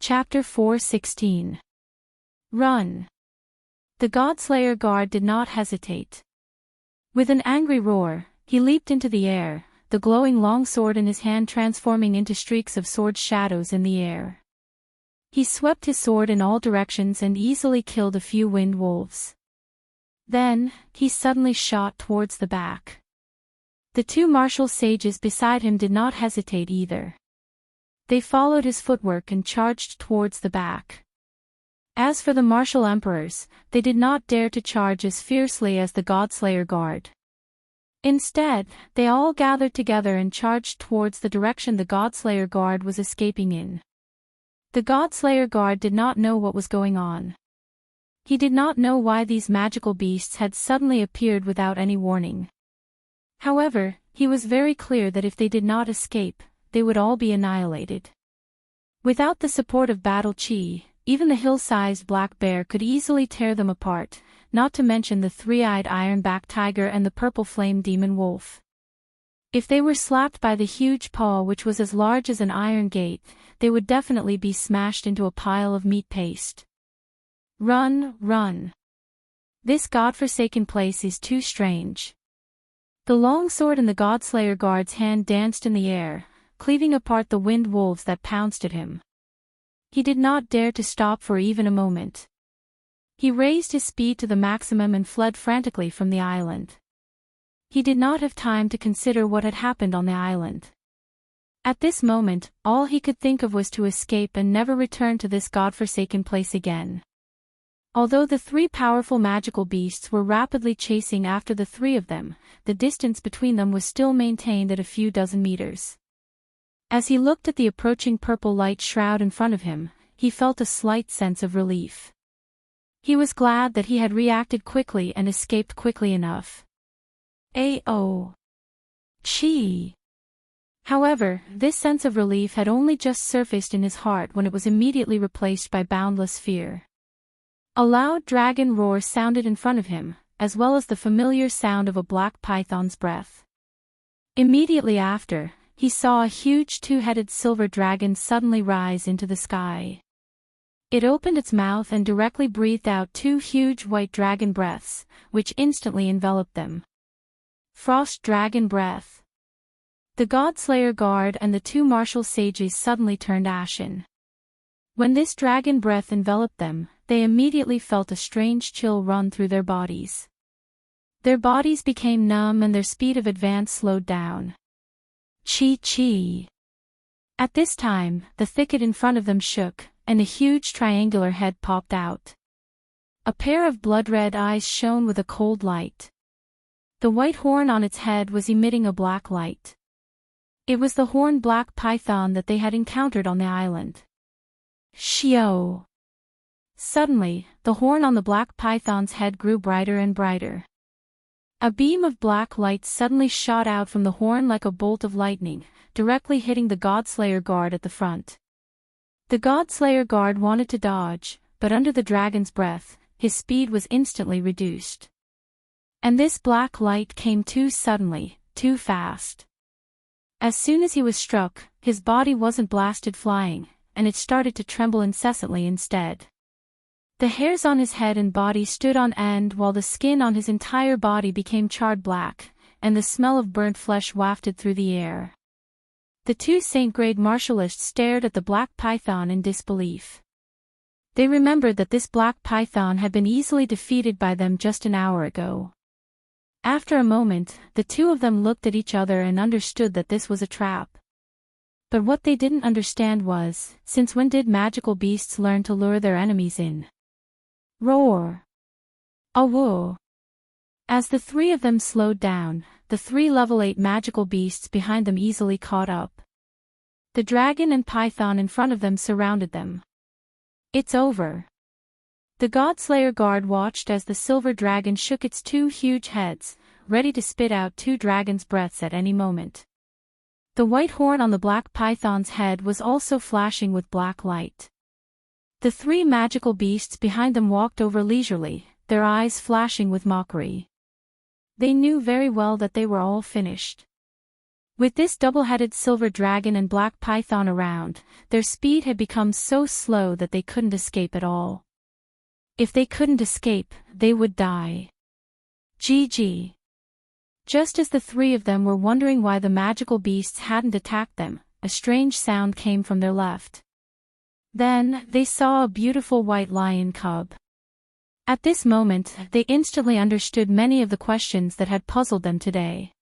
Chapter 4:16. Run! The Godslayer guard did not hesitate. With an angry roar, he leaped into the air, the glowing longsword in his hand transforming into streaks of sword shadows in the air. He swept his sword in all directions and easily killed a few wind wolves. Then, he suddenly shot towards the back. The two martial sages beside him did not hesitate either. They followed his footwork and charged towards the back. As for the martial emperors, they did not dare to charge as fiercely as the Godslayer guard. Instead, they all gathered together and charged towards the direction the Godslayer guard was escaping in. The Godslayer guard did not know what was going on. He did not know why these magical beasts had suddenly appeared without any warning. However, he was very clear that if they did not escape, they would all be annihilated. Without the support of Battle Chi, even the hill-sized black bear could easily tear them apart, not to mention the three-eyed iron-backed tiger and the purple flame demon wolf. If they were slapped by the huge paw which was as large as an iron gate, they would definitely be smashed into a pile of meat paste. Run, run! This godforsaken place is too strange. The longsword in the Godslayer guard's hand danced in the air, cleaving apart the wind wolves that pounced at him. He did not dare to stop for even a moment. He raised his speed to the maximum and fled frantically from the island. He did not have time to consider what had happened on the island. At this moment, all he could think of was to escape and never return to this godforsaken place again. Although the three powerful magical beasts were rapidly chasing after the three of them, the distance between them was still maintained at a few dozen meters. As he looked at the approaching purple light shroud in front of him, he felt a slight sense of relief. He was glad that he had reacted quickly and escaped quickly enough. A.O. Chi. However, this sense of relief had only just surfaced in his heart when it was immediately replaced by boundless fear. A loud dragon roar sounded in front of him, as well as the familiar sound of a black python's breath. Immediately after, he saw a huge two-headed silver dragon suddenly rise into the sky. It opened its mouth and directly breathed out two huge white dragon breaths, which instantly enveloped them. Frost dragon breath. The Godslayer guard and the two martial sages suddenly turned ashen. When this dragon breath enveloped them, they immediately felt a strange chill run through their bodies. Their bodies became numb and their speed of advance slowed down. Chi. At this time, the thicket in front of them shook, and a huge triangular head popped out. A pair of blood-red eyes shone with a cold light. The white horn on its head was emitting a black light. It was the horned black python that they had encountered on the island. Shio! Suddenly, the horn on the black python's head grew brighter and brighter. A beam of black light suddenly shot out from the horn like a bolt of lightning, directly hitting the Godslayer guard at the front. The Godslayer guard wanted to dodge, but under the dragon's breath, his speed was instantly reduced. And this black light came too suddenly, too fast. As soon as he was struck, his body wasn't blasted flying, and it started to tremble incessantly instead. The hairs on his head and body stood on end while the skin on his entire body became charred black, and the smell of burnt flesh wafted through the air. The two Saint-grade martialists stared at the black python in disbelief. They remembered that this black python had been easily defeated by them just an hour ago. After a moment, the two of them looked at each other and understood that this was a trap. But what they didn't understand was, since when did magical beasts learn to lure their enemies in? Roar! Awoo! As the three of them slowed down, the three level 8 magical beasts behind them easily caught up. The dragon and python in front of them surrounded them. It's over. The Godslayer guard watched as the silver dragon shook its two huge heads, ready to spit out two dragon's breaths at any moment. The white horn on the black python's head was also flashing with black light. The three magical beasts behind them walked over leisurely, their eyes flashing with mockery. They knew very well that they were all finished. With this double-headed silver dragon and black python around, their speed had become so slow that they couldn't escape at all. If they couldn't escape, they would die. GG. Just as the three of them were wondering why the magical beasts hadn't attacked them, a strange sound came from their left. Then, they saw a beautiful white lion cub. At this moment, they instantly understood many of the questions that had puzzled them today.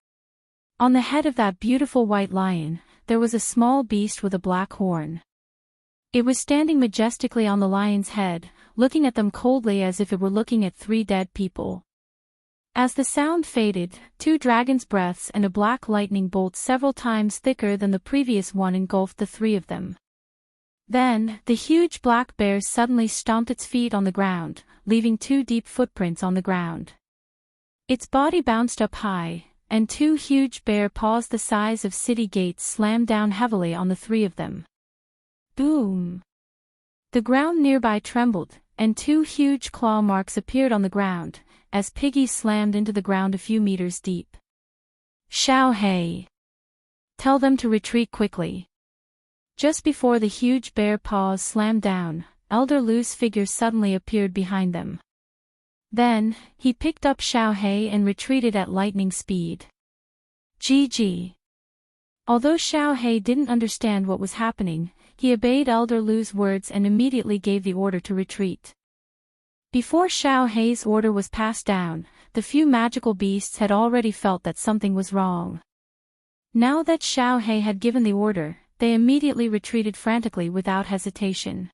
On the head of that beautiful white lion, there was a small beast with a black horn. It was standing majestically on the lion's head, looking at them coldly as if it were looking at three dead people. As the sound faded, two dragon's breaths and a black lightning bolt several times thicker than the previous one engulfed the three of them. Then, the huge black bear suddenly stomped its feet on the ground, leaving two deep footprints on the ground. Its body bounced up high, and two huge bear paws the size of city gates slammed down heavily on the three of them. Boom! The ground nearby trembled, and two huge claw marks appeared on the ground, as piggies slammed into the ground a few meters deep. Xiao Hei! Tell them to retreat quickly. Just before the huge bear paws slammed down, Elder Lu's figure suddenly appeared behind them. Then, he picked up Xiao Hei and retreated at lightning speed. GG. Although Xiao Hei didn't understand what was happening, he obeyed Elder Lu's words and immediately gave the order to retreat. Before Xiao Hei's order was passed down, the few magical beasts had already felt that something was wrong. Now that Xiao Hei had given the order, they immediately retreated frantically without hesitation.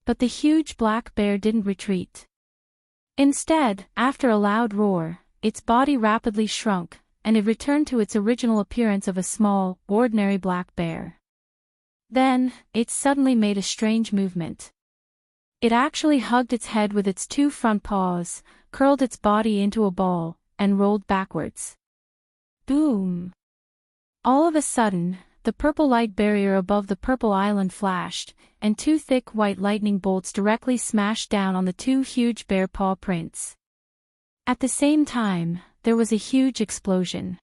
But the huge black bear didn't retreat. Instead, after a loud roar, its body rapidly shrunk, and it returned to its original appearance of a small, ordinary black bear. Then, it suddenly made a strange movement. It actually hugged its head with its two front paws, curled its body into a ball, and rolled backwards. Boom! All of a sudden, the purple light barrier above the purple island flashed, and two thick white lightning bolts directly smashed down on the two huge bear paw prints. At the same time, there was a huge explosion.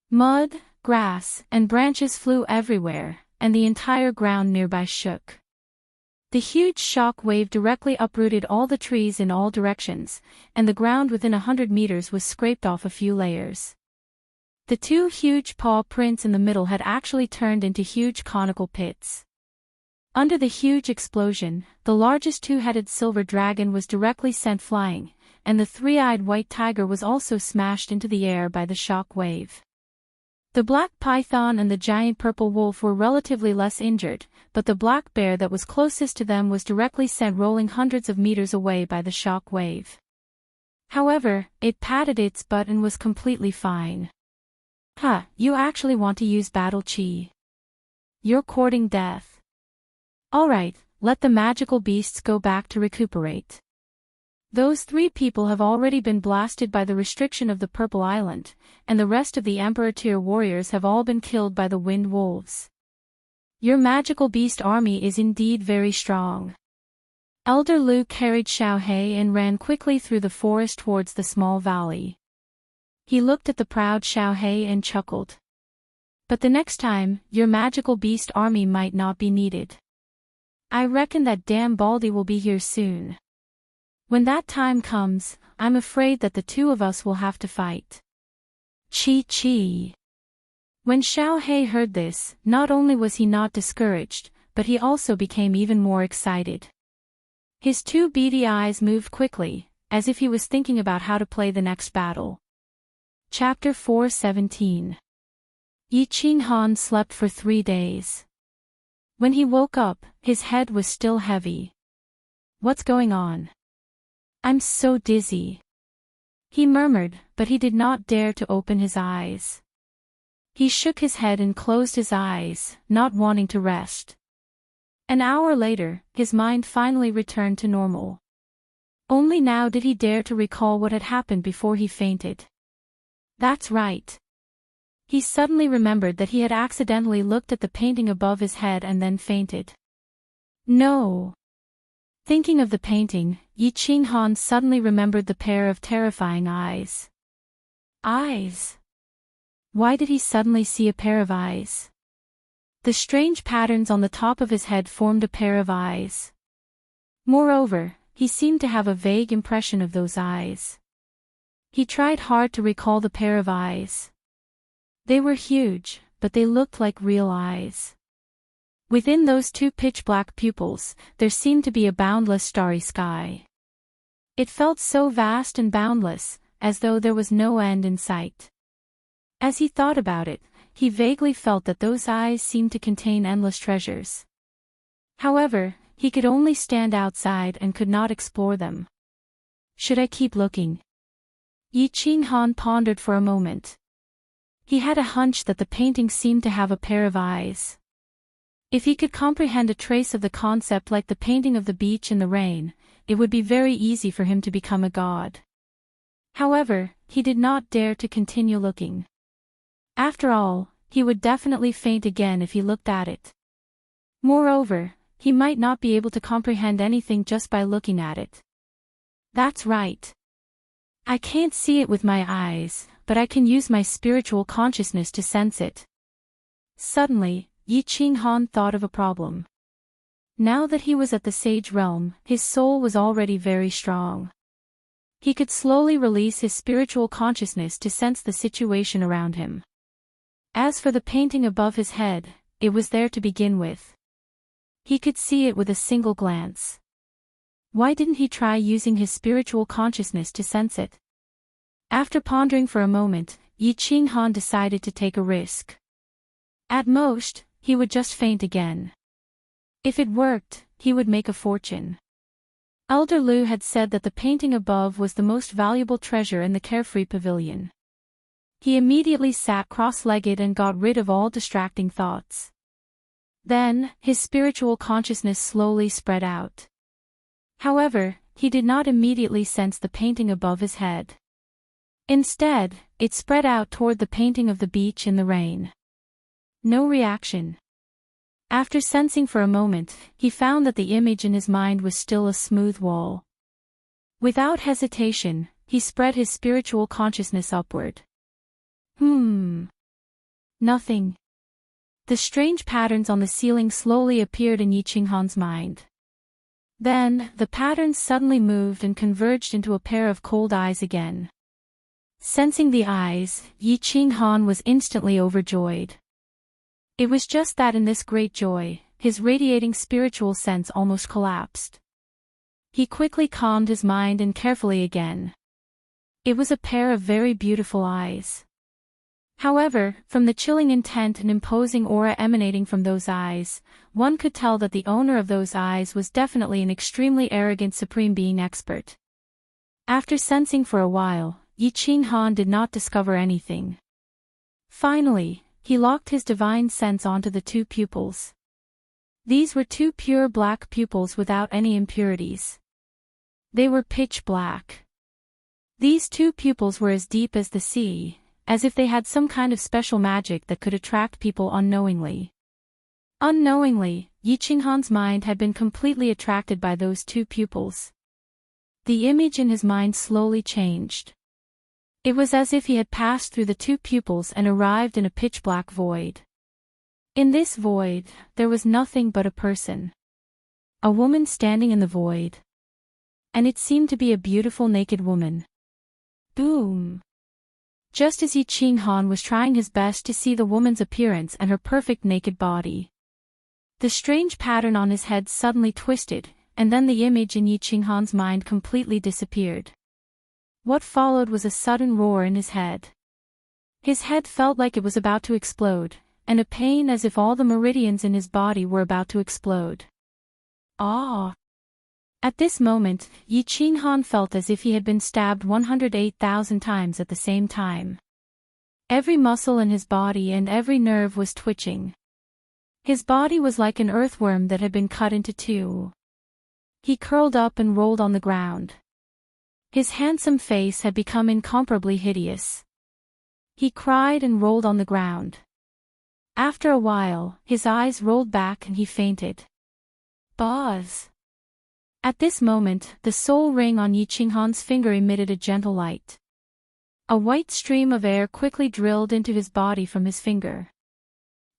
Mud, grass, and branches flew everywhere, and the entire ground nearby shook. The huge shock wave directly uprooted all the trees in all directions, and the ground within 100 meters was scraped off a few layers. The two huge paw prints in the middle had actually turned into huge conical pits. Under the huge explosion, the largest two-headed silver dragon was directly sent flying, and the three-eyed white tiger was also smashed into the air by the shock wave. The black python and the giant purple wolf were relatively less injured, but the black bear that was closest to them was directly sent rolling hundreds of meters away by the shock wave. However, it patted its butt and was completely fine. You actually want to use battle chi. You're courting death. Alright, let the magical beasts go back to recuperate. Those three people have already been blasted by the restriction of the Purple Island, and the rest of the Emperor tier warriors have all been killed by the Wind Wolves. Your magical beast army is indeed very strong. Elder Lu carried Xiao Hei and ran quickly through the forest towards the small valley. He looked at the proud Xiao Hei and chuckled. But the next time, your magical beast army might not be needed. I reckon that damn Baldy will be here soon. When that time comes, I'm afraid that the two of us will have to fight. Chi. When Xiao Hei heard this, not only was he not discouraged, but he also became even more excited. His two beady eyes moved quickly, as if he was thinking about how to play the next battle. Chapter 4:17. Yi Qinghan slept for 3 days. When he woke up, his head was still heavy. What's going on? I'm so dizzy. He murmured, but he did not dare to open his eyes. He shook his head and closed his eyes, not wanting to rest. An hour later, his mind finally returned to normal. Only now did he dare to recall what had happened before he fainted. That's right. He suddenly remembered that he had accidentally looked at the painting above his head and then fainted. No. Thinking of the painting, Yi Qinghan suddenly remembered the pair of terrifying eyes. Eyes. Why did he suddenly see a pair of eyes? The strange patterns on the top of his head formed a pair of eyes. Moreover, he seemed to have a vague impression of those eyes. He tried hard to recall the pair of eyes. They were huge, but they looked like real eyes. Within those two pitch-black pupils, there seemed to be a boundless starry sky. It felt so vast and boundless, as though there was no end in sight. As he thought about it, he vaguely felt that those eyes seemed to contain endless treasures. However, he could only stand outside and could not explore them. Should I keep looking? Yi Qinghan pondered for a moment. He had a hunch that the painting seemed to have a pair of eyes. If he could comprehend a trace of the concept like the painting of the beach in the rain, it would be very easy for him to become a god. However, he did not dare to continue looking. After all, he would definitely faint again if he looked at it. Moreover, he might not be able to comprehend anything just by looking at it. That's right. I can't see it with my eyes, but I can use my spiritual consciousness to sense it. Suddenly, Yi Qinghan thought of a problem. Now that he was at the sage realm, his soul was already very strong. He could slowly release his spiritual consciousness to sense the situation around him. As for the painting above his head, it was there to begin with. He could see it with a single glance. Why didn't he try using his spiritual consciousness to sense it? After pondering for a moment, Yi Qinghan decided to take a risk. At most, he would just faint again. If it worked, he would make a fortune. Elder Lu had said that the painting above was the most valuable treasure in the carefree pavilion. He immediately sat cross-legged and got rid of all distracting thoughts. Then, his spiritual consciousness slowly spread out. However, he did not immediately sense the painting above his head. Instead, it spread out toward the painting of the beach in the rain. No reaction. After sensing for a moment, he found that the image in his mind was still a smooth wall. Without hesitation, he spread his spiritual consciousness upward. Nothing. The strange patterns on the ceiling slowly appeared in Yi Qinghan's mind. Then, the patterns suddenly moved and converged into a pair of cold eyes again. Sensing the eyes, Yi Qinghan was instantly overjoyed. It was just that in this great joy, his radiating spiritual sense almost collapsed. He quickly calmed his mind and carefully again. It was a pair of very beautiful eyes. However, from the chilling intent and imposing aura emanating from those eyes, one could tell that the owner of those eyes was definitely an extremely arrogant supreme being expert. After sensing for a while, Yi Qinghan did not discover anything. Finally, he locked his divine sense onto the two pupils. These were two pure black pupils without any impurities. They were pitch black. These two pupils were as deep as the sea, as if they had some kind of special magic that could attract people unknowingly. Unknowingly, Yi Qinghan's mind had been completely attracted by those two pupils. The image in his mind slowly changed. It was as if he had passed through the two pupils and arrived in a pitch-black void. In this void, there was nothing but a person. A woman standing in the void. And it seemed to be a beautiful naked woman. Boom! Just as Yi Qinghan was trying his best to see the woman's appearance and her perfect naked body, the strange pattern on his head suddenly twisted, and then the image in Yi Qinghan's mind completely disappeared. What followed was a sudden roar in his head. His head felt like it was about to explode, and a pain as if all the meridians in his body were about to explode. Ah! At this moment, Yi Qinghan felt as if he had been stabbed 108,000 times at the same time. Every muscle in his body and every nerve was twitching. His body was like an earthworm that had been cut into two. He curled up and rolled on the ground. His handsome face had become incomparably hideous. He cried and rolled on the ground. After a while, his eyes rolled back and he fainted. Buzz! At this moment, the soul ring on Yi Qinghan's finger emitted a gentle light. A white stream of air quickly drilled into his body from his finger.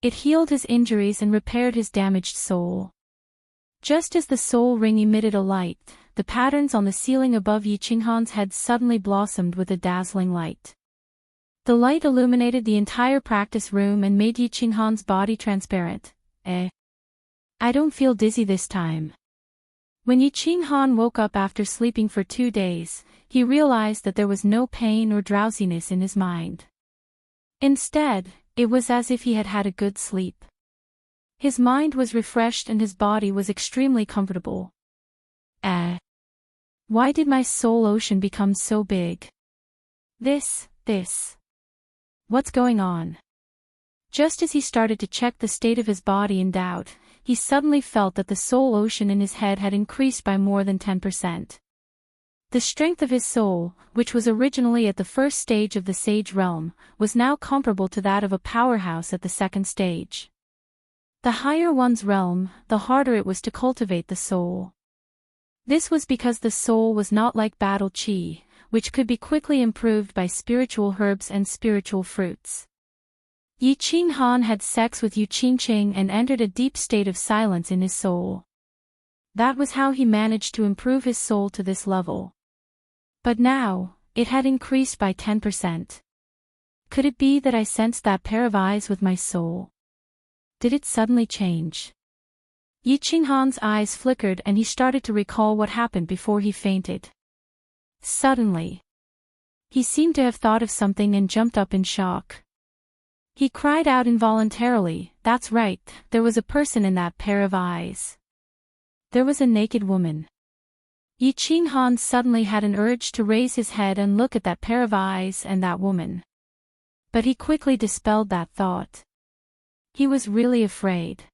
It healed his injuries and repaired his damaged soul. Just as the soul ring emitted a light, the patterns on the ceiling above Yi Qinghan's head suddenly blossomed with a dazzling light. The light illuminated the entire practice room and made Yi Qinghan's body transparent. I don't feel dizzy this time. When Yi Qinghan woke up after sleeping for 2 days, he realized that there was no pain or drowsiness in his mind. Instead, it was as if he had had a good sleep. His mind was refreshed and his body was extremely comfortable. Why did my soul ocean become so big? This. What's going on? Just as he started to check the state of his body in doubt, he suddenly felt that the soul ocean in his head had increased by more than 10%. The strength of his soul, which was originally at the first stage of the Sage Realm, was now comparable to that of a powerhouse at the second stage. The higher one's realm, the harder it was to cultivate the soul. This was because the soul was not like battle chi, which could be quickly improved by spiritual herbs and spiritual fruits. Yi Qinghan had sex with Yu Qingqing and entered a deep state of silence in his soul. That was how he managed to improve his soul to this level. But now, it had increased by 10%. Could it be that I sensed that pair of eyes with my soul? Did it suddenly change? Yi Qinghan's eyes flickered and he started to recall what happened before he fainted. Suddenly, he seemed to have thought of something and jumped up in shock. He cried out involuntarily, "That's right, there was a person in that pair of eyes." There was a naked woman. Yi Qinghan suddenly had an urge to raise his head and look at that pair of eyes and that woman. But he quickly dispelled that thought. He was really afraid.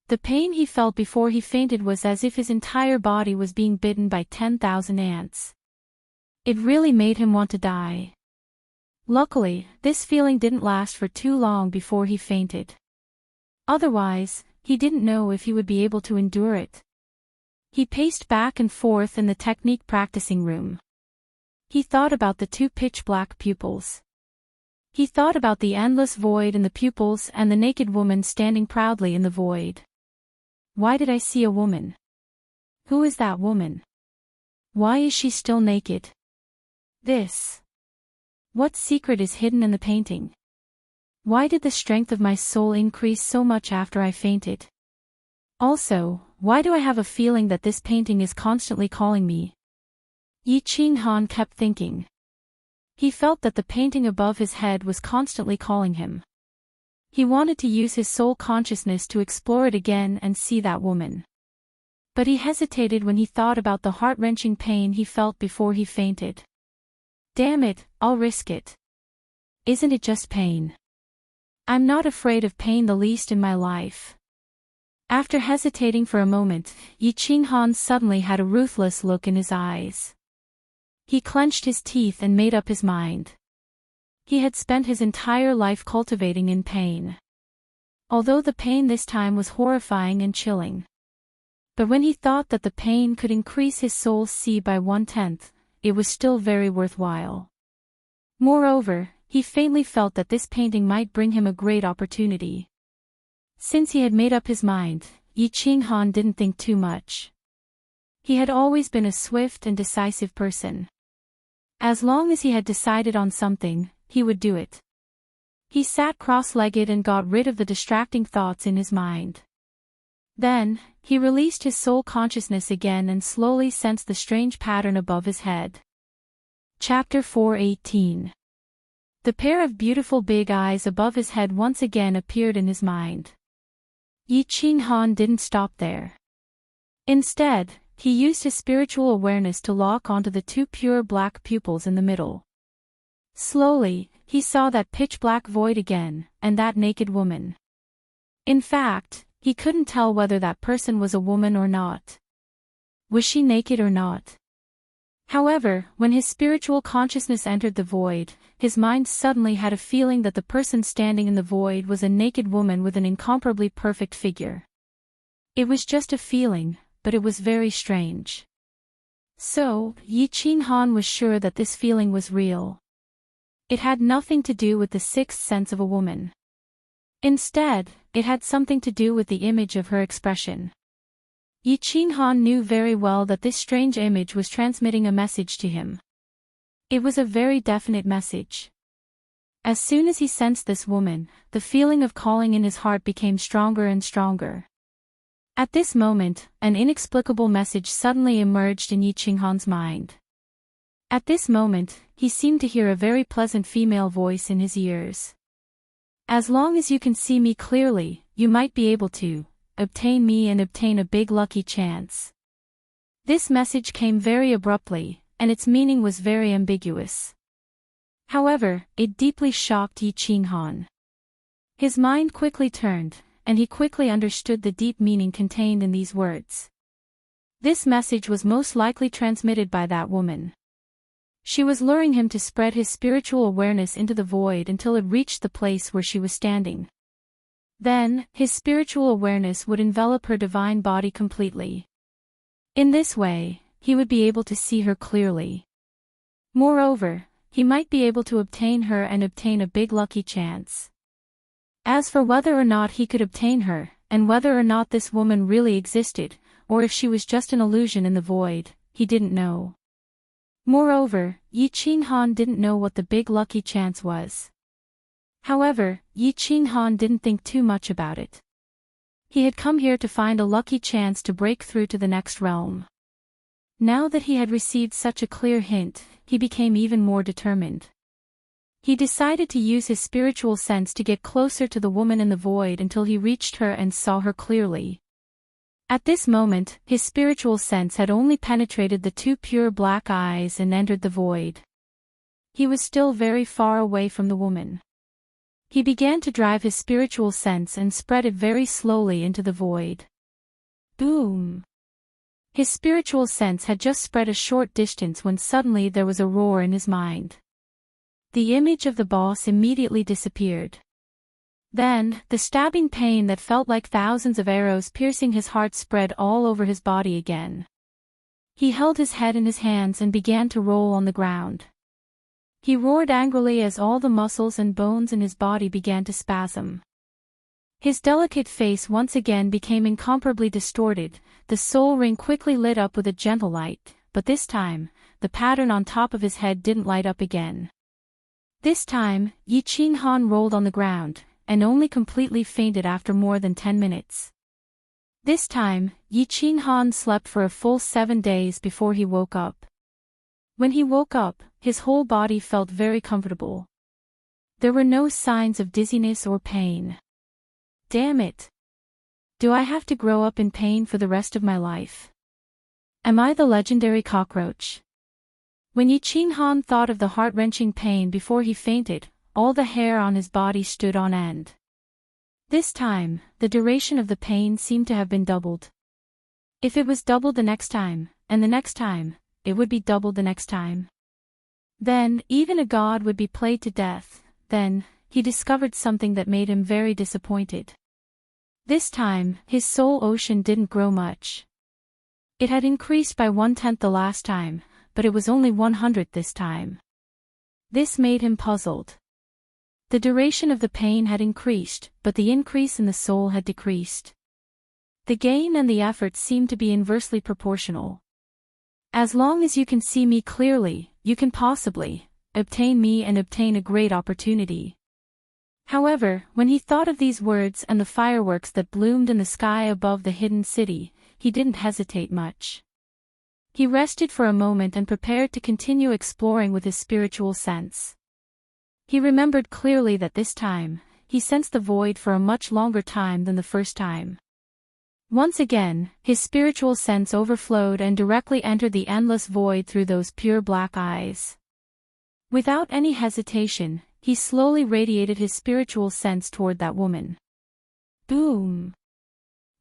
The pain he felt before he fainted was as if his entire body was being bitten by 10,000 ants. It really made him want to die. Luckily, this feeling didn't last for too long before he fainted. Otherwise, he didn't know if he would be able to endure it. He paced back and forth in the technique practicing room. He thought about the 2 pitch-black pupils. He thought about the endless void in the pupils and the naked woman standing proudly in the void. Why did I see a woman? Who is that woman? Why is she still naked? What secret is hidden in the painting? Why did the strength of my soul increase so much after I fainted? Also, why do I have a feeling that this painting is constantly calling me? Yi Qinghan kept thinking. He felt that the painting above his head was constantly calling him. He wanted to use his soul consciousness to explore it again and see that woman. But he hesitated when he thought about the heart-wrenching pain he felt before he fainted. Damn it, I'll risk it. Isn't it just pain? I'm not afraid of pain the least in my life. After hesitating for a moment, Yi Qinghan suddenly had a ruthless look in his eyes. He clenched his teeth and made up his mind. He had spent his entire life cultivating in pain. Although the pain this time was horrifying and chilling. But when he thought that the pain could increase his soul's C by 1/10, it was still very worthwhile. Moreover, he faintly felt that this painting might bring him a great opportunity. Since he had made up his mind, Yi Qinghan didn't think too much. He had always been a swift and decisive person. As long as he had decided on something, he would do it. He sat cross-legged and got rid of the distracting thoughts in his mind. Then, he released his soul consciousness again and slowly sensed the strange pattern above his head. Chapter 4:18. The pair of beautiful big eyes above his head once again appeared in his mind. Yi Qinghan didn't stop there. Instead, he used his spiritual awareness to lock onto the 2 pure black pupils in the middle. Slowly, he saw that pitch-black void again, and that naked woman. In fact, he couldn't tell whether that person was a woman or not. Was she naked or not? However, when his spiritual consciousness entered the void, his mind suddenly had a feeling that the person standing in the void was a naked woman with an incomparably perfect figure. It was just a feeling, but it was very strange. So, Yi Qinghan was sure that this feeling was real. It had nothing to do with the sixth sense of a woman. Instead, it had something to do with the image of her expression. Yi Qinghan knew very well that this strange image was transmitting a message to him. It was a very definite message. As soon as he sensed this woman, the feeling of calling in his heart became stronger and stronger. At this moment, an inexplicable message suddenly emerged in Yi Qinghan's mind. At this moment, he seemed to hear a very pleasant female voice in his ears. As long as you can see me clearly, you might be able to obtain me and obtain a big lucky chance. This message came very abruptly, and its meaning was very ambiguous. However, it deeply shocked Yi Qinghan. His mind quickly turned, and he quickly understood the deep meaning contained in these words. This message was most likely transmitted by that woman. She was luring him to spread his spiritual awareness into the void until it reached the place where she was standing. Then, his spiritual awareness would envelop her divine body completely. In this way, he would be able to see her clearly. Moreover, he might be able to obtain her and obtain a big lucky chance. As for whether or not he could obtain her, and whether or not this woman really existed, or if she was just an illusion in the void, he didn't know. Moreover, Yi Qinghan didn't know what the big lucky chance was. However, Yi Qinghan didn't think too much about it. He had come here to find a lucky chance to break through to the next realm. Now that he had received such a clear hint, he became even more determined. He decided to use his spiritual sense to get closer to the woman in the void until he reached her and saw her clearly. At this moment, his spiritual sense had only penetrated the two pure black eyes and entered the void. He was still very far away from the woman. He began to drive his spiritual sense and spread it very slowly into the void. Boom! His spiritual sense had just spread a short distance when suddenly there was a roar in his mind. The image of the boss immediately disappeared. Then, the stabbing pain that felt like thousands of arrows piercing his heart spread all over his body again. He held his head in his hands and began to roll on the ground. He roared angrily as all the muscles and bones in his body began to spasm. His delicate face once again became incomparably distorted, the soul ring quickly lit up with a gentle light, but this time, the pattern on top of his head didn't light up again. This time, Yi Qinghan rolled on the ground, and only completely fainted after more than 10 minutes. This time, Yi Qinghan slept for a full 7 days before he woke up. When he woke up, his whole body felt very comfortable. There were no signs of dizziness or pain. Damn it! Do I have to grow up in pain for the rest of my life? Am I the legendary cockroach? When Yi Qinghan thought of the heart-wrenching pain before he fainted, all the hair on his body stood on end. This time, the duration of the pain seemed to have been doubled. If it was doubled the next time, and the next time, it would be doubled the next time. Then, even a god would be played to death. Then, he discovered something that made him very disappointed. This time, his soul ocean didn't grow much. It had increased by 1/10 the last time, but it was only 1/100 this time. This made him puzzled. The duration of the pain had increased, but the increase in the soul had decreased. The gain and the effort seemed to be inversely proportional. As long as you can see me clearly, you can possibly obtain me and obtain a great opportunity. However, when he thought of these words and the fireworks that bloomed in the sky above the hidden city, he didn't hesitate much. He rested for a moment and prepared to continue exploring with his spiritual sense. He remembered clearly that this time, he sensed the void for a much longer time than the first time. Once again, his spiritual sense overflowed and directly entered the endless void through those pure black eyes. Without any hesitation, he slowly radiated his spiritual sense toward that woman. Boom!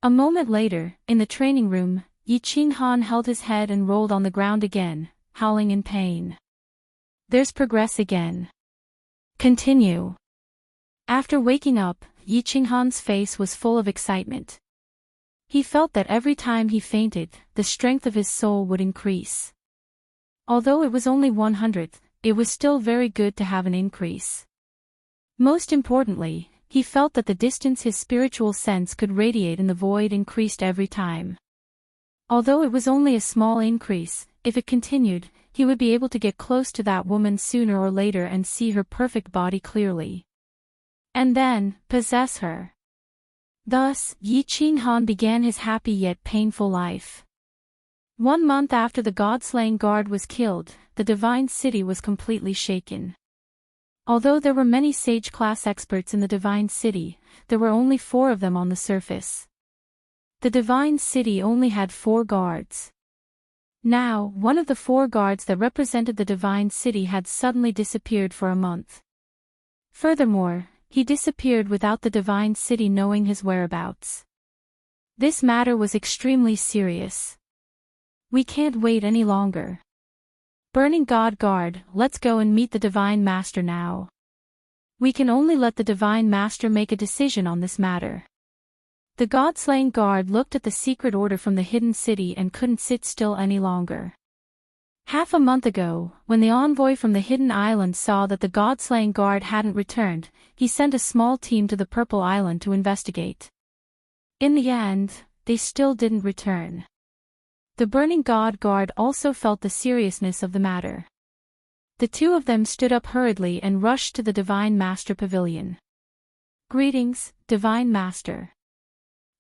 A moment later, in the training room, Yi Qinghan held his head and rolled on the ground again, howling in pain. There's progress again. Continue. After waking up, Yi Qinghan's face was full of excitement. He felt that every time he fainted, the strength of his soul would increase. Although it was only 1/100th, it was still very good to have an increase. Most importantly, he felt that the distance his spiritual sense could radiate in the void increased every time. Although it was only a small increase, if it continued, he would be able to get close to that woman sooner or later and see her perfect body clearly. And then, possess her. Thus, Yi Qinghan began his happy yet painful life. 1 month after the god-slaying guard was killed, the divine city was completely shaken. Although there were many sage-class experts in the divine city, there were only 4 of them on the surface. The divine city only had 4 guards. Now, one of the 4 guards that represented the divine city had suddenly disappeared for a month. Furthermore, he disappeared without the divine city knowing his whereabouts. This matter was extremely serious. We can't wait any longer. Burning God Guard, let's go and meet the Divine Master now. We can only let the Divine Master make a decision on this matter. The God-slaying guard looked at the secret order from the hidden city and couldn't sit still any longer. Half a month ago, when the envoy from the hidden island saw that the God-slaying guard hadn't returned, he sent a small team to the Purple Island to investigate. In the end, they still didn't return. The burning God Guard also felt the seriousness of the matter. The 2 of them stood up hurriedly and rushed to the Divine Master Pavilion. Greetings, Divine Master.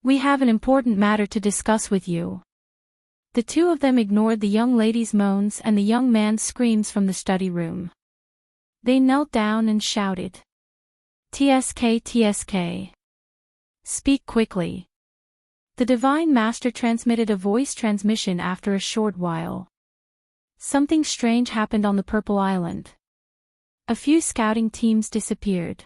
We have an important matter to discuss with you. The 2 of them ignored the young lady's moans and the young man's screams from the study room. They knelt down and shouted. TSK, TSK. Speak quickly. The Divine Master transmitted a voice transmission after a short while. Something strange happened on the Purple Island. A few scouting teams disappeared.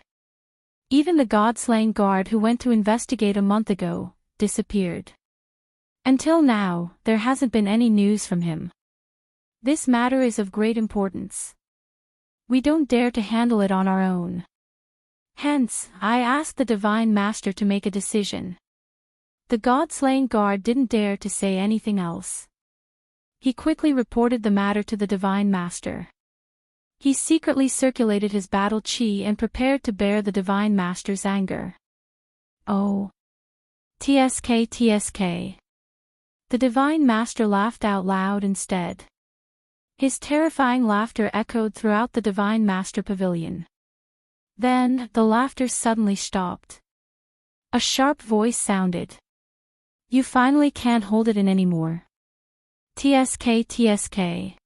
Even the god-slaying guard who went to investigate a month ago, disappeared. Until now, there hasn't been any news from him. This matter is of great importance. We don't dare to handle it on our own. Hence, I asked the Divine Master to make a decision. The god-slaying guard didn't dare to say anything else. He quickly reported the matter to the Divine Master. He secretly circulated his battle chi and prepared to bear the Divine Master's anger. Oh. TSK, TSK. The Divine Master laughed out loud instead. His terrifying laughter echoed throughout the Divine Master Pavilion. Then, the laughter suddenly stopped. A sharp voice sounded. You finally can't hold it in anymore. TSK, TSK.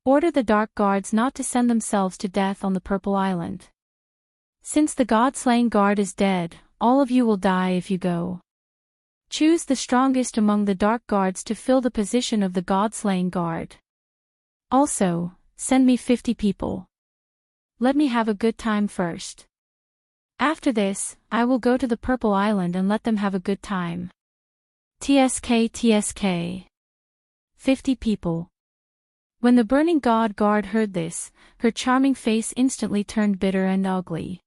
Order the Dark Guards not to send themselves to death on the Purple Island. Since the god-slaying guard is dead, all of you will die if you go. Choose the strongest among the Dark Guards to fill the position of the god-slaying guard. Also, send me 50 people. Let me have a good time first. After this, I will go to the Purple Island and let them have a good time. TSK, TSK. 50 people. When the burning god guard heard this, her charming face instantly turned bitter and ugly.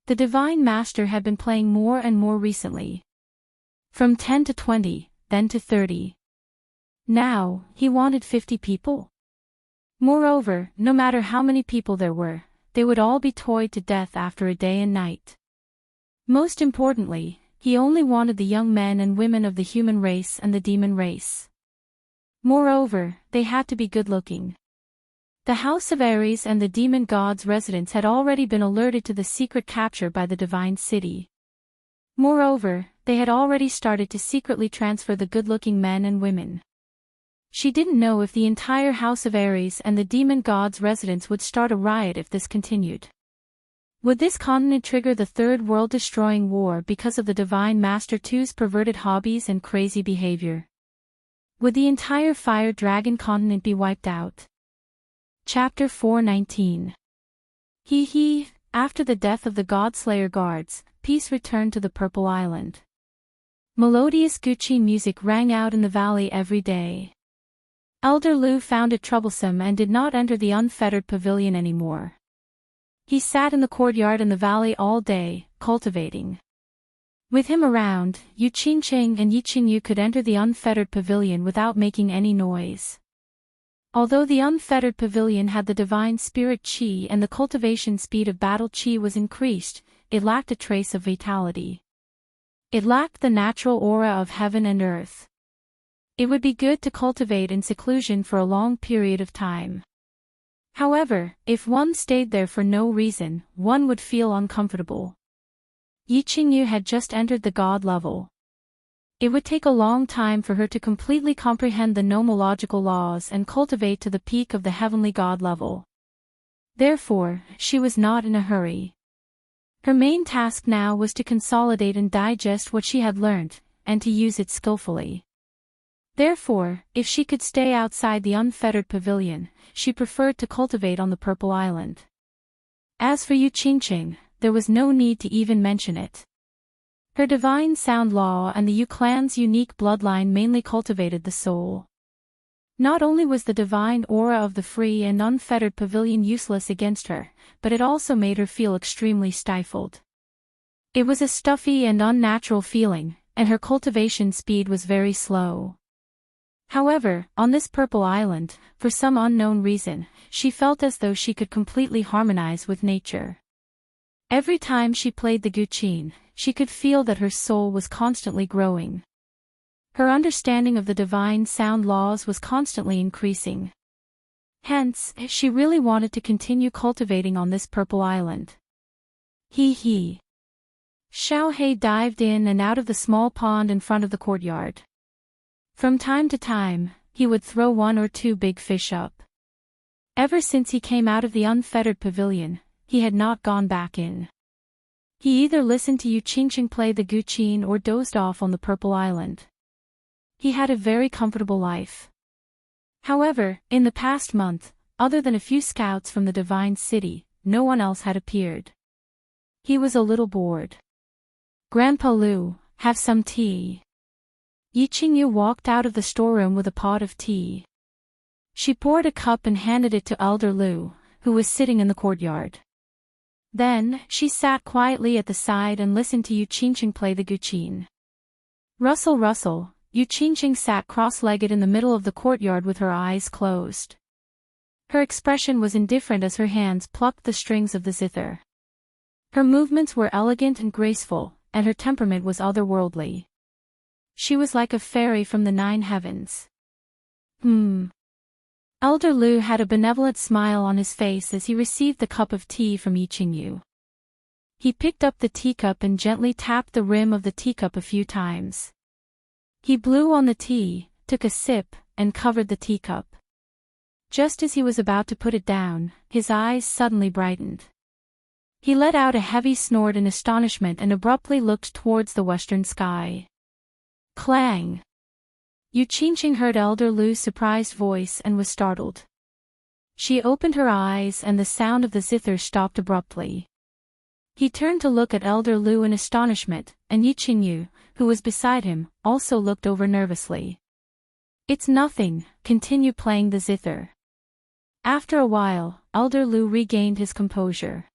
The Divine Master had been playing more and more recently. From 10 to 20, then to 30. Now, he wanted 50 people. Moreover, no matter how many people there were, they would all be toyed to death after a day and night. Most importantly, he only wanted the young men and women of the human race and the demon race. Moreover, they had to be good-looking. The House of Ares and the demon god's residents had already been alerted to the secret capture by the divine city. Moreover, they had already started to secretly transfer the good-looking men and women. She didn't know if the entire House of Ares and the demon god's residents would start a riot if this continued. Would this continent trigger the Third World-destroying war because of the Divine Master II's perverted hobbies and crazy behavior? Would the entire Fire Dragon continent be wiped out? Chapter 419. After the death of the God-Slayer guards, peace returned to the Purple Island. Melodious Gucci music rang out in the valley every day. Elder Lu found it troublesome and did not enter the unfettered pavilion anymore. He sat in the courtyard in the valley all day, cultivating. With him around, Yu Qingqing and Yi Qingyu could enter the unfettered pavilion without making any noise. Although the unfettered pavilion had the divine spirit chi and the cultivation speed of battle chi was increased, it lacked a trace of vitality. It lacked the natural aura of heaven and earth. It would be good to cultivate in seclusion for a long period of time. However, if one stayed there for no reason, one would feel uncomfortable. Yi Qingyu had just entered the god level. It would take a long time for her to completely comprehend the nomological laws and cultivate to the peak of the heavenly god level. Therefore, she was not in a hurry. Her main task now was to consolidate and digest what she had learnt, and to use it skillfully. Therefore, if she could stay outside the unfettered pavilion, she preferred to cultivate on the Purple Island. As for Yu Qingqing, there was no need to even mention it. Her divine sound law and the Yu clan's unique bloodline mainly cultivated the soul. Not only was the divine aura of the free and unfettered pavilion useless against her, but it also made her feel extremely stifled. It was a stuffy and unnatural feeling, and her cultivation speed was very slow. However, on this Purple Island, for some unknown reason, she felt as though she could completely harmonize with nature. Every time she played the guqin, she could feel that her soul was constantly growing. Her understanding of the divine sound laws was constantly increasing. Hence, she really wanted to continue cultivating on this Purple Island. He. Xiao He dived in and out of the small pond in front of the courtyard. From time to time, he would throw one or two big fish up. Ever since he came out of the unfettered pavilion, he had not gone back in. He either listened to Yu Qingqing play the guqin or dozed off on the Purple Island. He had a very comfortable life. However, in the past month, other than a few scouts from the Divine City, no one else had appeared. He was a little bored. "Grandpa Lu, have some tea." Yi Qingyu walked out of the storeroom with a pot of tea. She poured a cup and handed it to Elder Lu, who was sitting in the courtyard. Then, she sat quietly at the side and listened to Yu Qingqing play the guqin. Rustle, Yu Qingqing sat cross-legged in the middle of the courtyard with her eyes closed. Her expression was indifferent as her hands plucked the strings of the zither. Her movements were elegant and graceful, and her temperament was otherworldly. She was like a fairy from the 9 heavens. Elder Lu had a benevolent smile on his face as he received the cup of tea from Yi Qingyu. He picked up the teacup and gently tapped the rim of the teacup a few times. He blew on the tea, took a sip, and covered the teacup. Just as he was about to put it down, his eyes suddenly brightened. He let out a heavy snort in astonishment and abruptly looked towards the western sky. Clang! Yu Qingqing heard Elder Lu's surprised voice and was startled. She opened her eyes and the sound of the zither stopped abruptly. He turned to look at Elder Lu in astonishment, and Yi Qingyu, who was beside him, also looked over nervously. "It's nothing, continue playing the zither." After a while, Elder Lu regained his composure.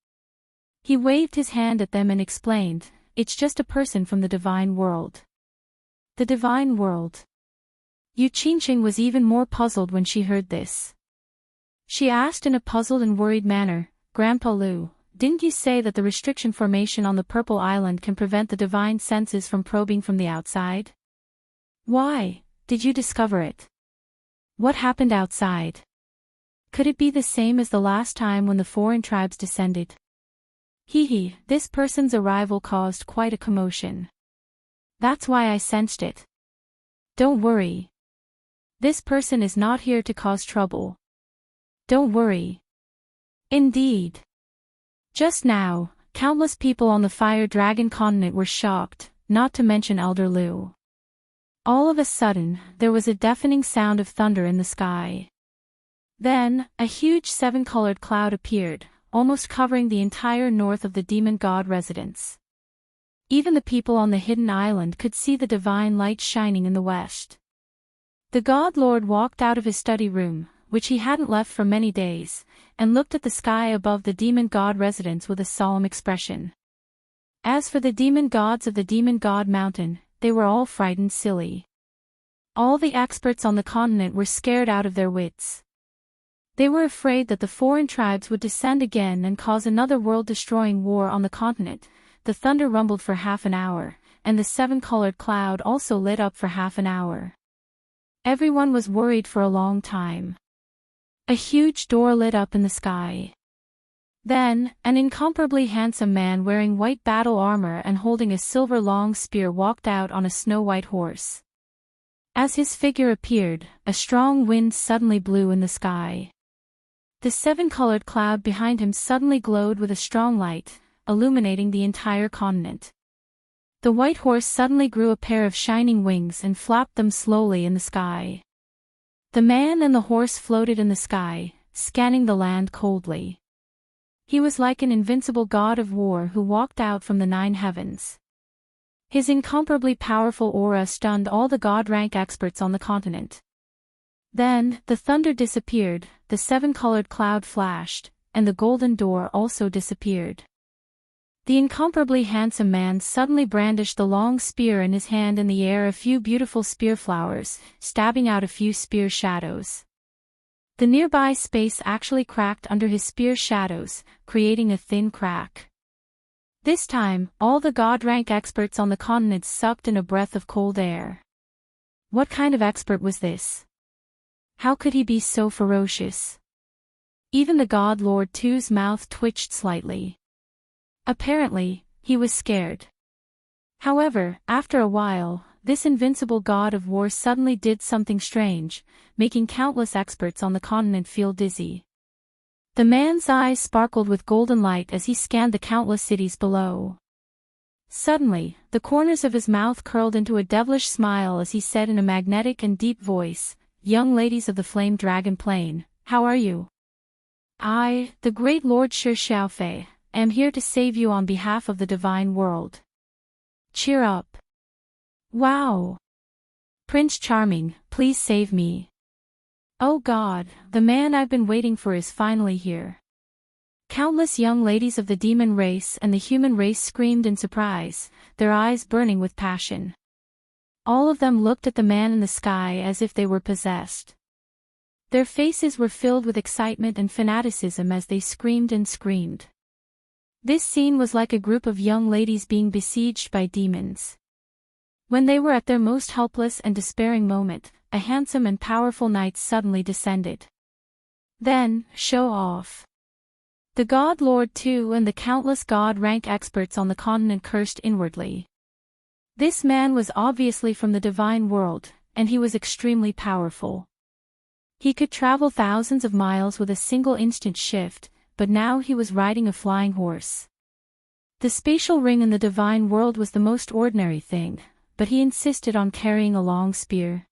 He waved his hand at them and explained, "It's just a person from the divine world." The divine world. Yu Qingqing was even more puzzled when she heard this. She asked in a puzzled and worried manner, "Grandpa Lu, didn't you say that the restriction formation on the Purple Island can prevent the divine senses from probing from the outside? Why did you discover it? What happened outside? Could it be the same as the last time when the foreign tribes descended?" This person's arrival caused quite a commotion. That's why I sensed it. Don't worry. This person is not here to cause trouble. Don't worry. Indeed. Just now, countless people on the Fire Dragon continent were shocked, not to mention Elder Lu. All of a sudden, there was a deafening sound of thunder in the sky. Then, a huge 7-colored cloud appeared, almost covering the entire north of the demon god residence. Even the people on the hidden island could see the divine light shining in the west. The God Lord walked out of his study room, which he hadn't left for many days, and looked at the sky above the demon god residence with a solemn expression. As for the demon gods of the demon god mountain, they were all frightened silly. All the experts on the continent were scared out of their wits. They were afraid that the foreign tribes would descend again and cause another world-destroying war on the continent. The thunder rumbled for half an hour, and the seven-colored cloud also lit up for half an hour. Everyone was worried for a long time. A huge door lit up in the sky. Then, an incomparably handsome man wearing white battle armor and holding a silver long spear walked out on a snow-white horse. As his figure appeared, a strong wind suddenly blew in the sky. The seven-colored cloud behind him suddenly glowed with a strong light, illuminating the entire continent. The white horse suddenly grew a pair of shining wings and flapped them slowly in the sky. The man and the horse floated in the sky, scanning the land coldly. He was like an invincible god of war who walked out from the 9 heavens. His incomparably powerful aura stunned all the god-rank experts on the continent. Then, the thunder disappeared, the seven-colored cloud flashed, and the golden door also disappeared. The incomparably handsome man suddenly brandished the long spear in his hand, in the air a few beautiful spear flowers, stabbing out a few spear shadows. The nearby space actually cracked under his spear shadows, creating a thin crack. This time, all the god-rank experts on the continent sucked in a breath of cold air. What kind of expert was this? How could he be so ferocious? Even the God Lord 2's mouth twitched slightly. Apparently, he was scared. However, after a while, this invincible god of war suddenly did something strange, making countless experts on the continent feel dizzy. The man's eyes sparkled with golden light as he scanned the countless cities below. Suddenly, the corners of his mouth curled into a devilish smile as he said in a magnetic and deep voice, "Young ladies of the Flame Dragon Plain, how are you? I, the great Lord Shi Xiaofei, am here to save you on behalf of the divine world. Cheer up. Wow! Prince Charming, please save me. Oh God, the man I've been waiting for is finally here." Countless young ladies of the demon race and the human race screamed in surprise, their eyes burning with passion. All of them looked at the man in the sky as if they were possessed. Their faces were filled with excitement and fanaticism as they screamed and screamed. This scene was like a group of young ladies being besieged by demons. When they were at their most helpless and despairing moment, a handsome and powerful knight suddenly descended. Then, show off. The God Lord 2 and the countless god-rank experts on the continent cursed inwardly. This man was obviously from the divine world, and he was extremely powerful. He could travel thousands of miles with a single instant shift, but now he was riding a flying horse. The spatial ring in the divine world was the most ordinary thing, but he insisted on carrying a long spear.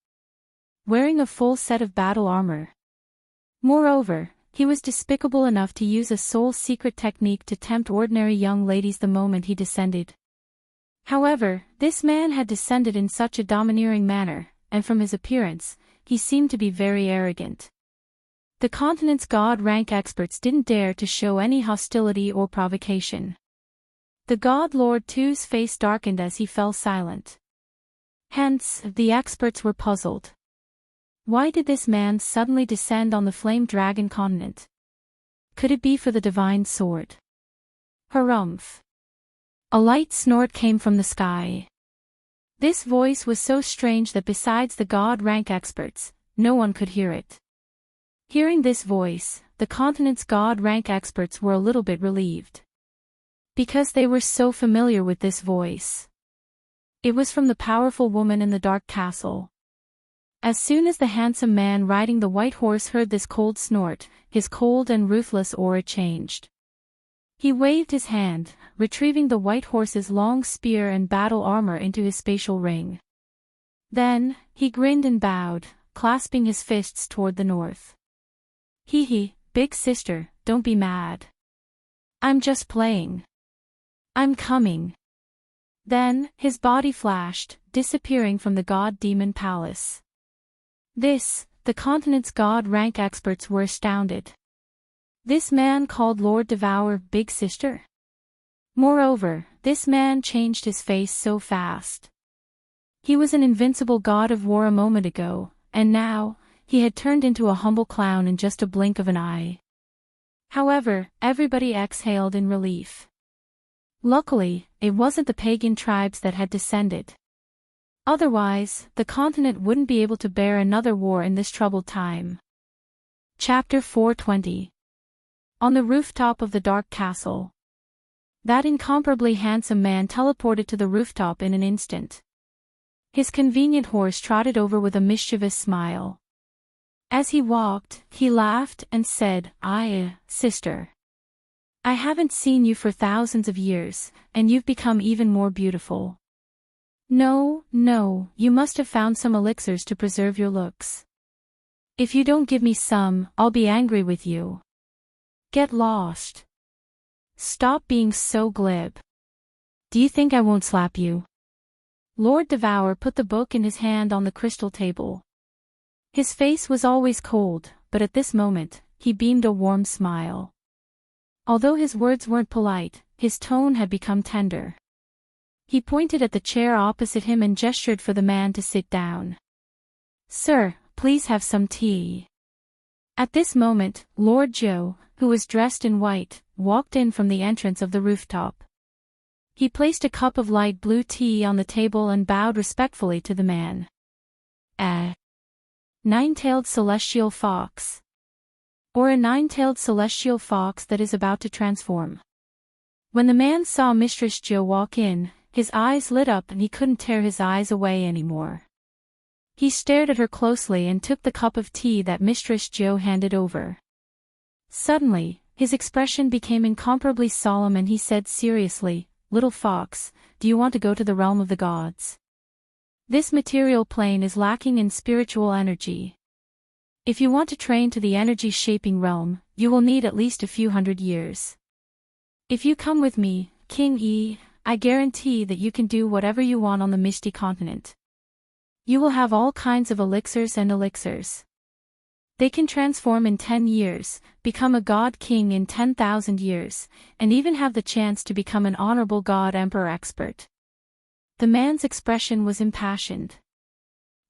Wearing a full set of battle armor. Moreover, he was despicable enough to use a soul secret technique to tempt ordinary young ladies the moment he descended. However, this man had descended in such a domineering manner, and from his appearance, he seemed to be very arrogant. The continent's god-rank experts didn't dare to show any hostility or provocation. The God Lord 2's face darkened as he fell silent. Hence, the experts were puzzled. Why did this man suddenly descend on the Flame Dragon continent? Could it be for the divine sword? Harumph! A light snort came from the sky. This voice was so strange that besides the god-rank experts, no one could hear it. Hearing this voice, the continent's god-rank experts were a little bit relieved. Because they were so familiar with this voice. It was from the powerful woman in the dark castle. As soon as the handsome man riding the white horse heard this cold snort, his cold and ruthless aura changed. He waved his hand, retrieving the white horse's long spear and battle armor into his spatial ring. Then, he grinned and bowed, clasping his fists toward the north. Hee, big sister, don't be mad. I'm just playing. I'm coming. Then, his body flashed, disappearing from the god-demon palace. The continent's god-rank experts were astounded. This man called Lord Devour Big Sister? Moreover, this man changed his face so fast. He was an invincible god of war a moment ago, and now, he had turned into a humble clown in just a blink of an eye. However, everybody exhaled in relief. Luckily, it wasn't the pagan tribes that had descended. Otherwise, the continent wouldn't be able to bear another war in this troubled time. Chapter 420. On the rooftop of the dark castle. That incomparably handsome man teleported to the rooftop in an instant. His convenient horse trotted over with a mischievous smile. As he walked, he laughed and said, Sister. I haven't seen you for thousands of years, and you've become even more beautiful. No, you must have found some elixirs to preserve your looks. If you don't give me some, I'll be angry with you. Get lost. Stop being so glib. Do you think I won't slap you? Lord Devour put the book in his hand on the crystal table. His face was always cold, but at this moment, he beamed a warm smile. Although his words weren't polite, his tone had become tender. He pointed at the chair opposite him and gestured for the man to sit down. Sir, please have some tea. At this moment, Lord Joe, who was dressed in white, walked in from the entrance of the rooftop. He placed a cup of light blue tea on the table and bowed respectfully to the man. Nine-tailed celestial fox. Or a nine-tailed celestial fox that is about to transform. When the man saw Mistress Joe walk in, his eyes lit up and he couldn't tear his eyes away anymore. He stared at her closely and took the cup of tea that Mistress Joe handed over. Suddenly, his expression became incomparably solemn and he said seriously, Little fox, do you want to go to the realm of the gods? This material plane is lacking in spiritual energy. If you want to train to the energy-shaping realm, you will need at least a few hundred years. If you come with me, King E, I guarantee that you can do whatever you want on the Misty Continent. You will have all kinds of elixirs and elixirs. They can transform in 10 years, become a god king in 10,000 years, and even have the chance to become an honorable god emperor expert. The man's expression was impassioned.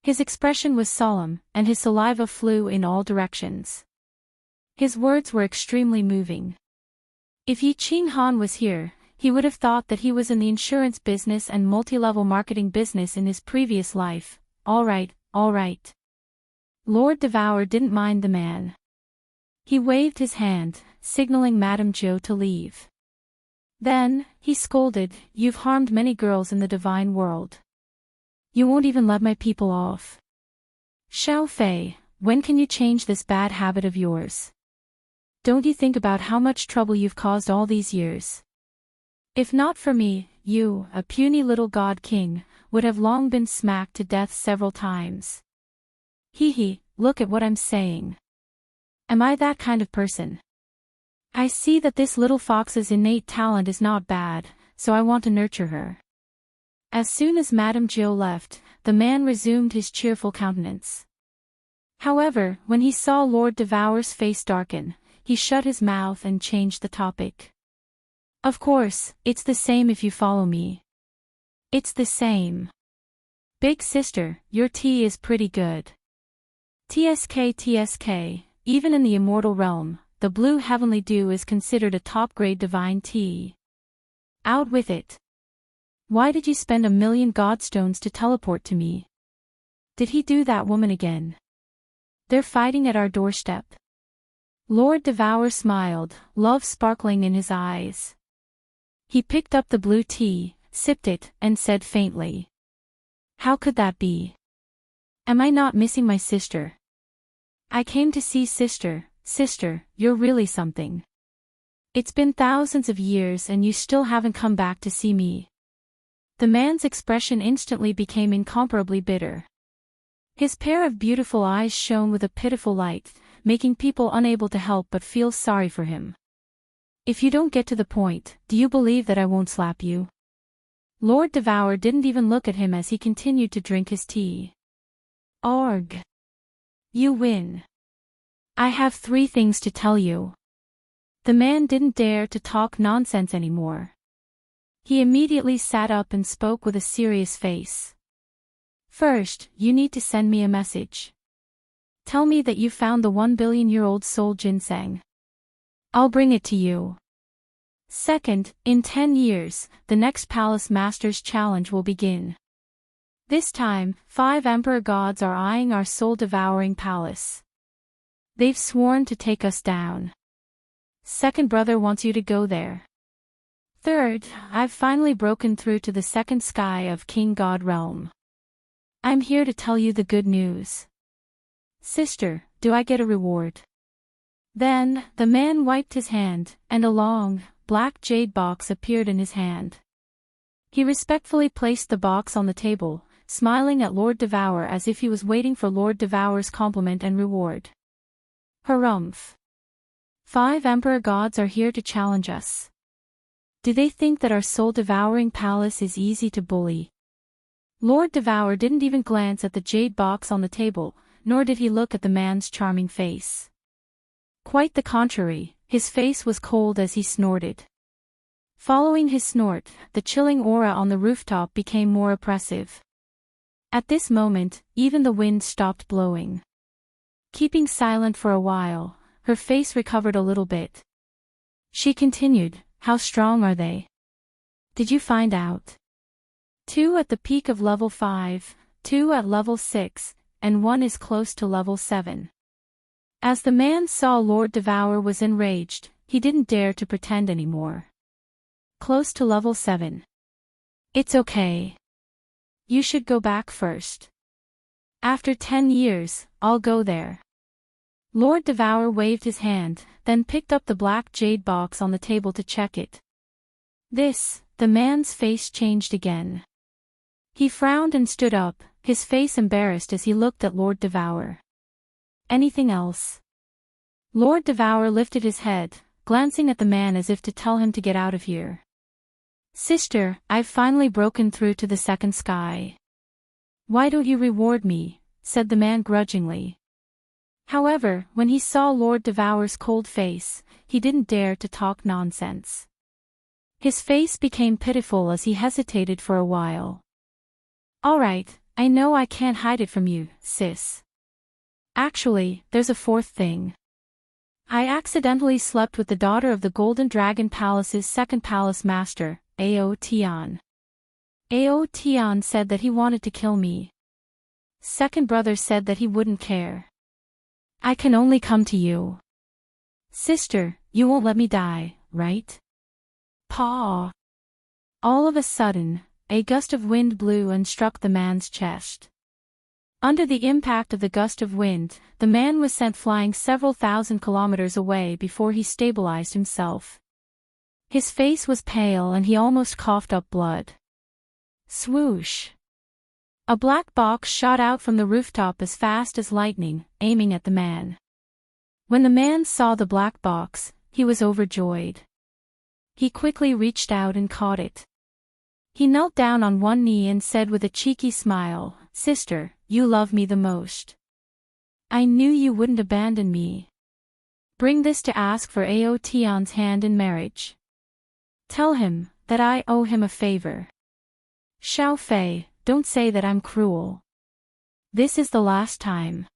His expression was solemn, and his saliva flew in all directions. His words were extremely moving. If Yi Ching Han was here, he would have thought that he was in the insurance business and multi-level marketing business in his previous life. All right. Lord Devour didn't mind the man. He waved his hand, signaling Madame Joe to leave. Then, he scolded, You've harmed many girls in the divine world. You won't even let my people off. Xiao Fei, when can you change this bad habit of yours? Don't you think about how much trouble you've caused all these years? If not for me, you, a puny little god king, would have long been smacked to death several times. Look at what I'm saying. Am I that kind of person? I see that this little fox's innate talent is not bad, so I want to nurture her. As soon as Madame Joe left, the man resumed his cheerful countenance. However, when he saw Lord Devour's face darken, he shut his mouth and changed the topic. Of course, it's the same if you follow me. It's the same. Big sister, your tea is pretty good. TSK, even in the immortal realm, the blue heavenly dew is considered a top-grade divine tea. Out with it. Why did you spend 1,000,000 godstones to teleport to me? Did he do that woman again? They're fighting at our doorstep. Lord Devour smiled, love sparkling in his eyes. He picked up the blue tea, sipped it, and said faintly. How could that be? Am I not missing my sister? I came to see sister, you're really something. It's been thousands of years and you still haven't come back to see me. The man's expression instantly became incomparably bitter. His pair of beautiful eyes shone with a pitiful light, making people unable to help but feel sorry for him. If you don't get to the point, do you believe that I won't slap you? Lord Devour didn't even look at him as he continued to drink his tea. Org. You win. I have 3 things to tell you. The man didn't dare to talk nonsense anymore. He immediately sat up and spoke with a serious face. First, you need to send me a message. Tell me that you found the 1 billion-year-old soul ginseng. I'll bring it to you. Second, in 10 years, the next Palace Masters Challenge will begin. This time, 5 Emperor gods are eyeing our soul-devouring palace. They've sworn to take us down. Second brother wants you to go there. Third, I've finally broken through to the second sky of King God Realm. I'm here to tell you the good news. Sister, do I get a reward? Then, the man wiped his hand, and a long, black jade box appeared in his hand. He respectfully placed the box on the table, smiling at Lord Devour as if he was waiting for Lord Devour's compliment and reward. Harumph. 5 Emperor gods are here to challenge us. Do they think that our soul-devouring palace is easy to bully? Lord Devour didn't even glance at the jade box on the table, nor did he look at the man's charming face. Quite the contrary, his face was cold as he snorted. Following his snort, the chilling aura on the rooftop became more oppressive. At this moment, even the wind stopped blowing. Keeping silent for a while, her face recovered a little bit. She continued, "How strong are they? Did you find out? 2 at the peak of level 5, 2 at level 6, and 1 is close to level 7. As the man saw Lord Devour was enraged, he didn't dare to pretend anymore. Close to level 7. It's okay. You should go back first. After 10 years, I'll go there. Lord Devour waved his hand, then picked up the black jade box on the table to check it. The man's face changed again. He frowned and stood up, his face embarrassed as he looked at Lord Devour. Anything else? Lord Devour lifted his head, glancing at the man as if to tell him to get out of here. Sister, I've finally broken through to the second sky. Why don't you reward me? Said the man grudgingly. However, when he saw Lord Devour's cold face, he didn't dare to talk nonsense. His face became pitiful as he hesitated for a while. All right, I know I can't hide it from you, sis. Actually, there's a fourth thing. I accidentally slept with the daughter of the Golden Dragon Palace's second palace master, Ao Tian. Ao Tian said that he wanted to kill me. Second brother said that he wouldn't care. I can only come to you. Sister, you won't let me die, right? Paw. All of a sudden, a gust of wind blew and struck the man's chest. Under the impact of the gust of wind, the man was sent flying several thousand kilometers away before he stabilized himself. His face was pale and he almost coughed up blood. Swoosh! A black box shot out from the rooftop as fast as lightning, aiming at the man. When the man saw the black box, he was overjoyed. He quickly reached out and caught it. He knelt down on one knee and said with a cheeky smile, Sister, you love me the most. I knew you wouldn't abandon me. Bring this to ask for Ao Tian's hand in marriage. Tell him that I owe him a favor. Xiao Fei, don't say that I'm cruel. This is the last time.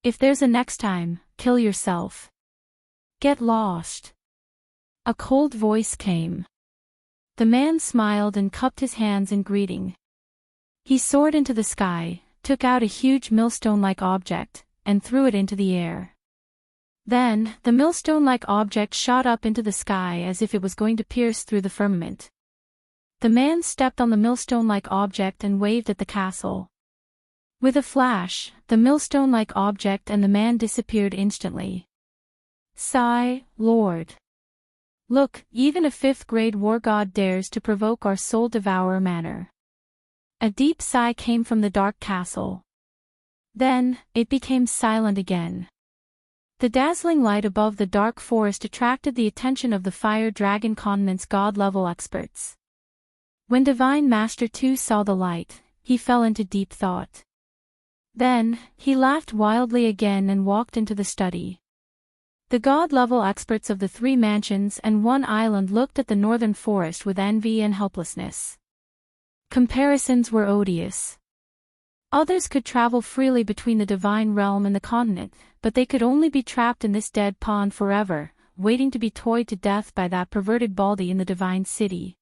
If there's a next time, kill yourself. Get lost. A cold voice came. The man smiled and cupped his hands in greeting. He soared into the sky, took out a huge millstone-like object, and threw it into the air. Then, the millstone-like object shot up into the sky as if it was going to pierce through the firmament. The man stepped on the millstone-like object and waved at the castle. With a flash, the millstone-like object and the man disappeared instantly. Sigh, Lord. Look, even a 5th-grade war god dares to provoke our soul-devourer manner. A deep sigh came from the dark castle. Then, it became silent again. The dazzling light above the dark forest attracted the attention of the Fire Dragon Continent's god-level experts. When Divine Master 2 saw the light, he fell into deep thought. Then, he laughed wildly again and walked into the study. The god-level experts of the 3 mansions and 1 island looked at the northern forest with envy and helplessness. Comparisons were odious. Others could travel freely between the divine realm and the continent, but they could only be trapped in this dead pond forever, waiting to be toyed to death by that perverted Baldy in the divine city.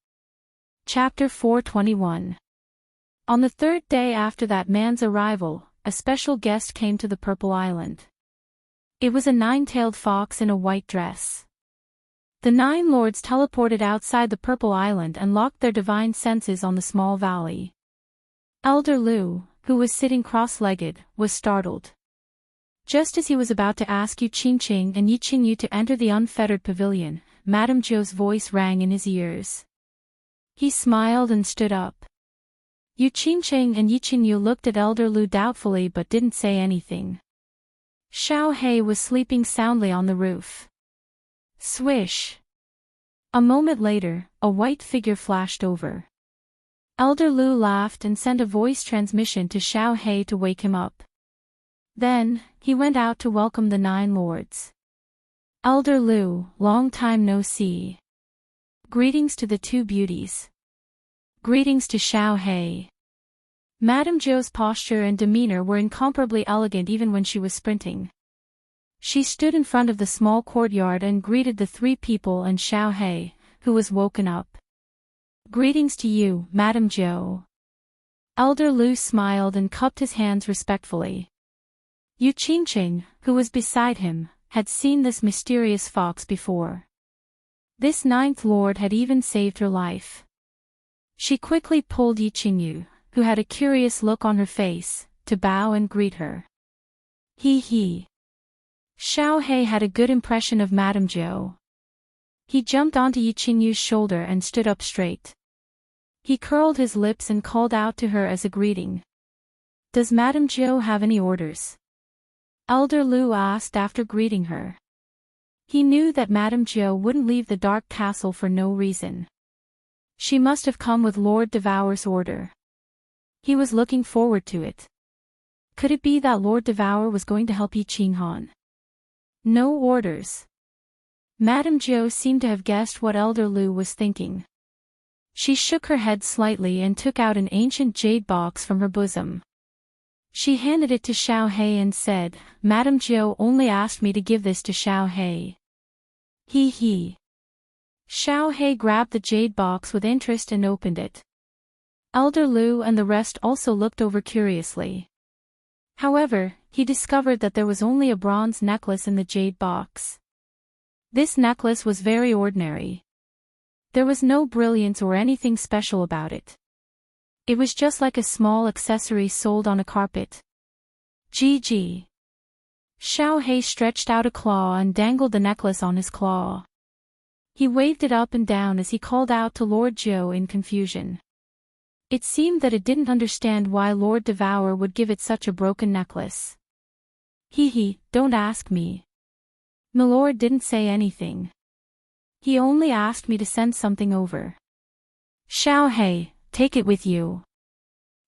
Chapter 421. On the third day after that man's arrival, a special guest came to the Purple Island. It was a nine-tailed fox in a white dress. The 9 lords teleported outside the Purple Island and locked their divine senses on the small valley. Elder Lu, who was sitting cross-legged, was startled. Just as he was about to ask Enchanting and Enchanting to enter the unfettered pavilion, Madame Zhou's voice rang in his ears. He smiled and stood up. Enchanting and Enchanting looked at Elder Lu doubtfully but didn't say anything. Xiao He was sleeping soundly on the roof. Swish! A moment later, a white figure flashed over. Elder Lu laughed and sent a voice transmission to Xiao He to wake him up. Then, he went out to welcome the 9 lords. Elder Lu, long time no see. Greetings to the 2 beauties. Greetings to Xiao He. Madame Zhou's posture and demeanor were incomparably elegant even when she was sprinting. She stood in front of the small courtyard and greeted the 3 people and Xiao He, who was woken up. Greetings to you, Madame Zhou. Elder Lu smiled and cupped his hands respectfully. Enchanting, who was beside him, had seen this mysterious fox before. This 9th lord had even saved her life. She quickly pulled Enchanting, who had a curious look on her face, to bow and greet her. He. Xiao He had a good impression of Madame Zhou. He jumped onto Enchanting's shoulder and stood up straight. He curled his lips and called out to her as a greeting. Does Madame Zhou have any orders? Elder Lu asked after greeting her. He knew that Madame Zhou wouldn't leave the dark castle for no reason. She must have come with Lord Devour's order. He was looking forward to it. Could it be that Lord Devour was going to help Enchanting? No orders. Madame Zhou seemed to have guessed what Elder Lu was thinking. She shook her head slightly and took out an ancient jade box from her bosom. She handed it to Xiao He and said, Madame Zhou only asked me to give this to Xiao He. He. Xiao He grabbed the jade box with interest and opened it. Elder Lu and the rest also looked over curiously. However, he discovered that there was only a bronze necklace in the jade box. This necklace was very ordinary. There was no brilliance or anything special about it. It was just like a small accessory sold on a carpet. GG. Xiao He stretched out a claw and dangled the necklace on his claw. He waved it up and down as he called out to Lord Zhou in confusion. It seemed that it didn't understand why Lord Devour would give it such a broken necklace. Don't ask me. Milord didn't say anything. He only asked me to send something over. Xiao He, take it with you.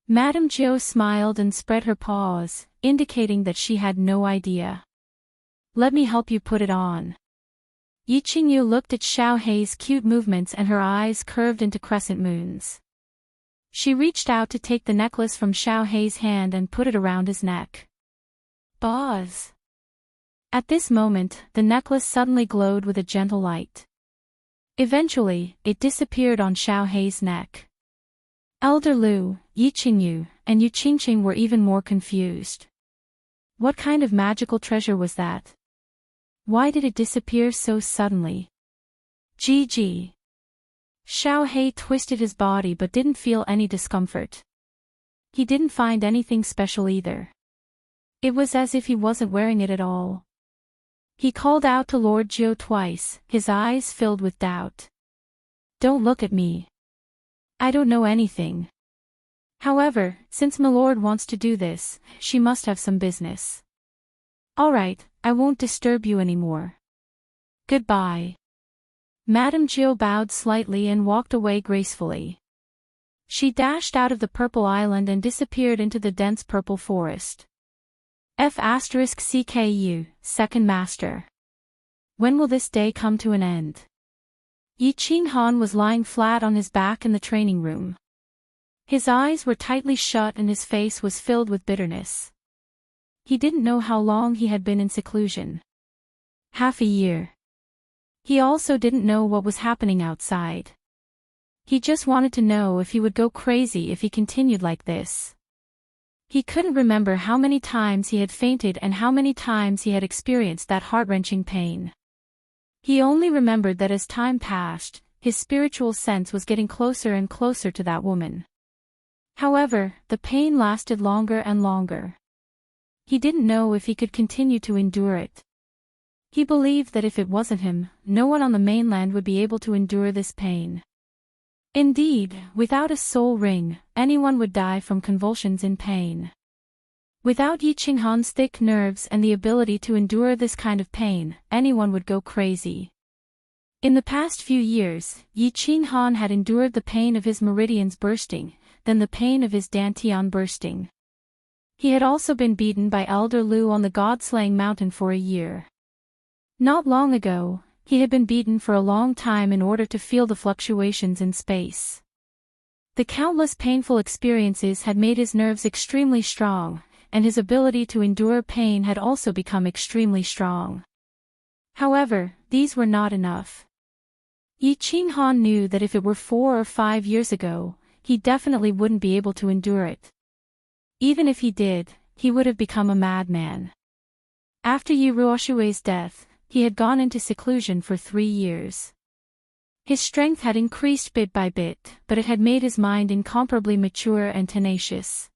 Madame Zhou smiled and spread her paws, indicating that she had no idea. Let me help you put it on. Enchanting looked at Xiao He's cute movements and her eyes curved into crescent moons. She reached out to take the necklace from Xiao He's hand and put it around his neck. Buzz! At this moment, the necklace suddenly glowed with a gentle light. Eventually, it disappeared on Xiao He's neck. Elder Lu, Enchanting, and Enchanting were even more confused. What kind of magical treasure was that? Why did it disappear so suddenly? GG. Xiao He twisted his body but didn't feel any discomfort. He didn't find anything special either. It was as if he wasn't wearing it at all. He called out to Lord Zhou twice, his eyes filled with doubt. Don't look at me. I don't know anything. However, since Milord wants to do this, she must have some business. All right, I won't disturb you anymore. Goodbye. Madame Zhou bowed slightly and walked away gracefully. She dashed out of the Purple Island and disappeared into the dense purple forest. F***CKU, Second Master. When will this day come to an end? Enchanting was lying flat on his back in the training room. His eyes were tightly shut and his face was filled with bitterness. He didn't know how long he had been in seclusion. Half a year. He also didn't know what was happening outside. He just wanted to know if he would go crazy if he continued like this. He couldn't remember how many times he had fainted and how many times he had experienced that heart-wrenching pain. He only remembered that as time passed, his spiritual sense was getting closer and closer to that woman. However, the pain lasted longer and longer. He didn't know if he could continue to endure it. He believed that if it wasn't him, no one on the mainland would be able to endure this pain. Indeed, without a soul ring, anyone would die from convulsions in pain. Without Yi Qinghan's thick nerves and the ability to endure this kind of pain, anyone would go crazy. In the past few years, Yi Qinghan had endured the pain of his meridians bursting, then the pain of his dantian bursting. He had also been beaten by Elder Lu on the God-slaying mountain for a year. Not long ago, he had been beaten for a long time in order to feel the fluctuations in space. The countless painful experiences had made his nerves extremely strong, and his ability to endure pain had also become extremely strong. However, these were not enough. Yi Qinghan knew that if it were 4 or 5 years ago, he definitely wouldn't be able to endure it. Even if he did, he would have become a madman. After Yi Ruoshui's death, he had gone into seclusion for 3 years. His strength had increased bit by bit, but it had made his mind incomparably mature and tenacious.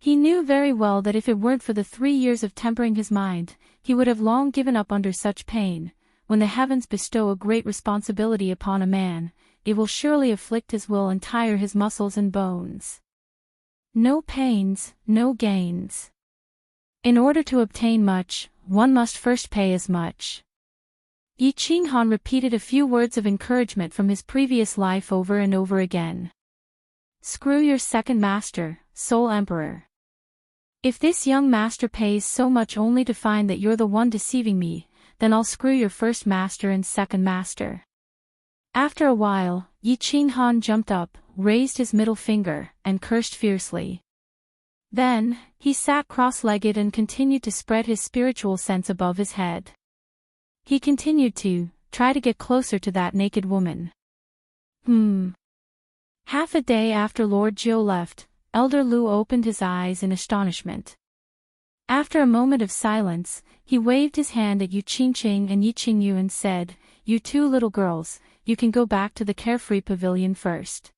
He knew very well that if it weren't for the 3 years of tempering his mind, he would have long given up under such pain. When the heavens bestow a great responsibility upon a man, it will surely afflict his will and tire his muscles and bones. No pains, no gains. In order to obtain much, one must first pay as much. Yi Qinghan repeated a few words of encouragement from his previous life over and over again. Screw your second master, Soul Emperor. If this young master pays so much only to find that you're the one deceiving me, then I'll screw your first master and second master. After a while, Yi Qinghan jumped up, raised his middle finger, and cursed fiercely. Then, he sat cross-legged and continued to spread his spiritual sense above his head. He continued to try to get closer to that naked woman. Half a day after Lord Jiu left, Elder Lu opened his eyes in astonishment. After a moment of silence, he waved his hand at Yu Qingqing and Yi Qingyu and said, "You two little girls, you can go back to the carefree pavilion first.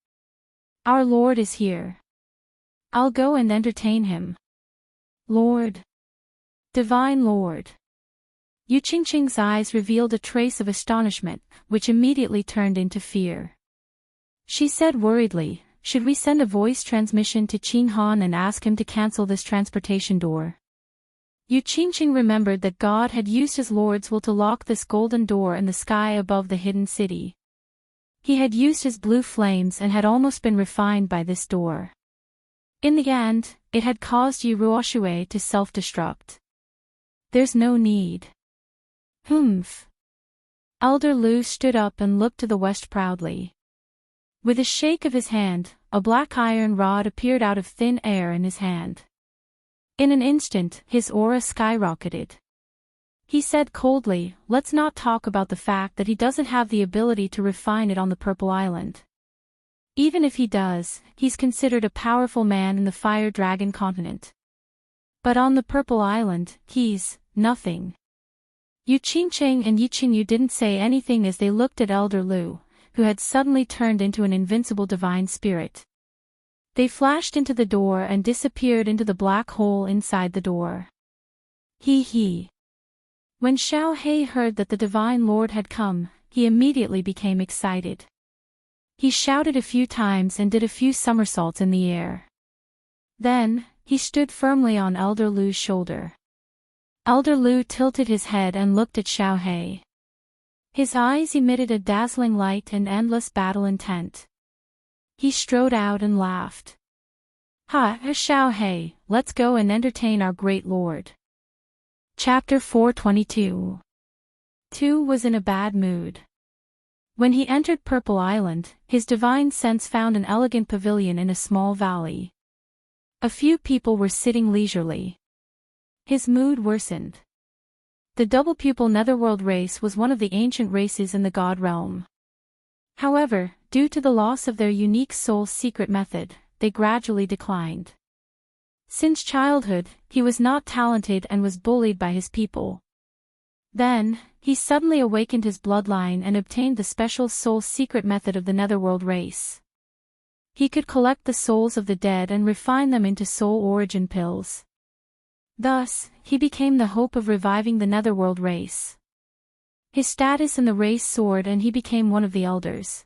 Our Lord is here. I'll go and entertain him." Lord. Divine Lord. Yu Qingqing's eyes revealed a trace of astonishment, which immediately turned into fear. She said worriedly, "Should we send a voice transmission to Qinghan and ask him to cancel this transportation door?" Yu Qingqing remembered that God had used his Lord's will to lock this golden door in the sky above the hidden city. He had used his blue flames and had almost been refined by this door. In the end, it had caused Yi Ruoshui to self-destruct. There's no need. Elder Lu stood up and looked to the west proudly. With a shake of his hand, a black iron rod appeared out of thin air in his hand. In an instant, his aura skyrocketed. He said coldly, "Let's not talk about the fact that he doesn't have the ability to refine it on the Purple Island. Even if he does, he's considered a powerful man in the Fire Dragon continent. But on the Purple Island, he's nothing." Yu Qingqing and Yi Qingyu didn't say anything as they looked at Elder Lu, who had suddenly turned into an invincible divine spirit. They flashed into the door and disappeared into the black hole inside the door. When Xiao He heard that the Divine Lord had come, he immediately became excited. He shouted a few times and did a few somersaults in the air. Then, he stood firmly on Elder Lu's shoulder. Elder Lu tilted his head and looked at Xiao He. His eyes emitted a dazzling light and endless battle intent. He strode out and laughed. Xiao He, let's go and entertain our great lord." Chapter 422. Tu was in a bad mood. When he entered Purple Island, his divine sense found an elegant pavilion in a small valley. A few people were sitting leisurely. His mood worsened. The double-pupil netherworld race was one of the ancient races in the god realm. However, due to the loss of their unique soul's secret method, they gradually declined. Since childhood, he was not talented and was bullied by his people. Then, he suddenly awakened his bloodline and obtained the special soul's secret method of the netherworld race. He could collect the souls of the dead and refine them into soul origin pills. Thus, he became the hope of reviving the netherworld race. His status in the race soared and he became one of the elders.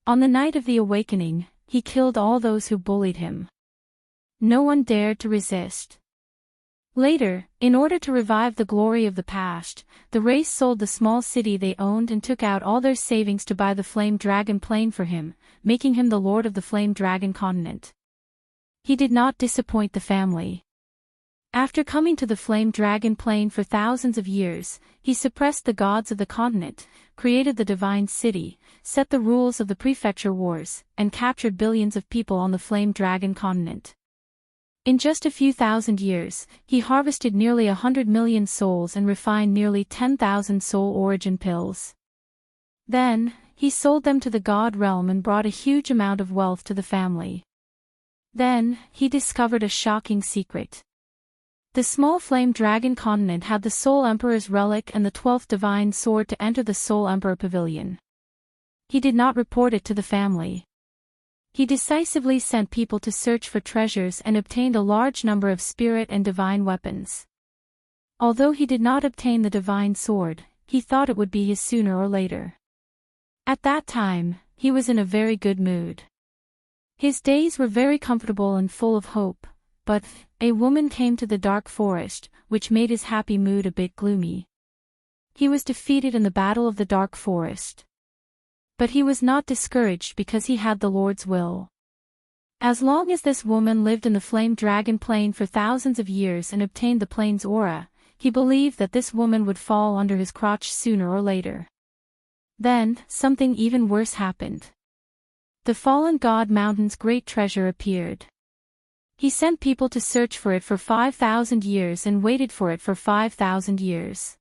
On the night of the awakening, he killed all those who bullied him. No one dared to resist. Later, in order to revive the glory of the past, the race sold the small city they owned and took out all their savings to buy the Flame Dragon plane for him, making him the lord of the Flame Dragon continent. He did not disappoint the family. After coming to the Flame Dragon plane for thousands of years, he suppressed the gods of the continent, created the divine city, set the rules of the prefecture wars, and captured billions of people on the Flame Dragon continent. In just a few thousand years, he harvested nearly 100 million souls and refined nearly 10,000 soul origin pills. Then, he sold them to the god realm and brought a huge amount of wealth to the family. Then, he discovered a shocking secret. The small Flame Dragon continent had the Soul Emperor's relic and the 12th divine sword to enter the Soul Emperor pavilion. He did not report it to the family. He decisively sent people to search for treasures and obtained a large number of spirit and divine weapons. Although he did not obtain the divine sword, he thought it would be his sooner or later. At that time, he was in a very good mood. His days were very comfortable and full of hope, but a woman came to the dark forest, which made his happy mood a bit gloomy. He was defeated in the battle of the dark forest. But he was not discouraged because he had the Lord's will. As long as this woman lived in the Flame Dragon plane for thousands of years and obtained the plane's aura, he believed that this woman would fall under his crotch sooner or later. Then, something even worse happened. The fallen god mountain's great treasure appeared. He sent people to search for it for 5,000 years and waited for it for 5,000 years.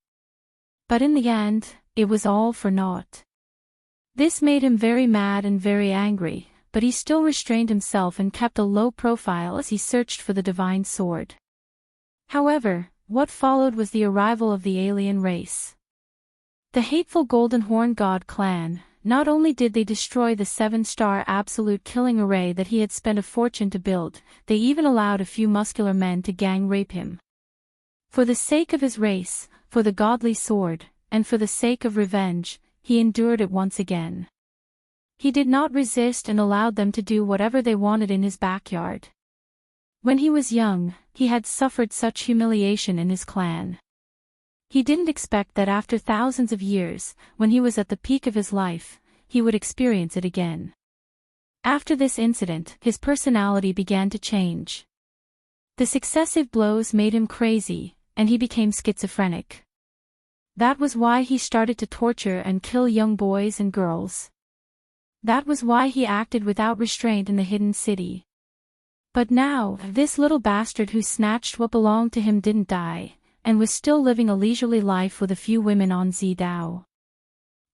But in the end, it was all for naught. This made him very mad and very angry, but he still restrained himself and kept a low profile as he searched for the divine sword. However, what followed was the arrival of the alien race. The hateful Golden Horn God clan. Not only did they destroy the 7-star absolute killing array that he had spent a fortune to build, they even allowed a few muscular men to gang rape him. For the sake of his race, for the godly sword, and for the sake of revenge, he endured it once again. He did not resist and allowed them to do whatever they wanted in his backyard. When he was young, he had suffered such humiliation in his clan. He didn't expect that after thousands of years, when he was at the peak of his life, he would experience it again. After this incident, his personality began to change. The successive blows made him crazy, and he became schizophrenic. That was why he started to torture and kill young boys and girls. That was why he acted without restraint in the hidden city. But now, this little bastard who snatched what belonged to him didn't die, and was still living a leisurely life with a few women on Zidao.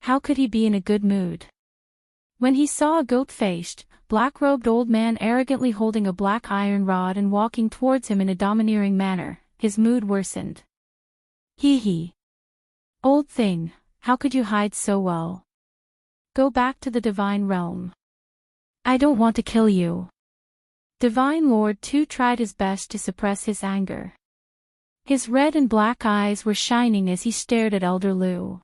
How could he be in a good mood? When he saw a goat-faced, black-robed old man arrogantly holding a black iron rod and walking towards him in a domineering manner, his mood worsened. Hee. Old thing, how could you hide so well? Go back to the divine realm. I don't want to kill you. Divine Lord too tried his best to suppress his anger. His red and black eyes were shining as he stared at Elder Lu.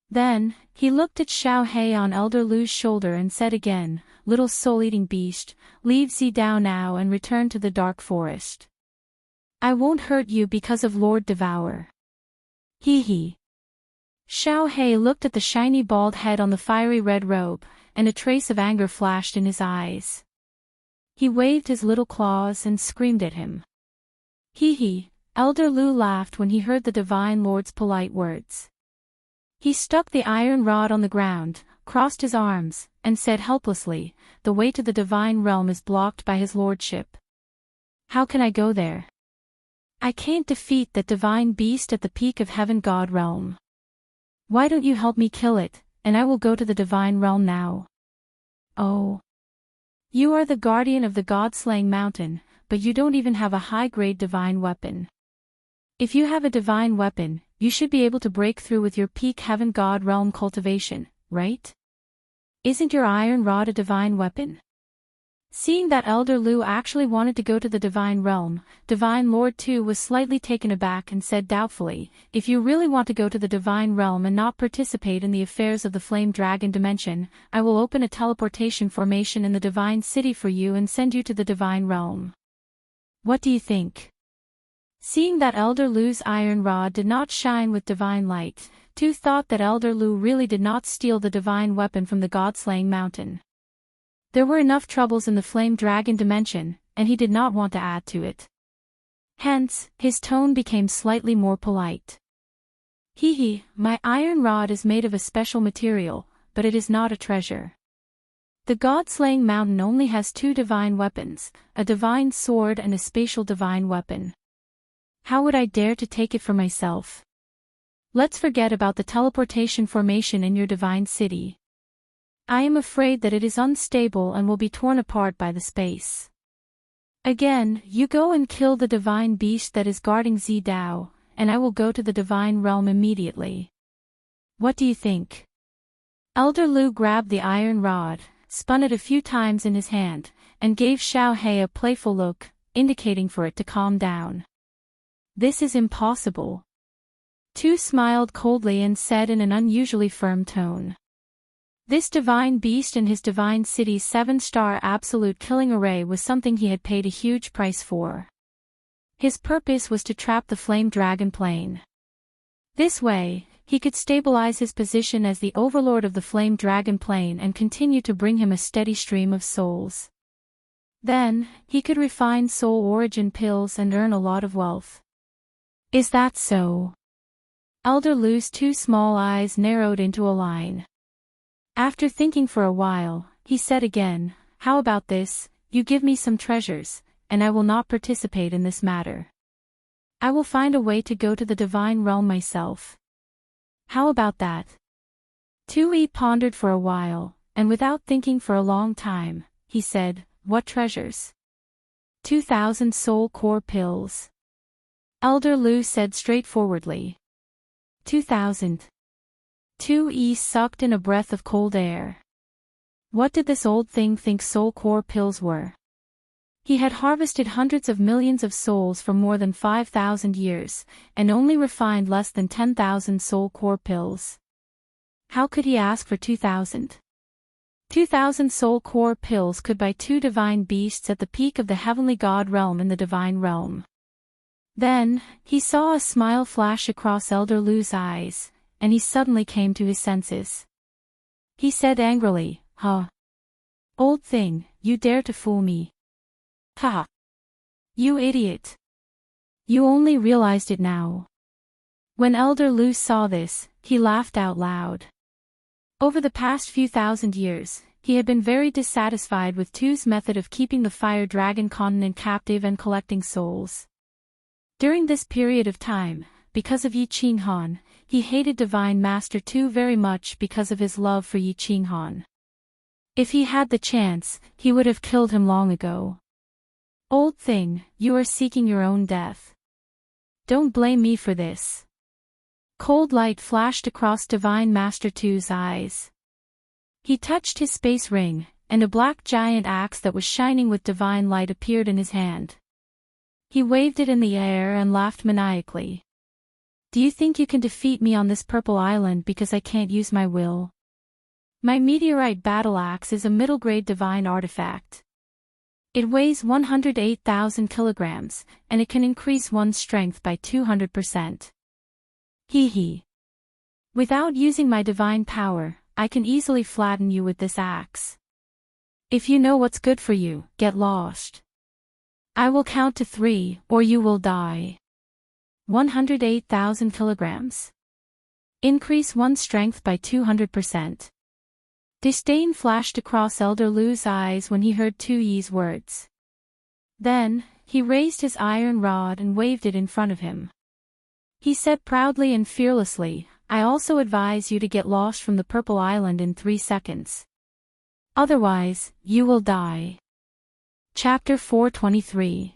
Then, he looked at Xiao Hei on Elder Lu's shoulder and said again, "Little soul-eating beast, leave Zidao now and return to the dark forest. I won't hurt you because of Lord Devour." Hee. Xiao Hei looked at the shiny bald head on the fiery red robe, and a trace of anger flashed in his eyes. He waved his little claws and screamed at him. Hee. Elder Lu laughed when he heard the Divine Lord's polite words. He stuck the iron rod on the ground, crossed his arms, and said helplessly, "The way to the divine realm is blocked by his lordship. How can I go there? I can't defeat that divine beast at the peak of heaven god realm. Why don't you help me kill it, and I will go to the divine realm now." "Oh. You are the guardian of the god-slaying mountain, but you don't even have a high-grade divine weapon. If you have a divine weapon, you should be able to break through with your peak heaven god realm cultivation, right? Isn't your iron rod a divine weapon?" Seeing that Elder Lu actually wanted to go to the divine realm, Divine Lord 2 was slightly taken aback and said doubtfully, "If you really want to go to the divine realm and not participate in the affairs of the flame dragon dimension, I will open a teleportation formation in the divine city for you and send you to the divine realm. What do you think?" Seeing that Elder Lu's iron rod did not shine with divine light, Tu thought that Elder Lu really did not steal the divine weapon from the god-slaying mountain. There were enough troubles in the flame dragon dimension, and he did not want to add to it. Hence, his tone became slightly more polite. "Hee, my iron rod is made of a special material, but it is not a treasure. The god-slaying mountain only has 2 divine weapons, a divine sword and a spatial divine weapon. How would I dare to take it for myself? Let's forget about the teleportation formation in your divine city. I am afraid that it is unstable and will be torn apart by the space. Again, you go and kill the divine beast that is guarding Zidao, and I will go to the divine realm immediately. What do you think?" Elder Lu grabbed the iron rod, spun it a few times in his hand, and gave Xiao He a playful look, indicating for it to calm down. "This is impossible." Tu smiled coldly and said in an unusually firm tone, "This divine beast and his divine city's 7-star absolute killing array was something he had paid a huge price for. His purpose was to trap the flame dragon plane. This way, he could stabilize his position as the overlord of the flame dragon plane and continue to bring him a steady stream of souls. Then, he could refine soul origin pills and earn a lot of wealth." "Is that so?" Elder Lu's 2 small eyes narrowed into a line. After thinking for a while, he said again, "How about this, you give me some treasures, and I will not participate in this matter. I will find a way to go to the divine realm myself. How about that?" Tui pondered for a while, and without thinking for a long time, he said, "What treasures?" 2,000 soul core pills. Elder Lu said straightforwardly. 2,000. Tui sucked in a breath of cold air. What did this old thing think soul core pills were? He had harvested hundreds of millions of souls for more than 5,000 years, and only refined less than 10,000 soul core pills. How could he ask for 2,000? 2,000 soul core pills could buy 2 divine beasts at the peak of the heavenly god realm in the divine realm. Then, he saw a smile flash across Elder Lu's eyes, and he suddenly came to his senses. He said angrily, "Huh? Old thing, you dare to fool me? Ha! You idiot! You only realized it now." When Elder Lu saw this, he laughed out loud. Over the past few thousand years, he had been very dissatisfied with Tu's method of keeping the Fire Dragon continent captive and collecting souls. During this period of time, because of Yi Qinghan, he hated Divine Master Tu very much because of his love for Yi Qinghan. If he had the chance, he would have killed him long ago. "Old thing, you are seeking your own death. Don't blame me for this." Cold light flashed across Divine Master Tu's eyes. He touched his space ring, and a black giant axe that was shining with divine light appeared in his hand. He waved it in the air and laughed maniacally. "Do you think you can defeat me on this purple island because I can't use my will? My meteorite battle axe is a middle-grade divine artifact. It weighs 108,000 kilograms, and it can increase one's strength by 200%. Hee hee. Without using my divine power, I can easily flatten you with this axe. If you know what's good for you, get lost. I will count to 3, or you will die." 108,000 kilograms. Increase one's strength by 200%. Disdain flashed across Elder Lu's eyes when he heard Tu Yi's words. Then, he raised his iron rod and waved it in front of him. He said proudly and fearlessly, "I also advise you to get lost from the Purple Island in 3 seconds. Otherwise, you will die." Chapter 423.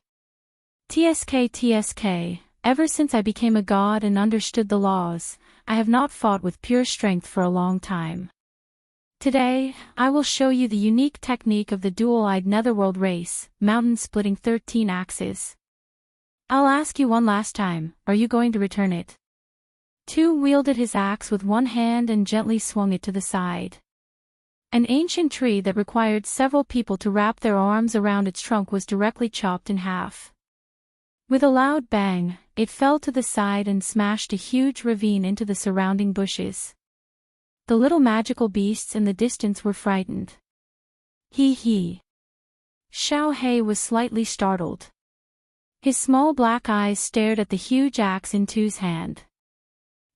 TSK. Ever since I became a god and understood the laws, I have not fought with pure strength for a long time. Today, I will show you the unique technique of the dual-eyed netherworld race, mountain-splitting 13 axes. I'll ask you one last time, are you going to return it? Tu wielded his axe with one hand and gently swung it to the side. An ancient tree that required several people to wrap their arms around its trunk was directly chopped in half. With a loud bang, it fell to the side and smashed a huge ravine into the surrounding bushes. The little magical beasts in the distance were frightened. He. Xiao He was slightly startled. His small black eyes stared at the huge axe in Tu's hand.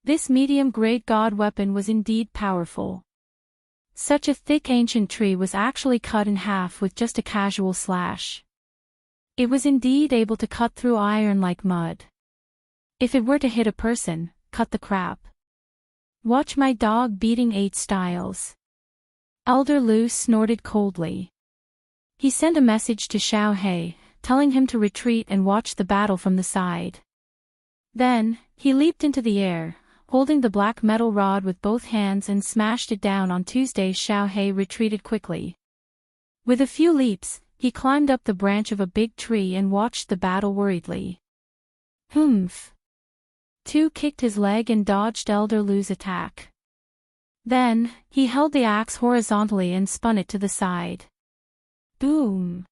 This medium-grade god weapon was indeed powerful. Such a thick ancient tree was actually cut in half with just a casual slash. It was indeed able to cut through iron like mud. If it were to hit a person, cut the crap. Watch my dog beating 8 styles. Elder Lu snorted coldly. He sent a message to Xiao He, telling him to retreat and watch the battle from the side. Then, he leaped into the air, holding the black metal rod with both hands and smashed it down on Tuesday. Xiao He retreated quickly. With a few leaps, he climbed up the branch of a big tree and watched the battle worriedly. Humph. Tu kicked his leg and dodged Elder Lu's attack. Then, he held the axe horizontally and spun it to the side. Boom!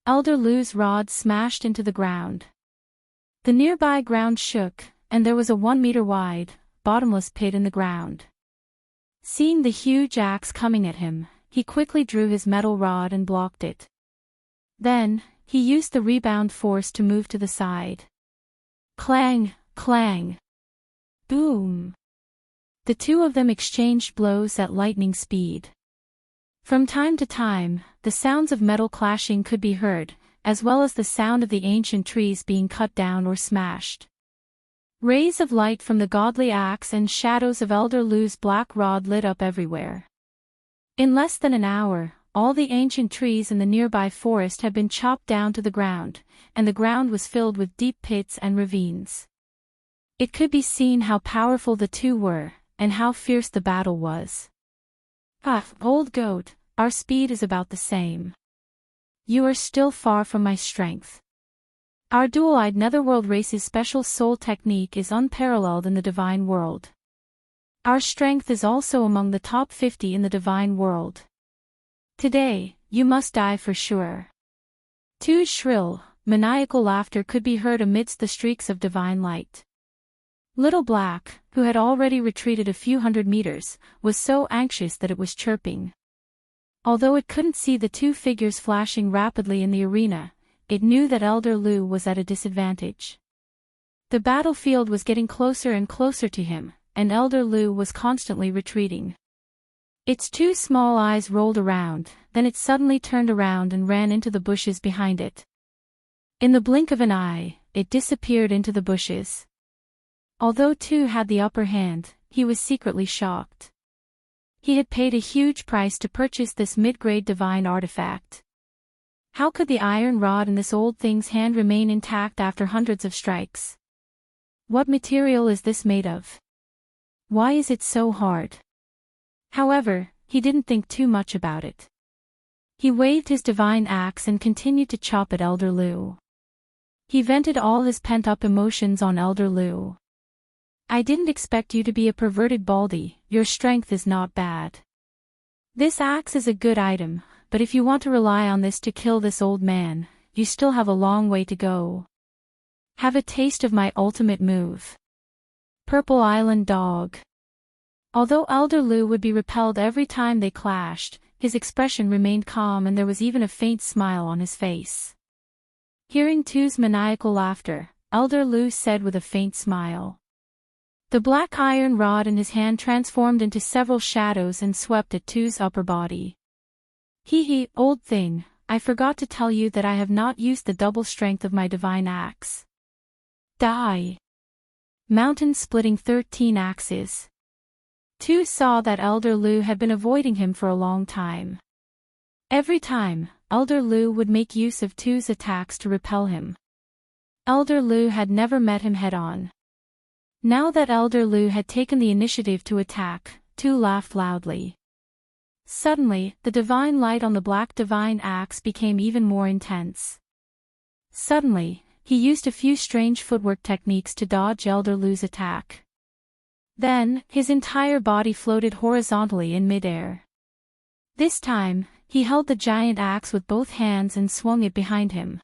Elder Lu's rod smashed into the ground. The nearby ground shook, and there was a 1-meter wide, bottomless pit in the ground. Seeing the huge axe coming at him, he quickly drew his metal rod and blocked it. Then, he used the rebound force to move to the side. Clang! Clang! Boom! The two of them exchanged blows at lightning speed. From time to time, the sounds of metal clashing could be heard, as well as the sound of the ancient trees being cut down or smashed. Rays of light from the godly axe and shadows of Elder Lu's black rod lit up everywhere. In less than an hour, all the ancient trees in the nearby forest had been chopped down to the ground, and the ground was filled with deep pits and ravines. It could be seen how powerful the two were, and how fierce the battle was. Ah, old goat, our speed is about the same. You are still far from my strength. Our dual-eyed netherworld race's special soul technique is unparalleled in the divine world. Our strength is also among the top 50 in the divine world. Today, you must die for sure. Tu's shrill, maniacal laughter could be heard amidst the streaks of divine light. Little Black, who had already retreated a few hundred meters, was so anxious that it was chirping. Although it couldn't see the two figures flashing rapidly in the arena, it knew that Elder Lu was at a disadvantage. The battlefield was getting closer and closer to him, and Elder Lu was constantly retreating. Its two small eyes rolled around, then it suddenly turned around and ran into the bushes behind it. In the blink of an eye, it disappeared into the bushes. Although Tu had the upper hand, he was secretly shocked. He had paid a huge price to purchase this mid-grade divine artifact. How could the iron rod in this old thing's hand remain intact after hundreds of strikes? What material is this made of? Why is it so hard? However, he didn't think too much about it. He waved his divine axe and continued to chop at Elder Lu. He vented all his pent-up emotions on Elder Lu. I didn't expect you to be a perverted baldy, your strength is not bad. This axe is a good item, but if you want to rely on this to kill this old man, you still have a long way to go. Have a taste of my ultimate move. Purple Island Dog. Although Elder Lu would be repelled every time they clashed, his expression remained calm and there was even a faint smile on his face. Hearing Tu's maniacal laughter, Elder Lu said with a faint smile. The black iron rod in his hand transformed into several shadows and swept at Two's upper body. Hee, old thing, I forgot to tell you that I have not used the double strength of my divine axe. Die. Mountain splitting 13 axes. Two saw that Elder Lu had been avoiding him for a long time. Every time, Elder Lu would make use of Two's attacks to repel him. Elder Lu had never met him head-on. Now that Elder Lu had taken the initiative to attack, Two laughed loudly. Suddenly, the divine light on the black divine axe became even more intense. Suddenly, he used a few strange footwork techniques to dodge Elder Lu's attack. Then, his entire body floated horizontally in midair. This time, he held the giant axe with both hands and swung it behind him.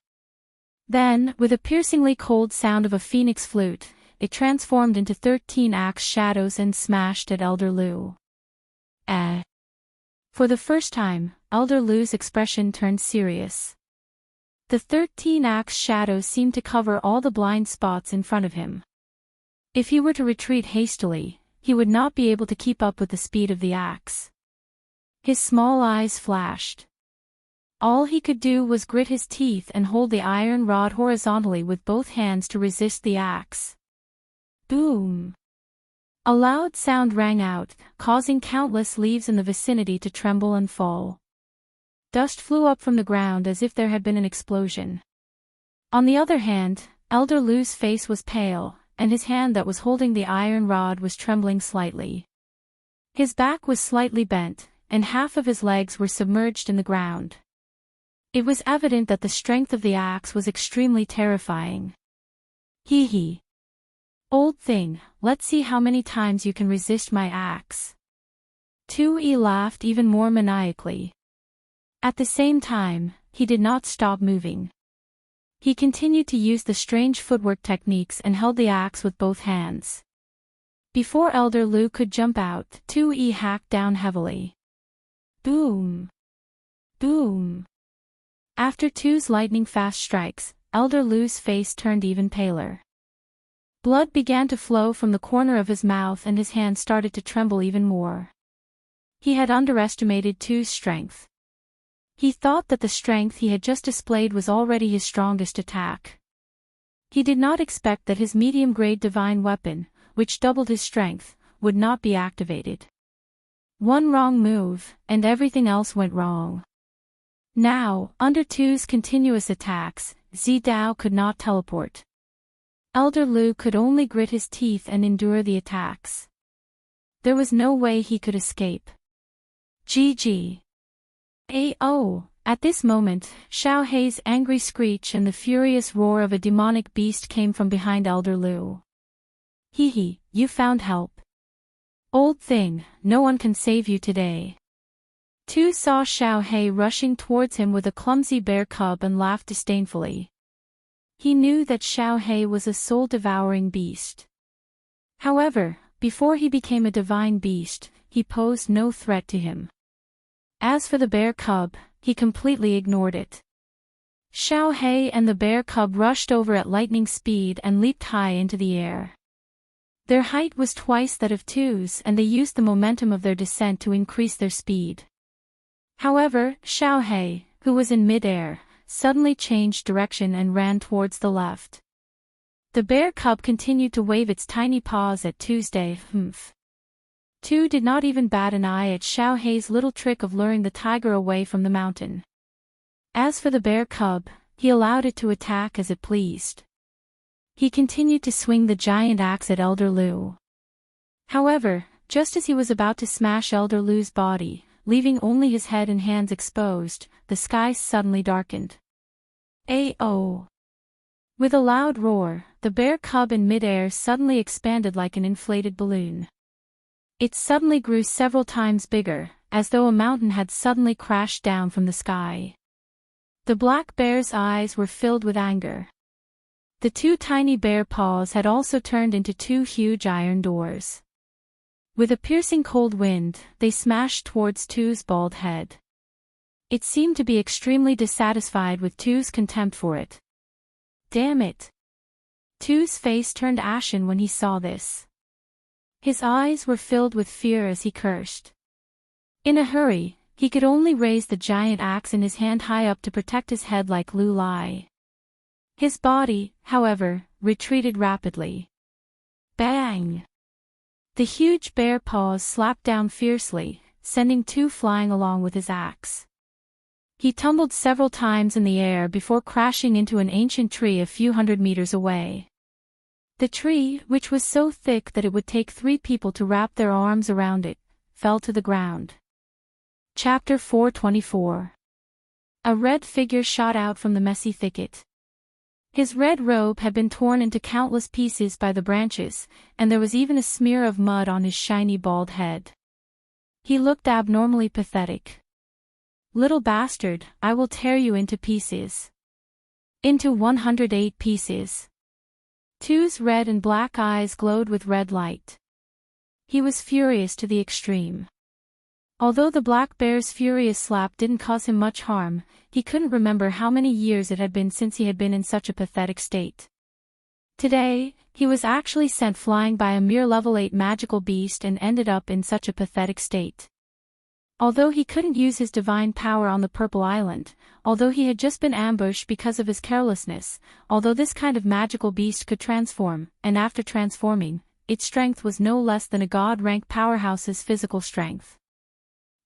Then, with a piercingly cold sound of a phoenix flute, it transformed into 13 axe shadows and smashed at Elder Lu. For the first time, Elder Lu's expression turned serious. The 13 axe shadows seemed to cover all the blind spots in front of him. If he were to retreat hastily, he would not be able to keep up with the speed of the axe. His small eyes flashed. All he could do was grit his teeth and hold the iron rod horizontally with both hands to resist the axe. Boom! A loud sound rang out, causing countless leaves in the vicinity to tremble and fall. Dust flew up from the ground as if there had been an explosion. On the other hand, Elder Lu's face was pale, and his hand that was holding the iron rod was trembling slightly. His back was slightly bent, and half of his legs were submerged in the ground. It was evident that the strength of the axe was extremely terrifying. Hee. Old thing, let's see how many times you can resist my axe. 2E laughed even more maniacally. At the same time, he did not stop moving. He continued to use the strange footwork techniques and held the axe with both hands. Before Elder Lu could jump out, 2E hacked down heavily. Boom! Boom! After Two's lightning-fast strikes, Elder Lu's face turned even paler. Blood began to flow from the corner of his mouth and his hand started to tremble even more. He had underestimated Two's strength. He thought that the strength he had just displayed was already his strongest attack. He did not expect that his medium-grade divine weapon, which doubled his strength, would not be activated. One wrong move, and everything else went wrong. Now, under Two's continuous attacks, Zidao could not teleport. Elder Lu could only grit his teeth and endure the attacks. There was no way he could escape. GG. AO. At this moment, Xiao Hei's angry screech and the furious roar of a demonic beast came from behind Elder Lu. Hee, you found help. Old thing, no one can save you today. Two saw Xiao Hei rushing towards him with a clumsy bear cub and laughed disdainfully. He knew that Xiao Hei was a soul-devouring beast. However, before he became a divine beast, he posed no threat to him. As for the bear cub, he completely ignored it. Xiao Hei and the bear cub rushed over at lightning speed and leaped high into the air. Their height was twice that of Two's and they used the momentum of their descent to increase their speed. However, Xiao Hei, who was in mid-air, suddenly changed direction and ran towards the left. The bear cub continued to wave its tiny paws at Tuesday. Two did not even bat an eye at Xiao Hei's little trick of luring the tiger away from the mountain. As for the bear cub, he allowed it to attack as it pleased. He continued to swing the giant axe at Elder Lu. However, just as he was about to smash Elder Lu's body, leaving only his head and hands exposed, the sky suddenly darkened. AO. With a loud roar, the bear cub in midair suddenly expanded like an inflated balloon. It suddenly grew several times bigger, as though a mountain had suddenly crashed down from the sky. The black bear's eyes were filled with anger. The two tiny bear paws had also turned into two huge iron doors. With a piercing cold wind, they smashed towards Two's bald head. It seemed to be extremely dissatisfied with Two's contempt for it. Damn it! Two's face turned ashen when he saw this. His eyes were filled with fear as he cursed. In a hurry, he could only raise the giant axe in his hand high up to protect his head like Lulai. His body, however, retreated rapidly. Bang! The huge bear paws slapped down fiercely, sending two flying along with his axe. He tumbled several times in the air before crashing into an ancient tree a few hundred meters away. The tree, which was so thick that it would take 3 people to wrap their arms around it, fell to the ground. Chapter 424. A red figure shot out from the messy thicket. His red robe had been torn into countless pieces by the branches, and there was even a smear of mud on his shiny bald head. He looked abnormally pathetic. "Little bastard, I will tear you into pieces." Into 108 pieces. Two's red and black eyes glowed with red light. He was furious to the extreme. Although the black bear's furious slap didn't cause him much harm, he couldn't remember how many years it had been since he had been in such a pathetic state. Today, he was actually sent flying by a mere level 8 magical beast and ended up in such a pathetic state. Although he couldn't use his divine power on the Purple Island, although he had just been ambushed because of his carelessness, although this kind of magical beast could transform, and after transforming, its strength was no less than a god-rank powerhouse's physical strength.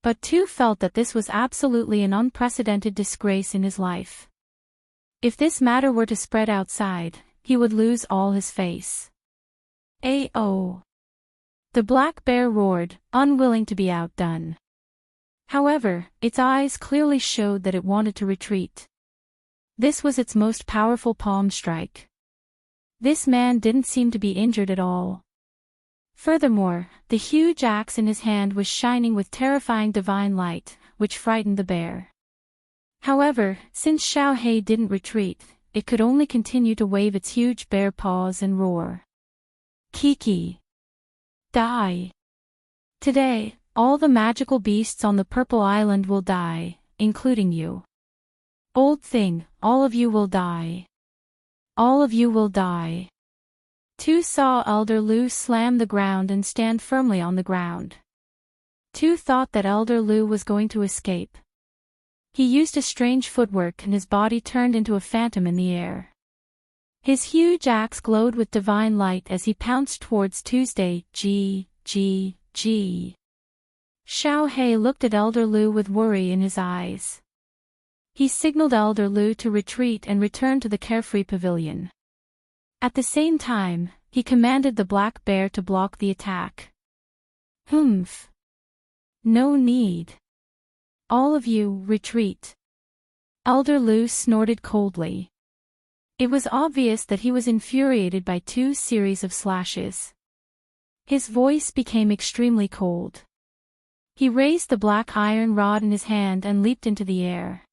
But Tu felt that this was absolutely an unprecedented disgrace in his life. If this matter were to spread outside, he would lose all his face. "Ayo!" The black bear roared, unwilling to be outdone. However, its eyes clearly showed that it wanted to retreat. This was its most powerful palm strike. This man didn't seem to be injured at all. Furthermore, the huge axe in his hand was shining with terrifying divine light, which frightened the bear. However, since Xiao Hei didn't retreat, it could only continue to wave its huge bear paws and roar. "Kiki! Die! Today, all the magical beasts on the Purple Island will die, including you. Old thing, all of you will die. All of you will die." Tu saw Elder Lu slam the ground and stand firmly on the ground. Tu thought that Elder Lu was going to escape. He used a strange footwork and his body turned into a phantom in the air. His huge axe glowed with divine light as he pounced towards Tuesday. Xiao Hei looked at Elder Lu with worry in his eyes. He signaled Elder Lu to retreat and return to the carefree pavilion. At the same time, he commanded the black bear to block the attack. "Humph. No need. All of you, retreat." Elder Lu snorted coldly. It was obvious that he was infuriated by Tu's series of slashes. His voice became extremely cold. He raised the black iron rod in his hand and leaped into the air.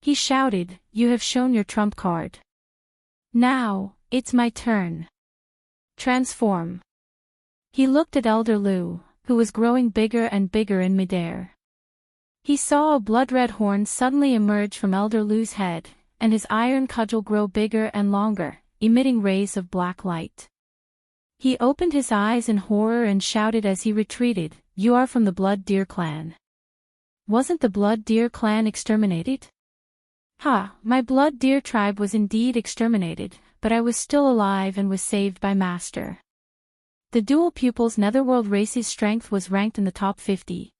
He shouted, "You have shown your trump card. Now, it's my turn. Transform." He looked at Elder Lu, who was growing bigger and bigger in midair. He saw a blood-red horn suddenly emerge from Elder Lu's head, and his iron cudgel grow bigger and longer, emitting rays of black light. He opened his eyes in horror and shouted as he retreated, "You are from the Blood Deer clan. Wasn't the Blood Deer clan exterminated?" "Ha, my Blood Deer tribe was indeed exterminated, but I was still alive and was saved by Master." The dual pupils Netherworld race's strength was ranked in the top 50.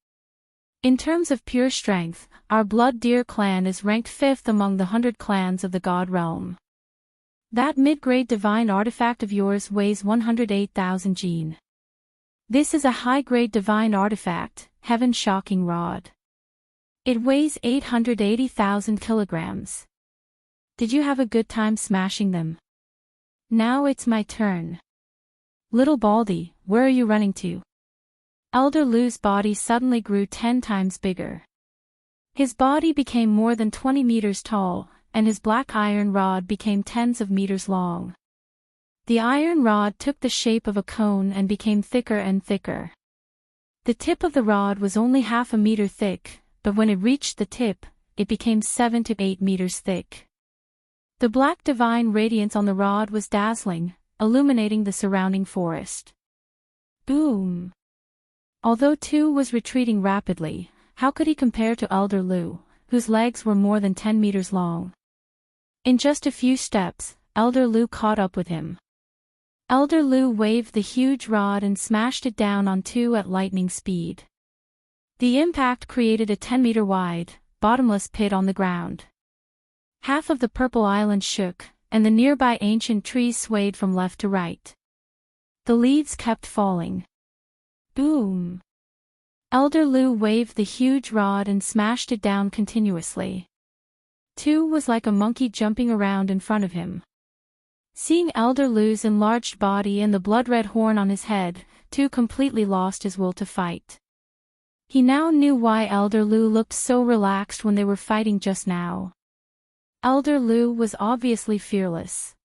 In terms of pure strength, our Blood Deer clan is ranked 5th among the 100 clans of the God Realm. That mid-grade divine artifact of yours weighs 108,000 gene. This is a high-grade divine artifact, Heaven Shocking Rod. It weighs 880,000 kilograms. Did you have a good time smashing them? Now it's my turn. Little Baldy, where are you running to? Elder Lu's body suddenly grew 10 times bigger. His body became more than 20 meters tall, and his black iron rod became tens of meters long. The iron rod took the shape of a cone and became thicker and thicker. The tip of the rod was only half a meter thick, but when it reached the tip, it became 7 to 8 meters thick. The black divine radiance on the rod was dazzling, illuminating the surrounding forest. Boom! Although Tu was retreating rapidly, how could he compare to Elder Lu, whose legs were more than 10 meters long? In just a few steps, Elder Lu caught up with him. Elder Lu waved the huge rod and smashed it down on Tu at lightning speed. The impact created a 10-meter wide, bottomless pit on the ground. Half of the purple island shook, and the nearby ancient trees swayed from left to right. The leaves kept falling. Boom! Elder Lu waved the huge rod and smashed it down continuously. Tu was like a monkey jumping around in front of him. Seeing Elder Lu's enlarged body and the blood-red horn on his head, Tu completely lost his will to fight. He now knew why Elder Lu looked so relaxed when they were fighting just now. Elder Lu was obviously fearless.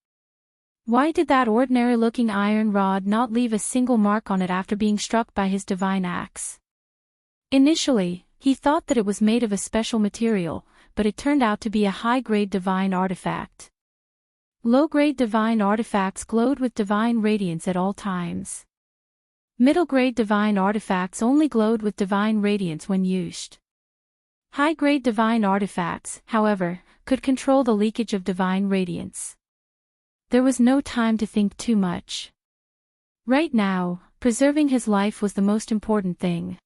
Why did that ordinary-looking iron rod not leave a single mark on it after being struck by his divine axe? Initially, he thought that it was made of a special material, but it turned out to be a high-grade divine artifact. Low-grade divine artifacts glowed with divine radiance at all times. Middle-grade divine artifacts only glowed with divine radiance when used. High-grade divine artifacts, however, could control the leakage of divine radiance. There was no time to think too much. Right now, preserving his life was the most important thing.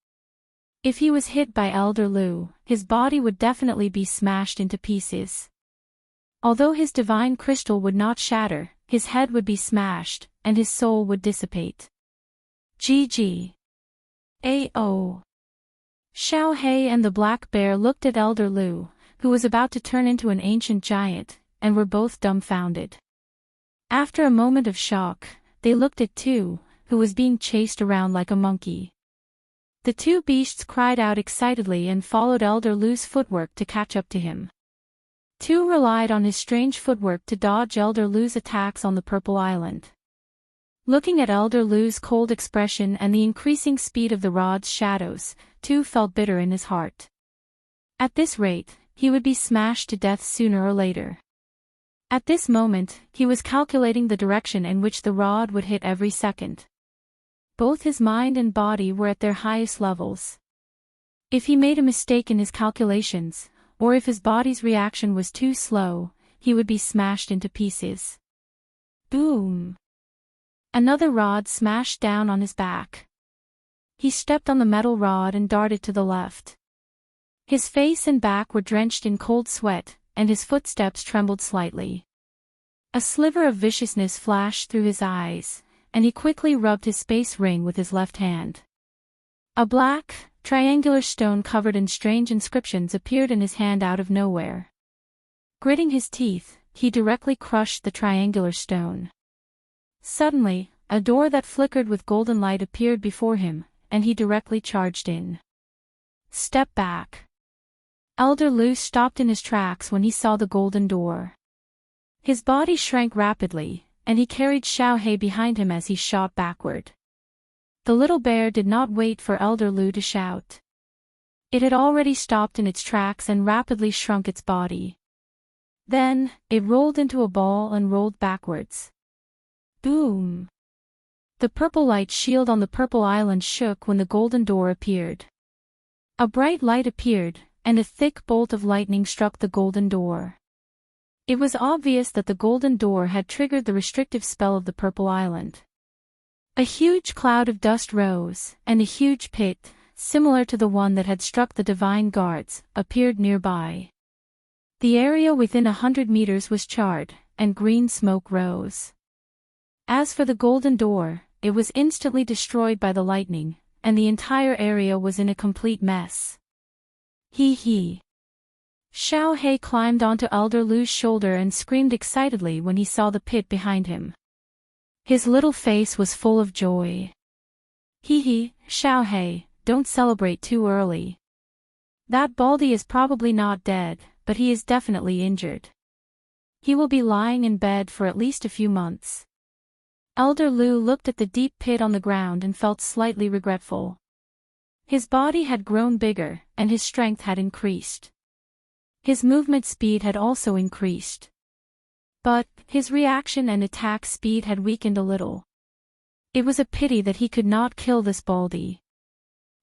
If he was hit by Elder Lu, his body would definitely be smashed into pieces. Although his divine crystal would not shatter, his head would be smashed, and his soul would dissipate. GG. AO. Xiao He and the black bear looked at Elder Lu, who was about to turn into an ancient giant, and were both dumbfounded. After a moment of shock, they looked at Tu, who was being chased around like a monkey. The two beasts cried out excitedly and followed Elder Lu's footwork to catch up to him. Tu relied on his strange footwork to dodge Elder Lu's attacks on the Purple Island. Looking at Elder Lu's cold expression and the increasing speed of the rod's shadows, Tu felt bitter in his heart. At this rate, he would be smashed to death sooner or later. At this moment, he was calculating the direction in which the rod would hit every second. Both his mind and body were at their highest levels. If he made a mistake in his calculations, or if his body's reaction was too slow, he would be smashed into pieces. Boom! Another rod smashed down on his back. He stepped on the metal rod and darted to the left. His face and back were drenched in cold sweat, and his footsteps trembled slightly. A sliver of viciousness flashed through his eyes, and he quickly rubbed his space ring with his left hand. A black, triangular stone covered in strange inscriptions appeared in his hand out of nowhere. Gritting his teeth, he directly crushed the triangular stone. Suddenly, a door that flickered with golden light appeared before him, and he directly charged in. Step back. Elder Lu stopped in his tracks when he saw the golden door. His body shrank rapidly, and he carried Xiao He behind him as he shot backward. The little bear did not wait for Elder Lu to shout. It had already stopped in its tracks and rapidly shrunk its body. Then, it rolled into a ball and rolled backwards. Boom! The purple light shield on the Purple Island shook when the golden door appeared. A bright light appeared, and a thick bolt of lightning struck the golden door. It was obvious that the golden door had triggered the restrictive spell of the Purple Island. A huge cloud of dust rose, and a huge pit, similar to the one that had struck the divine guards, appeared nearby. The area within 100 meters was charred, and green smoke rose. As for the golden door, it was instantly destroyed by the lightning, and the entire area was in a complete mess. Hee. Xiao He climbed onto Elder Lu's shoulder and screamed excitedly when he saw the pit behind him. His little face was full of joy. Hee, Xiao He, don't celebrate too early. That Baldy is probably not dead, but he is definitely injured. He will be lying in bed for at least a few months. Elder Lu looked at the deep pit on the ground and felt slightly regretful. His body had grown bigger, and his strength had increased. His movement speed had also increased. But, his reaction and attack speed had weakened a little. It was a pity that he could not kill this Baldy.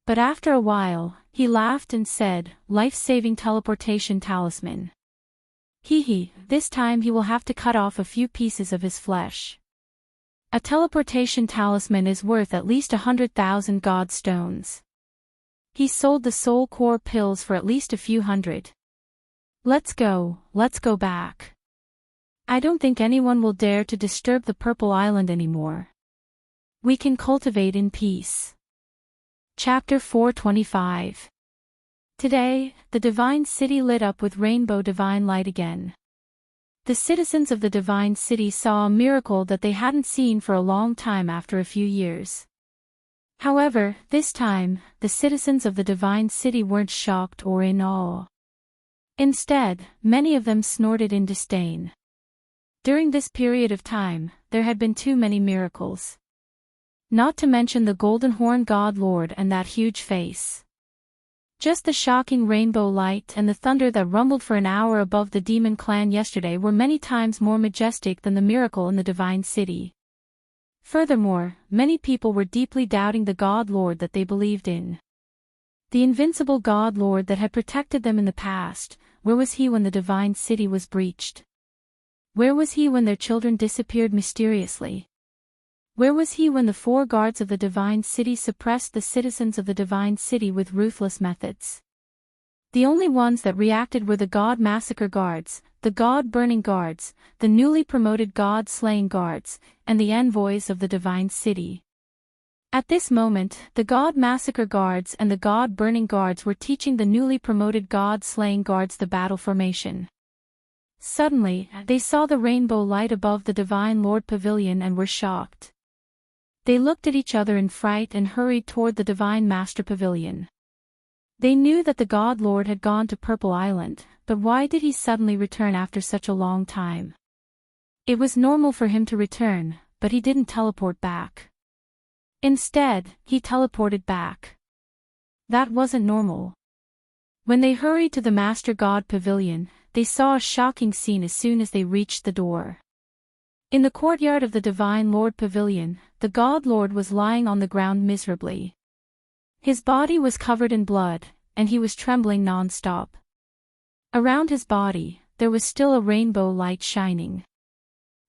But after a while, he laughed and said, "Life-saving teleportation talisman. Hee, this time he will have to cut off a few pieces of his flesh. A teleportation talisman is worth at least 100,000 god stones. He sold the soul core pills for at least a few hundred. Let's go back. I don't think anyone will dare to disturb the Purple Island anymore. We can cultivate in peace." Chapter 425. Today, the Divine City lit up with rainbow divine light again. The citizens of the Divine City saw a miracle that they hadn't seen for a long time after a few years. However, this time, the citizens of the Divine City weren't shocked or in awe. Instead, many of them snorted in disdain. During this period of time, there had been too many miracles. Not to mention the Golden Horn God Lord and that huge face. Just the shocking rainbow light and the thunder that rumbled for an hour above the demon clan yesterday were many times more majestic than the miracle in the Divine City. Furthermore, many people were deeply doubting the God Lord that they believed in. The invincible God Lord that had protected them in the past, where was he when the Divine City was breached? Where was he when their children disappeared mysteriously? Where was he when the 4 guards of the Divine City suppressed the citizens of the Divine City with ruthless methods? The only ones that reacted were the God Massacre Guards, the God Burning Guards, the newly promoted God Slaying Guards, and the envoys of the Divine City. At this moment, the God Massacre Guards and the God Burning Guards were teaching the newly promoted God Slaying Guards the battle formation. Suddenly, they saw the rainbow light above the Divine Lord Pavilion and were shocked. They looked at each other in fright and hurried toward the Divine Master Pavilion. They knew that the God Lord had gone to Purple Island, but why did he suddenly return after such a long time? It was normal for him to return, but he didn't teleport back. Instead, he teleported back. That wasn't normal. When they hurried to the Master God Pavilion, they saw a shocking scene as soon as they reached the door. In the courtyard of the Divine Lord Pavilion, the God Lord was lying on the ground miserably. His body was covered in blood, and he was trembling non-stop. Around his body, there was still a rainbow light shining.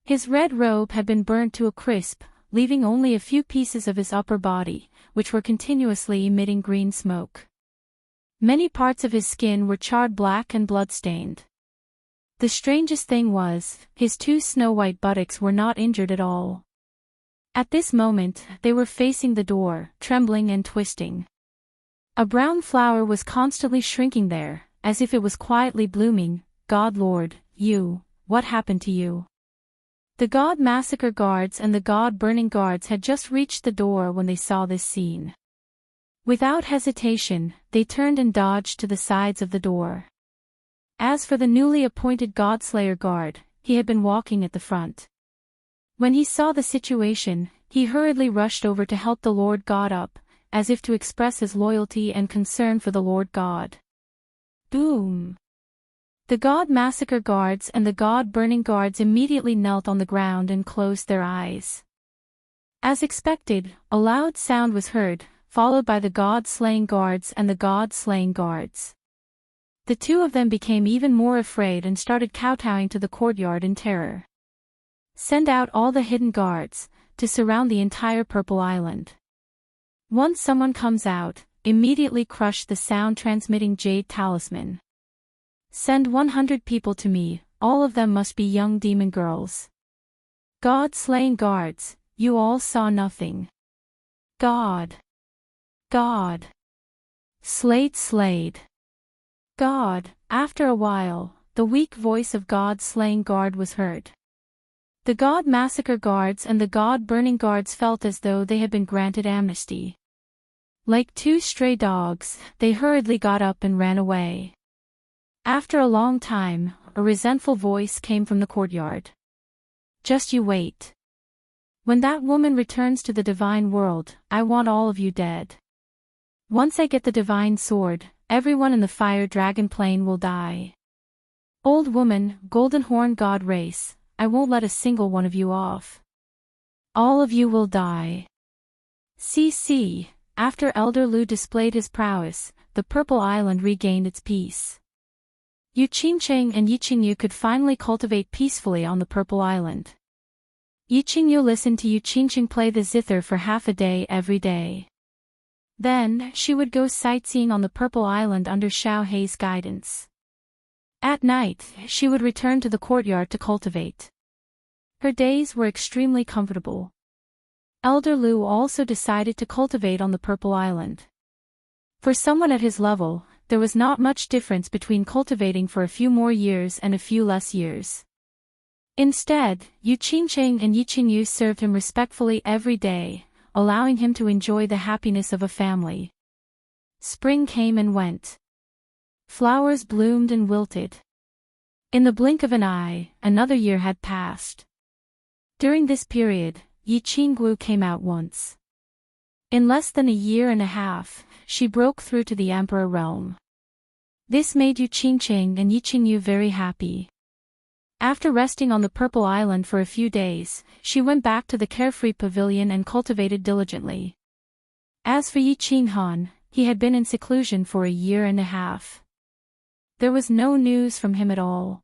His red robe had been burnt to a crisp, leaving only a few pieces of his upper body, which were continuously emitting green smoke. Many parts of his skin were charred black and blood-stained. The strangest thing was, his 2 snow-white buttocks were not injured at all. At this moment, they were facing the door, trembling and twisting. A brown flower was constantly shrinking there, as if it was quietly blooming. "God Lord, what happened to you?" The God Massacre Guards and the God Burning Guards had just reached the door when they saw this scene. Without hesitation, they turned and dodged to the sides of the door. As for the newly appointed Godslayer Guard, he had been walking at the front. When he saw the situation, he hurriedly rushed over to help the Lord God up, as if to express his loyalty and concern for the Lord God. Boom! The God Massacre Guards and the God Burning Guards immediately knelt on the ground and closed their eyes. As expected, a loud sound was heard, followed by the God Slaying Guards and the God Slaying Guards. The 2 of them became even more afraid and started kowtowing to the courtyard in terror. "Send out all the hidden guards, to surround the entire Purple Island. Once someone comes out, immediately crush the sound-transmitting jade talisman. Send 100 people to me, all of them must be young demon girls. God-slaying guards, you all saw nothing. God. Slayed. God." After a while, the weak voice of God-slaying guard was heard. The God Massacre Guards and the God Burning Guards felt as though they had been granted amnesty. Like 2 stray dogs, they hurriedly got up and ran away. After a long time, a resentful voice came from the courtyard. "Just you wait. When that woman returns to the divine world, I want all of you dead. Once I get the divine sword, everyone in the fire dragon plane will die. Old woman, golden horn god race, I won't let a single one of you off. All of you will die." CC, after Elder Lu displayed his prowess, the Purple Island regained its peace. Enchanting and Yiqingyu could finally cultivate peacefully on the Purple Island. Yiqingyu listened to Enchanting play the zither for half a day every day. Then, she would go sightseeing on the Purple Island under Xiao Hei's guidance. At night, she would return to the courtyard to cultivate. Her days were extremely comfortable. Elder Lu also decided to cultivate on the Purple Island. For someone at his level, there was not much difference between cultivating for a few more years and a few less years. Instead, Enchanting and Yiqingyu served him respectfully every day, allowing him to enjoy the happiness of a family. Spring came and went. Flowers bloomed and wilted. In the blink of an eye, another year had passed. During this period, Yiqingyu came out once. In less than a year and a half, she broke through to the Emperor realm. This made Enchanting and Yiqingyu very happy. After resting on the Purple Island for a few days, she went back to the carefree pavilion and cultivated diligently. As for Yiqinghan, he had been in seclusion for a year and a half. There was no news from him at all.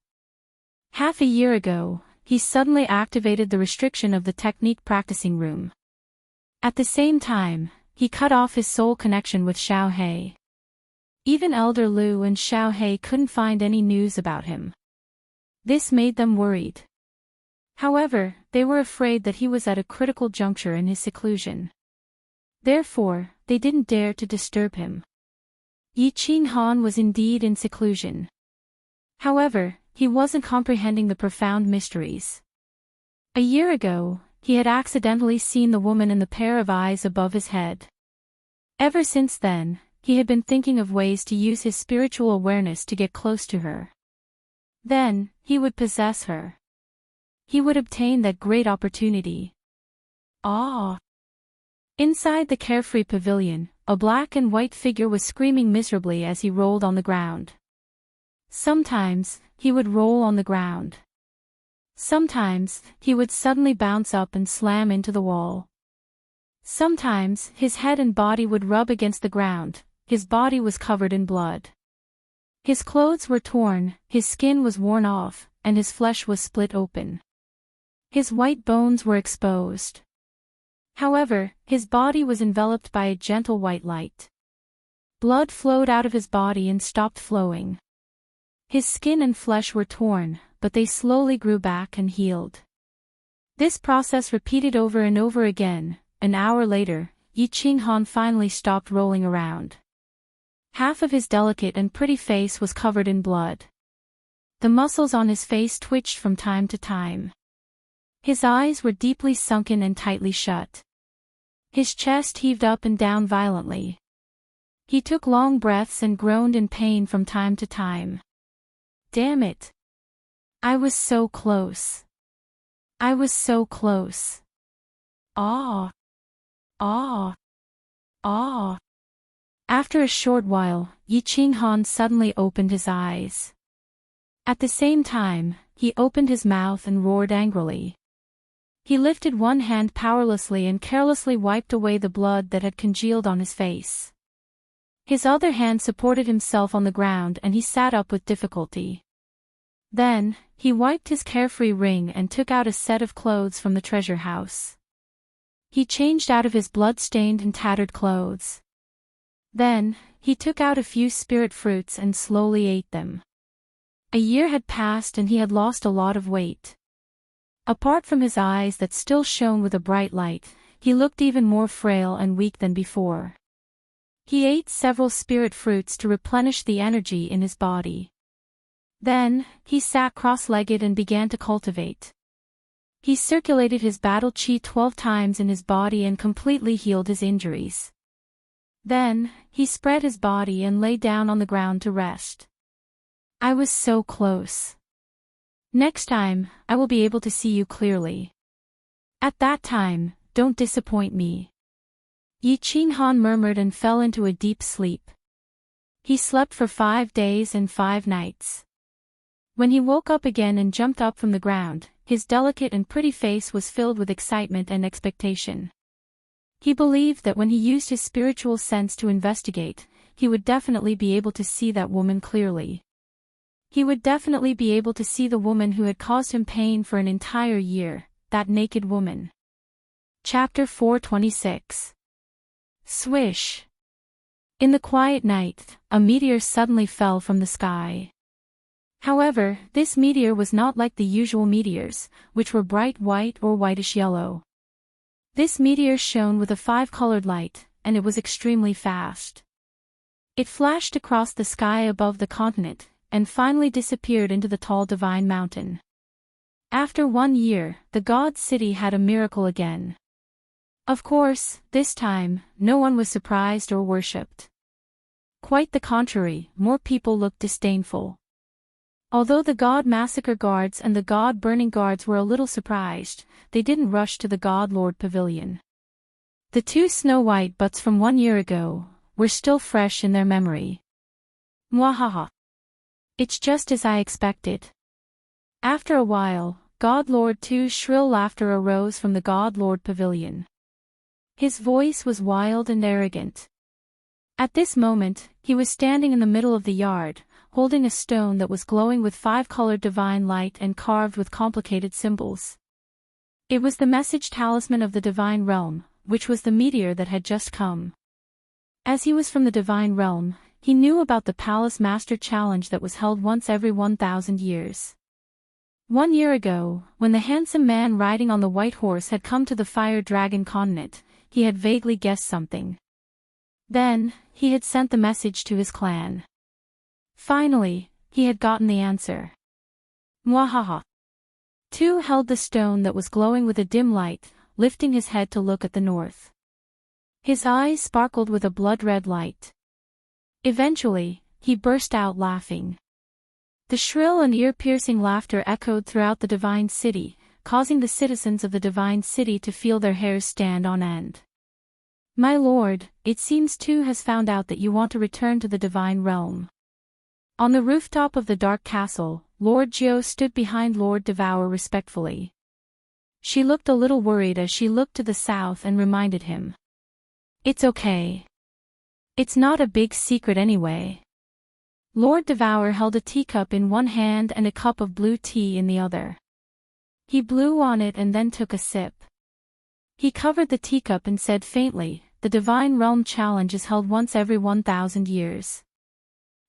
Half a year ago, he suddenly activated the restriction of the technique practicing room. At the same time, he cut off his soul connection with Xiao Hei. Even Elder Lu and Xiao Hei couldn't find any news about him. This made them worried. However, they were afraid that he was at a critical juncture in his seclusion. Therefore, they didn't dare to disturb him. Yiqinghan was indeed in seclusion. However, he wasn't comprehending the profound mysteries. A year ago, he had accidentally seen the woman in the pair of eyes above his head. Ever since then, he had been thinking of ways to use his spiritual awareness to get close to her. Then, he would possess her. He would obtain that great opportunity. Ah! Inside the carefree pavilion, a black and white figure was screaming miserably as he rolled on the ground. Sometimes, he would roll on the ground. Sometimes, he would suddenly bounce up and slam into the wall. Sometimes, his head and body would rub against the ground, his body was covered in blood. His clothes were torn, his skin was worn off, and his flesh was split open. His white bones were exposed. However, his body was enveloped by a gentle white light. Blood flowed out of his body and stopped flowing. His skin and flesh were torn, but they slowly grew back and healed. This process repeated over and over again. An hour later, Yiqinghan finally stopped rolling around. Half of his delicate and pretty face was covered in blood. The muscles on his face twitched from time to time. His eyes were deeply sunken and tightly shut. His chest heaved up and down violently. He took long breaths and groaned in pain from time to time. Damn it! I was so close. I was so close. Ah! Ah! Ah! After a short while, Yiqinghan suddenly opened his eyes. At the same time, he opened his mouth and roared angrily. He lifted one hand powerlessly and carelessly wiped away the blood that had congealed on his face. His other hand supported himself on the ground and he sat up with difficulty. Then, he wiped his carefree ring and took out a set of clothes from the treasure house. He changed out of his blood-stained and tattered clothes. Then, he took out a few spirit fruits and slowly ate them. A year had passed and he had lost a lot of weight. Apart from his eyes that still shone with a bright light, he looked even more frail and weak than before. He ate several spirit fruits to replenish the energy in his body. Then, he sat cross-legged and began to cultivate. He circulated his battle chi 12 times in his body and completely healed his injuries. Then, he spread his body and lay down on the ground to rest. I was so close. Next time, I will be able to see you clearly. At that time, don't disappoint me. Yiqinghan murmured and fell into a deep sleep. He slept for 5 days and 5 nights. When he woke up again and jumped up from the ground, his delicate and pretty face was filled with excitement and expectation. He believed that when he used his spiritual sense to investigate, he would definitely be able to see that woman clearly. He would definitely be able to see the woman who had caused him pain for an entire year, that naked woman. Chapter 426. Swish. In the quiet night, a meteor suddenly fell from the sky. However, this meteor was not like the usual meteors, which were bright white or whitish yellow. This meteor shone with a 5-colored light, and it was extremely fast. It flashed across the sky above the continent, and finally disappeared into the tall divine mountain. After 1 year, the god's city had a miracle again. Of course, this time, no one was surprised or worshipped. Quite the contrary, more people looked disdainful. Although the god massacre guards and the god burning guards were a little surprised, they didn't rush to the god lord pavilion. The 2 snow-white butts from 1 year ago were still fresh in their memory. Mwahaha. It's just as I expected. After a while, God Lord 2's shrill laughter arose from the God Lord pavilion. His voice was wild and arrogant. At this moment, he was standing in the middle of the yard, holding a stone that was glowing with 5-colored divine light and carved with complicated symbols. It was the message talisman of the divine realm, which was the meteor that had just come. As he was from the divine realm, he knew about the Palace Master Challenge that was held once every 1,000 years. 1 year ago, when the handsome man riding on the white horse had come to the Fire Dragon continent, he had vaguely guessed something. Then, he had sent the message to his clan. Finally, he had gotten the answer. Mwahaha. 2 held the stone that was glowing with a dim light, lifting his head to look at the north. His eyes sparkled with a blood-red light. Eventually, he burst out laughing. The shrill and ear-piercing laughter echoed throughout the divine city, causing the citizens of the divine city to feel their hairs stand on end. My lord, it seems 2 has found out that you want to return to the divine realm. On the rooftop of the dark castle, Lord Geo stood behind Lord Devour respectfully. She looked a little worried as she looked to the south and reminded him. It's okay. It's not a big secret anyway. Lord Devour held a teacup in one hand and a cup of blue tea in the other. He blew on it and then took a sip. He covered the teacup and said faintly, the Divine Realm Challenge is held once every 1,000 years.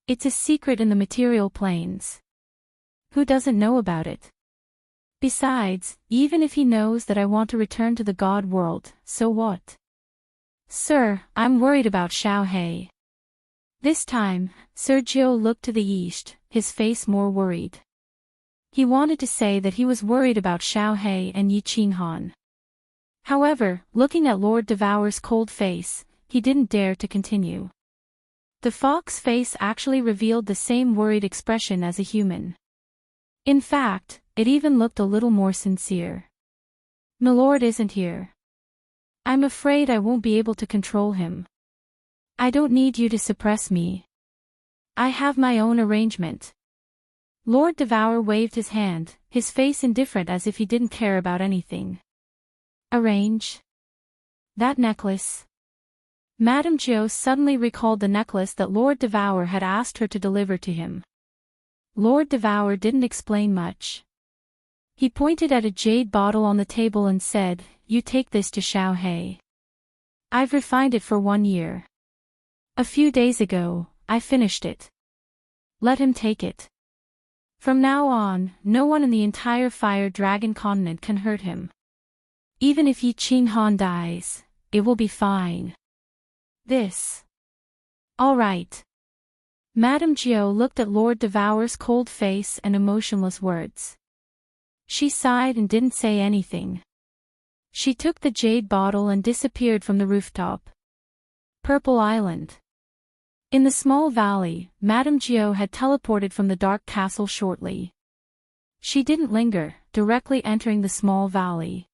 It's a secret in the material planes. Who doesn't know about it? Besides, even if he knows that I want to return to the God world, so what? Sir, I'm worried about Xiaohei. This time, Sergio looked to the east, his face more worried. He wanted to say that he was worried about Xiaohei and Yi Qinghan. However, looking at Lord Devour's cold face, he didn't dare to continue. The fox face actually revealed the same worried expression as a human. In fact, it even looked a little more sincere. Milord isn't here. I'm afraid I won't be able to control him. I don't need you to suppress me. I have my own arrangement. Lord Devour waved his hand, his face indifferent as if he didn't care about anything. Arrange? That necklace? Madame Gio suddenly recalled the necklace that Lord Devour had asked her to deliver to him. Lord Devour didn't explain much. He pointed at a jade bottle on the table and said, "You take this to Xiaohei. I've refined it for 1 year. A few days ago, I finished it. Let him take it. From now on, no one in the entire Fire Dragon continent can hurt him. Even if Yi Qinghan dies, it will be fine. This. All right." Madame Gio looked at Lord Devour's cold face and emotionless words. She sighed and didn't say anything. She took the jade bottle and disappeared from the rooftop. Purple Island. In the small valley, Madame Gio had teleported from the dark castle shortly. She didn't linger, directly entering the small valley.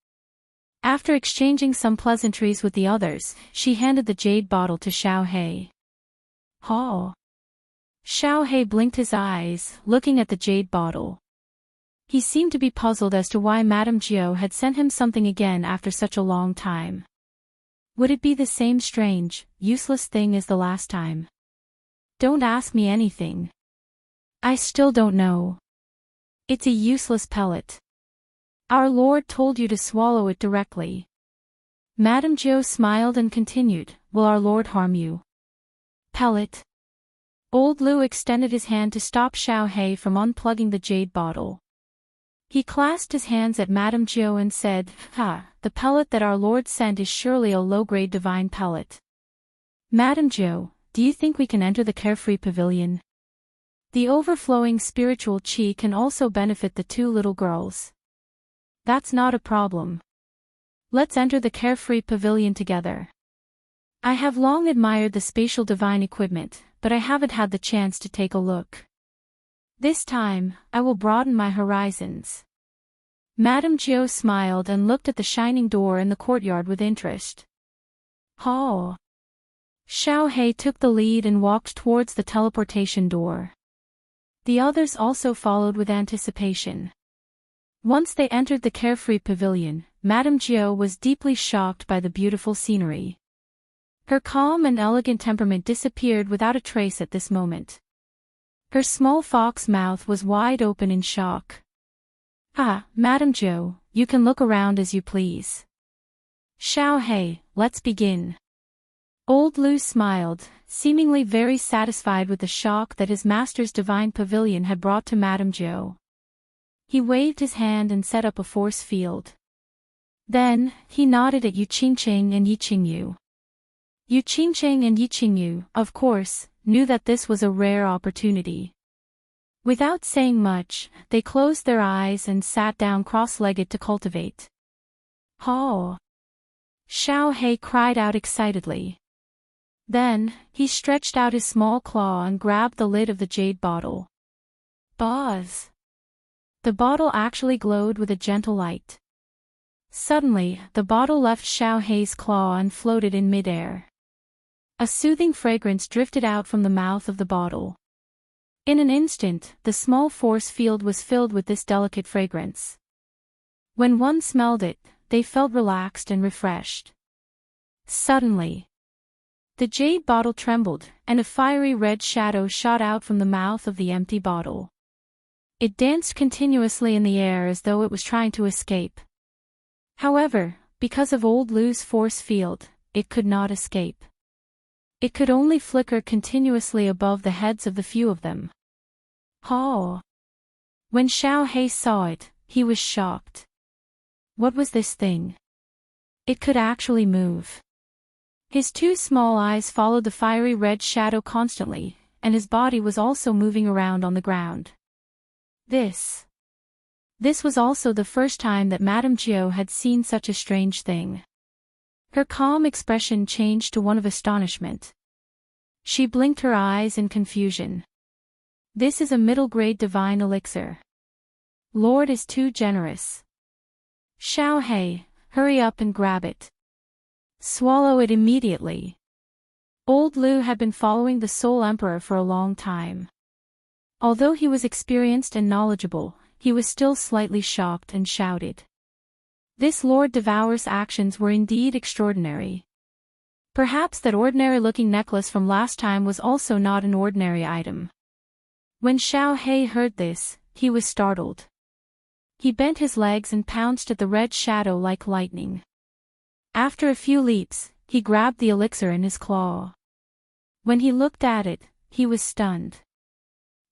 After exchanging some pleasantries with the others, she handed the jade bottle to Xiaohei. "Ha." Xiaohei blinked his eyes, looking at the jade bottle. He seemed to be puzzled as to why Madame Gio had sent him something again after such a long time. Would it be the same strange, useless thing as the last time? Don't ask me anything. I still don't know. It's a useless pellet. Our Lord told you to swallow it directly. Madame Jo smiled and continued, will our Lord harm you? Pellet. Old Lu extended his hand to stop Xiao He from unplugging the jade bottle. He clasped his hands at Madame Jo and said, the pellet that our Lord sent is surely a low-grade divine pellet. Madame Jo, do you think we can enter the carefree pavilion? The overflowing spiritual chi can also benefit the two little girls. That's not a problem. Let's enter the carefree pavilion together. I have long admired the spatial divine equipment, but I haven't had the chance to take a look. This time, I will broaden my horizons. Madame Jo smiled and looked at the shining door in the courtyard with interest. Oh. Xiao He took the lead and walked towards the teleportation door. The others also followed with anticipation. Once they entered the carefree pavilion, Madame Jo was deeply shocked by the beautiful scenery. Her calm and elegant temperament disappeared without a trace at this moment. Her small fox mouth was wide open in shock. Madame Jo, you can look around as you please. Xiao He, let's begin. Old Lu smiled, seemingly very satisfied with the shock that his master's divine pavilion had brought to Madame Jo. He waved his hand and set up a force field. Then, he nodded at Yu Qingqing and Yi Qingyu. Yu Qingqing and Yi Qingyu, of course, knew that this was a rare opportunity. Without saying much, they closed their eyes and sat down cross-legged to cultivate. Oh! Xiao He cried out excitedly. Then, he stretched out his small claw and grabbed the lid of the jade bottle. Buzz! The bottle actually glowed with a gentle light. Suddenly, the bottle left Xiao He's claw and floated in midair. A soothing fragrance drifted out from the mouth of the bottle. In an instant, the small force field was filled with this delicate fragrance. When one smelled it, they felt relaxed and refreshed. Suddenly, the jade bottle trembled, and a fiery red shadow shot out from the mouth of the empty bottle. It danced continuously in the air as though it was trying to escape. However, because of Old Lu's force field, it could not escape. It could only flicker continuously above the heads of the few of them. Oh! When Xiao He saw it, he was shocked. What was this thing? It could actually move. His two small eyes followed the fiery red shadow constantly, and his body was also moving around on the ground. This was also the first time that Madame Jo had seen such a strange thing. Her calm expression changed to one of astonishment. She blinked her eyes in confusion. This is a middle-grade divine elixir. Lord is too generous. Xiao He, hurry up and grab it. Swallow it immediately. Old Lu had been following the Soul Emperor for a long time. Although he was experienced and knowledgeable, he was still slightly shocked and shouted. This Lord Devourer's actions were indeed extraordinary. Perhaps that ordinary-looking necklace from last time was also not an ordinary item. When Xiao He heard this, he was startled. He bent his legs and pounced at the red shadow like lightning. After a few leaps, he grabbed the elixir in his claw. When he looked at it, he was stunned.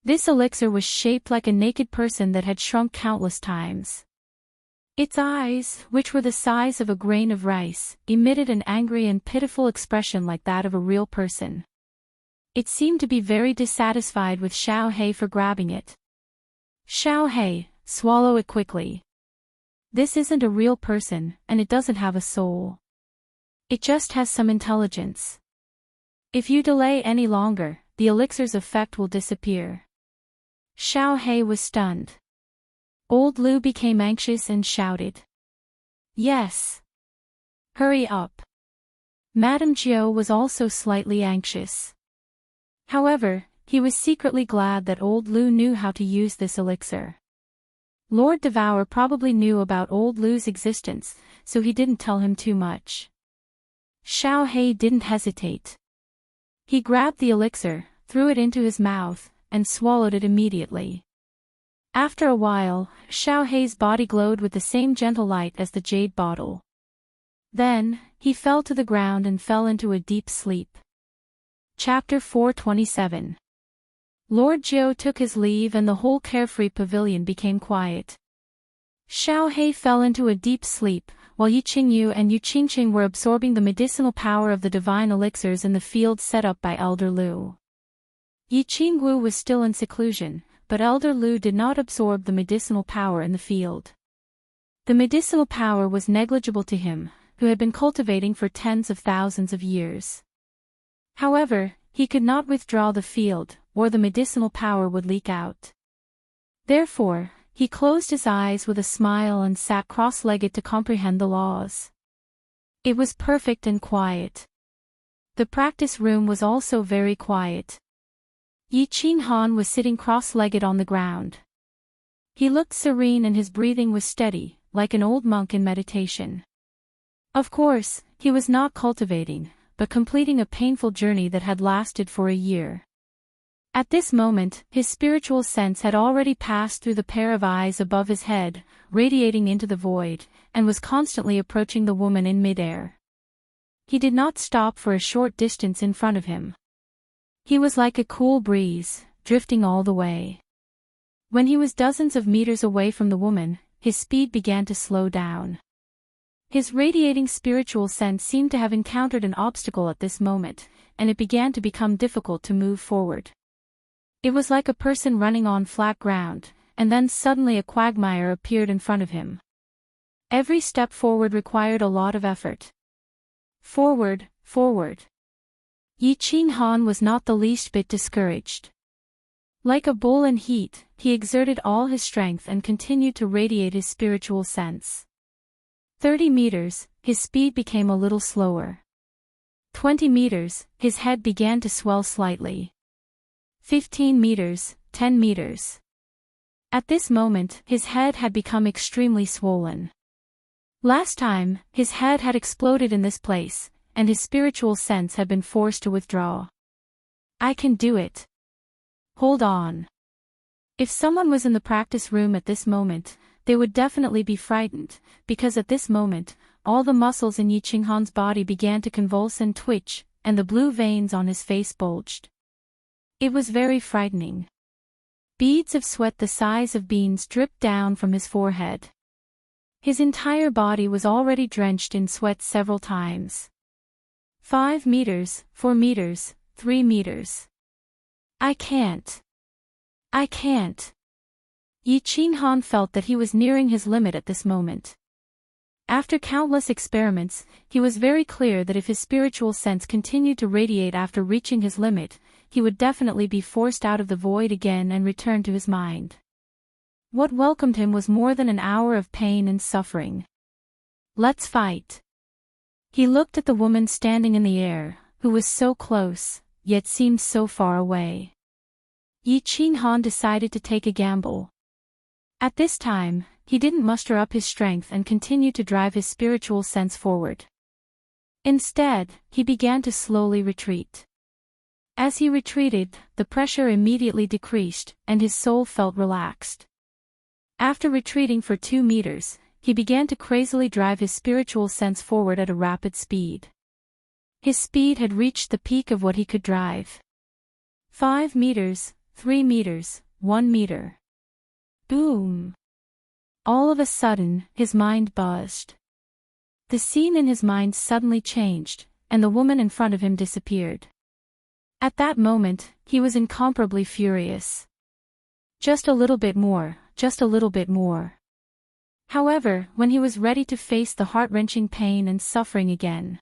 This elixir was shaped like a naked person that had shrunk countless times. Its eyes, which were the size of a grain of rice, emitted an angry and pitiful expression like that of a real person. It seemed to be very dissatisfied with Xiao He for grabbing it. Xiao He, swallow it quickly. This isn't a real person, and it doesn't have a soul. It just has some intelligence. If you delay any longer, the elixir's effect will disappear. Xiao He was stunned. Old Lu became anxious and shouted. Yes. Hurry up. Madame Jo was also slightly anxious. However, he was secretly glad that Old Lu knew how to use this elixir. Lord Devourer probably knew about Old Lu's existence, so he didn't tell him too much. Xiao He didn't hesitate. He grabbed the elixir, threw it into his mouth, and swallowed it immediately. After a while, Xiao He's body glowed with the same gentle light as the jade bottle. Then, he fell to the ground and fell into a deep sleep. Chapter 427. Lord Jiu took his leave and the whole carefree pavilion became quiet. Xiao He fell into a deep sleep, while Yi Qingyu and Yu Qingqing were absorbing the medicinal power of the divine elixirs in the field set up by Elder Lu. Yi Qingyu was still in seclusion, but Elder Lu did not absorb the medicinal power in the field. The medicinal power was negligible to him, who had been cultivating for tens of thousands of years. However, he could not withdraw the field, or the medicinal power would leak out. Therefore, he closed his eyes with a smile and sat cross-legged to comprehend the laws. It was perfect and quiet. The practice room was also very quiet. Yi Qinghan was sitting cross-legged on the ground. He looked serene and his breathing was steady, like an old monk in meditation. Of course, he was not cultivating, but completing a painful journey that had lasted for a year. At this moment, his spiritual sense had already passed through the pair of eyes above his head, radiating into the void, and was constantly approaching the woman in midair. He did not stop for a short distance in front of him. He was like a cool breeze, drifting all the way. When he was dozens of meters away from the woman, his speed began to slow down. His radiating spiritual sense seemed to have encountered an obstacle at this moment, and it began to become difficult to move forward. It was like a person running on flat ground, and then suddenly a quagmire appeared in front of him. Every step forward required a lot of effort. Forward, forward. Yi Qinghan was not the least bit discouraged. Like a bull in heat, he exerted all his strength and continued to radiate his spiritual sense. 30 meters, his speed became a little slower. 20 meters, his head began to swell slightly. 15 meters, 10 meters. At this moment, his head had become extremely swollen. Last time, his head had exploded in this place, and his spiritual sense had been forced to withdraw. I can do it. Hold on. If someone was in the practice room at this moment, they would definitely be frightened, because at this moment, all the muscles in Yi Qinghan's body began to convulse and twitch, and the blue veins on his face bulged. It was very frightening. Beads of sweat the size of beans dripped down from his forehead. His entire body was already drenched in sweat several times. 5 meters, 4 meters, 3 meters. I can't. I can't. Yi Qinghan felt that he was nearing his limit at this moment. After countless experiments, he was very clear that if his spiritual sense continued to radiate after reaching his limit, he would definitely be forced out of the void again and return to his mind. What welcomed him was more than an hour of pain and suffering. Let's fight. He looked at the woman standing in the air, who was so close, yet seemed so far away. Yi Qinghan decided to take a gamble. At this time, he didn't muster up his strength and continue to drive his spiritual sense forward. Instead, he began to slowly retreat. As he retreated, the pressure immediately decreased, and his soul felt relaxed. After retreating for 2 meters, he began to crazily drive his spiritual sense forward at a rapid speed. His speed had reached the peak of what he could drive. 5 meters, 3 meters, 1 meter. Boom! All of a sudden, his mind buzzed. The scene in his mind suddenly changed, and the woman in front of him disappeared. At that moment, he was incomparably furious. Just a little bit more, just a little bit more. However, when he was ready to face the heart-wrenching pain and suffering again,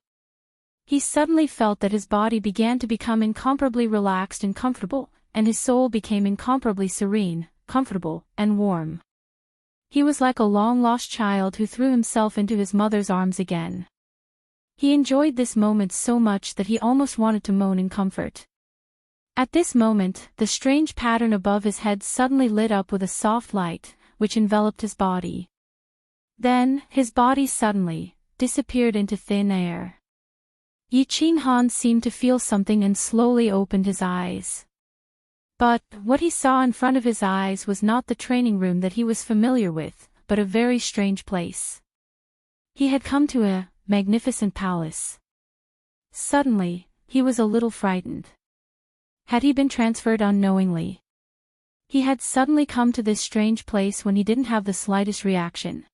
he suddenly felt that his body began to become incomparably relaxed and comfortable, and his soul became incomparably serene, comfortable, and warm. He was like a long-lost child who threw himself into his mother's arms again. He enjoyed this moment so much that he almost wanted to moan in comfort. At this moment, the strange pattern above his head suddenly lit up with a soft light, which enveloped his body. Then, his body suddenly disappeared into thin air. Yi Qinghan seemed to feel something and slowly opened his eyes. But what he saw in front of his eyes was not the training room that he was familiar with, but a very strange place. He had come to a magnificent palace. Suddenly, he was a little frightened. Had he been transferred unknowingly? He had suddenly come to this strange place when he didn't have the slightest reaction.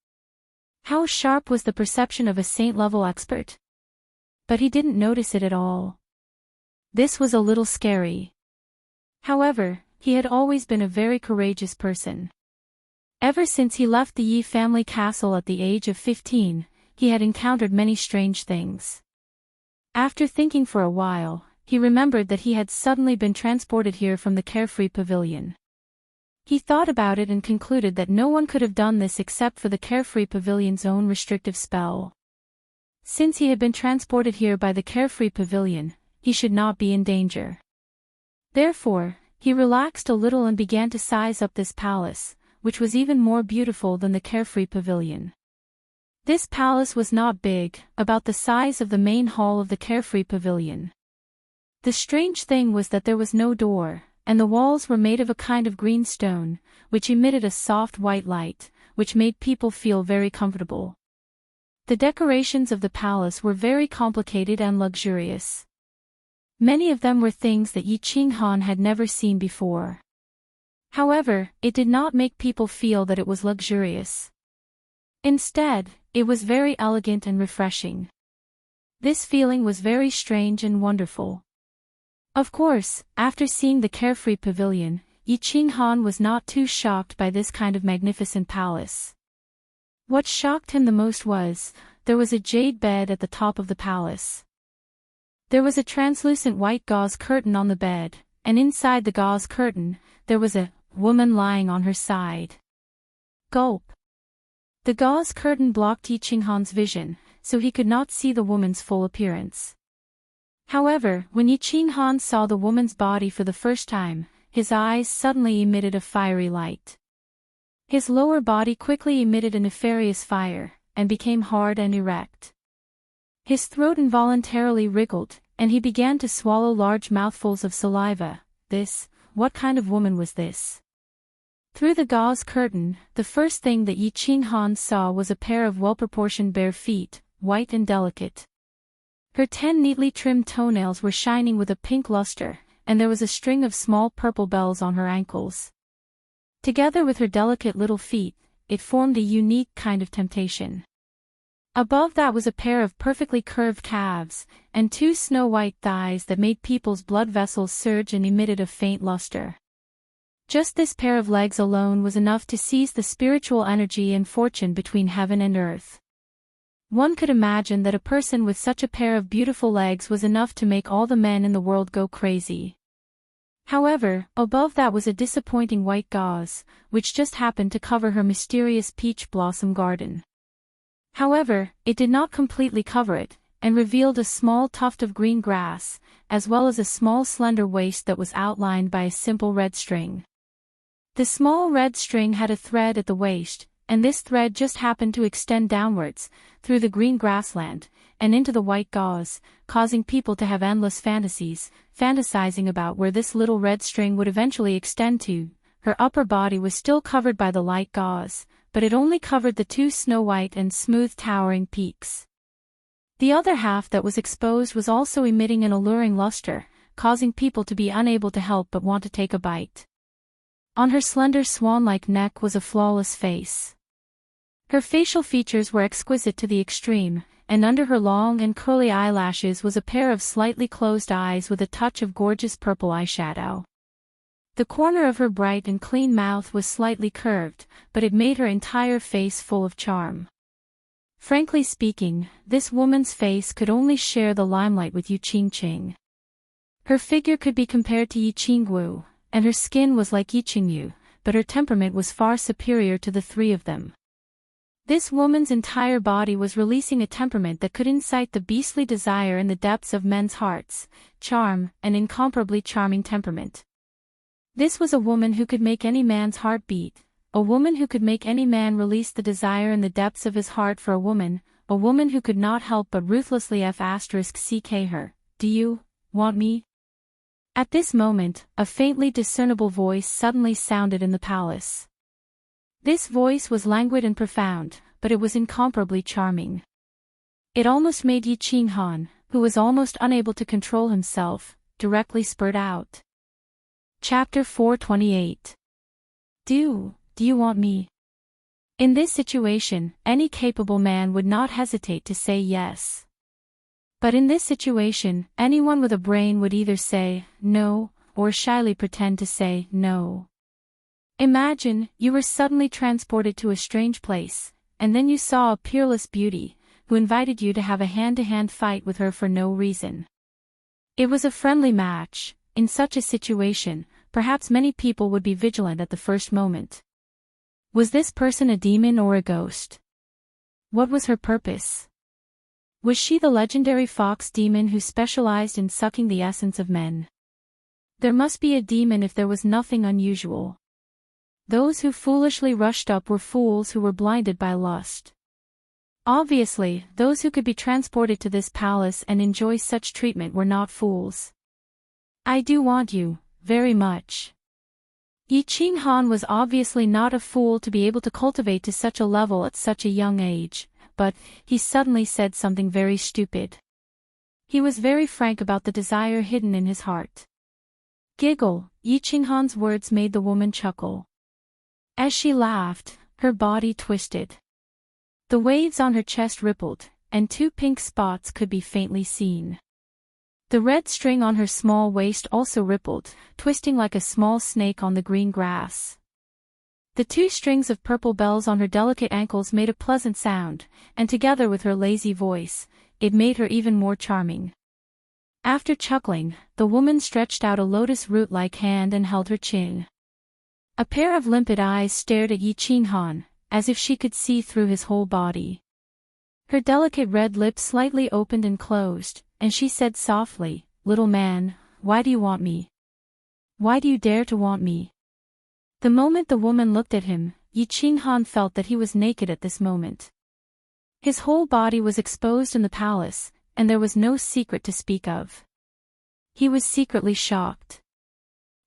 How sharp was the perception of a saint-level expert? But he didn't notice it at all. This was a little scary. However, he had always been a very courageous person. Ever since he left the Yi family castle at the age of 15, he had encountered many strange things. After thinking for a while, he remembered that he had suddenly been transported here from the carefree pavilion. He thought about it and concluded that no one could have done this except for the carefree pavilion's own restrictive spell. Since he had been transported here by the carefree pavilion, he should not be in danger. Therefore, he relaxed a little and began to size up this palace, which was even more beautiful than the carefree pavilion. This palace was not big, about the size of the main hall of the carefree pavilion. The strange thing was that there was no door, and the walls were made of a kind of green stone, which emitted a soft white light, which made people feel very comfortable. The decorations of the palace were very complicated and luxurious. Many of them were things that Yi Qinghan had never seen before. However, it did not make people feel that it was luxurious. Instead, it was very elegant and refreshing. This feeling was very strange and wonderful. Of course, after seeing the carefree pavilion, Yi Qinghan was not too shocked by this kind of magnificent palace. What shocked him the most was, there was a jade bed at the top of the palace. There was a translucent white gauze curtain on the bed, and inside the gauze curtain, there was a woman lying on her side. Gulp. The gauze curtain blocked Yi Qinghan's vision, so he could not see the woman's full appearance. However, when Yi Qinghan saw the woman's body for the first time, his eyes suddenly emitted a fiery light. His lower body quickly emitted a nefarious fire, and became hard and erect. His throat involuntarily wriggled, and he began to swallow large mouthfuls of saliva. What kind of woman was this? Through the gauze curtain, the first thing that Yi Qinghan saw was a pair of well-proportioned bare feet, white and delicate. Her 10 neatly trimmed toenails were shining with a pink luster, and there was a string of small purple bells on her ankles. Together with her delicate little feet, it formed a unique kind of temptation. Above that was a pair of perfectly curved calves, and 2 snow-white thighs that made people's blood vessels surge and emitted a faint luster. Just this pair of legs alone was enough to seize the spiritual energy and fortune between heaven and earth. One could imagine that a person with such a pair of beautiful legs was enough to make all the men in the world go crazy. However, above that was a disappointing white gauze, which just happened to cover her mysterious peach blossom garden. However, it did not completely cover it, and revealed a small tuft of green grass, as well as a small slender waist that was outlined by a simple red string. The small red string had a thread at the waist, and this thread just happened to extend downwards, through the green grassland, and into the white gauze, causing people to have endless fantasies, fantasizing about where this little red string would eventually extend to. Her upper body was still covered by the light gauze, but it only covered the 2 snow-white and smooth towering peaks. The other half that was exposed was also emitting an alluring luster, causing people to be unable to help but want to take a bite. On her slender swan-like neck was a flawless face. Her facial features were exquisite to the extreme, and under her long and curly eyelashes was a pair of slightly closed eyes with a touch of gorgeous purple eyeshadow. The corner of her bright and clean mouth was slightly curved, but it made her entire face full of charm. Frankly speaking, this woman's face could only share the limelight with Yu Qingqing. Her figure could be compared to Yi Qingguo, and her skin was like Yi Qingyu, but her temperament was far superior to the 3 of them. This woman's entire body was releasing a temperament that could incite the beastly desire in the depths of men's hearts, charm, an incomparably charming temperament. This was a woman who could make any man's heart beat, a woman who could make any man release the desire in the depths of his heart for a woman a woman who could not help but ruthlessly *ck her, "Do you want me?" At this moment, a faintly discernible voice suddenly sounded in the palace. This voice was languid and profound, but it was incomparably charming. It almost made Yi Qinghan, who was almost unable to control himself, directly spurt out. Chapter 428. Do you want me? In this situation, any capable man would not hesitate to say yes. But in this situation, anyone with a brain would either say no, or shyly pretend to say no. Imagine, you were suddenly transported to a strange place, and then you saw a peerless beauty, who invited you to have a hand-to-hand fight with her for no reason. It was a friendly match. In such a situation, perhaps many people would be vigilant at the first moment. Was this person a demon or a ghost? What was her purpose? Was she the legendary fox demon who specialized in sucking the essence of men? There must be a demon if there was nothing unusual. Those who foolishly rushed up were fools who were blinded by lust. Obviously, those who could be transported to this palace and enjoy such treatment were not fools. I do want you, very much. Yi Qinghan was obviously not a fool to be able to cultivate to such a level at such a young age, but he suddenly said something very stupid. He was very frank about the desire hidden in his heart. Giggle, Yi Qinghan's words made the woman chuckle. As she laughed, her body twisted. The waves on her chest rippled, and 2 pink spots could be faintly seen. The red string on her small waist also rippled, twisting like a small snake on the green grass. The 2 strings of purple bells on her delicate ankles made a pleasant sound, and together with her lazy voice, it made her even more charming. After chuckling, the woman stretched out a lotus root-like hand and held her chin. A pair of limpid eyes stared at Yi Qinghan, as if she could see through his whole body. Her delicate red lips slightly opened and closed, and she said softly, "Little man, why do you want me? Why do you dare to want me?" The moment the woman looked at him, Yi Qinghan felt that he was naked at this moment. His whole body was exposed in the palace, and there was no secret to speak of. He was secretly shocked.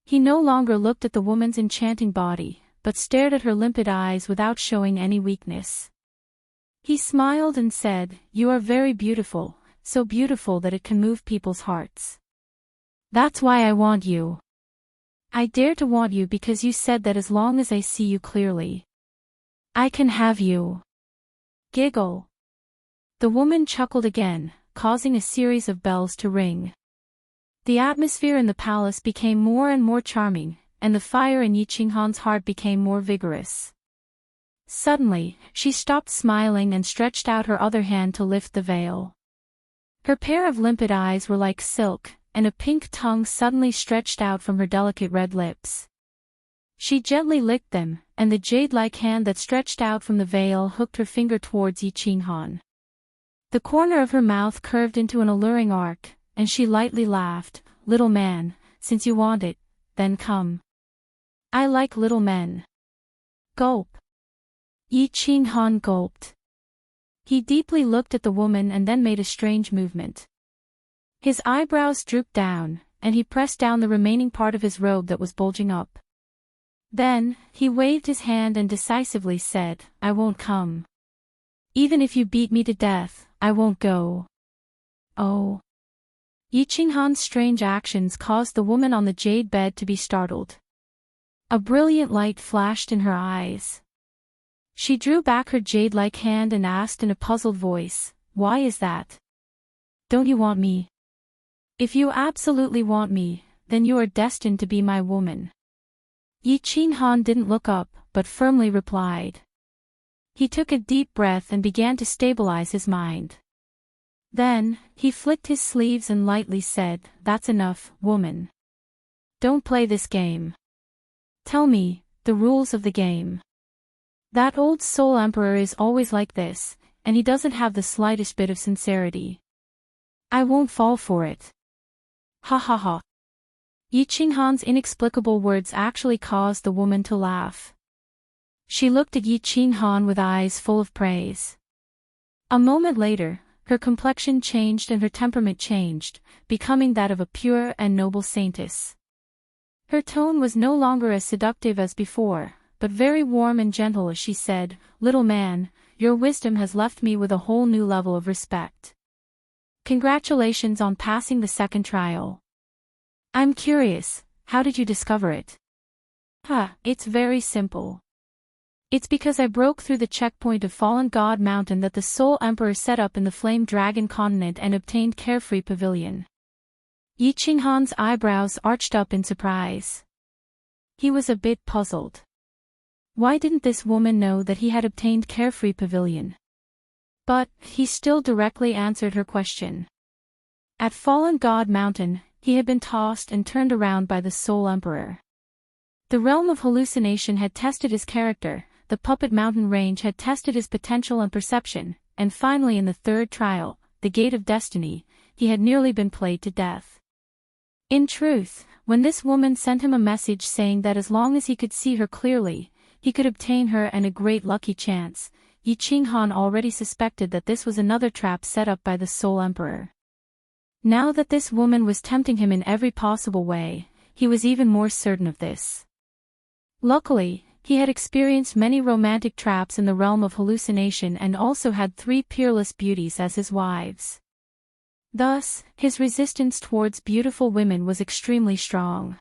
He no longer looked at the woman's enchanting body, but stared at her limpid eyes without showing any weakness. He smiled and said, "You are very beautiful, so beautiful that it can move people's hearts. That's why I want you. I dare to want you because you said that as long as I see you clearly, I can have you." Giggle. The woman chuckled again, causing a series of bells to ring. The atmosphere in the palace became more and more charming, and the fire in Yi Qinghan's heart became more vigorous. Suddenly, she stopped smiling and stretched out her other hand to lift the veil. Her pair of limpid eyes were like silk, and a pink tongue suddenly stretched out from her delicate red lips. She gently licked them, and the jade-like hand that stretched out from the veil hooked her finger towards Yi Qinghan. The corner of her mouth curved into an alluring arc, and she lightly laughed. "Little man, since you want it, then come. I like little men." Gulp. Yi Qinghan gulped. He deeply looked at the woman and then made a strange movement. His eyebrows drooped down, and he pressed down the remaining part of his robe that was bulging up. Then, he waved his hand and decisively said, "I won't come. Even if you beat me to death, I won't go." Oh. Yi Qinghan's strange actions caused the woman on the jade bed to be startled. A brilliant light flashed in her eyes. She drew back her jade-like hand and asked in a puzzled voice, "Why is that? Don't you want me? If you absolutely want me, then you are destined to be my woman." Yi Qinghan didn't look up, but firmly replied. He took a deep breath and began to stabilize his mind. Then, he flicked his sleeves and lightly said, "That's enough, woman. Don't play this game. Tell me the rules of the game." That old soul emperor is always like this, and he doesn't have the slightest bit of sincerity. I won't fall for it. Ha ha ha. Yi Qinghan's inexplicable words actually caused the woman to laugh. She looked at Yi Qinghan with eyes full of praise. A moment later, her complexion changed and her temperament changed, becoming that of a pure and noble saintess. Her tone was no longer as seductive as before, but very warm and gentle as she said, "Little man, your wisdom has left me with a whole new level of respect. Congratulations on passing the second trial. I'm curious, how did you discover it?" It's very simple. It's because I broke through the checkpoint of Fallen God Mountain that the Soul Emperor set up in the Flame Dragon continent and obtained Carefree Pavilion. Yi Qinghan's eyebrows arched up in surprise. He was a bit puzzled. Why didn't this woman know that he had obtained Carefree Pavilion? But he still directly answered her question. At Fallen God Mountain, he had been tossed and turned around by the Soul Emperor. The realm of hallucination had tested his character, the Puppet Mountain range had tested his potential and perception, and finally in the third trial, the Gate of Destiny, he had nearly been played to death. In truth, when this woman sent him a message saying that as long as he could see her clearly, he could obtain her and a great lucky chance, Yi Qinghan already suspected that this was another trap set up by the Soul Emperor. Now that this woman was tempting him in every possible way, he was even more certain of this. Luckily, he had experienced many romantic traps in the realm of hallucination and also had 3 peerless beauties as his wives. Thus, his resistance towards beautiful women was extremely strong.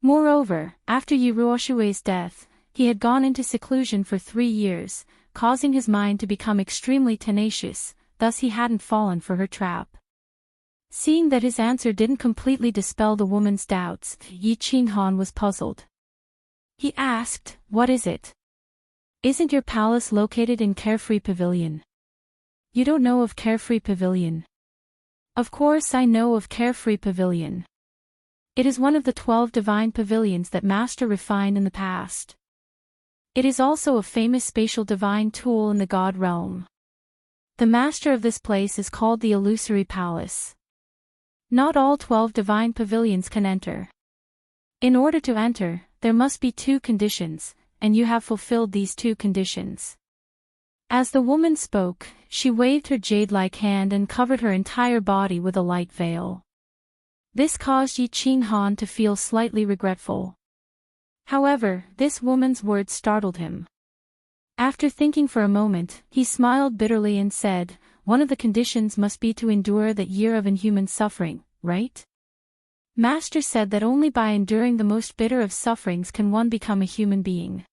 Moreover, after Yi Ruoshui's death, he had gone into seclusion for 3 years, causing his mind to become extremely tenacious, thus he hadn't fallen for her trap. Seeing that his answer didn't completely dispel the woman's doubts, Yi Qinghan was puzzled. He asked, "What is it? Isn't your palace located in Carefree Pavilion?" "You don't know of Carefree Pavilion?" "Of course I know of Carefree Pavilion. It is one of the 12 divine pavilions that Master refined in the past. It is also a famous spatial divine tool in the God realm. The master of this place is called the Illusory Palace. Not all 12 divine pavilions can enter. In order to enter, there must be 2 conditions, and you have fulfilled these 2 conditions." As the woman spoke, she waved her jade-like hand and covered her entire body with a light veil. This caused Yi Qinghan to feel slightly regretful. However, this woman's words startled him. After thinking for a moment, he smiled bitterly and said, "One of the conditions must be to endure that year of inhuman suffering, right? Master said that only by enduring the most bitter of sufferings can one become a human being.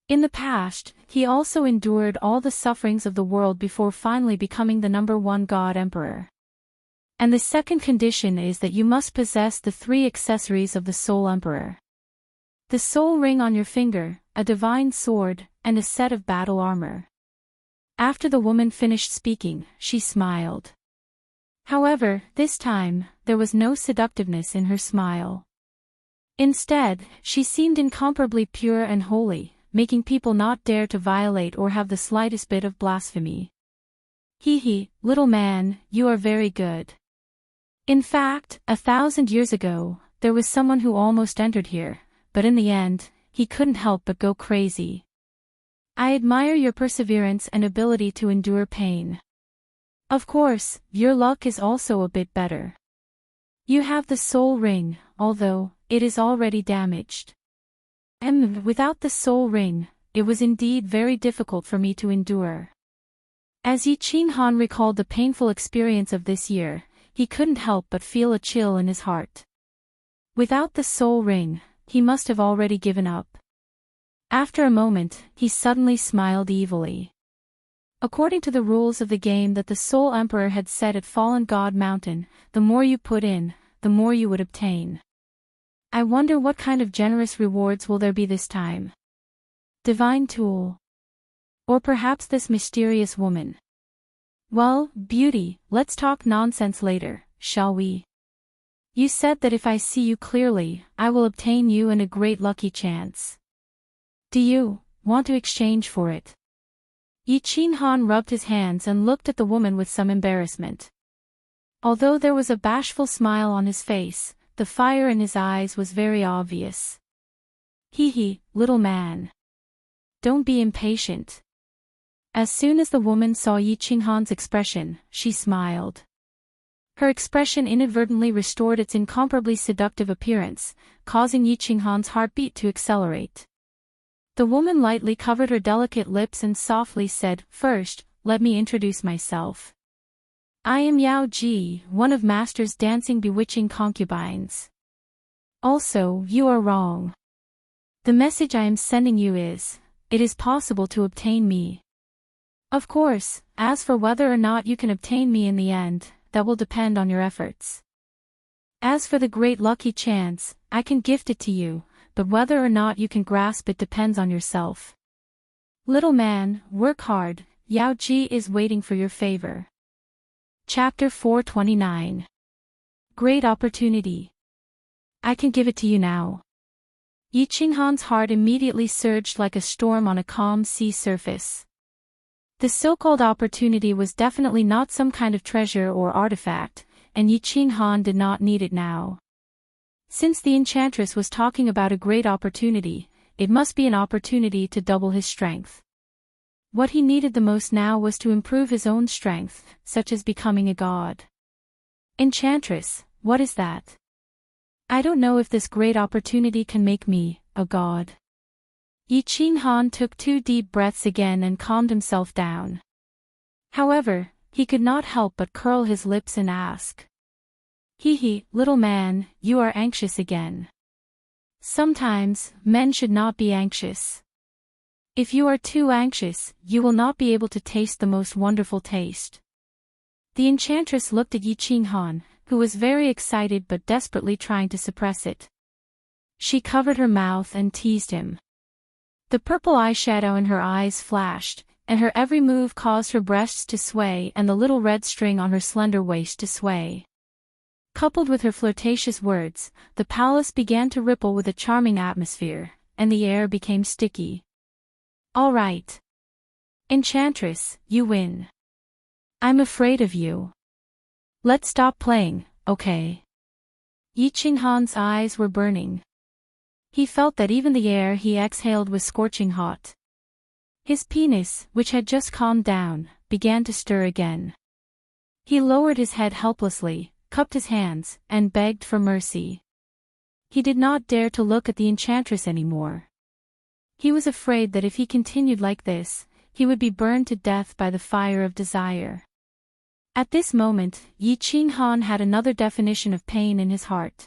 In the past, he also endured all the sufferings of the world before finally becoming the #1 God Emperor. And the second condition is that you must possess the 3 accessories of the Soul Emperor. The soul ring on your finger, a divine sword, and a set of battle armor." After the woman finished speaking, she smiled. However, this time, there was no seductiveness in her smile. Instead, she seemed incomparably pure and holy, making people not dare to violate or have the slightest bit of blasphemy. Little man, you are very good. In fact, 1,000 years ago, there was someone who almost entered here, but in the end, he couldn't help but go crazy. I admire your perseverance and ability to endure pain. Of course, your luck is also a bit better. You have the soul ring, although it is already damaged. Without the soul ring, it was indeed very difficult for me to endure." As Yi Qinghan recalled the painful experience of this year, he couldn't help but feel a chill in his heart. Without the soul ring, he must have already given up. After a moment, he suddenly smiled evilly. According to the rules of the game that the Soul Emperor had set at Fallen God Mountain, the more you put in, the more you would obtain. I wonder what kind of generous rewards will there be this time. Divine tool. Or perhaps this mysterious woman. Well, beauty, let's talk nonsense later, shall we? You said that if I see you clearly, I will obtain you and a great lucky chance. Do you want to exchange for it? Yi Qinghan rubbed his hands and looked at the woman with some embarrassment. Although there was a bashful smile on his face, the fire in his eyes was very obvious. Little man. Don't be impatient. As soon as the woman saw Yi Qinghan's expression, she smiled. Her expression inadvertently restored its incomparably seductive appearance, causing Yi Qinghan's heartbeat to accelerate. The woman lightly covered her delicate lips and softly said, "First, let me introduce myself. I am Yao Ji, one of Master's dancing bewitching concubines. Also, you are wrong. The message I am sending you is, it is possible to obtain me. Of course, as for whether or not you can obtain me in the end, that will depend on your efforts. As for the great lucky chance, I can gift it to you, but whether or not you can grasp it depends on yourself. Little man, work hard, Yao Ji is waiting for your favor." Chapter 429. Great opportunity. I can give it to you now. Yi Qinghan's heart immediately surged like a storm on a calm sea surface. The so-called opportunity was definitely not some kind of treasure or artifact, and Yi Qinghan did not need it now. Since the enchantress was talking about a great opportunity, it must be an opportunity to double his strength. What he needed the most now was to improve his own strength, such as becoming a god. Enchantress, what is that? I don't know if this great opportunity can make me a god. Yi Qinghan took 2 deep breaths again and calmed himself down. However, he could not help but curl his lips and ask. Hee, little man, you are anxious again. Sometimes, men should not be anxious. If you are too anxious, you will not be able to taste the most wonderful taste. The enchantress looked at Yi Qinghan, who was very excited but desperately trying to suppress it. She covered her mouth and teased him. The purple eyeshadow in her eyes flashed, and her every move caused her breasts to sway and the little red string on her slender waist to sway. Coupled with her flirtatious words, the palace began to ripple with a charming atmosphere, and the air became sticky. All right. Enchantress, you win. I'm afraid of you. Let's stop playing, okay? Yi Qinghan's eyes were burning. He felt that even the air he exhaled was scorching hot. His penis, which had just calmed down, began to stir again. He lowered his head helplessly, cupped his hands, and begged for mercy. He did not dare to look at the enchantress anymore. He was afraid that if he continued like this, he would be burned to death by the fire of desire. At this moment, Yi Qinghan had another definition of pain in his heart.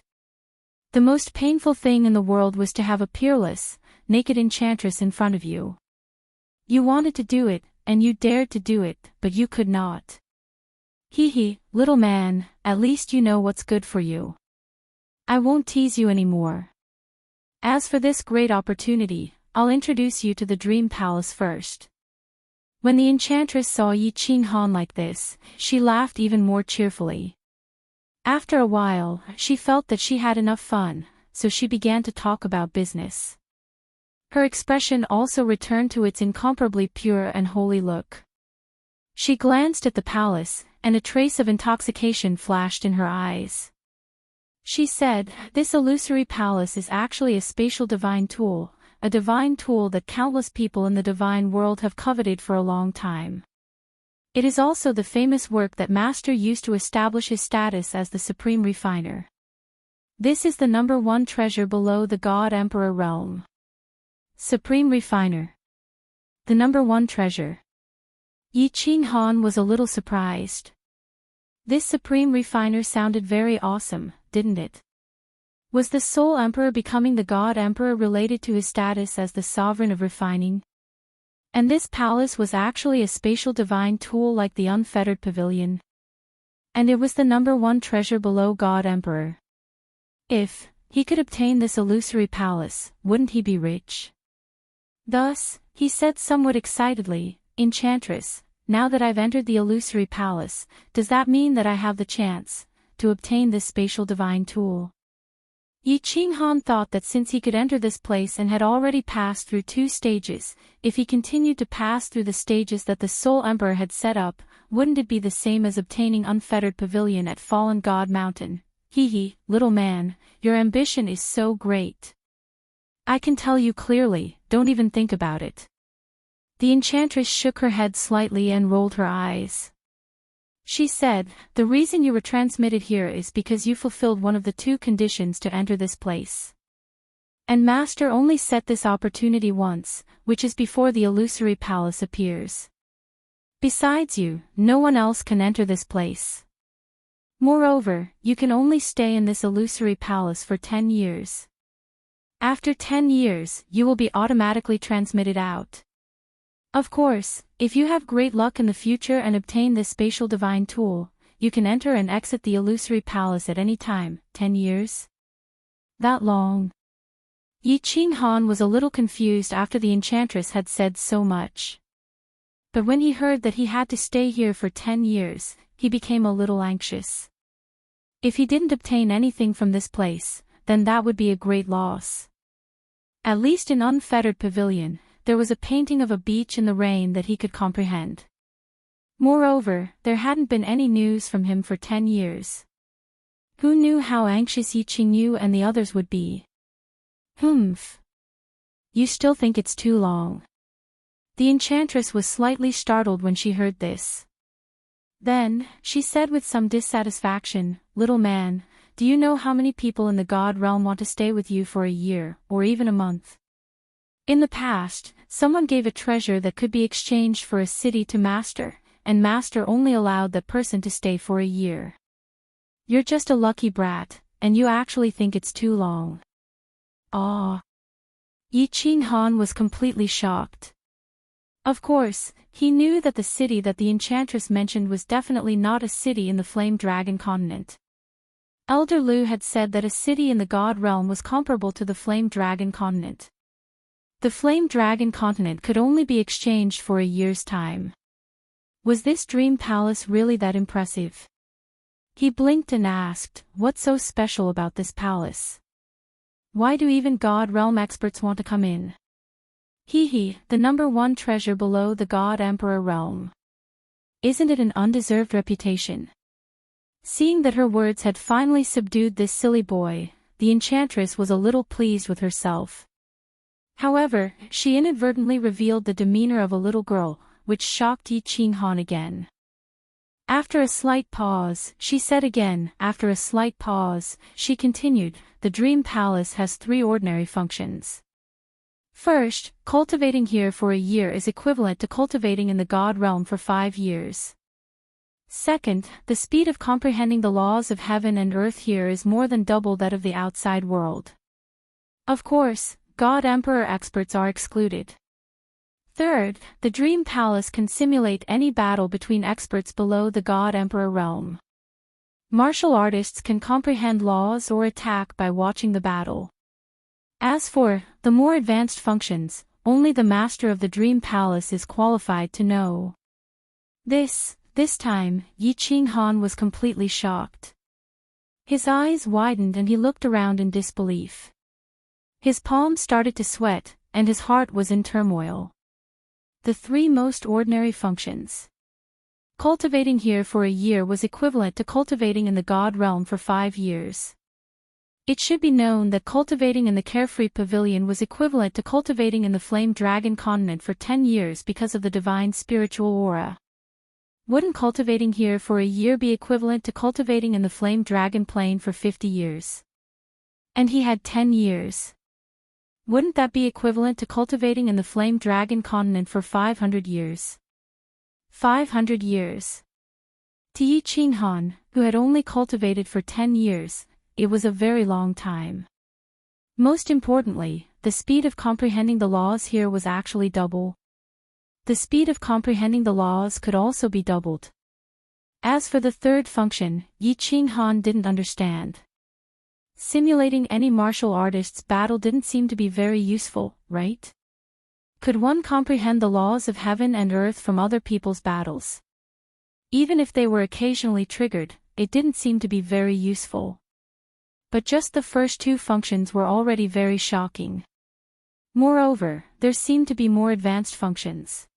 The most painful thing in the world was to have a peerless, naked enchantress in front of you. You wanted to do it, and you dared to do it, but you could not. Hee, little man, at least you know what's good for you. I won't tease you anymore. As for this great opportunity, I'll introduce you to the Dream Palace first. When the enchantress saw Yi Qinghan like this, she laughed even more cheerfully. After a while, she felt that she had enough fun, so she began to talk about business. Her expression also returned to its incomparably pure and holy look. She glanced at the palace, and a trace of intoxication flashed in her eyes. She said, "This illusory palace is actually a spatial divine tool, a divine tool that countless people in the divine world have coveted for a long time. It is also the famous work that Master used to establish his status as the Supreme Refiner. This is the #1 treasure below the God Emperor realm." Supreme Refiner. The #1 treasure. Yi Qinghan was a little surprised. This Supreme Refiner sounded very awesome, didn't it? Was the Soul Emperor becoming the God Emperor related to his status as the Sovereign of Refining? And this palace was actually a spatial divine tool like the Unfettered Pavilion. And it was the #1 treasure below God Emperor. If he could obtain this illusory palace, wouldn't he be rich? Thus, he said somewhat excitedly, "Enchantress, now that I've entered the illusory palace, does that mean that I have the chance to obtain this spatial divine tool?" Yi Qinghan thought that since he could enter this place and had already passed through 2 stages, if he continued to pass through the stages that the Soul Emperor had set up, wouldn't it be the same as obtaining Unfettered Pavilion at Fallen God Mountain? Hee, little man, your ambition is so great. I can tell you clearly, don't even think about it. The enchantress shook her head slightly and rolled her eyes. She said, "The reason you were transmitted here is because you fulfilled one of the two conditions to enter this place. And Master only set this opportunity once, which is before the illusory palace appears. Besides you, no one else can enter this place. Moreover, you can only stay in this illusory palace for 10 years. After 10 years, you will be automatically transmitted out. Of course, if you have great luck in the future and obtain this spatial divine tool, you can enter and exit the illusory palace at any time. 10 years? That long?" Yi Qinghan was a little confused after the enchantress had said so much. But when he heard that he had to stay here for 10 years, he became a little anxious. If he didn't obtain anything from this place, then that would be a great loss. At least in Unfettered Pavilion, there was a painting of a beach in the rain that he could comprehend. Moreover, there hadn't been any news from him for 10 years. Who knew how anxious Yi Qingyu and the others would be? Humph. You still think it's too long? The enchantress was slightly startled when she heard this. Then, she said with some dissatisfaction, "Little man, do you know how many people in the God realm want to stay with you for a year, or even a month? In the past, someone gave a treasure that could be exchanged for a city to Master, and Master only allowed that person to stay for a year. You're just a lucky brat, and you actually think it's too long." Ah! Yi Qinghan was completely shocked. Of course, he knew that the city that the enchantress mentioned was definitely not a city in the Flame Dragon continent. Elder Lu had said that a city in the God realm was comparable to the Flame Dragon continent. The Flame Dragon continent could only be exchanged for a year's time. Was this dream palace really that impressive? He blinked and asked, "What's so special about this palace? Why do even God realm experts want to come in?" "Hee, the number one treasure below the God Emperor realm. Isn't it an undeserved reputation?" Seeing that her words had finally subdued this silly boy, the enchantress was a little pleased with herself. However, she inadvertently revealed the demeanor of a little girl, which shocked Yi Qinghan again. After a slight pause, she said again, after a slight pause, she continued, "The Dream Palace has 3 ordinary functions. First, cultivating here for a year is equivalent to cultivating in the God realm for 5 years. Second, the speed of comprehending the laws of heaven and earth here is more than double that of the outside world. Of course, God Emperor experts are excluded. Third, the Dream Palace can simulate any battle between experts below the God Emperor realm. Martial artists can comprehend laws or attack by watching the battle. As for the more advanced functions, only the master of the Dream Palace is qualified to know." This time, Yi Qinghan was completely shocked. His eyes widened and he looked around in disbelief. His palms started to sweat, and his heart was in turmoil. The 3 most ordinary functions. Cultivating here for a year was equivalent to cultivating in the God realm for 5 years. It should be known that cultivating in the Carefree Pavilion was equivalent to cultivating in the Flame Dragon continent for 10 years because of the divine spiritual aura. Wouldn't cultivating here for a year be equivalent to cultivating in the Flame Dragon plane for 50 years? And he had 10 years. Wouldn't that be equivalent to cultivating in the Flame Dragon continent for 500 years? 500 years. To Yi Qinghan, who had only cultivated for 10 years, it was a very long time. Most importantly, the speed of comprehending the laws here was actually double. The speed of comprehending the laws could also be doubled. As for the third function, Yi Qinghan didn't understand. Simulating any martial artist's battle didn't seem to be very useful, right? Could one comprehend the laws of heaven and earth from other people's battles? Even if they were occasionally triggered, it didn't seem to be very useful. But just the first 2 functions were already very shocking. Moreover, there seemed to be more advanced functions.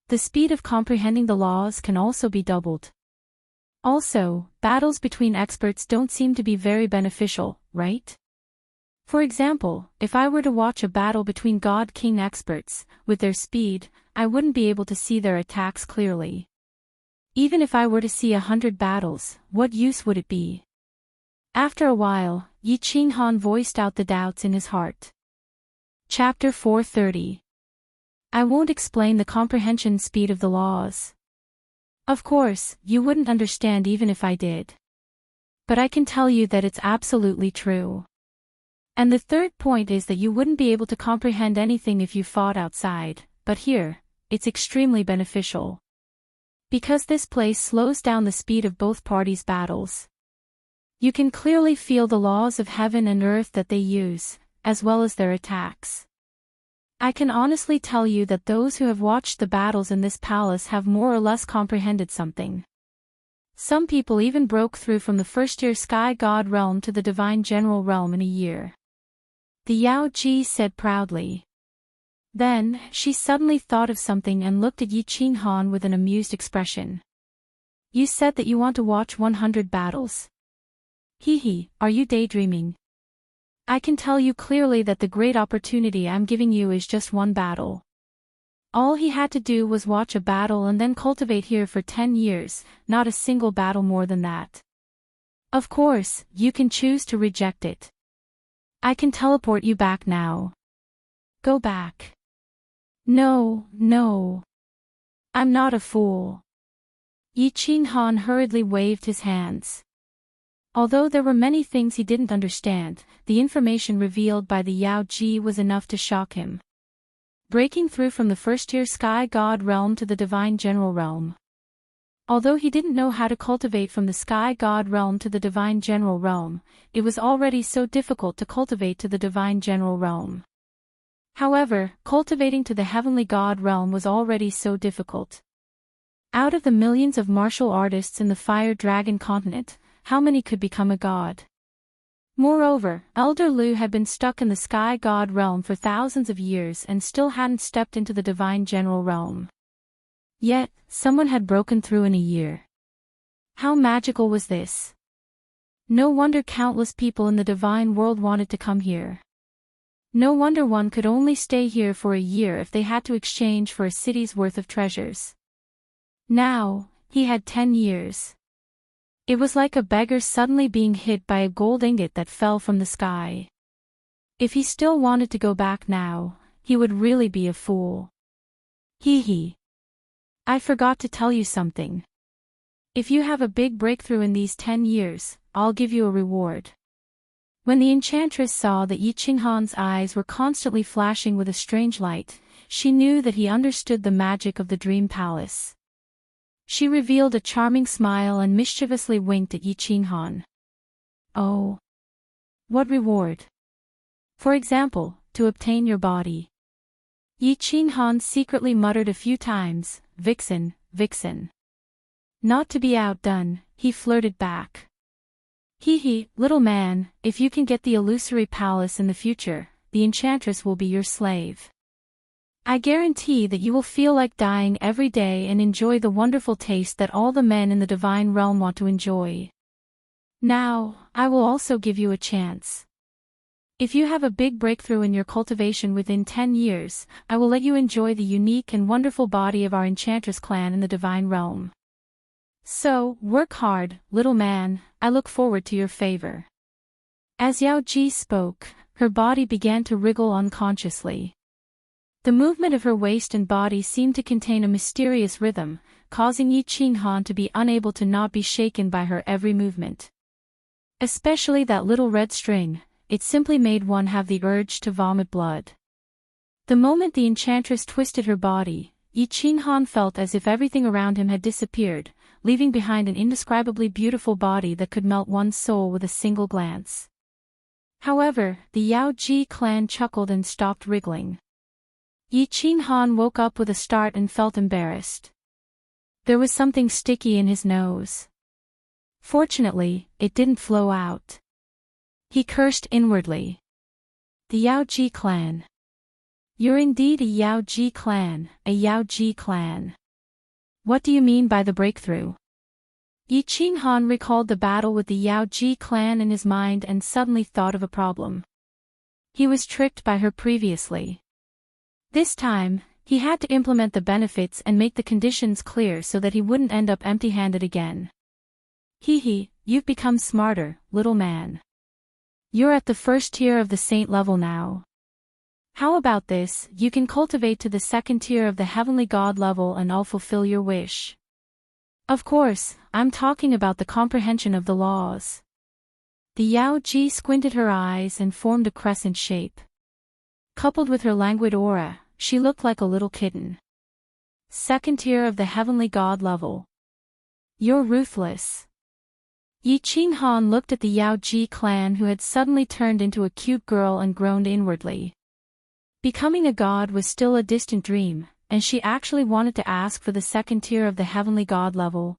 The speed of comprehending the laws can also be doubled. Also, battles between experts don't seem to be very beneficial, right? For example, if I were to watch a battle between God King experts, with their speed, I wouldn't be able to see their attacks clearly. Even if I were to see 100 battles, what use would it be? After a while, Yi Qinghan voiced out the doubts in his heart. Chapter 430. I won't explain the comprehension speed of the laws. Of course, you wouldn't understand even if I did. But I can tell you that it's absolutely true. And the third point is that you wouldn't be able to comprehend anything if you fought outside, but here, it's extremely beneficial. Because this place slows down the speed of both parties' battles. You can clearly feel the laws of heaven and earth that they use, as well as their attacks. I can honestly tell you that those who have watched the battles in this palace have more or less comprehended something. Some people even broke through from the first-tier Sky God realm to the Divine General realm in a year. The Yao Ji said proudly. Then, she suddenly thought of something and looked at Yi Qinghan with an amused expression. You said that you want to watch 100 battles. Hee, are you daydreaming? I can tell you clearly that the great opportunity I'm giving you is just one battle. All he had to do was watch a battle and then cultivate here for 10 years, not a single battle more than that. Of course, you can choose to reject it. I can teleport you back now. Go back. No. I'm not a fool. Yi Qinghan hurriedly waved his hands. Although there were many things he didn't understand, the information revealed by the Yao Ji was enough to shock him. Breaking through from the first-tier Sky God realm to the Divine General realm. Although he didn't know how to cultivate from the Sky God realm to the Divine General realm, it was already so difficult to cultivate to the Divine General realm. However, cultivating to the Heavenly God realm was already so difficult. Out of the millions of martial artists in the Fire Dragon continent, how many could become a god? Moreover, Elder Lu had been stuck in the Sky God realm for thousands of years and still hadn't stepped into the Divine General realm. Yet, someone had broken through in a year. How magical was this? No wonder countless people in the divine world wanted to come here. No wonder one could only stay here for a year if they had to exchange for a city's worth of treasures. Now, he had 10 years. It was like a beggar suddenly being hit by a gold ingot that fell from the sky. If he still wanted to go back now, he would really be a fool. Hee. I forgot to tell you something. If you have a big breakthrough in these 10 years, I'll give you a reward. When the enchantress saw that Yi Qinghan's eyes were constantly flashing with a strange light, she knew that he understood the magic of the Dream Palace. She revealed a charming smile and mischievously winked at Yi Qinghan. Oh. What reward? For example, to obtain your body. Yi Qinghan secretly muttered a few times, Vixen. Not to be outdone, he flirted back. Hee, little man, if you can get the illusory palace in the future, the enchantress will be your slave. I guarantee that you will feel like dying every day and enjoy the wonderful taste that all the men in the divine realm want to enjoy. Now, I will also give you a chance. If you have a big breakthrough in your cultivation within 10 years, I will let you enjoy the unique and wonderful body of our enchantress clan in the divine realm. So, work hard, little man, I look forward to your favor. As Yao Ji spoke, her body began to wriggle unconsciously. The movement of her waist and body seemed to contain a mysterious rhythm, causing Yi Qinghan to be unable to not be shaken by her every movement. Especially that little red string, it simply made one have the urge to vomit blood. The moment the enchantress twisted her body, Yi Qinghan felt as if everything around him had disappeared, leaving behind an indescribably beautiful body that could melt one's soul with a single glance. However, the Yao Ji clan chuckled and stopped wriggling. Yi Qinghan woke up with a start and felt embarrassed. There was something sticky in his nose. Fortunately, it didn't flow out. He cursed inwardly. The Yao Ji clan. You're indeed a Yao Ji clan, a Yao Ji clan. What do you mean by the breakthrough? Yi Qinghan recalled the battle with the Yao Ji clan in his mind and suddenly thought of a problem. He was tricked by her previously. This time, he had to implement the benefits and make the conditions clear so that he wouldn't end up empty-handed again. Hee, you've become smarter, little man. You're at the first tier of the saint level now. How about this, you can cultivate to the second tier of the heavenly god level and I'll fulfill your wish. Of course, I'm talking about the comprehension of the laws. The Yao Ji squinted her eyes and formed a crescent shape. Coupled with her languid aura, she looked like a little kitten. Second tier of the heavenly god level. You're ruthless. Yi Qinghan looked at the Yao Ji clan who had suddenly turned into a cute girl and groaned inwardly. Becoming a god was still a distant dream, and she actually wanted to ask for the second tier of the heavenly god level.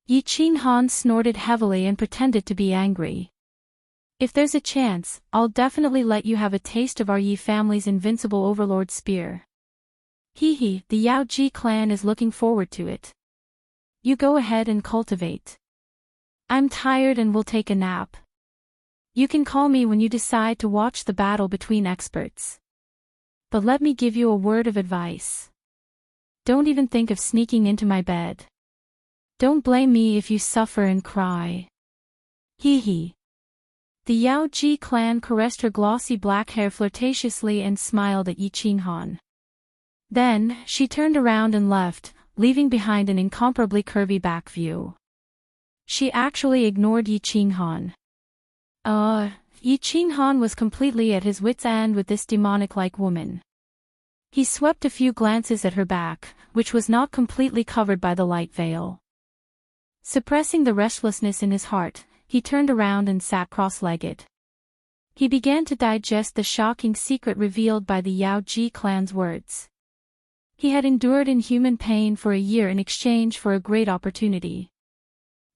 Yi Qinghan snorted heavily and pretended to be angry. If there's a chance, I'll definitely let you have a taste of our Yi family's invincible overlord spear. The Yao Ji clan is looking forward to it. You go ahead and cultivate. I'm tired and will take a nap. You can call me when you decide to watch the battle between experts. But let me give you a word of advice. Don't even think of sneaking into my bed. Don't blame me if you suffer and cry. The Yao Ji clan caressed her glossy black hair flirtatiously and smiled at Yi Qinghan. Then, she turned around and left, leaving behind an incomparably curvy back view. She actually ignored Yi Qinghan. Yi Qinghan was completely at his wit's end with this demonic-like woman. He swept a few glances at her back, which was not completely covered by the light veil. Suppressing the restlessness in his heart, he turned around and sat cross-legged. He began to digest the shocking secret revealed by the Yao Ji clan's words. He had endured inhuman pain for a year in exchange for a great opportunity.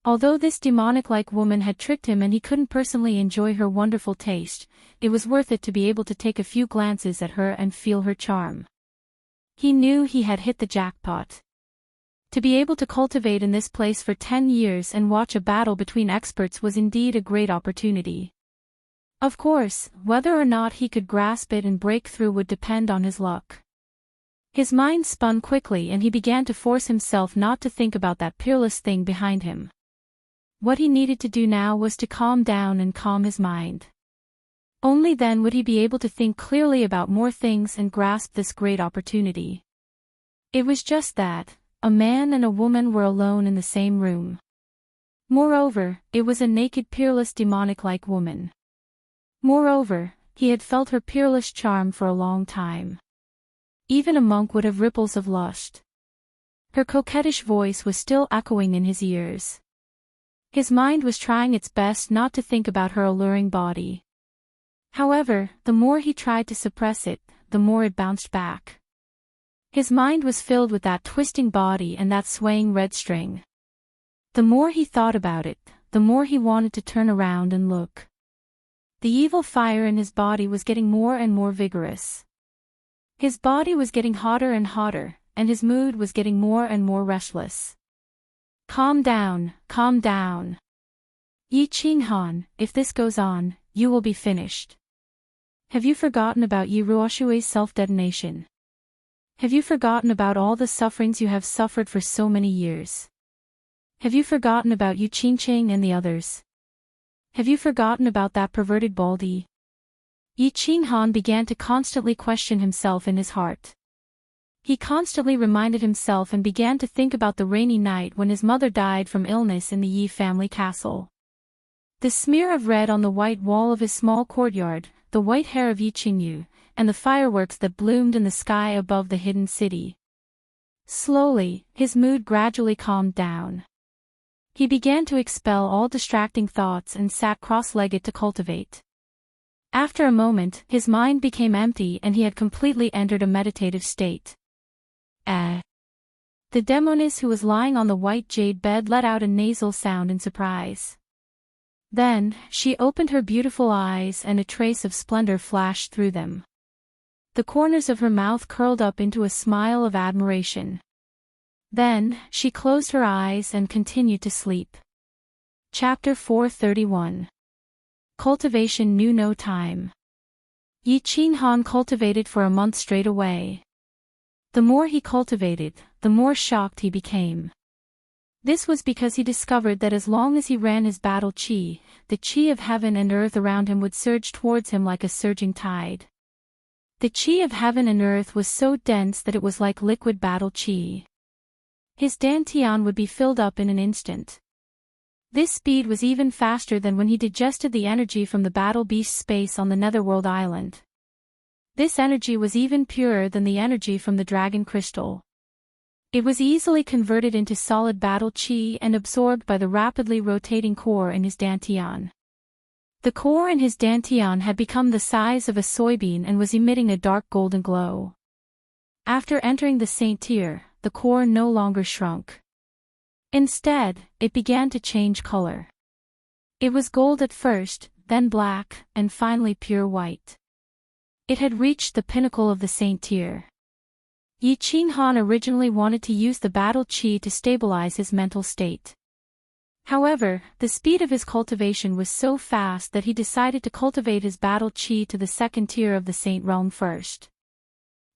Although this demonic-like woman had tricked him and he couldn't personally enjoy her wonderful taste, it was worth it to be able to take a few glances at her and feel her charm. He knew he had hit the jackpot. To be able to cultivate in this place for 10 years and watch a battle between experts was indeed a great opportunity. Of course, whether or not he could grasp it and break through would depend on his luck. His mind spun quickly and he began to force himself not to think about that peerless thing behind him. What he needed to do now was to calm down and calm his mind. Only then would he be able to think clearly about more things and grasp this great opportunity. It was just that, a man and a woman were alone in the same room. Moreover, it was a naked peerless demonic-like woman. Moreover, he had felt her peerless charm for a long time. Even a monk would have ripples of lust. Her coquettish voice was still echoing in his ears. His mind was trying its best not to think about her alluring body. However, the more he tried to suppress it, the more it bounced back. His mind was filled with that twisting body and that swaying red string. The more he thought about it, the more he wanted to turn around and look. The evil fire in his body was getting more and more vigorous. His body was getting hotter and hotter, and his mood was getting more and more restless. Calm down, calm down. Yi Qinghan, if this goes on, you will be finished. Have you forgotten about Yi Ruoshui's self-detonation? Have you forgotten about all the sufferings you have suffered for so many years? Have you forgotten about Yu Qingqing and the others? Have you forgotten about that perverted baldy? Yi Qinghan began to constantly question himself in his heart. He constantly reminded himself and began to think about the rainy night when his mother died from illness in the Yi family castle. The smear of red on the white wall of his small courtyard, the white hair of Yi Qingyu, and the fireworks that bloomed in the sky above the hidden city. Slowly, his mood gradually calmed down. He began to expel all distracting thoughts and sat cross-legged to cultivate. After a moment, his mind became empty and he had completely entered a meditative state. The demoness who was lying on the white jade bed let out a nasal sound in surprise. Then, she opened her beautiful eyes and a trace of splendor flashed through them. The corners of her mouth curled up into a smile of admiration. Then, she closed her eyes and continued to sleep. Chapter 431. Cultivation knew no time. Yi Qinghan cultivated for a month straight away. The more he cultivated, the more shocked he became. This was because he discovered that as long as he ran his battle qi, the qi of heaven and earth around him would surge towards him like a surging tide. The qi of heaven and earth was so dense that it was like liquid battle qi. His dantian would be filled up in an instant. This speed was even faster than when he digested the energy from the battle beast space on the Netherworld Island. This energy was even purer than the energy from the dragon crystal. It was easily converted into solid battle qi and absorbed by the rapidly rotating core in his dantian. The core in his dantian had become the size of a soybean and was emitting a dark golden glow. After entering the Saint tier, the core no longer shrunk. Instead, it began to change color. It was gold at first, then black, and finally pure white. It had reached the pinnacle of the Saint tier. Yi Qinghan originally wanted to use the battle qi to stabilize his mental state. However, the speed of his cultivation was so fast that he decided to cultivate his battle qi to the second tier of the Saint realm first.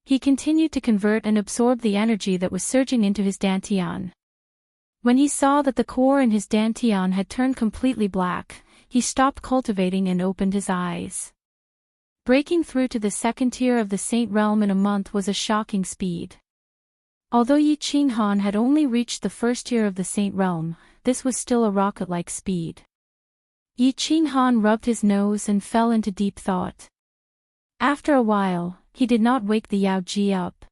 He continued to convert and absorb the energy that was surging into his dantian. When he saw that the core in his dantian had turned completely black, he stopped cultivating and opened his eyes. Breaking through to the second tier of the Saint realm in a month was a shocking speed. Although Yi Qinghan had only reached the first tier of the Saint realm, this was still a rocket-like speed. Yi Qinghan rubbed his nose and fell into deep thought. After a while, he did not wake the Yao Ji up.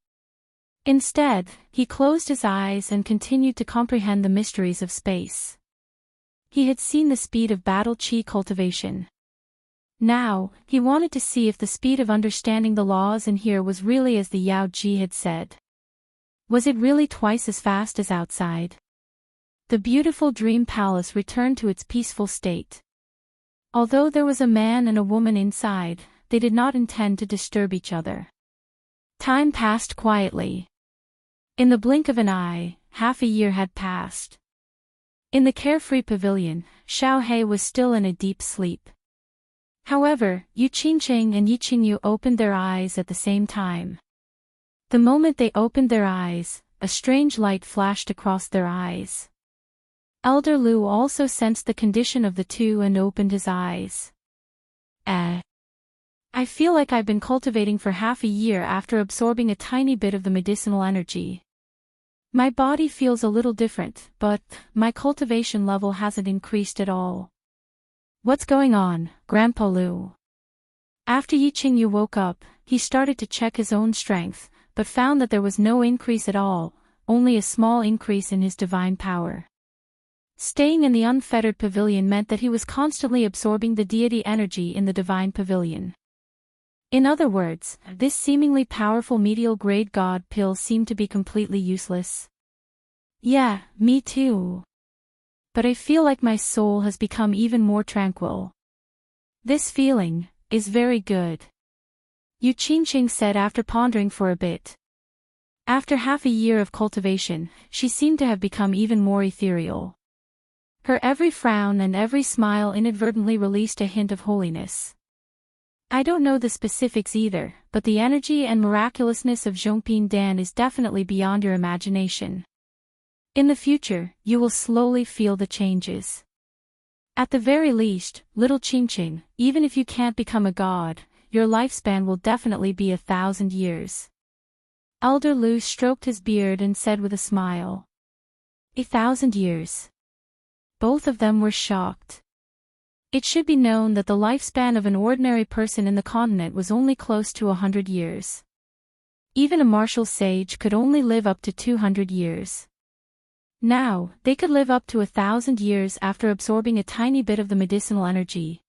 Instead, he closed his eyes and continued to comprehend the mysteries of space. He had seen the speed of battle qi cultivation. Now, he wanted to see if the speed of understanding the laws in here was really as the Yao Ji had said. Was it really twice as fast as outside? The beautiful dream palace returned to its peaceful state. Although there was a man and a woman inside, they did not intend to disturb each other. Time passed quietly. In the blink of an eye, half a year had passed. In the carefree pavilion, Xiaohe was still in a deep sleep. However, Yu Qingqing and Yi Qingyu opened their eyes at the same time. The moment they opened their eyes, a strange light flashed across their eyes. Elder Lu also sensed the condition of the two and opened his eyes. I feel like I've been cultivating for half a year after absorbing a tiny bit of the medicinal energy. My body feels a little different, but my cultivation level hasn't increased at all. What's going on, Grandpa Lu? After Yi Qingyu woke up, he started to check his own strength, but found that there was no increase at all, only a small increase in his divine power. Staying in the unfettered pavilion meant that he was constantly absorbing the deity energy in the divine pavilion. In other words, this seemingly powerful medial grade god pill seemed to be completely useless. Yeah, me too. But I feel like my soul has become even more tranquil. This feeling is very good, Yu Qingqing said after pondering for a bit. After half a year of cultivation, she seemed to have become even more ethereal. Her every frown and every smile inadvertently released a hint of holiness. I don't know the specifics either, but the energy and miraculousness of Zhongping Dan is definitely beyond your imagination. In the future, you will slowly feel the changes. At the very least, little Qingqing, even if you can't become a god, your lifespan will definitely be 1,000 years. Elder Lu stroked his beard and said with a smile. 1,000 years. Both of them were shocked. It should be known that the lifespan of an ordinary person in the continent was only close to 100 years. Even a martial sage could only live up to 200 years. Now, they could live up to 1,000 years after absorbing a tiny bit of the medicinal energy.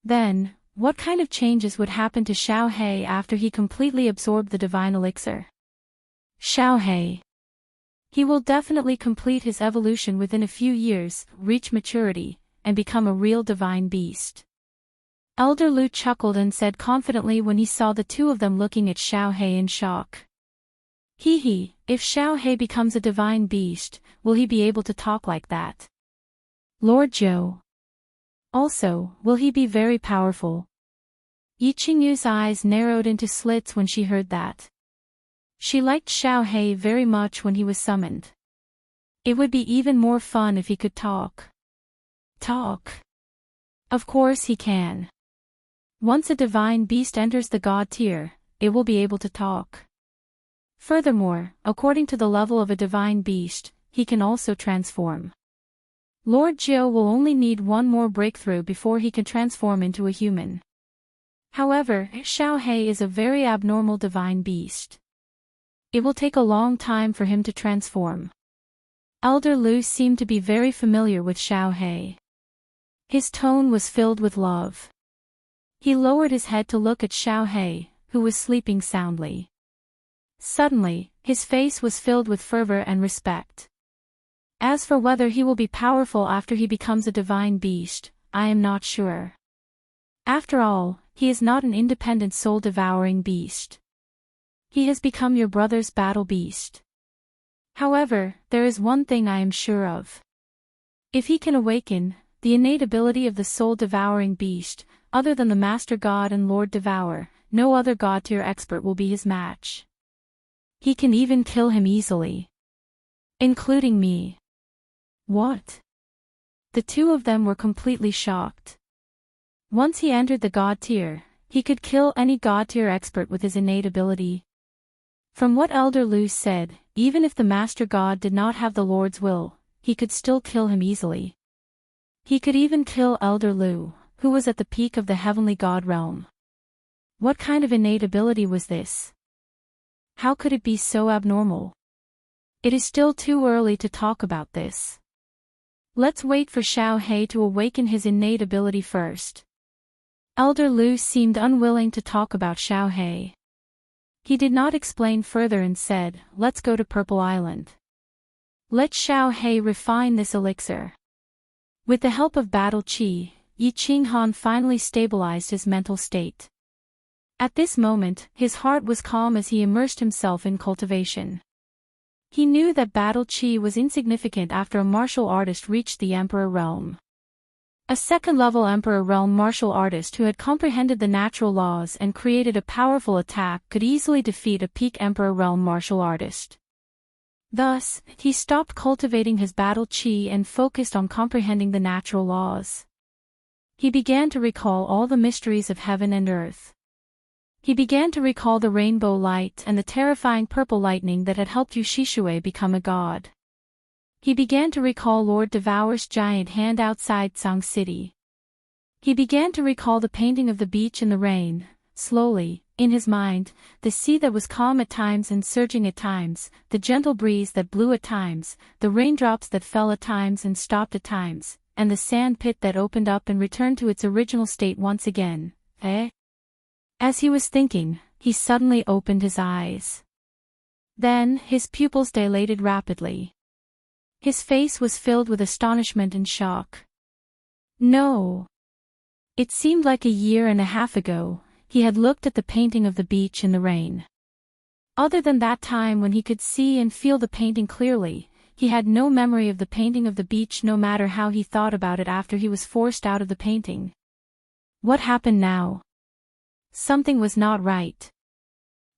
Then, what kind of changes would happen to Xiaohe after he completely absorbed the divine elixir? Xiaohe. He will definitely complete his evolution within a few years, reach maturity, and become a real divine beast. Elder Lu chuckled and said confidently when he saw the two of them looking at Xiaohe in shock. Hee, if Xiaohe becomes a divine beast, will he be able to talk like that? Lord Zhou. Also, will he be very powerful? Yi Qingyu's eyes narrowed into slits when she heard that. She liked Xiao He very much when he was summoned. It would be even more fun if he could talk. Talk. Of course he can. Once a divine beast enters the god tier, it will be able to talk. Furthermore, according to the level of a divine beast, he can also transform. Lord Jiu will only need one more breakthrough before he can transform into a human. However, Xiao He is a very abnormal divine beast. It will take a long time for him to transform. Elder Lu seemed to be very familiar with Xiao He. His tone was filled with love. He lowered his head to look at Xiao He, who was sleeping soundly. Suddenly, his face was filled with fervor and respect. As for whether he will be powerful after he becomes a divine beast, I am not sure. After all, he is not an independent soul-devouring beast. He has become your brother's battle beast. However, there is one thing I am sure of. If he can awaken the innate ability of the soul-devouring beast, other than the Master God and Lord Devour, no other god-tier expert will be his match. He can even kill him easily. Including me. What? The two of them were completely shocked. Once he entered the god tier, he could kill any god tier expert with his innate ability. From what Elder Lu said, even if the Master God did not have the Lord's will, he could still kill him easily. He could even kill Elder Lu, who was at the peak of the heavenly god realm. What kind of innate ability was this? How could it be so abnormal? It is still too early to talk about this. Let's wait for Xiao He to awaken his innate ability first. Elder Lu seemed unwilling to talk about Xiao He. He did not explain further and said, "Let's go to Purple Island. Let Xiao He refine this elixir." With the help of Battle Qi, Yi Qinghan finally stabilized his mental state. At this moment, his heart was calm as he immersed himself in cultivation. He knew that Battle Qi was insignificant after a martial artist reached the Emperor Realm. A second-level Emperor Realm martial artist who had comprehended the natural laws and created a powerful attack could easily defeat a peak Emperor Realm martial artist. Thus, he stopped cultivating his Battle Qi and focused on comprehending the natural laws. He began to recall all the mysteries of heaven and earth. He began to recall the rainbow light and the terrifying purple lightning that had helped Yu Shishue become a god. He began to recall Lord Devour's giant hand outside Song City. He began to recall the painting of the beach in the rain, slowly, in his mind, the sea that was calm at times and surging at times, the gentle breeze that blew at times, the raindrops that fell at times and stopped at times, and the sand pit that opened up and returned to its original state once again. As he was thinking, he suddenly opened his eyes. Then, his pupils dilated rapidly. His face was filled with astonishment and shock. No! It seemed like 1.5 years ago, he had looked at the painting of the beach in the rain. Other than that time when he could see and feel the painting clearly, he had no memory of the painting of the beach no matter how he thought about it after he was forced out of the painting. What happened now? Something was not right.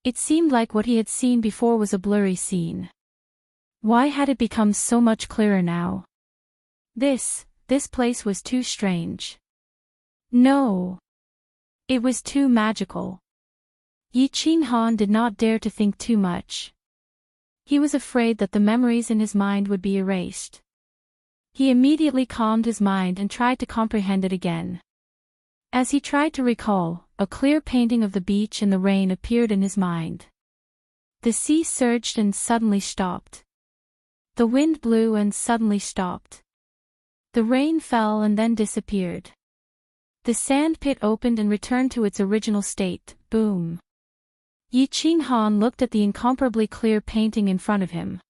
It seemed like what he had seen before was a blurry scene. Why had it become so much clearer now? This place was too strange. No. It was too magical. Yi Qinghan did not dare to think too much. He was afraid that the memories in his mind would be erased. He immediately calmed his mind and tried to comprehend it again. As he tried to recall, a clear painting of the beach in the rain appeared in his mind. The sea surged and suddenly stopped. The wind blew and suddenly stopped. The rain fell and then disappeared. The sand pit opened and returned to its original state, boom. Yi Qinghan looked at the incomparably clear painting in front of him.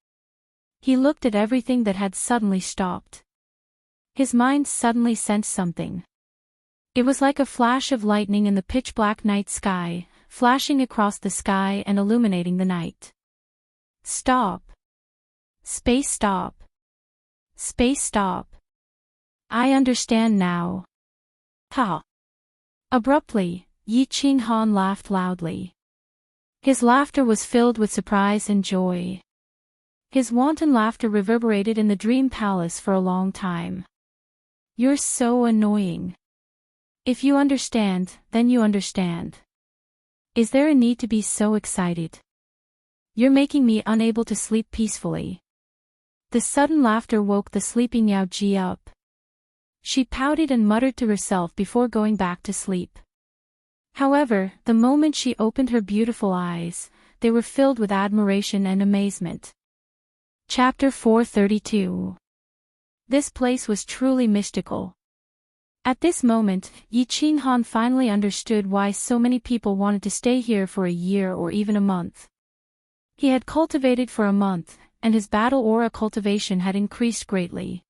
He looked at everything that had suddenly stopped. His mind suddenly sensed something. It was like a flash of lightning in the pitch-black night sky, flashing across the sky and illuminating the night. Stop. Space stop. Space stop. I understand now. Ha! Abruptly, Yi Qinghan laughed loudly. His laughter was filled with surprise and joy. His wanton laughter reverberated in the dream palace for a long time. "You're so annoying. If you understand, then you understand. Is there a need to be so excited? You're making me unable to sleep peacefully." The sudden laughter woke the sleeping Yao Ji up. She pouted and muttered to herself before going back to sleep. However, the moment she opened her beautiful eyes, they were filled with admiration and amazement. Chapter 432. This place was truly mystical. At this moment, Yi Qinghan finally understood why so many people wanted to stay here for a year or even a month. He had cultivated for a month, and his battle aura cultivation had increased greatly.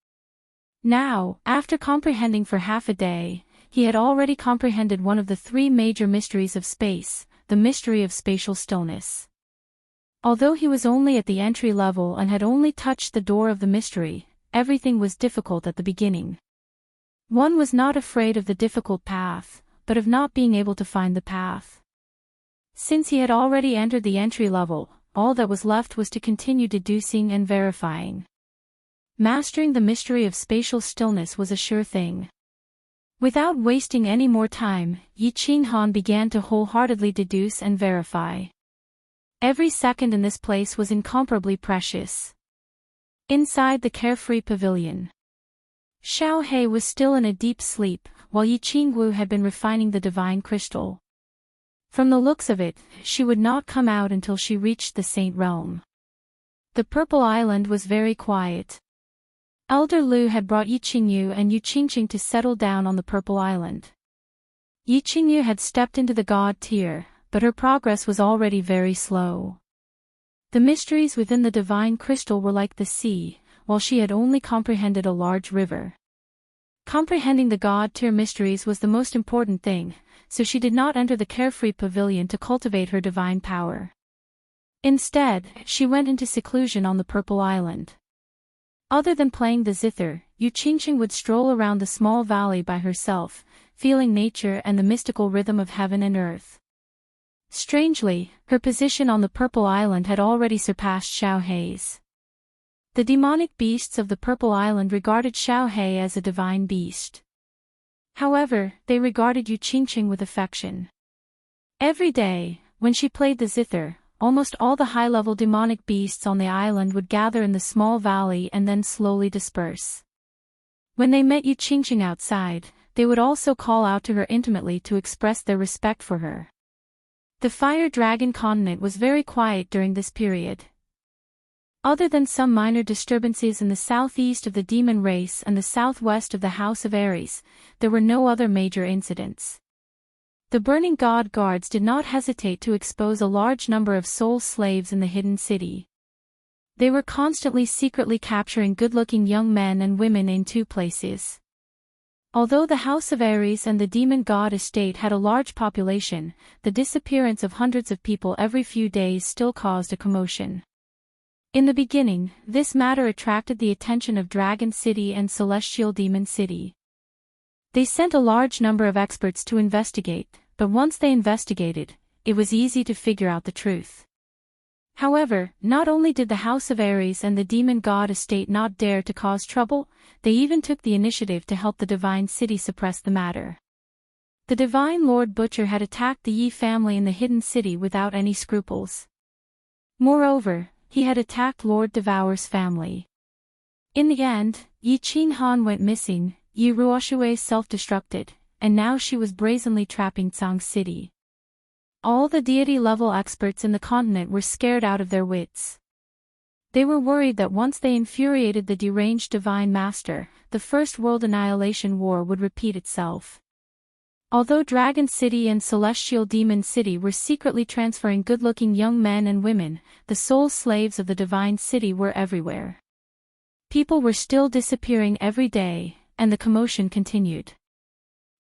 Now, after comprehending for half a day, he had already comprehended one of the three major mysteries of space, the mystery of spatial stillness. Although he was only at the entry level and had only touched the door of the mystery, everything was difficult at the beginning. One was not afraid of the difficult path, but of not being able to find the path. Since he had already entered the entry level, all that was left was to continue deducing and verifying. Mastering the mystery of spatial stillness was a sure thing. Without wasting any more time, Yi Qinghan began to wholeheartedly deduce and verify. Every second in this place was incomparably precious. Inside the carefree pavilion, Xiao He was still in a deep sleep, while Yi Qingwu had been refining the divine crystal. From the looks of it, she would not come out until she reached the Saint Realm. The Purple Island was very quiet. Elder Lu had brought Yi Qingyu and Yu Qingqing to settle down on the Purple Island. Yi Qingyu had stepped into the God tier, but her progress was already very slow. The mysteries within the divine crystal were like the sea, while she had only comprehended a large river. Comprehending the God tier mysteries was the most important thing, so she did not enter the carefree pavilion to cultivate her divine power. Instead, she went into seclusion on the Purple Island. Other than playing the zither, Yu Qingqing would stroll around the small valley by herself, feeling nature and the mystical rhythm of heaven and earth. Strangely, her position on the Purple Island had already surpassed Xiao He's. The demonic beasts of the Purple Island regarded Xiao He as a divine beast. However, they regarded Yu Qingqing with affection. Every day, when she played the zither, almost all the high-level demonic beasts on the island would gather in the small valley and then slowly disperse. When they met Yu Qingqing outside, they would also call out to her intimately to express their respect for her. The Fire Dragon continent was very quiet during this period. Other than some minor disturbances in the southeast of the demon race and the southwest of the House of Ares, there were no other major incidents. The Burning God guards did not hesitate to expose a large number of soul slaves in the hidden city. They were constantly secretly capturing good-looking young men and women in two places. Although the House of Ares and the Demon God estate had a large population, the disappearance of hundreds of people every few days still caused a commotion. In the beginning, this matter attracted the attention of Dragon City and Celestial Demon City. They sent a large number of experts to investigate, but once they investigated, it was easy to figure out the truth. However, not only did the House of Ares and the Demon God estate not dare to cause trouble, they even took the initiative to help the Divine City suppress the matter. The Divine Lord Butcher had attacked the Yi family in the Hidden City without any scruples. Moreover, he had attacked Lord Devour's family. In the end, Yi Qinghan went missing, Yi Ruoshui self-destructed, and now she was brazenly trapping Tsang City. All the deity-level experts in the continent were scared out of their wits. They were worried that once they infuriated the deranged Divine Master, the First World Annihilation War would repeat itself. Although Dragon City and Celestial Demon City were secretly transferring good-looking young men and women, the soul slaves of the Divine City were everywhere. People were still disappearing every day, and the commotion continued.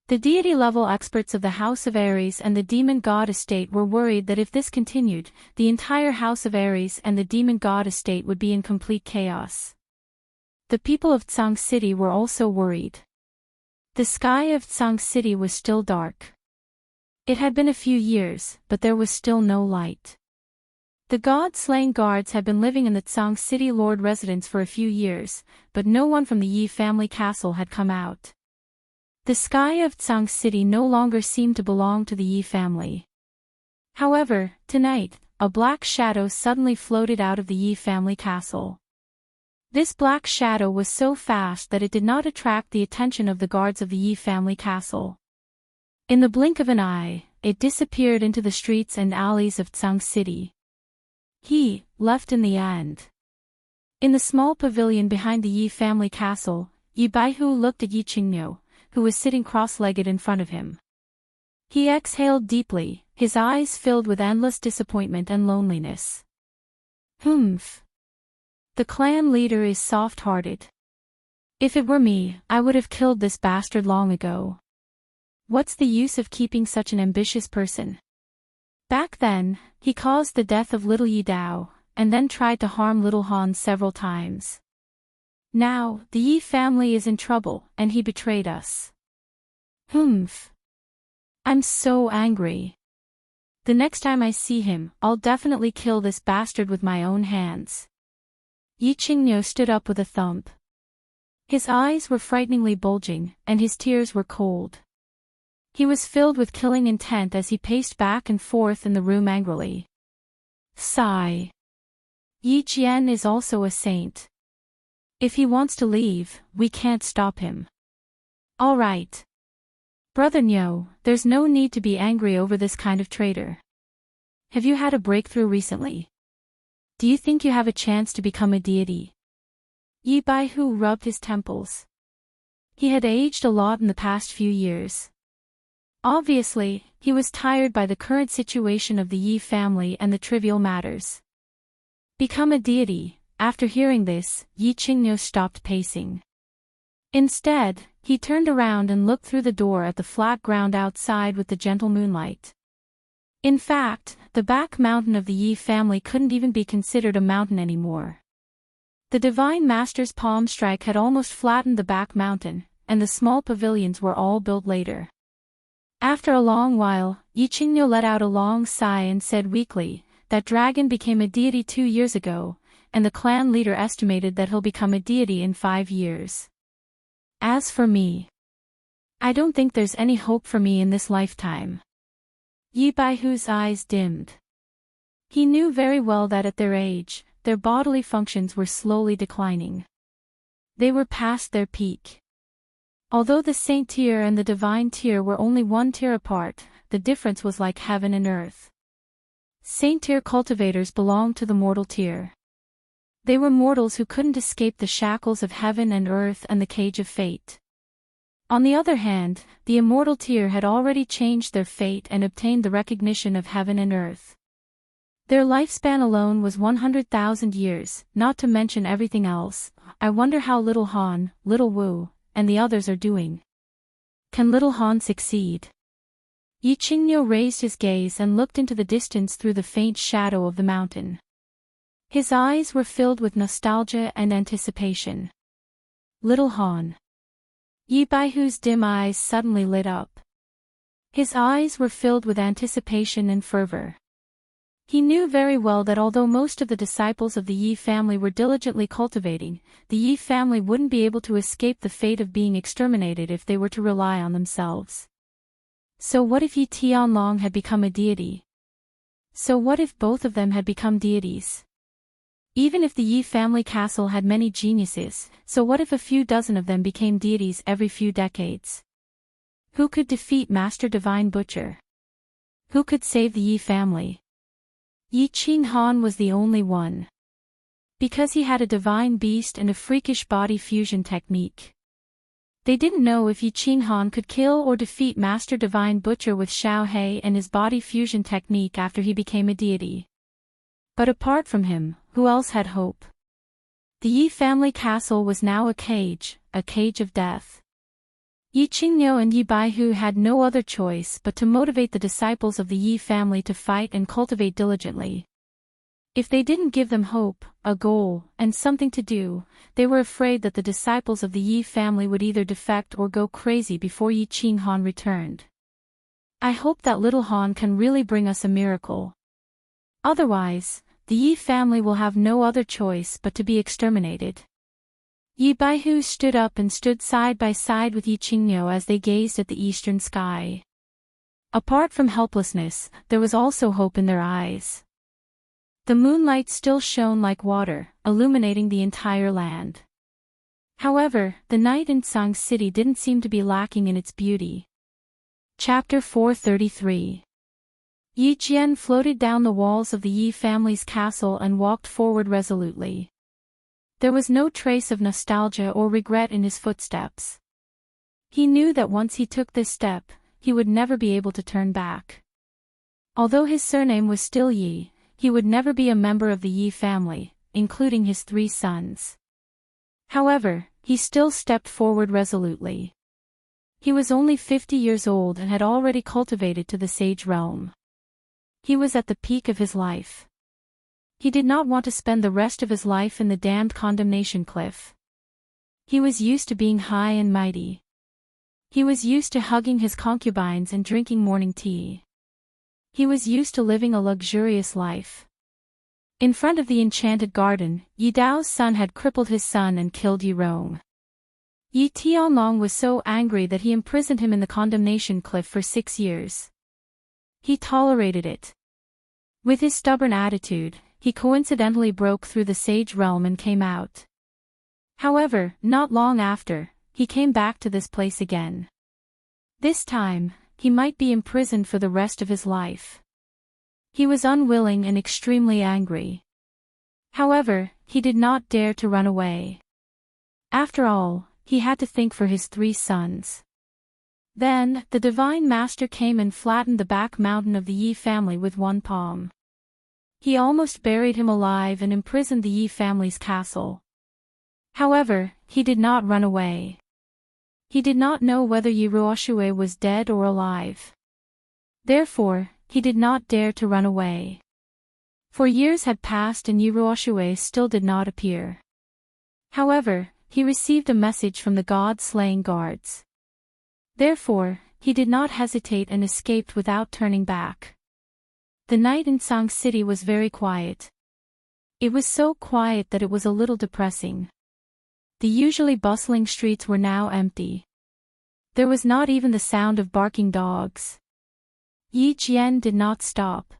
The deity-level experts of the House of Ares and the Demon God estate were worried that if this continued, the entire House of Ares and the Demon God estate would be in complete chaos. The people of Tsang City were also worried. The sky of Tsang City was still dark. It had been a few years, but there was still no light. The god-slaying guards had been living in the Tsang City Lord residence for a few years, but no one from the Yi family castle had come out. The sky of Tsang City no longer seemed to belong to the Yi family. However, tonight, a black shadow suddenly floated out of the Yi family castle. This black shadow was so fast that it did not attract the attention of the guards of the Yi family castle. In the blink of an eye, it disappeared into the streets and alleys of Tsang City. He left in the end. In the small pavilion behind the Yi family castle, Yi Baihu looked at Yi Qingniu, who was sitting cross-legged in front of him. He exhaled deeply, his eyes filled with endless disappointment and loneliness. Humph. The clan leader is soft-hearted. If it were me, I would have killed this bastard long ago. What's the use of keeping such an ambitious person? Back then, he caused the death of little Yi Dao, and then tried to harm little Han several times. Now, the Yi family is in trouble, and he betrayed us. Humph. I'm so angry. The next time I see him, I'll definitely kill this bastard with my own hands. Yi Qingniu stood up with a thump. His eyes were frighteningly bulging, and his tears were cold. He was filled with killing intent as he paced back and forth in the room angrily. Sigh. Yi Jian is also a saint. If he wants to leave, we can't stop him. All right. Brother Niu, there's no need to be angry over this kind of traitor. Have you had a breakthrough recently? Do you think you have a chance to become a deity? Yi Baihu rubbed his temples. He had aged a lot in the past few years. Obviously, he was tired by the current situation of the Yi family and the trivial matters. Become a deity. After hearing this, Yi Qingniu stopped pacing. Instead, he turned around and looked through the door at the flat ground outside with the gentle moonlight. In fact, the back mountain of the Yi family couldn't even be considered a mountain anymore. The Divine Master's palm strike had almost flattened the back mountain, and the small pavilions were all built later. After a long while, Yi Qingniu let out a long sigh and said weakly, "That dragon became a deity 2 years ago, and the clan leader estimated that he'll become a deity in 5 years. As for me, I don't think there's any hope for me in this lifetime." Yi Baihu's eyes dimmed. He knew very well that at their age, their bodily functions were slowly declining. They were past their peak. Although the saint tier and the divine tier were only 1 tier apart, the difference was like heaven and earth. Saint tier cultivators belonged to the mortal tier. They were mortals who couldn't escape the shackles of heaven and earth and the cage of fate. On the other hand, the immortal tier had already changed their fate and obtained the recognition of heaven and earth. Their lifespan alone was 100,000 years, not to mention everything else. I wonder how little Han, little Wu, and the others are doing. Can little Han succeed? Yi Qingniu raised his gaze and looked into the distance through the faint shadow of the mountain. His eyes were filled with nostalgia and anticipation. Little Han. Yi Baihu's dim eyes suddenly lit up. His eyes were filled with anticipation and fervor. He knew very well that although most of the disciples of the Yi family were diligently cultivating, the Yi family wouldn't be able to escape the fate of being exterminated if they were to rely on themselves. So what if Yi Tianlong had become a deity? So what if both of them had become deities? Even if the Yi family castle had many geniuses, so what if a few dozen of them became deities every few decades? Who could defeat Master Divine Butcher? Who could save the Yi family? Yi Qinghan was the only one. Because he had a divine beast and a freakish body fusion technique. They didn't know if Yi Qinghan could kill or defeat Master Divine Butcher with Xiao He and his body fusion technique after he became a deity. But apart from him, who else had hope? The Yi family castle was now a cage of death. Yi Qingniu and Yi Baihu had no other choice but to motivate the disciples of the Yi family to fight and cultivate diligently. If they didn't give them hope, a goal, and something to do, they were afraid that the disciples of the Yi family would either defect or go crazy before Yi Qinghan returned. I hope that little Han can really bring us a miracle. Otherwise, the Yi family will have no other choice but to be exterminated. Yi Baihu stood up and stood side by side with Yi Qingniu as they gazed at the eastern sky. Apart from helplessness, there was also hope in their eyes. The moonlight still shone like water, illuminating the entire land. However, the night in Tsang City didn't seem to be lacking in its beauty. Chapter 433. Yi Jian floated down the walls of the Yi family's castle and walked forward resolutely. There was no trace of nostalgia or regret in his footsteps. He knew that once he took this step, he would never be able to turn back. Although his surname was still Yi, he would never be a member of the Yi family, including his 3 sons. However, he still stepped forward resolutely. He was only 50 years old and had already cultivated to the sage realm. He was at the peak of his life. He did not want to spend the rest of his life in the damned condemnation cliff. He was used to being high and mighty. He was used to hugging his concubines and drinking morning tea. He was used to living a luxurious life. In front of the enchanted garden, Yi Dao's son had crippled his son and killed Yi Rong. Yi Tianlong was so angry that he imprisoned him in the condemnation cliff for 6 years. He tolerated it. With his stubborn attitude, he coincidentally broke through the sage realm and came out. However, not long after, he came back to this place again. This time, he might be imprisoned for the rest of his life. He was unwilling and extremely angry. However, he did not dare to run away. After all, he had to think for his 3 sons. Then, the Divine Master came and flattened the back mountain of the Yi family with one palm. He almost buried him alive and imprisoned the Yi family's castle. However, he did not run away. He did not know whether Yi Ruoxue was dead or alive. Therefore, he did not dare to run away. For years had passed and Yi Ruoxue still did not appear. However, he received a message from the god-slaying guards. Therefore, he did not hesitate and escaped without turning back. The night in Tsang City was very quiet. It was so quiet that it was a little depressing. The usually bustling streets were now empty. There was not even the sound of barking dogs. Yi Jian did not stop.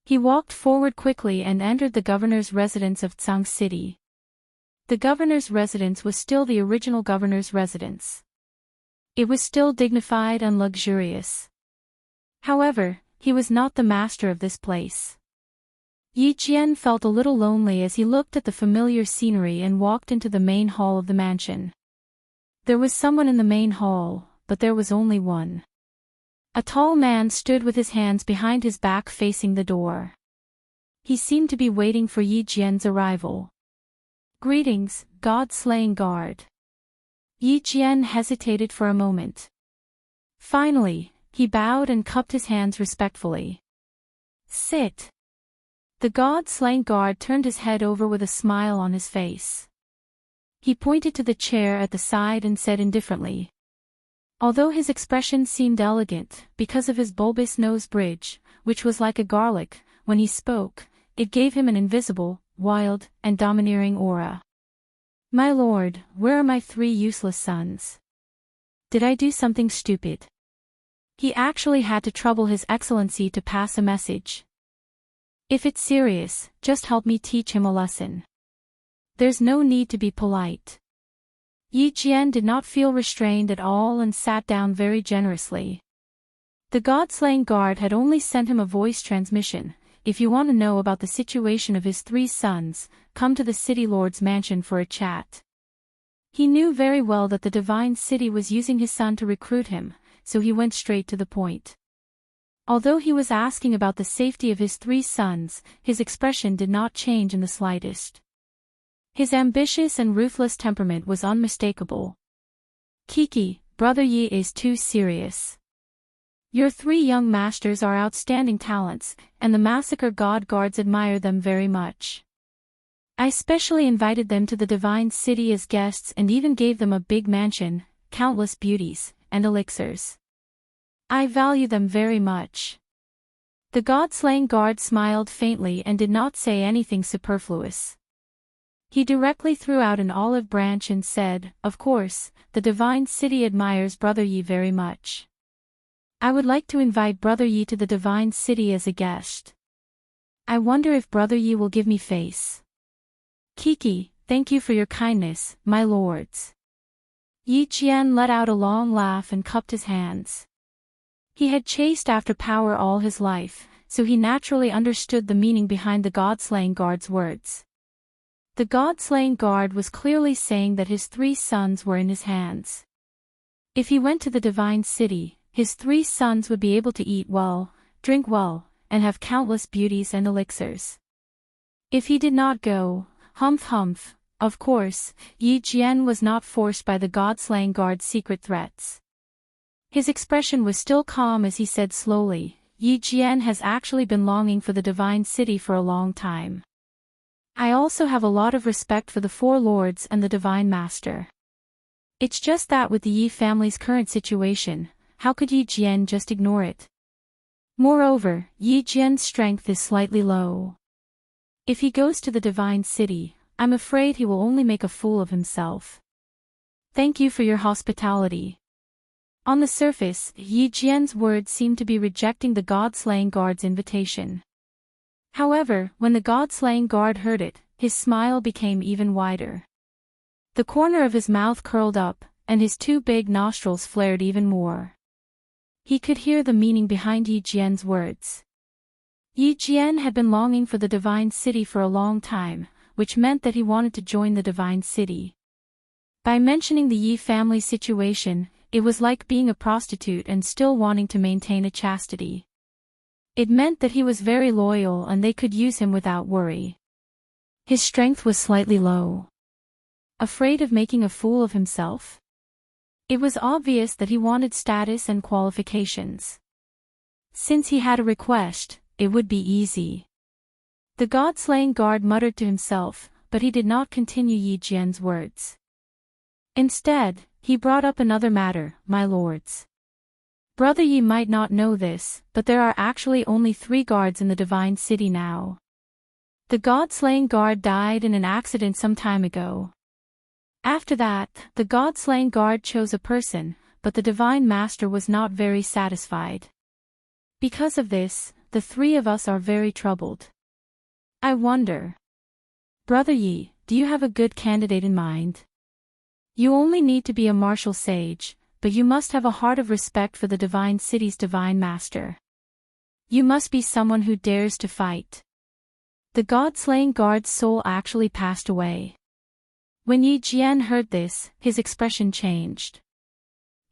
He walked forward quickly and entered the governor's residence of Tsang City. The governor's residence was still the original governor's residence. It was still dignified and luxurious. However, he was not the master of this place. Yi Jian felt a little lonely as he looked at the familiar scenery and walked into the main hall of the mansion. There was someone in the main hall, but there was only one. A tall man stood with his hands behind his back facing the door. He seemed to be waiting for Yi Jian's arrival. "Greetings, god-slaying guard." Yi Jian hesitated for a moment. Finally, he bowed and cupped his hands respectfully. "Sit." The god-slaying guard turned his head over with a smile on his face. He pointed to the chair at the side and said indifferently. Although his expression seemed elegant, because of his bulbous nose bridge, which was like a garlic, when he spoke, it gave him an invisible, wild, and domineering aura. "My lord, where are my 3 useless sons? Did I do something stupid?" He actually had to trouble His Excellency to pass a message. "If it's serious, just help me teach him a lesson. There's no need to be polite." Yi Jian did not feel restrained at all and sat down very generously. The god-slaying guard had only sent him a voice transmission. "If you want to know about the situation of his 3 sons, come to the city lord's mansion for a chat." He knew very well that the divine city was using his son to recruit him, so he went straight to the point. Although he was asking about the safety of his 3 sons, his expression did not change in the slightest. His ambitious and ruthless temperament was unmistakable. "Kiki, brother Yi is too serious. Your 3 young masters are outstanding talents, and the massacre god guards admire them very much. I specially invited them to the divine city as guests and even gave them a big mansion, countless beauties, and elixirs. I value them very much. The god-slaying guard smiled faintly and did not say anything superfluous. He directly threw out an olive branch and said, "Of course, the divine city admires Brother Yi very much. I would like to invite Brother Yi to the divine city as a guest. I wonder if Brother Yi will give me face." "Kiki, thank you for your kindness, my lords." Yi Jian let out a long laugh and cupped his hands. He had chased after power all his life, so he naturally understood the meaning behind the god-slaying guard's words. The god-slaying guard was clearly saying that his 3 sons were in his hands. If he went to the divine city, his 3 sons would be able to eat well, drink well, and have countless beauties and elixirs. If he did not go, humph. Of course, Yi Jian was not forced by the god-slaying guard's secret threats. His expression was still calm as he said slowly, "Yi Jian has actually been longing for the divine city for a long time. I also have a lot of respect for the 4 lords and the divine master. It's just that with the Yi family's current situation, how could Yi Jian just ignore it? Moreover, Yi Jian's strength is slightly low. If he goes to the divine city, I'm afraid he will only make a fool of himself. Thank you for your hospitality." On the surface, Yi Jian's words seemed to be rejecting the god-slaying guard's invitation. However, when the god-slaying guard heard it, his smile became even wider. The corner of his mouth curled up, and his 2 big nostrils flared even more. He could hear the meaning behind Yi Jian's words. Yi Jian had been longing for the divine city for a long time, which meant that he wanted to join the divine city. By mentioning the Yi family situation, it was like being a prostitute and still wanting to maintain a chastity. It meant that he was very loyal and they could use him without worry. His strength was slightly low. Afraid of making a fool of himself? It was obvious that he wanted status and qualifications. Since he had a request, it would be easy. The god-slaying guard muttered to himself, but he did not continue Yi Jian's words. Instead, he brought up another matter, "My lords. Brother Yi might not know this, but there are actually only 3 guards in the divine city now. The god-slaying guard died in an accident some time ago. After that, the god-slaying guard chose a person, but the divine master was not very satisfied. Because of this, the 3 of us are very troubled. I wonder. Brother Yi, do you have a good candidate in mind? You only need to be a martial sage, but you must have a heart of respect for the divine city's divine master. You must be someone who dares to fight." The god-slaying guard's soul actually passed away. When Yi Jian heard this, his expression changed.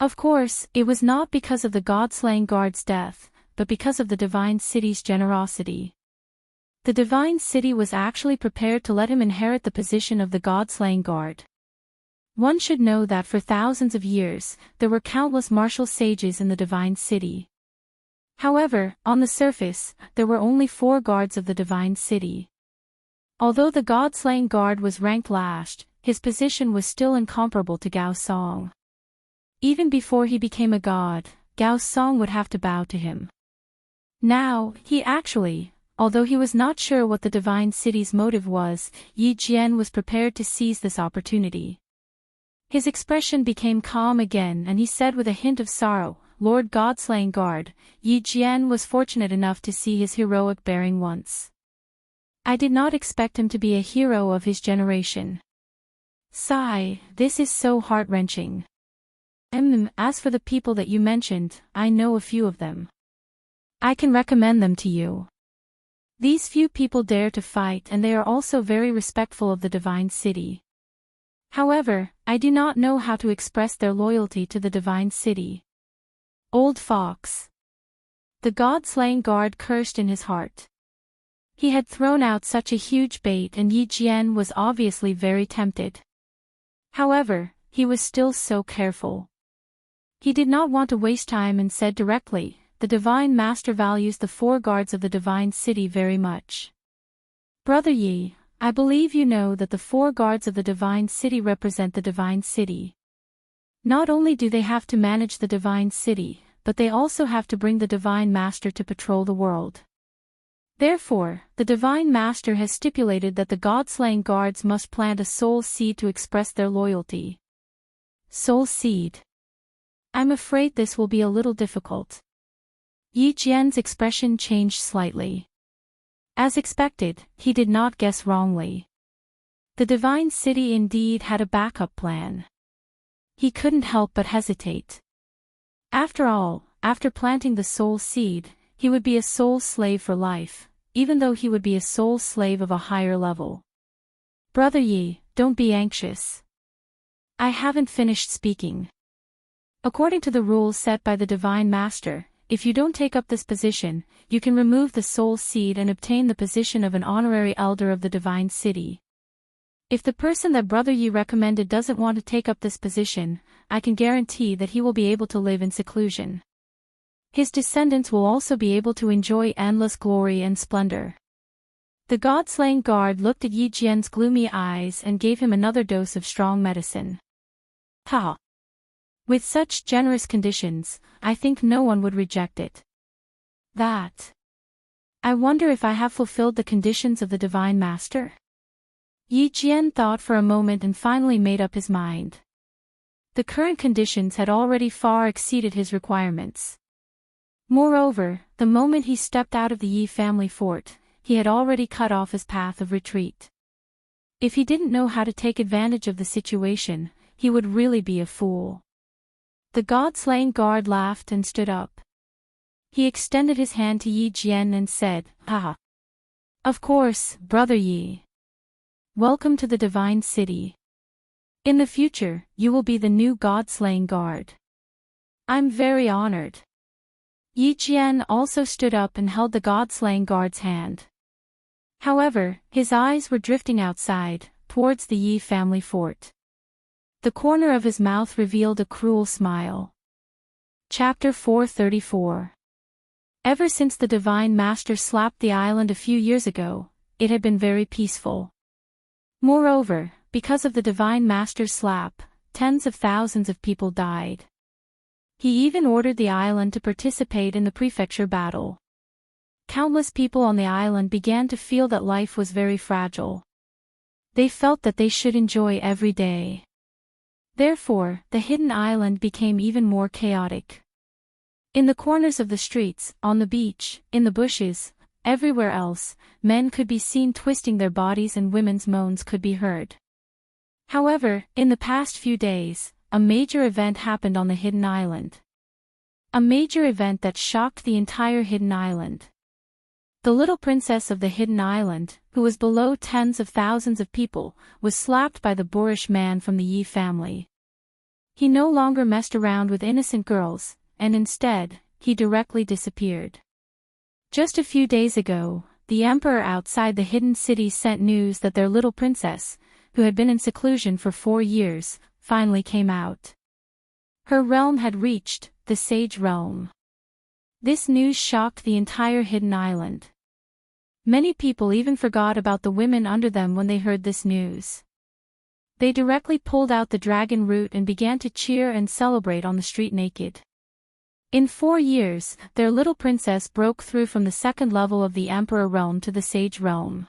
Of course, it was not because of the god-slaying guard's death, but because of the divine city's generosity. The divine city was actually prepared to let him inherit the position of the god-slaying guard. One should know that for thousands of years, there were countless martial sages in the divine city. However, on the surface, there were only 4 guards of the divine city. Although the god-slaying guard was ranked last, his position was still incomparable to Gao Song. Even before he became a god, Gao Song would have to bow to him. Now, although he was not sure what the divine city's motive was, Yi Jian was prepared to seize this opportunity. His expression became calm again and he said with a hint of sorrow, "Lord God-slaying guard, Yi Jian was fortunate enough to see his heroic bearing once. I did not expect him to be a hero of his generation. Sigh, this is so heart-wrenching. As for the people that you mentioned, I know a few of them. I can recommend them to you. These few people dare to fight and they are also very respectful of the divine city. However, I do not know how to express their loyalty to the divine city." Old fox. The god-slaying guard cursed in his heart. He had thrown out such a huge bait and Yi Jian was obviously very tempted. However, he was still so careful. He did not want to waste time and said directly, "The divine master values the 4 guards of the divine city very much. Brother Yi, I believe you know that the 4 guards of the divine city represent the divine city. Not only do they have to manage the divine city, but they also have to bring the Divine Master to patrol the world. Therefore, the Divine Master has stipulated that the God-slaying guards must plant a soul seed to express their loyalty. Soul seed. I'm afraid this will be a little difficult. Yi Jian's expression changed slightly. As expected, he did not guess wrongly. The Divine City indeed had a backup plan. He couldn't help but hesitate. After all, after planting the soul seed, he would be a soul slave for life, even though he would be a soul slave of a higher level. Brother Yi, don't be anxious. I haven't finished speaking. According to the rules set by the Divine Master, if you don't take up this position, you can remove the soul seed and obtain the position of an honorary elder of the Divine City. If the person that Brother Yi recommended doesn't want to take up this position, I can guarantee that he will be able to live in seclusion. His descendants will also be able to enjoy endless glory and splendor. The God-slaying guard looked at Yi Jian's gloomy eyes and gave him another dose of strong medicine. Ha! With such generous conditions, I think no one would reject it. That. I wonder if I have fulfilled the conditions of the Divine Master? Yi Jian thought for a moment and finally made up his mind. The current conditions had already far exceeded his requirements. Moreover, the moment he stepped out of the Yi family fort, he had already cut off his path of retreat. If he didn't know how to take advantage of the situation, he would really be a fool. The God-slaying guard laughed and stood up. He extended his hand to Yi Jian and said, "Ah. Of course, Brother Yi. Welcome to the Divine City. In the future, you will be the new God-slaying guard. I'm very honored." Yi Jian also stood up and held the God-slaying guard's hand. However, his eyes were drifting outside, towards the Yi family fort. The corner of his mouth revealed a cruel smile. Chapter 434. Ever since the Divine Master slapped the island a few years ago, it had been very peaceful. Moreover, because of the Divine Master's slap, tens of thousands of people died. He even ordered the island to participate in the prefecture battle. Countless people on the island began to feel that life was very fragile. They felt that they should enjoy every day. Therefore, the hidden island became even more chaotic. In the corners of the streets, on the beach, in the bushes, everywhere else, men could be seen twisting their bodies and women's moans could be heard. However, in the past few days, a major event happened on the hidden island. A major event that shocked the entire hidden island. The little princess of the hidden island, who was below tens of thousands of people, was slapped by the boorish man from the Yi family. He no longer messed around with innocent girls, and instead, he directly disappeared. Just a few days ago, the emperor outside the hidden city sent news that their little princess, who had been in seclusion for 4 years, finally came out. Her realm had reached the Sage Realm. This news shocked the entire hidden island. Many people even forgot about the women under them when they heard this news. They directly pulled out the dragon root and began to cheer and celebrate on the street naked. In 4 years, their little princess broke through from the second level of the Emperor realm to the Sage realm.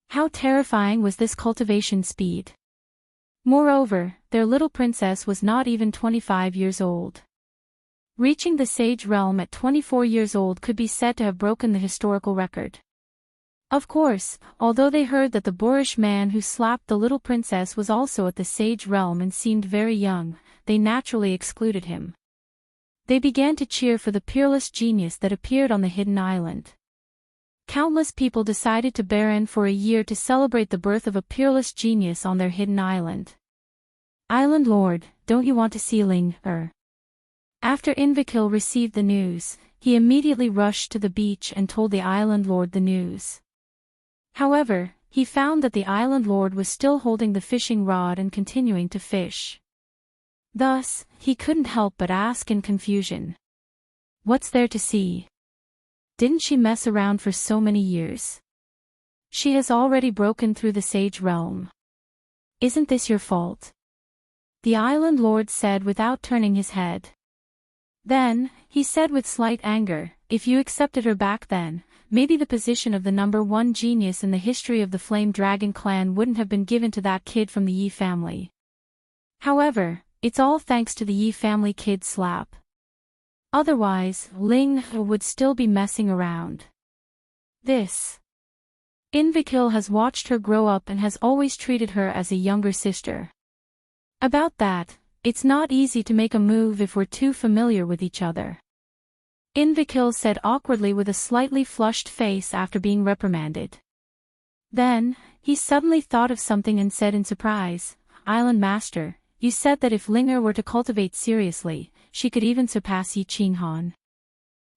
How terrifying was this cultivation speed! Moreover, their little princess was not even 25 years old. Reaching the Sage realm at 24 years old could be said to have broken the historical record. Of course, although they heard that the boorish man who slapped the little princess was also at the Sage realm and seemed very young, they naturally excluded him. They began to cheer for the peerless genius that appeared on the hidden island. Countless people decided to barren for a year to celebrate the birth of a peerless genius on their hidden island. Island Lord, don't you want to see Ling Er? After Invakil received the news, he immediately rushed to the beach and told the Island Lord the news. However, he found that the Island Lord was still holding the fishing rod and continuing to fish. Thus, he couldn't help but ask in confusion. What's there to see? Didn't she mess around for so many years? She has already broken through the Sage realm. Isn't this your fault? The Island Lord said without turning his head. Then, he said with slight anger, if you accepted her back then, maybe the position of the #1 genius in the history of the Flame Dragon clan wouldn't have been given to that kid from the Yi family. However, it's all thanks to the Yi family kid slap. Otherwise, Ling would still be messing around. This. Invikil has watched her grow up and has always treated her as a younger sister. About that, it's not easy to make a move if we're too familiar with each other. Invikil said awkwardly with a slightly flushed face after being reprimanded. Then, he suddenly thought of something and said in surprise, Island Master, you said that if Linger were to cultivate seriously, she could even surpass Yi Qinghan.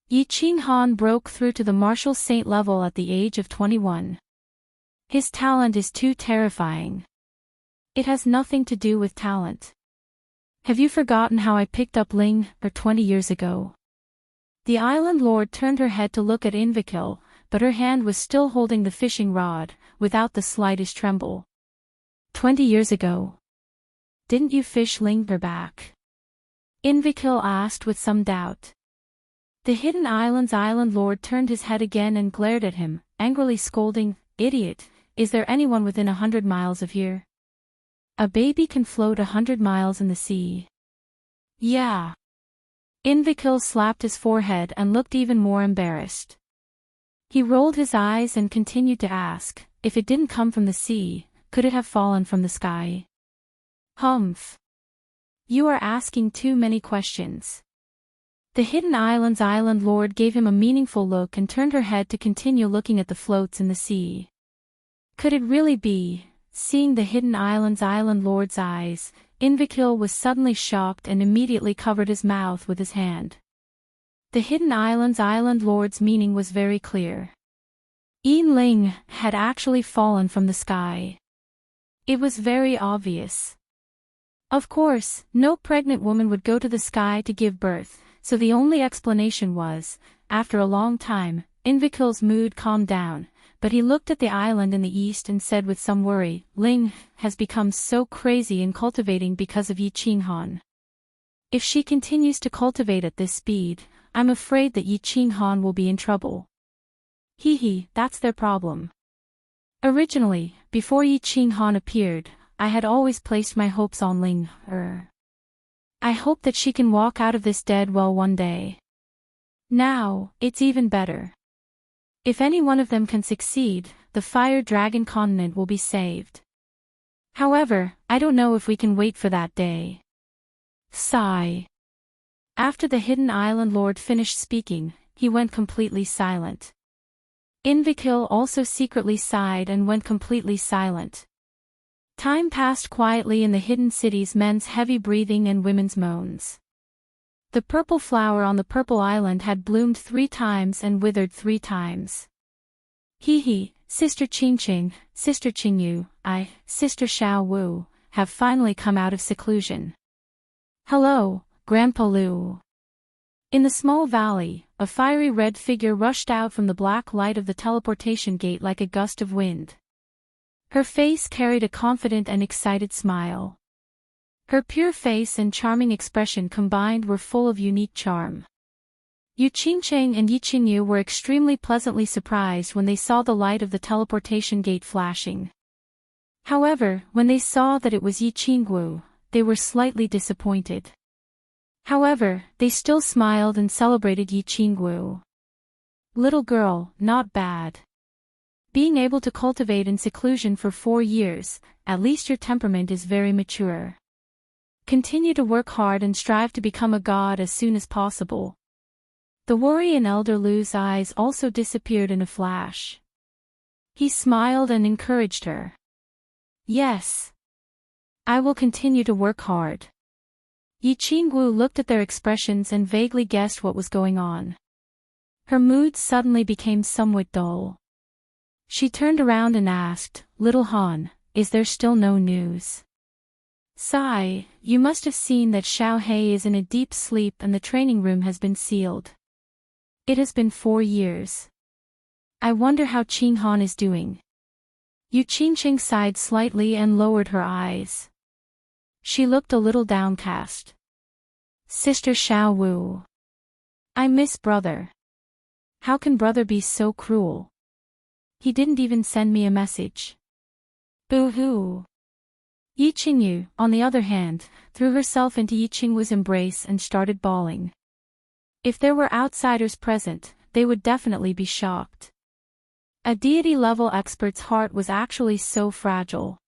Yi Qinghan broke through to the martial saint level at the age of 21. His talent is too terrifying. It has nothing to do with talent. Have you forgotten how I picked up Ling 20 years ago? The Island Lord turned her head to look at Invikil, but her hand was still holding the fishing rod, without the slightest tremble. 20 years ago. Didn't you fish Ling back? Invikil asked with some doubt. The Hidden Island's Island Lord turned his head again and glared at him, angrily scolding, Idiot, is there anyone within 100 miles of here? A baby can float 100 miles in the sea. Yeah. Invikil slapped his forehead and looked even more embarrassed. He rolled his eyes and continued to ask, if it didn't come from the sea, could it have fallen from the sky? Humph. You are asking too many questions. The Hidden Island's Island Lord gave him a meaningful look and turned her head to continue looking at the floats in the sea. Could it really be? Seeing the Hidden Island's Island Lord's eyes, Invikil was suddenly shocked and immediately covered his mouth with his hand. The Hidden Island's Island Lord's meaning was very clear. Yin Ling had actually fallen from the sky. It was very obvious. Of course, no pregnant woman would go to the sky to give birth, so the only explanation was, after a long time, Invikil's mood calmed down, but he looked at the island in the east and said with some worry, Ling has become so crazy in cultivating because of Yi Qinghan. If she continues to cultivate at this speed, I'm afraid that Yi Qinghan will be in trouble. That's their problem. Originally, before Yi Qinghan appeared, I had always placed my hopes on Ling. I hope that she can walk out of this dead well one day. Now, it's even better. If any one of them can succeed, the Fire Dragon continent will be saved. However, I don't know if we can wait for that day. Sigh. After the Hidden Island Lord finished speaking, he went completely silent. Invikil also secretly sighed and went completely silent. Time passed quietly in the hidden city's men's heavy breathing and women's moans. The purple flower on the purple island had bloomed 3 times and withered 3 times. Sister Qingqing, Sister Qingyu, Sister Xiao Wu, have finally come out of seclusion. Hello, Grandpa Lu. In the small valley, a fiery red figure rushed out from the black light of the teleportation gate like a gust of wind. Her face carried a confident and excited smile. Her pure face and charming expression combined were full of unique charm. Yu Qingcheng and Yi Qingyu were extremely pleasantly surprised when they saw the light of the teleportation gate flashing. However, when they saw that it was Yi Qingwu, they were slightly disappointed. However, they still smiled and celebrated Yi Qingwu. Little girl, not bad. Being able to cultivate in seclusion for 4 years, at least your temperament is very mature. Continue to work hard and strive to become a god as soon as possible. The worry in Elder Lu's eyes also disappeared in a flash. He smiled and encouraged her. Yes. I will continue to work hard. Yi Qingwu looked at their expressions and vaguely guessed what was going on. Her mood suddenly became somewhat dull. She turned around and asked, Little Han, is there still no news? Sigh, you must have seen that Xiao Hei is in a deep sleep and the training room has been sealed. It has been 4 years. I wonder how Qinghan is doing. Yu Qingqing sighed slightly and lowered her eyes. She looked a little downcast. Sister Xiao Wu. I miss brother. How can brother be so cruel? He didn't even send me a message. Boo-hoo. Yi Qingyu, on the other hand, threw herself into Yi Qingwu's embrace and started bawling. If there were outsiders present, they would definitely be shocked. A deity-level expert's heart was actually so fragile.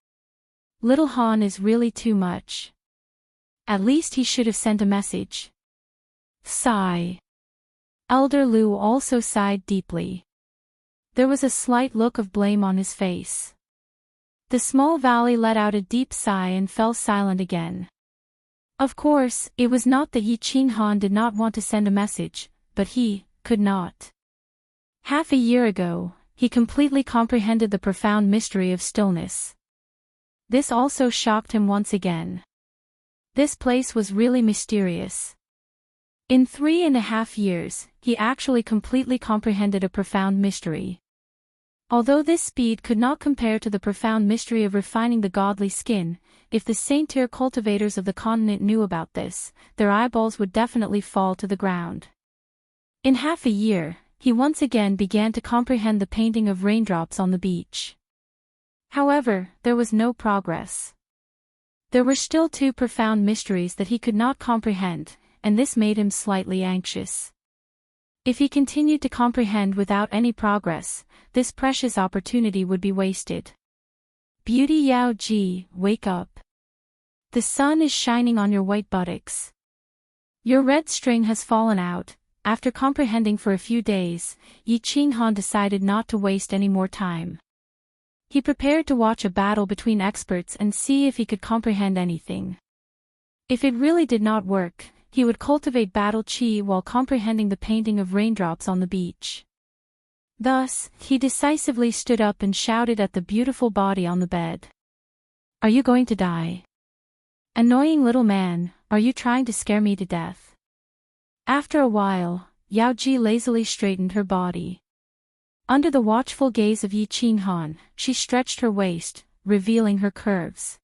Little Han is really too much. At least he should have sent a message. Sigh. Elder Lu also sighed deeply. There was a slight look of blame on his face. The small valley let out a deep sigh and fell silent again. Of course, it was not that Yi Qinghan did not want to send a message, but he could not. Half a year ago, he completely comprehended the profound mystery of stillness. This also shocked him once again. This place was really mysterious. In 3.5 years, he actually completely comprehended a profound mystery. Although this speed could not compare to the profound mystery of refining the godly skin, if the saint-tier cultivators of the continent knew about this, their eyeballs would definitely fall to the ground. In half a year, he once again began to comprehend the painting of raindrops on the beach. However, there was no progress. There were still 2 profound mysteries that he could not comprehend, and this made him slightly anxious. If he continued to comprehend without any progress, this precious opportunity would be wasted. Beauty Yao Ji, wake up. The sun is shining on your white buttocks. Your red string has fallen out. After comprehending for a few days, Yi Qinghan decided not to waste any more time. He prepared to watch a battle between experts and see if he could comprehend anything. If it really did not work, he would cultivate battle chi while comprehending the painting of raindrops on the beach. Thus, he decisively stood up and shouted at the beautiful body on the bed. Are you going to die? Annoying little man, are you trying to scare me to death? After a while, Yao Ji lazily straightened her body. Under the watchful gaze of Yi Qinghan, she stretched her waist, revealing her curves.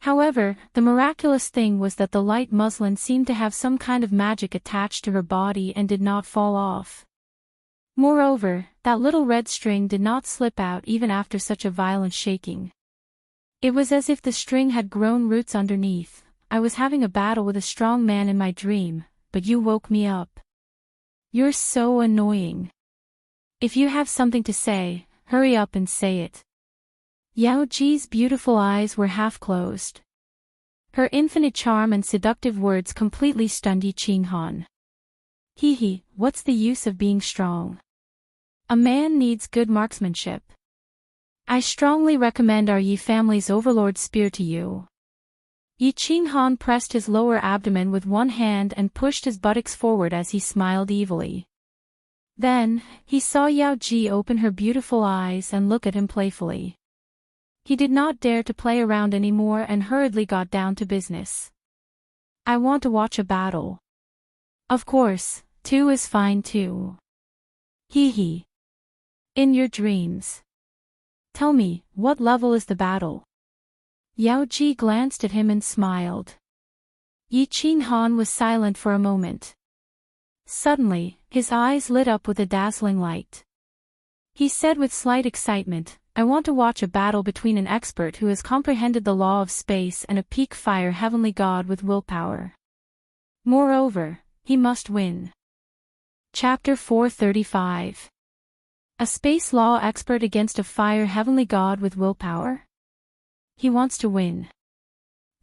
However, the miraculous thing was that the light muslin seemed to have some kind of magic attached to her body and did not fall off. Moreover, that little red string did not slip out even after such a violent shaking. It was as if the string had grown roots underneath. I was having a battle with a strong man in my dream, but you woke me up. You're so annoying. If you have something to say, hurry up and say it. Yao Ji's beautiful eyes were half closed. Her infinite charm and seductive words completely stunned Yi Qinghan. Hee, what's the use of being strong? A man needs good marksmanship. I strongly recommend our Yi family's overlord spear to you. Yi Qinghan pressed his lower abdomen with one hand and pushed his buttocks forward as he smiled evilly. Then, he saw Yao Ji open her beautiful eyes and look at him playfully. He did not dare to play around anymore and hurriedly got down to business. I want to watch a battle. Of course, 2 is fine too. Hee. In your dreams. Tell me, what level is the battle? Yao Ji glanced at him and smiled. Yi Qinghan was silent for a moment. Suddenly, his eyes lit up with a dazzling light. He said with slight excitement, I want to watch a battle between an expert who has comprehended the law of space and a peak fire heavenly god with willpower. Moreover, he must win. Chapter 435. A space law expert against a fire heavenly god with willpower? He wants to win.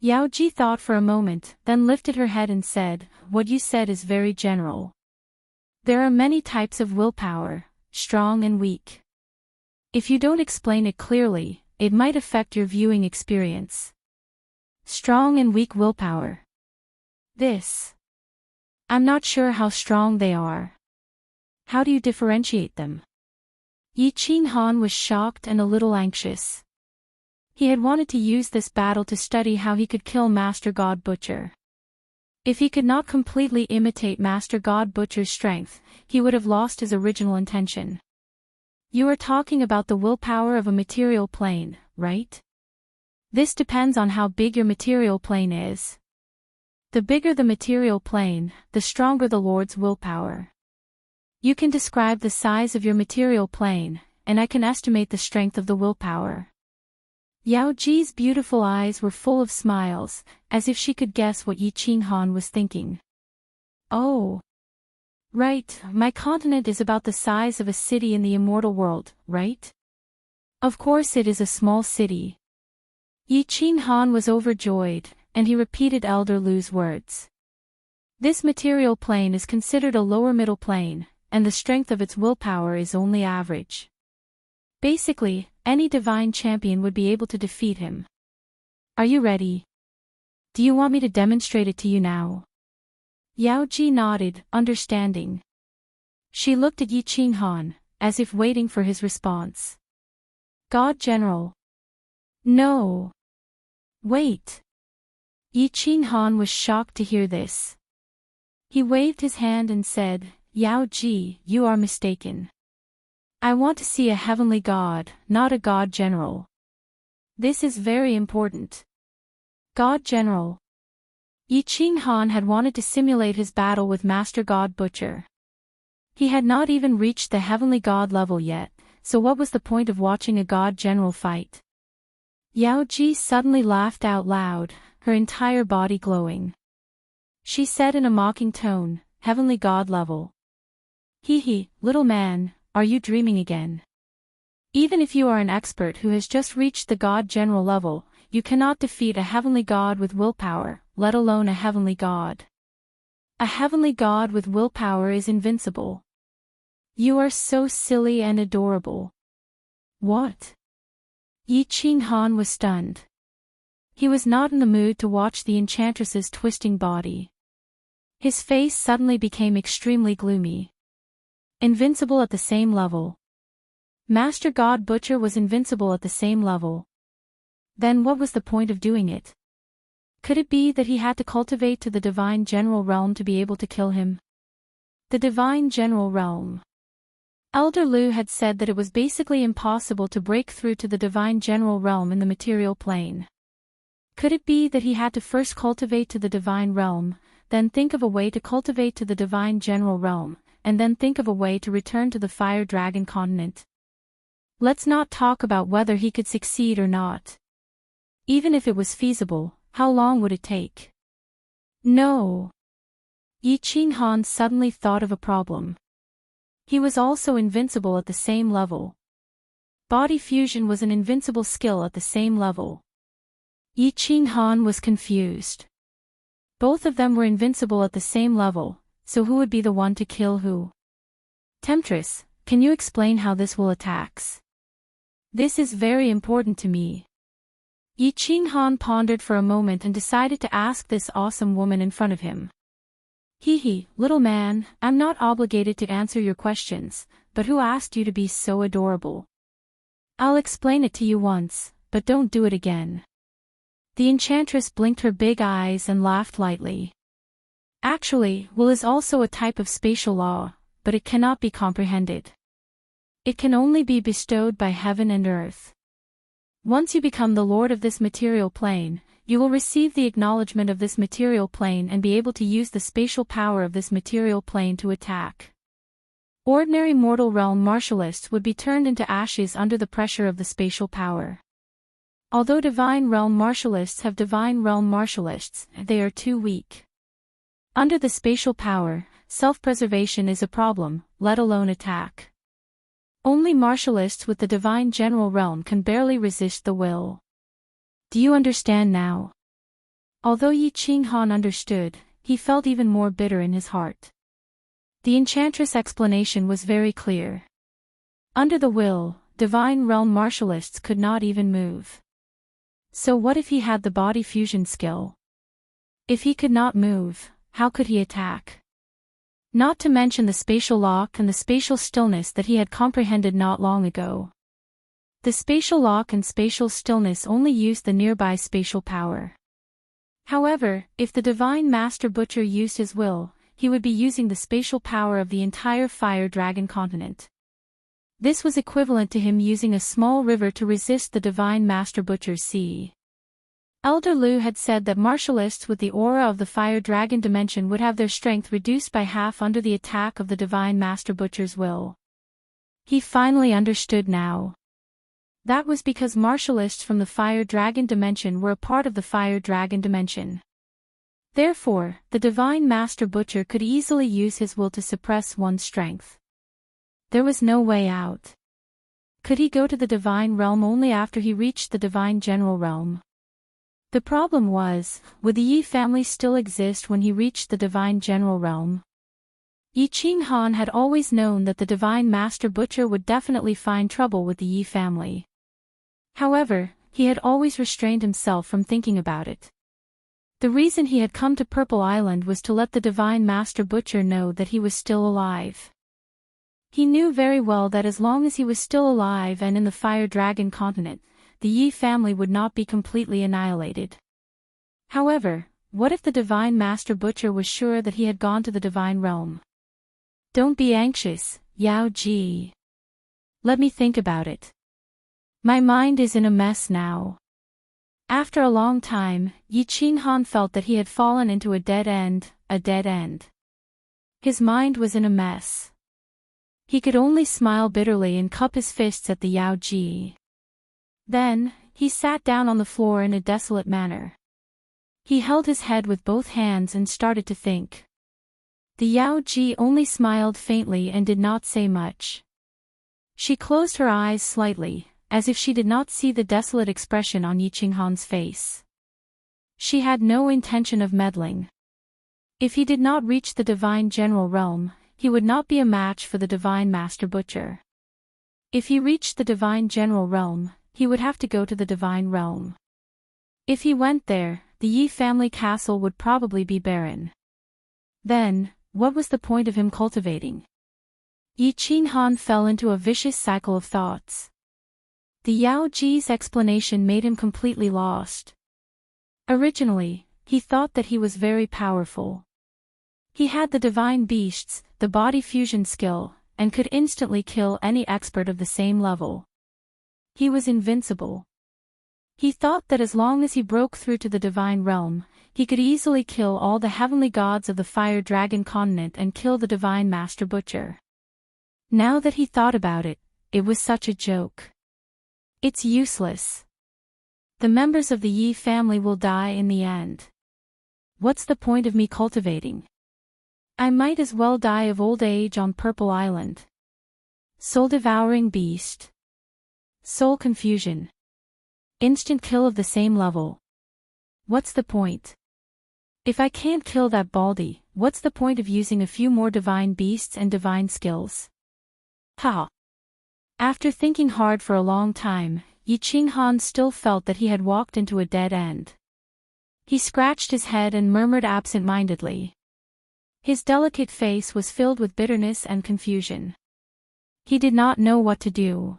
Yao Ji thought for a moment, then lifted her head and said, what you said is very general. There are many types of willpower, strong and weak. If you don't explain it clearly, it might affect your viewing experience. Strong and weak willpower. I'm not sure how strong they are. How do you differentiate them? Yi Qinghan was shocked and a little anxious. He had wanted to use this battle to study how he could kill Master God Butcher. If he could not completely imitate Master God Butcher's strength, he would have lost his original intention. You are talking about the willpower of a material plane, right? This depends on how big your material plane is. The bigger the material plane, the stronger the Lord's willpower. You can describe the size of your material plane, and I can estimate the strength of the willpower. Yao Ji's beautiful eyes were full of smiles, as if she could guess what Yi Qinghan was thinking. Oh. Right, my continent is about the size of a city in the immortal world, right? Of course it is a small city. Yi Qinghan was overjoyed, and he repeated Elder Lu's words. This material plane is considered a lower middle plane, and the strength of its willpower is only average. Basically, any divine champion would be able to defeat him. Are you ready? Do you want me to demonstrate it to you now? Yao Ji nodded, understanding. She looked at Yi Qinghan, as if waiting for his response. God General. No. Wait. Yi Qinghan was shocked to hear this. He waved his hand and said, Yao Ji, you are mistaken. I want to see a heavenly god, not a god general. This is very important. God General. Yi Qinghan had wanted to simulate his battle with Master God Butcher. He had not even reached the heavenly god level yet, so what was the point of watching a god general fight? Yao Ji suddenly laughed out loud, her entire body glowing. She said in a mocking tone, heavenly god level. Hee, little man, are you dreaming again? Even if you are an expert who has just reached the god general level, you cannot defeat a heavenly god with willpower, let alone a heavenly god. A heavenly god with willpower is invincible. You are so silly and adorable. What? Yi Qinghan was stunned. He was not in the mood to watch the enchantress's twisting body. His face suddenly became extremely gloomy. Invincible at the same level. Master God Butcher was invincible at the same level. Then what was the point of doing it? Could it be that he had to cultivate to the divine general realm to be able to kill him? The divine general realm. Elder Lu had said that it was basically impossible to break through to the divine general realm in the material plane. Could it be that he had to first cultivate to the divine realm, then think of a way to cultivate to the divine general realm, and then think of a way to return to the fire dragon continent? Let's not talk about whether he could succeed or not. Even if it was feasible, how long would it take? No. Yi Qinghan suddenly thought of a problem. He was also invincible at the same level. Body fusion was an invincible skill at the same level. Yi Qinghan was confused. Both of them were invincible at the same level, so who would be the one to kill who? Temptress, can you explain how this will attacks? This is very important to me. Yi Qinghan pondered for a moment and decided to ask this awesome woman in front of him. Hee, little man, I'm not obligated to answer your questions, but who asked you to be so adorable? I'll explain it to you once, but don't do it again. The enchantress blinked her big eyes and laughed lightly. Actually, will is also a type of spatial law, but it cannot be comprehended. It can only be bestowed by heaven and earth. Once you become the lord of this material plane, you will receive the acknowledgement of this material plane and be able to use the spatial power of this material plane to attack. Ordinary mortal realm martialists would be turned into ashes under the pressure of the spatial power. Although divine realm martialists have divine realm martialists, they are too weak. Under the spatial power, self-preservation is a problem, let alone attack. Only martialists with the divine general realm can barely resist the will. Do you understand now? Although Yi Qinghan understood, he felt even more bitter in his heart. The enchantress' explanation was very clear. Under the will, divine realm martialists could not even move. So what if he had the body fusion skill? If he could not move, how could he attack? Not to mention the spatial lock and the spatial stillness that he had comprehended not long ago. The spatial lock and spatial stillness only used the nearby spatial power. However, if the divine Master Butcher used his will, he would be using the spatial power of the entire fire dragon continent. This was equivalent to him using a small river to resist the divine Master Butcher's sea. Elder Lu had said that martialists with the aura of the fire dragon dimension would have their strength reduced by half under the attack of the Divine Master Butcher's will. He finally understood now. That was because martialists from the fire dragon dimension were a part of the fire dragon dimension. Therefore, the Divine Master Butcher could easily use his will to suppress one's strength. There was no way out. Could he go to the Divine Realm only after he reached the Divine General Realm? The problem was, would the Yi family still exist when he reached the Divine General Realm? Yi Qinghan had always known that the Divine Master Butcher would definitely find trouble with the Yi family. However, he had always restrained himself from thinking about it. The reason he had come to Purple Island was to let the Divine Master Butcher know that he was still alive. He knew very well that as long as he was still alive and in the Fire Dragon continent, the Yi family would not be completely annihilated. However, what if the Divine Master Butcher was sure that he had gone to the Divine Realm? Don't be anxious, Yao Ji. Let me think about it. My mind is in a mess now. After a long time, Yi Qinghan felt that he had fallen into a dead end. His mind was in a mess. He could only smile bitterly and cup his fists at the Yao Ji. Then, he sat down on the floor in a desolate manner. He held his head with both hands and started to think. The Yao Ji only smiled faintly and did not say much. She closed her eyes slightly, as if she did not see the desolate expression on Yi Qinghan's face. She had no intention of meddling. If he did not reach the Divine General Realm, he would not be a match for the Divine Master Butcher. If he reached the Divine General Realm, he would have to go to the Divine Realm. If he went there, the Yi family castle would probably be barren. Then, what was the point of him cultivating? Yi Qinghan fell into a vicious cycle of thoughts. The Yao Ji's explanation made him completely lost. Originally, he thought that he was very powerful. He had the divine beasts, the body fusion skill, and could instantly kill any expert of the same level. He was invincible. He thought that as long as he broke through to the Divine Realm, he could easily kill all the heavenly gods of the Fire Dragon continent and kill the Divine Master Butcher. Now that he thought about it, it was such a joke. It's useless. The members of the Yi family will die in the end. What's the point of me cultivating? I might as well die of old age on Purple Island. Soul-devouring beast. Soul confusion. Instant kill of the same level. What's the point? If I can't kill that Baldy, what's the point of using a few more divine beasts and divine skills? Ha! After thinking hard for a long time, Yi Qinghan still felt that he had walked into a dead end. He scratched his head and murmured absent-mindedly. His delicate face was filled with bitterness and confusion. He did not know what to do.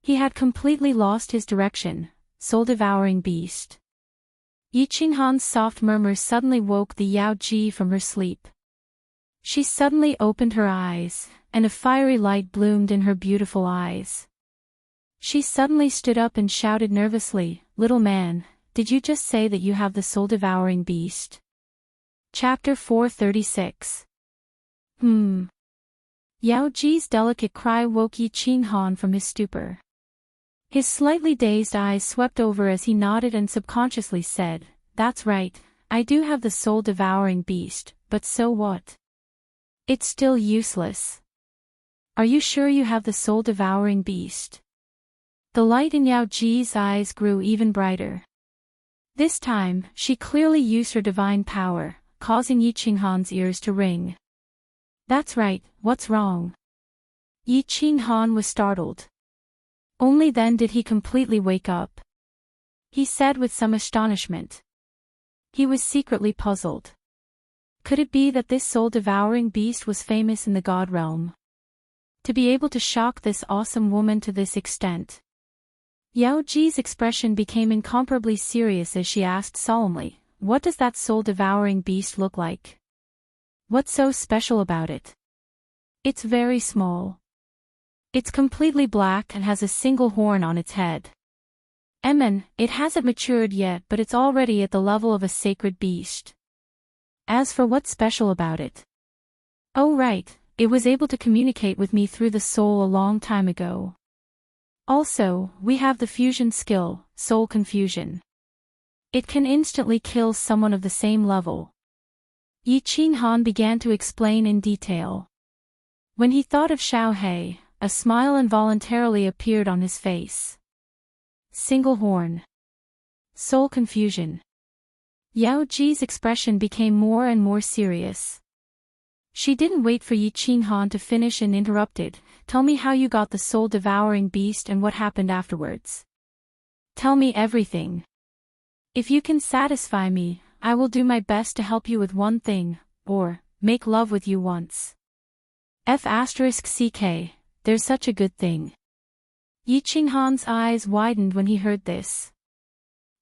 He had completely lost his direction, soul-devouring beast. Yi Qinghan's soft murmurs suddenly woke the Yao Ji from her sleep. She suddenly opened her eyes, and a fiery light bloomed in her beautiful eyes. She suddenly stood up and shouted nervously, "Little man, did you just say that you have the soul-devouring beast?" Chapter 436. Yao Ji's delicate cry woke Yi Qinghan from his stupor. His slightly dazed eyes swept over as he nodded and subconsciously said, "That's right, I do have the soul-devouring beast, but so what? It's still useless." "Are you sure you have the soul-devouring beast?" The light in Yao Ji's eyes grew even brighter. This time, she clearly used her divine power, causing Yi Qinghan's ears to ring. "That's right, what's wrong?" Yi Qinghan was startled. Only then did he completely wake up. He said with some astonishment. He was secretly puzzled. Could it be that this soul-devouring beast was famous in the god realm? To be able to shock this awesome woman to this extent. Yao Ji's expression became incomparably serious as she asked solemnly, "What does that soul-devouring beast look like? What's so special about it?" "It's very small. It's completely black and has a single horn on its head." It hasn't matured yet, but it's already at the level of a sacred beast. As for what's special about it? Oh right, it was able to communicate with me through the soul a long time ago. Also, we have the fusion skill, soul confusion. It can instantly kill someone of the same level. Yi Qinghan began to explain in detail. When he thought of Xiaohei, a smile involuntarily appeared on his face. Single horn. Soul confusion. Yao Ji's expression became more and more serious. She didn't wait for Yi Qinghan to finish and interrupted. Tell me how you got the soul-devouring beast and what happened afterwards. Tell me everything. If you can satisfy me, I will do my best to help you with one thing, or make love with you once. F***ck, there's such a good thing. Yi Qinghan's eyes widened when he heard this.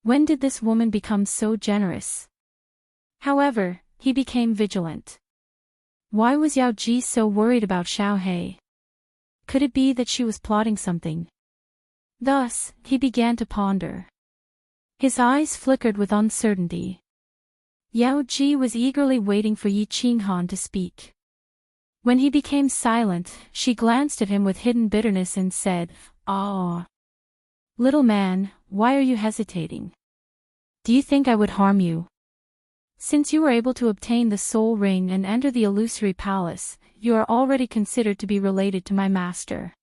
When did this woman become so generous? However, he became vigilant. Why was Yao Ji so worried about Xiaohei? Could it be that she was plotting something? Thus, he began to ponder. His eyes flickered with uncertainty. Yao Ji was eagerly waiting for Yi Qinghan to speak. When he became silent, she glanced at him with hidden bitterness and said, "Ah. Little man, why are you hesitating? Do you think I would harm you? Since you were able to obtain the soul ring and enter the illusory palace, you are already considered to be related to my master.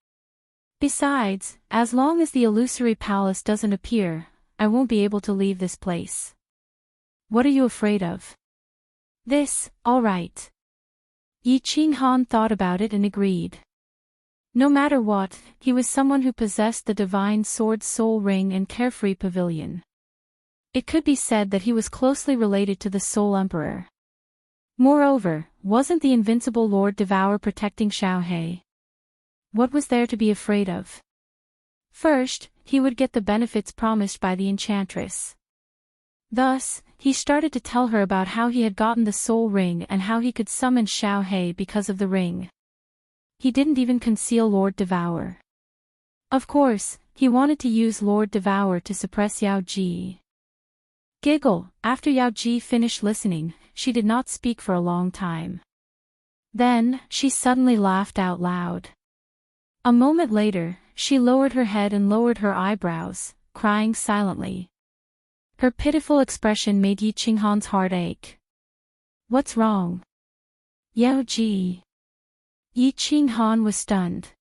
Besides, as long as the illusory palace doesn't appear, I won't be able to leave this place. What are you afraid of?" This, all right. Yi Qinghan thought about it and agreed. No matter what, he was someone who possessed the divine sword soul ring and carefree pavilion. It could be said that he was closely related to the Soul Emperor. Moreover, wasn't the invincible Lord Devourer protecting Xiaohei? What was there to be afraid of? First, he would get the benefits promised by the enchantress. Thus, he started to tell her about how he had gotten the soul ring and how he could summon Xiaohei because of the ring. He didn't even conceal Lord Devourer. Of course, he wanted to use Lord Devourer to suppress Yao Ji. Giggle. After Yao Ji finished listening, she did not speak for a long time. Then, she suddenly laughed out loud. A moment later, she lowered her head and lowered her eyebrows, crying silently. Her pitiful expression made Yi Qinghan's heart ache. What's wrong? Yao Ji. Yi Qinghan was stunned.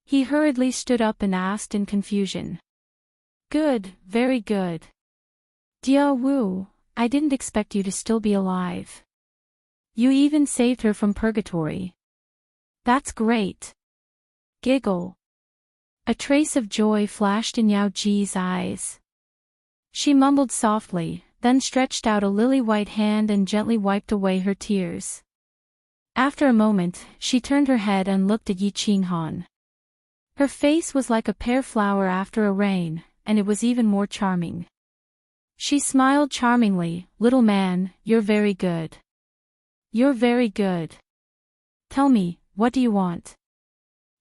He hurriedly stood up and asked in confusion. Good, very good. Dia Wu, I didn't expect you to still be alive. You even saved her from purgatory. That's great. Giggle. A trace of joy flashed in Yao Ji's eyes. She mumbled softly, then stretched out a lily-white hand and gently wiped away her tears. After a moment, she turned her head and looked at Yi Qinghan. Her face was like a pear flower after a rain, and it was even more charming. She smiled charmingly. Little man, you're very good. You're very good. Tell me, what do you want?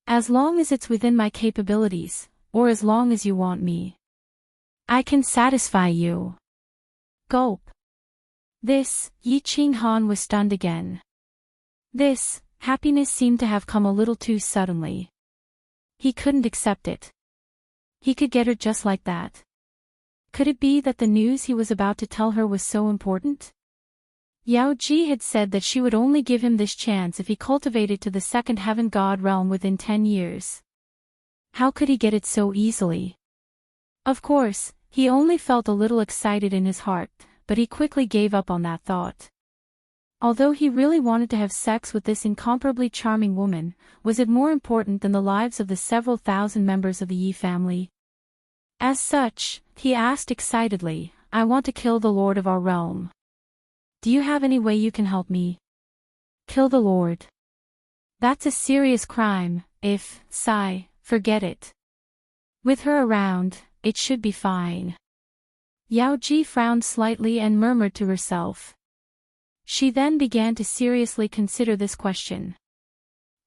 As long as it's within my capabilities, or as long as you want me, I can satisfy you. Gulp. This, Yi Qinghan was stunned again. This, happiness seemed to have come a little too suddenly. He couldn't accept it. He could get her just like that. Could it be that the news he was about to tell her was so important? Yao Ji had said that she would only give him this chance if he cultivated to the second heaven god realm within 10 years. How could he get it so easily? Of course, he only felt a little excited in his heart, but he quickly gave up on that thought. Although he really wanted to have sex with this incomparably charming woman, was it more important than the lives of the several thousand members of the Yi family? As such, he asked excitedly, I want to kill the lord of our realm. Do you have any way you can help me? Kill the lord. That's a serious crime. Forget it. With her around, it should be fine. Yao Ji frowned slightly and murmured to herself. She then began to seriously consider this question.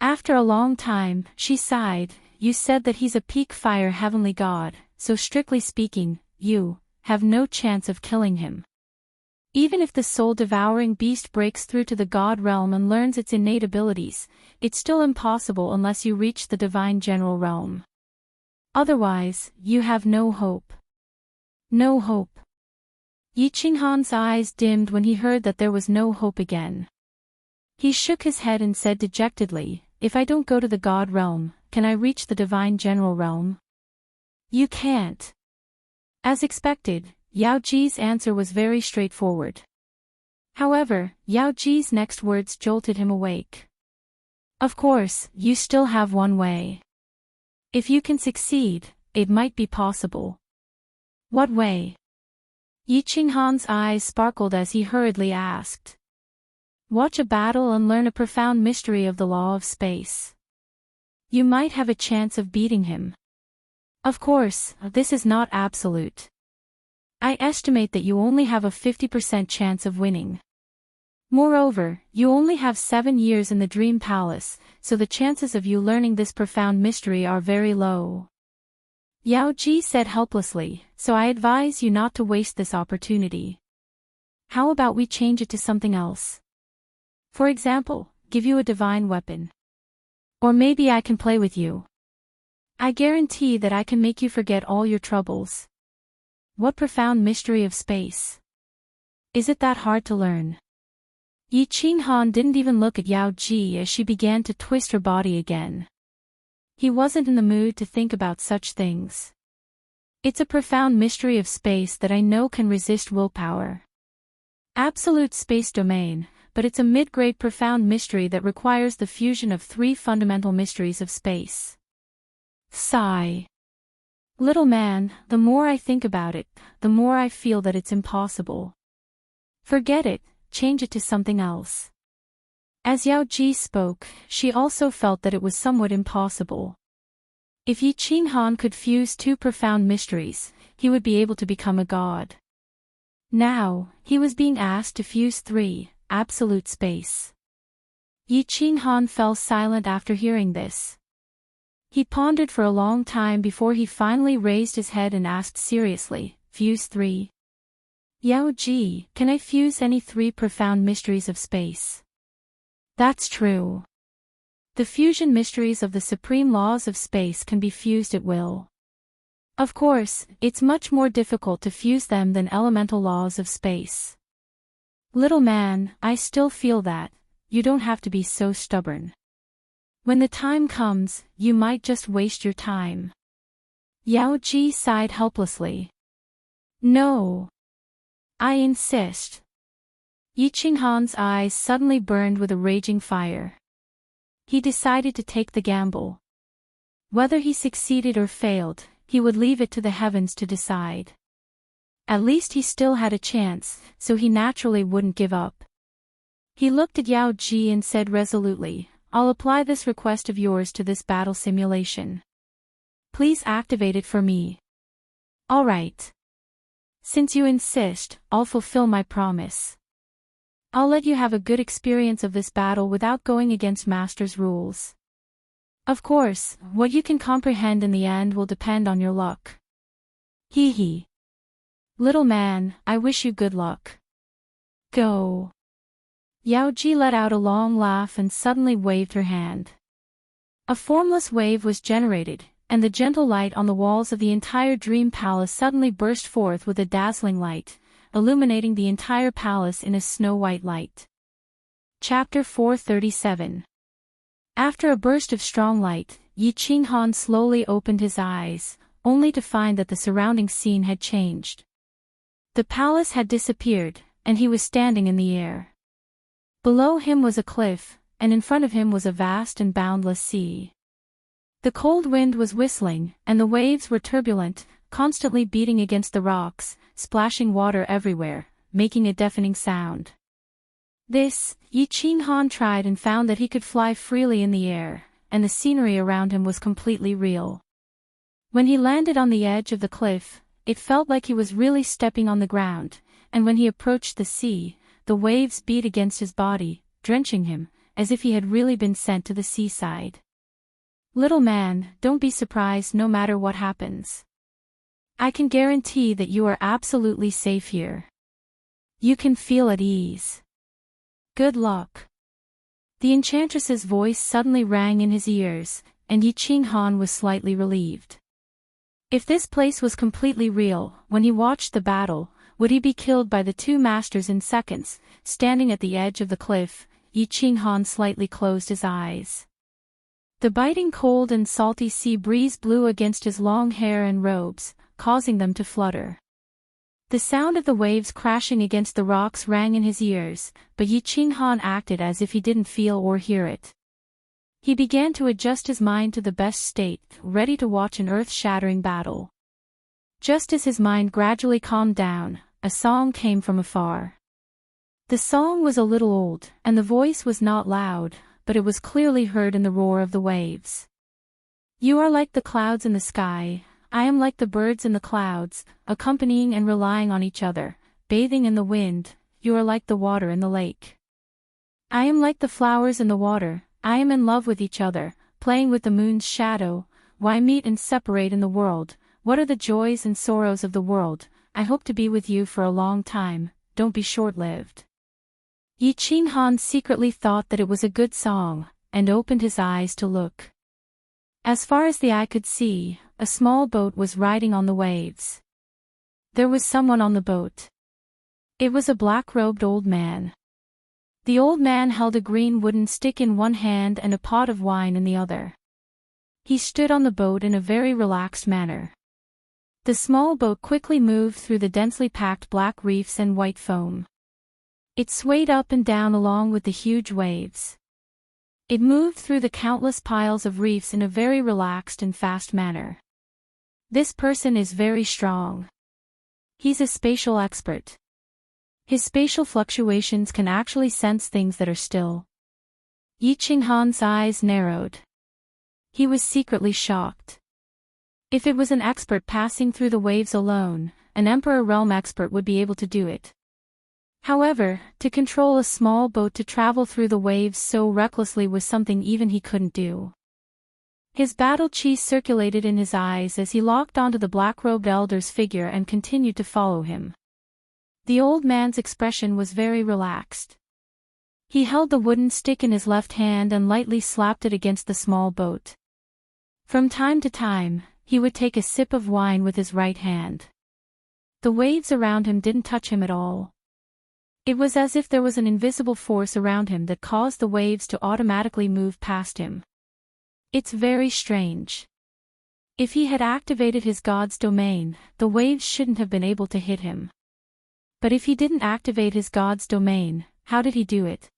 After a long time, she sighed. You said that he's a peak fire heavenly god, so strictly speaking, you have no chance of killing him. Even if the soul-devouring beast breaks through to the god realm and learns its innate abilities, it's still impossible unless you reach the divine general realm. Otherwise, you have no hope. No hope. Yi Qinghan's eyes dimmed when he heard that there was no hope again. He shook his head and said dejectedly, "If I don't go to the god realm, can I reach the divine general realm?" "You can't." As expected, Yao Ji's answer was very straightforward. However, Yao Ji's next words jolted him awake. "Of course, you still have one way. If you can succeed, it might be possible." "What way?" Yi Qinghan's eyes sparkled as he hurriedly asked. "Watch a battle and learn a profound mystery of the law of space. You might have a chance of beating him. Of course, this is not absolute. I estimate that you only have a 50% chance of winning. Moreover, you only have 7 years in the Dream Palace, so the chances of you learning this profound mystery are very low." Yao Ji said helplessly, "So I advise you not to waste this opportunity. How about we change it to something else? For example, give you a divine weapon. Or maybe I can play with you. I guarantee that I can make you forget all your troubles." What profound mystery of space? Is it that hard to learn? Yi Qinghan didn't even look at Yao Ji as she began to twist her body again. He wasn't in the mood to think about such things. "It's a profound mystery of space that I know can resist willpower. Absolute space domain, but it's a mid-grade profound mystery that requires the fusion of 3 fundamental mysteries of space." Sigh. "Little man, the more I think about it, the more I feel that it's impossible. Forget it, change it to something else." As Yao Ji spoke, she also felt that it was somewhat impossible. If Yi Qinghan could fuse 2 profound mysteries, he would be able to become a god. Now, he was being asked to fuse 3, absolute space. Yi Qinghan fell silent after hearing this. He pondered for a long time before he finally raised his head and asked seriously, "Fuse 3? Yao Ji, can I fuse any 3 profound mysteries of space?" "That's true. The fusion mysteries of the supreme laws of space can be fused at will. Of course, it's much more difficult to fuse them than elemental laws of space. Little man, I still feel that. You don't have to be so stubborn. When the time comes, you might just waste your time." Yao Ji sighed helplessly. "No. I insist." Yi Qinghan's eyes suddenly burned with a raging fire. He decided to take the gamble. Whether he succeeded or failed, he would leave it to the heavens to decide. At least he still had a chance, so he naturally wouldn't give up. He looked at Yao Ji and said resolutely, "I'll apply this request of yours to this battle simulation. Please activate it for me." "All right. Since you insist, I'll fulfill my promise. I'll let you have a good experience of this battle without going against Master's rules. Of course, what you can comprehend in the end will depend on your luck." "Hee hee. Little man, I wish you good luck. Go." Yao Ji let out a long laugh and suddenly waved her hand. A formless wave was generated, and the gentle light on the walls of the entire Dream Palace suddenly burst forth with a dazzling light, illuminating the entire palace in a snow-white light. Chapter 437. After a burst of strong light, Yi Qinghan slowly opened his eyes, only to find that the surrounding scene had changed. The palace had disappeared, and he was standing in the air. Below him was a cliff, and in front of him was a vast and boundless sea. The cold wind was whistling, and the waves were turbulent, constantly beating against the rocks, splashing water everywhere, making a deafening sound. Yi Qinghan tried and found that he could fly freely in the air, and the scenery around him was completely real. When he landed on the edge of the cliff, it felt like he was really stepping on the ground, and when he approached the sea, the waves beat against his body, drenching him, as if he had really been sent to the seaside. "Little man, don't be surprised no matter what happens. I can guarantee that you are absolutely safe here. You can feel at ease. Good luck. The enchantress's voice suddenly rang in his ears, and Yi Qinghan was slightly relieved. If this place was completely real, when he watched the battle, would he be killed by the two masters in seconds? Standing at the edge of the cliff, Yi Qinghan slightly closed his eyes. The biting cold and salty sea breeze blew against his long hair and robes, causing them to flutter. The sound of the waves crashing against the rocks rang in his ears, but Yi Qinghan acted as if he didn't feel or hear it. He began to adjust his mind to the best state, ready to watch an earth-shattering battle. Just as his mind gradually calmed down, a song came from afar. The song was a little old, and the voice was not loud, but it was clearly heard in the roar of the waves. You are like the clouds in the sky, I am like the birds in the clouds, accompanying and relying on each other, bathing in the wind, you are like the water in the lake. I am like the flowers in the water, I am in love with each other, playing with the moon's shadow, why meet and separate in the world, what are the joys and sorrows of the world, I hope to be with you for a long time, don't be short-lived. Yi Qinghan secretly thought that it was a good song, and opened his eyes to look. As far as the eye could see, a small boat was riding on the waves. There was someone on the boat. It was a black-robed old man. The old man held a green wooden stick in one hand and a pot of wine in the other. He stood on the boat in a very relaxed manner. The small boat quickly moved through the densely packed black reefs and white foam. It swayed up and down along with the huge waves. It moved through the countless piles of reefs in a very relaxed and fast manner. This person is very strong. He's a spatial expert. His spatial fluctuations can actually sense things that are still. Yi Qinghan's eyes narrowed. He was secretly shocked. If it was an expert passing through the waves alone, an Emperor Realm expert would be able to do it. However, to control a small boat to travel through the waves so recklessly was something even he couldn't do. His battle chi circulated in his eyes as he locked onto the black-robed elder's figure and continued to follow him. The old man's expression was very relaxed. He held the wooden stick in his left hand and lightly slapped it against the small boat. From time to time, he would take a sip of wine with his right hand. The waves around him didn't touch him at all. It was as if there was an invisible force around him that caused the waves to automatically move past him. It's very strange. If he had activated his god's domain, the waves shouldn't have been able to hit him. But if he didn't activate his god's domain, how did he do it?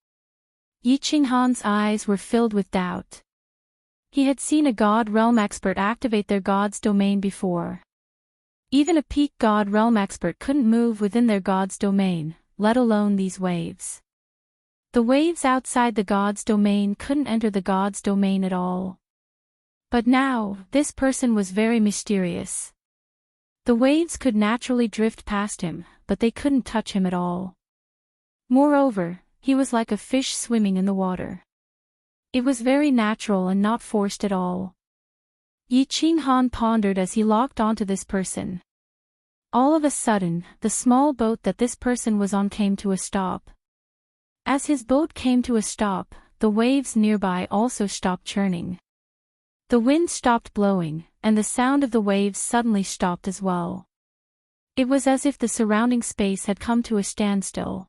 Yi Qinghan's eyes were filled with doubt. He had seen a God Realm expert activate their god's domain before. Even a peak God Realm expert couldn't move within their god's domain, let alone these waves. The waves outside the god's domain couldn't enter the god's domain at all. But now, this person was very mysterious. The waves could naturally drift past him, but they couldn't touch him at all. Moreover, he was like a fish swimming in the water. It was very natural and not forced at all. Yi Qinghan pondered as he locked onto this person. All of a sudden, the small boat that this person was on came to a stop. As his boat came to a stop, the waves nearby also stopped churning. The wind stopped blowing, and the sound of the waves suddenly stopped as well. It was as if the surrounding space had come to a standstill.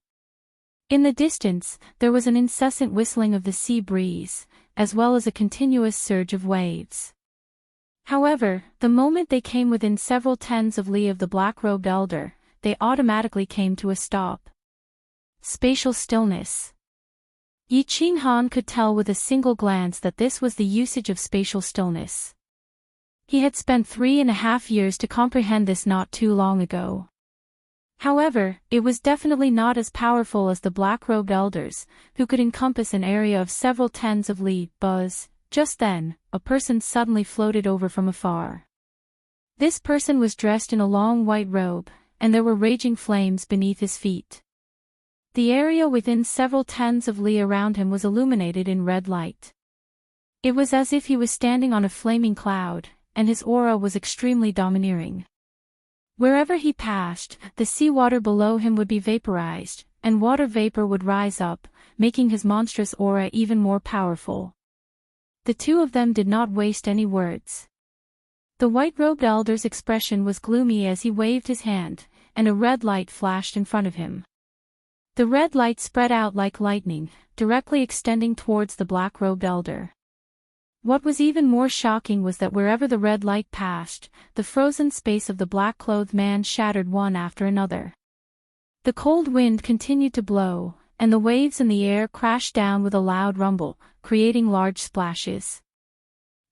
In the distance, there was an incessant whistling of the sea breeze, as well as a continuous surge of waves. However, the moment they came within several tens of li of the black-robed elder, they automatically came to a stop. Spatial stillness. Yi Qinghan could tell with a single glance that this was the usage of spatial stillness. He had spent 3.5 years to comprehend this not too long ago. However, it was definitely not as powerful as the black-robed elders, who could encompass an area of several tens of li. Buzz. Just then, a person suddenly floated over from afar. This person was dressed in a long white robe, and there were raging flames beneath his feet. The area within several tens of li around him was illuminated in red light. It was as if he was standing on a flaming cloud, and his aura was extremely domineering. Wherever he passed, the seawater below him would be vaporized, and water vapor would rise up, making his monstrous aura even more powerful. The two of them did not waste any words. The white-robed elder's expression was gloomy as he waved his hand, and a red light flashed in front of him. The red light spread out like lightning, directly extending towards the black-robed elder. What was even more shocking was that wherever the red light passed, the frozen space of the black-clothed man shattered one after another. The cold wind continued to blow, and the waves in the air crashed down with a loud rumble, creating large splashes.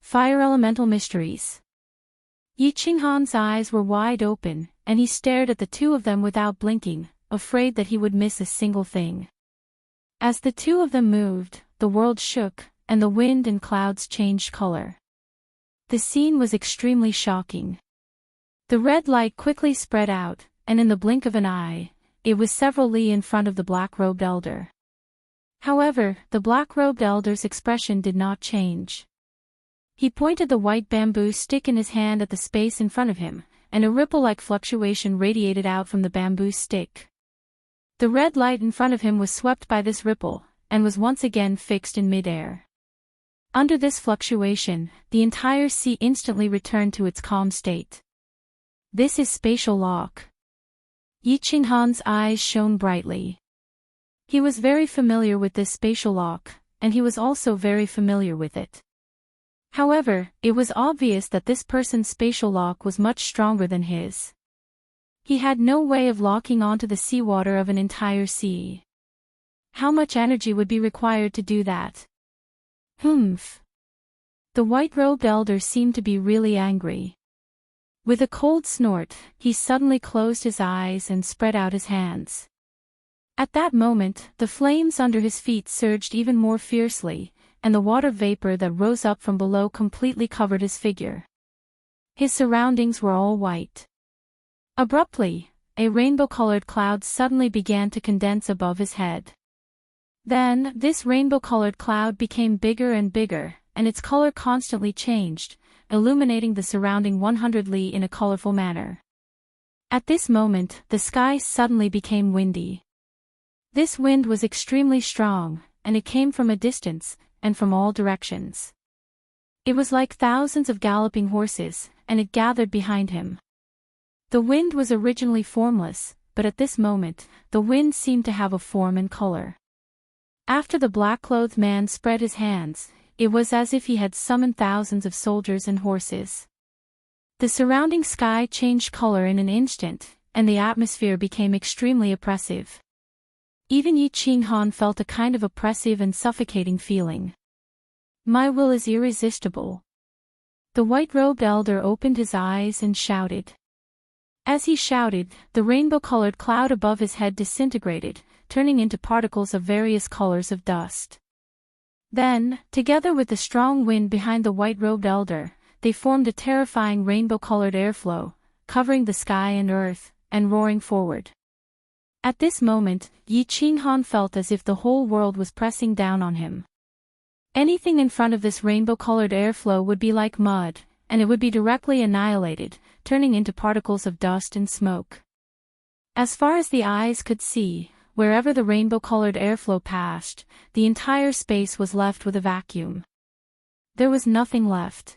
Fire Elemental Mysteries. Yi Qinghan's eyes were wide open, and he stared at the two of them without blinking, afraid that he would miss a single thing. As the two of them moved, the world shook, and the wind and clouds changed color. The scene was extremely shocking. The red light quickly spread out, and in the blink of an eye, it was several li in front of the black-robed elder. However, the black-robed elder's expression did not change. He pointed the white bamboo stick in his hand at the space in front of him, and a ripple-like fluctuation radiated out from the bamboo stick. The red light in front of him was swept by this ripple, and was once again fixed in mid-air. Under this fluctuation, the entire sea instantly returned to its calm state. This is spatial lock. Yi Qinghan's eyes shone brightly. He was very familiar with this spatial lock, and he was also very familiar with it. However, it was obvious that this person's spatial lock was much stronger than his. He had no way of locking onto the seawater of an entire sea. How much energy would be required to do that? Humph. The white-robed elder seemed to be really angry. With a cold snort, he suddenly closed his eyes and spread out his hands. At that moment, the flames under his feet surged even more fiercely, and the water vapor that rose up from below completely covered his figure. His surroundings were all white. Abruptly, a rainbow-colored cloud suddenly began to condense above his head. Then, this rainbow-colored cloud became bigger and bigger, and its color constantly changed, illuminating the surrounding 100 li in a colorful manner. At this moment, the sky suddenly became windy. This wind was extremely strong, and it came from a distance, and from all directions. It was like thousands of galloping horses, and it gathered behind him. The wind was originally formless, but at this moment, the wind seemed to have a form and color. After the black-clothed man spread his hands, it was as if he had summoned thousands of soldiers and horses. The surrounding sky changed color in an instant, and the atmosphere became extremely oppressive. Even Yi Qinghan felt a kind of oppressive and suffocating feeling. My will is irresistible. The white-robed elder opened his eyes and shouted. As he shouted, the rainbow-colored cloud above his head disintegrated, turning into particles of various colors of dust. Then, together with the strong wind behind the white-robed elder, they formed a terrifying rainbow-colored airflow, covering the sky and earth, and roaring forward. At this moment, Yi Qinghan felt as if the whole world was pressing down on him. Anything in front of this rainbow-colored airflow would be like mud, and it would be directly annihilated, turning into particles of dust and smoke. As far as the eyes could see, wherever the rainbow-colored airflow passed, the entire space was left with a vacuum. There was nothing left.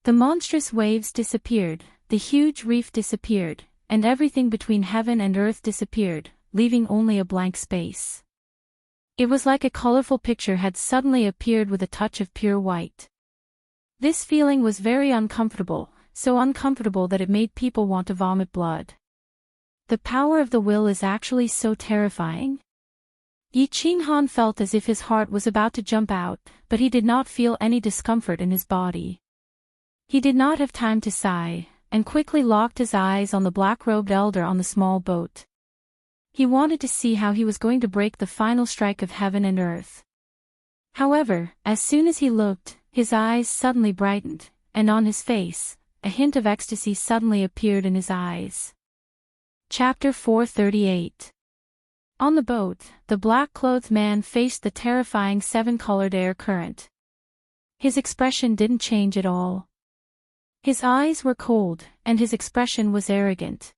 The monstrous waves disappeared, the huge reef disappeared, and everything between heaven and earth disappeared, leaving only a blank space. It was like a colorful picture had suddenly appeared with a touch of pure white. This feeling was very uncomfortable, so uncomfortable that it made people want to vomit blood. The power of the will is actually so terrifying. Yi Qinghan felt as if his heart was about to jump out, but he did not feel any discomfort in his body. He did not have time to sigh, and quickly locked his eyes on the black-robed elder on the small boat. He wanted to see how he was going to break the final strike of heaven and earth. However, as soon as he looked, his eyes suddenly brightened, and on his face, a hint of ecstasy suddenly appeared in his eyes. Chapter 438. On the boat, the black-clothed man faced the terrifying seven-colored air current. His expression didn't change at all. His eyes were cold, and his expression was arrogant.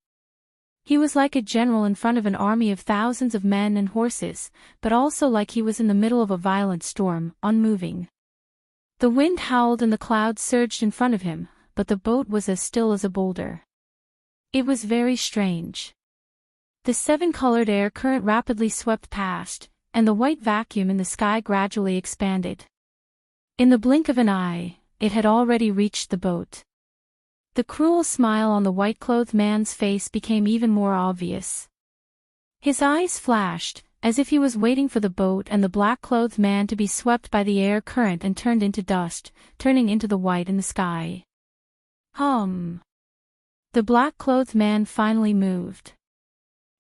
He was like a general in front of an army of thousands of men and horses, but also like he was in the middle of a violent storm, unmoving. The wind howled and the clouds surged in front of him, but the boat was as still as a boulder. It was very strange. The seven-colored air current rapidly swept past, and the white vacuum in the sky gradually expanded. In the blink of an eye, it had already reached the boat. The cruel smile on the white-clothed man's face became even more obvious. His eyes flashed, as if he was waiting for the boat and the black-clothed man to be swept by the air current and turned into dust, turning into the white in the sky. The black-clothed man finally moved.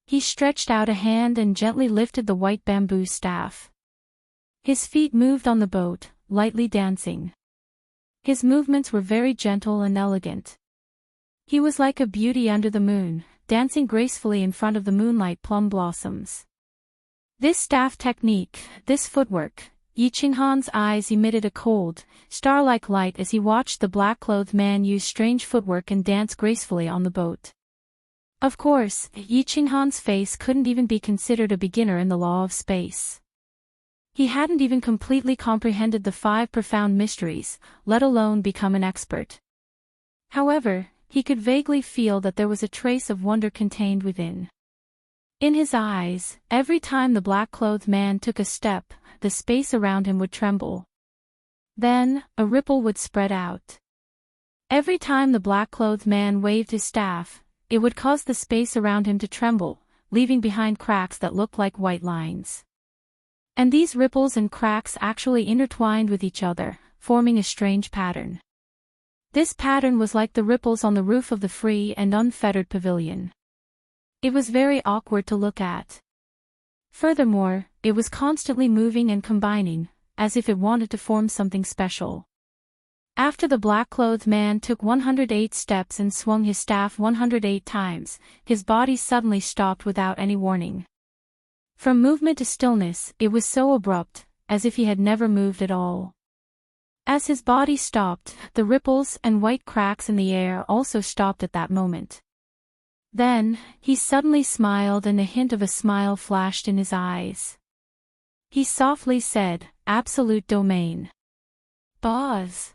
He stretched out a hand and gently lifted the white bamboo staff. His feet moved on the boat, lightly dancing. His movements were very gentle and elegant. He was like a beauty under the moon, dancing gracefully in front of the moonlight plum blossoms. This staff technique, this footwork, Yi Qinghan's eyes emitted a cold, star-like light as he watched the black-clothed man use strange footwork and dance gracefully on the boat. Of course, Yi Qinghan's face couldn't even be considered a beginner in the law of space. He hadn't even completely comprehended the 5 profound mysteries, let alone become an expert. However, he could vaguely feel that there was a trace of wonder contained within. In his eyes, every time the black-clothed man took a step, the space around him would tremble. Then, a ripple would spread out. Every time the black-clothed man waved his staff, it would cause the space around him to tremble, leaving behind cracks that looked like white lines. And these ripples and cracks actually intertwined with each other, forming a strange pattern. This pattern was like the ripples on the roof of the free and unfettered pavilion. It was very awkward to look at. Furthermore, it was constantly moving and combining, as if it wanted to form something special. After the black-clothed man took 108 steps and swung his staff 108 times, his body suddenly stopped without any warning. From movement to stillness, it was so abrupt, as if he had never moved at all. As his body stopped, the ripples and white cracks in the air also stopped at that moment. Then, he suddenly smiled and a hint of a smile flashed in his eyes. He softly said, "Absolute domain." Buzz.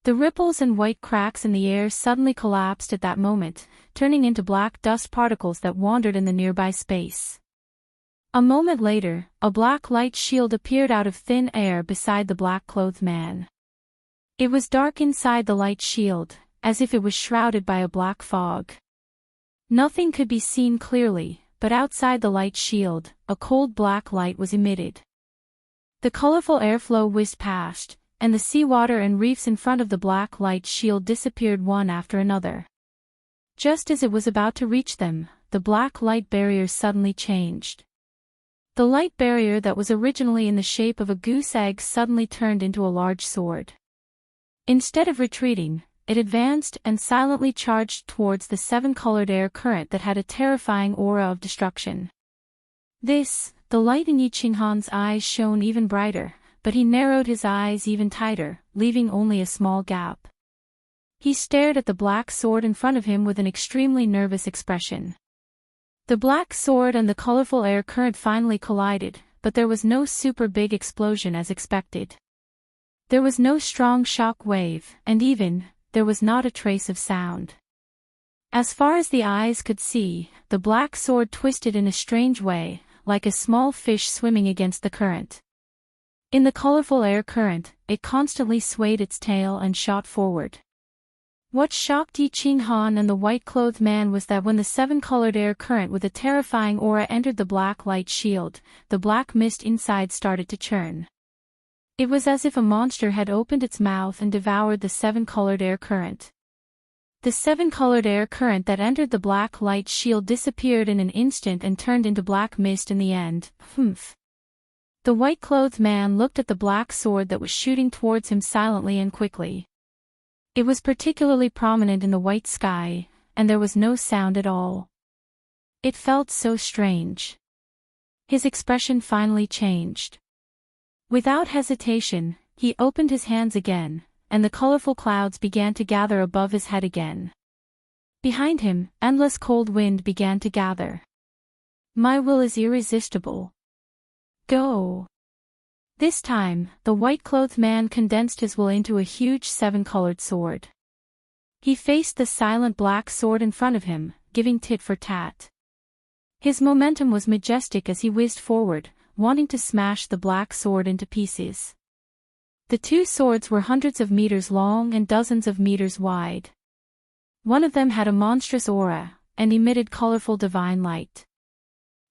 The ripples and white cracks in the air suddenly collapsed at that moment, turning into black dust particles that wandered in the nearby space. A moment later, a black light shield appeared out of thin air beside the black-clothed man. It was dark inside the light shield, as if it was shrouded by a black fog. Nothing could be seen clearly, but outside the light shield, a cold black light was emitted. The colorful airflow whizzed past, and the seawater and reefs in front of the black light shield disappeared one after another. Just as it was about to reach them, the black light barrier suddenly changed. The light barrier that was originally in the shape of a goose egg suddenly turned into a large sword. Instead of retreating, it advanced and silently charged towards the 7-colored air current that had a terrifying aura of destruction. The light in Yi Qinghan's eyes shone even brighter, but he narrowed his eyes even tighter, leaving only a small gap. He stared at the black sword in front of him with an extremely nervous expression. The black sword and the colorful air current finally collided, but there was no super big explosion as expected. There was no strong shock wave, and there was not a trace of sound. As far as the eyes could see, the black sword twisted in a strange way, like a small fish swimming against the current. In the colorful air current, it constantly swayed its tail and shot forward. What shocked Yi Qinghan and the white-clothed man was that when the 7-colored air current with a terrifying aura entered the black light shield, the black mist inside started to churn. It was as if a monster had opened its mouth and devoured the 7-colored air current. The 7-colored air current that entered the black light shield disappeared in an instant and turned into black mist in the end. The white-clothed man looked at the black sword that was shooting towards him silently and quickly. It was particularly prominent in the white sky, and there was no sound at all. It felt so strange. His expression finally changed. Without hesitation, he opened his hands again, and the colorful clouds began to gather above his head again. Behind him, endless cold wind began to gather. My will is irresistible. Go! This time, the white-clothed man condensed his will into a huge seven-colored sword. He faced the silent black sword in front of him, giving tit for tat. His momentum was majestic as he whizzed forward, wanting to smash the black sword into pieces. The two swords were hundreds of meters long and dozens of meters wide. One of them had a monstrous aura, and emitted colorful divine light.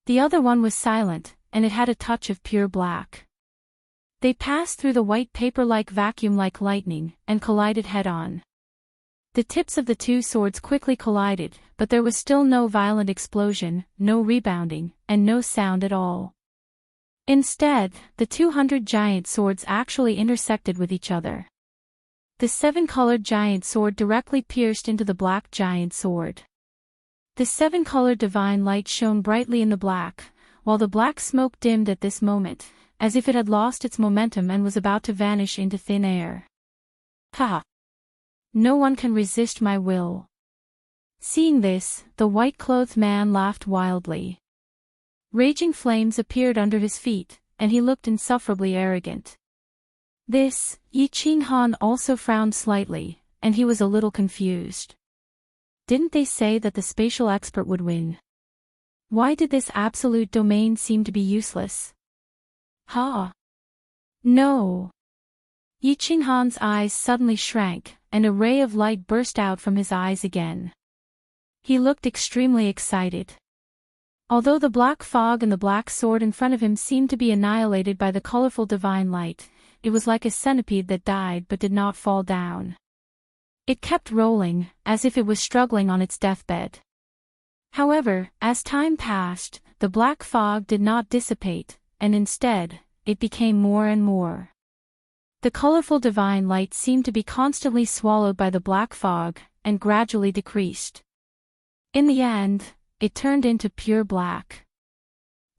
The other one was silent, and it had a touch of pure black. They passed through the white paper-like vacuum like lightning, and collided head-on. The tips of the two swords quickly collided, but there was still no violent explosion, no rebounding, and no sound at all. Instead, the 200 giant swords actually intersected with each other. The seven-colored giant sword directly pierced into the black giant sword. The seven-colored divine light shone brightly in the black, while the black smoke dimmed at this moment, as if it had lost its momentum and was about to vanish into thin air. Ha! No one can resist my will. Seeing this, the white-clothed man laughed wildly. Raging flames appeared under his feet, and he looked insufferably arrogant. This, Yi Qinghan also frowned slightly, and he was a little confused. Didn't they say that the spatial expert would win? Why did this absolute domain seem to be useless? Ha! No! Yi Qinghan's eyes suddenly shrank, and a ray of light burst out from his eyes again. He looked extremely excited. Although the black fog and the black sword in front of him seemed to be annihilated by the colorful divine light, it was like a centipede that died but did not fall down. It kept rolling, as if it was struggling on its deathbed. However, as time passed, the black fog did not dissipate, and instead, it became more and more. The colorful divine light seemed to be constantly swallowed by the black fog, and gradually decreased. In the end, it turned into pure black.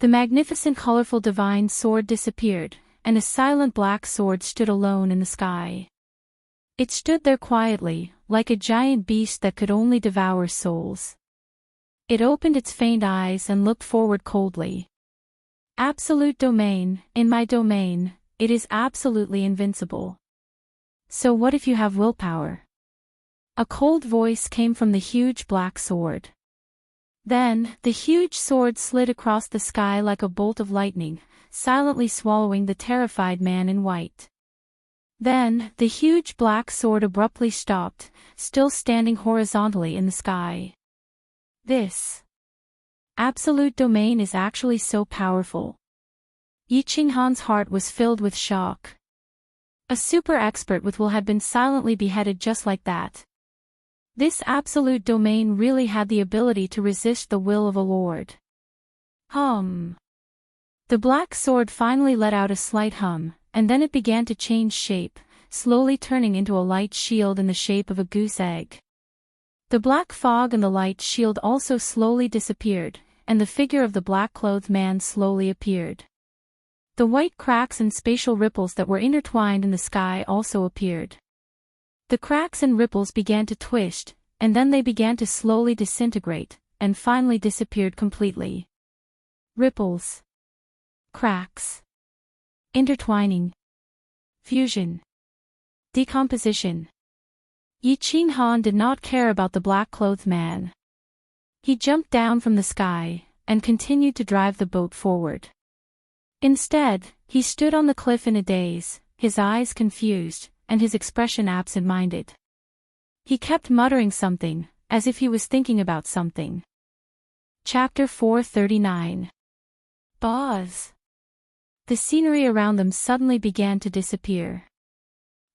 The magnificent colorful divine sword disappeared, and a silent black sword stood alone in the sky. It stood there quietly, like a giant beast that could only devour souls. It opened its faint eyes and looked forward coldly. Absolute domain, in my domain, it is absolutely invincible. So what if you have willpower? A cold voice came from the huge black sword. Then, the huge sword slid across the sky like a bolt of lightning, silently swallowing the terrified man in white. Then, the huge black sword abruptly stopped, still standing horizontally in the sky. This absolute domain is actually so powerful. Yi Qinghan's heart was filled with shock. A super expert with will had been silently beheaded just like that. This absolute domain really had the ability to resist the will of a lord. Hum. The black sword finally let out a slight hum, and then it began to change shape, slowly turning into a light shield in the shape of a goose egg. The black fog and the light shield also slowly disappeared, and the figure of the black-clothed man slowly appeared. The white cracks and spatial ripples that were intertwined in the sky also appeared. The cracks and ripples began to twist, and then they began to slowly disintegrate, and finally disappeared completely. Ripples. Cracks. Intertwining. Fusion. Decomposition. Yi Qinghan did not care about the black-clothed man. He jumped down from the sky, and continued to drive the boat forward. Instead, he stood on the cliff in a daze, his eyes confused, and his expression absent-minded. He kept muttering something, as if he was thinking about something. Chapter 439. Buzz. The scenery around them suddenly began to disappear.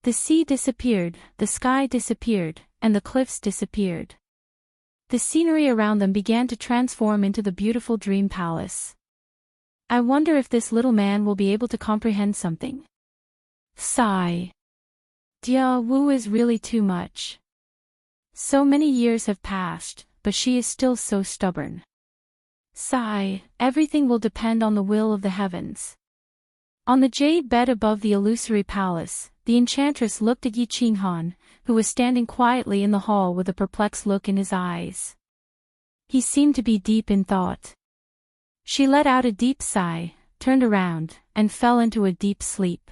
The sea disappeared, the sky disappeared, and the cliffs disappeared. The scenery around them began to transform into the beautiful dream palace. I wonder if this little man will be able to comprehend something. Sigh. Dia Wu is really too much. So many years have passed, but she is still so stubborn. Sigh, everything will depend on the will of the heavens. On the jade bed above the illusory palace, the enchantress looked at Yi Qinghan, who was standing quietly in the hall with a perplexed look in his eyes. He seemed to be deep in thought. She let out a deep sigh, turned around, and fell into a deep sleep.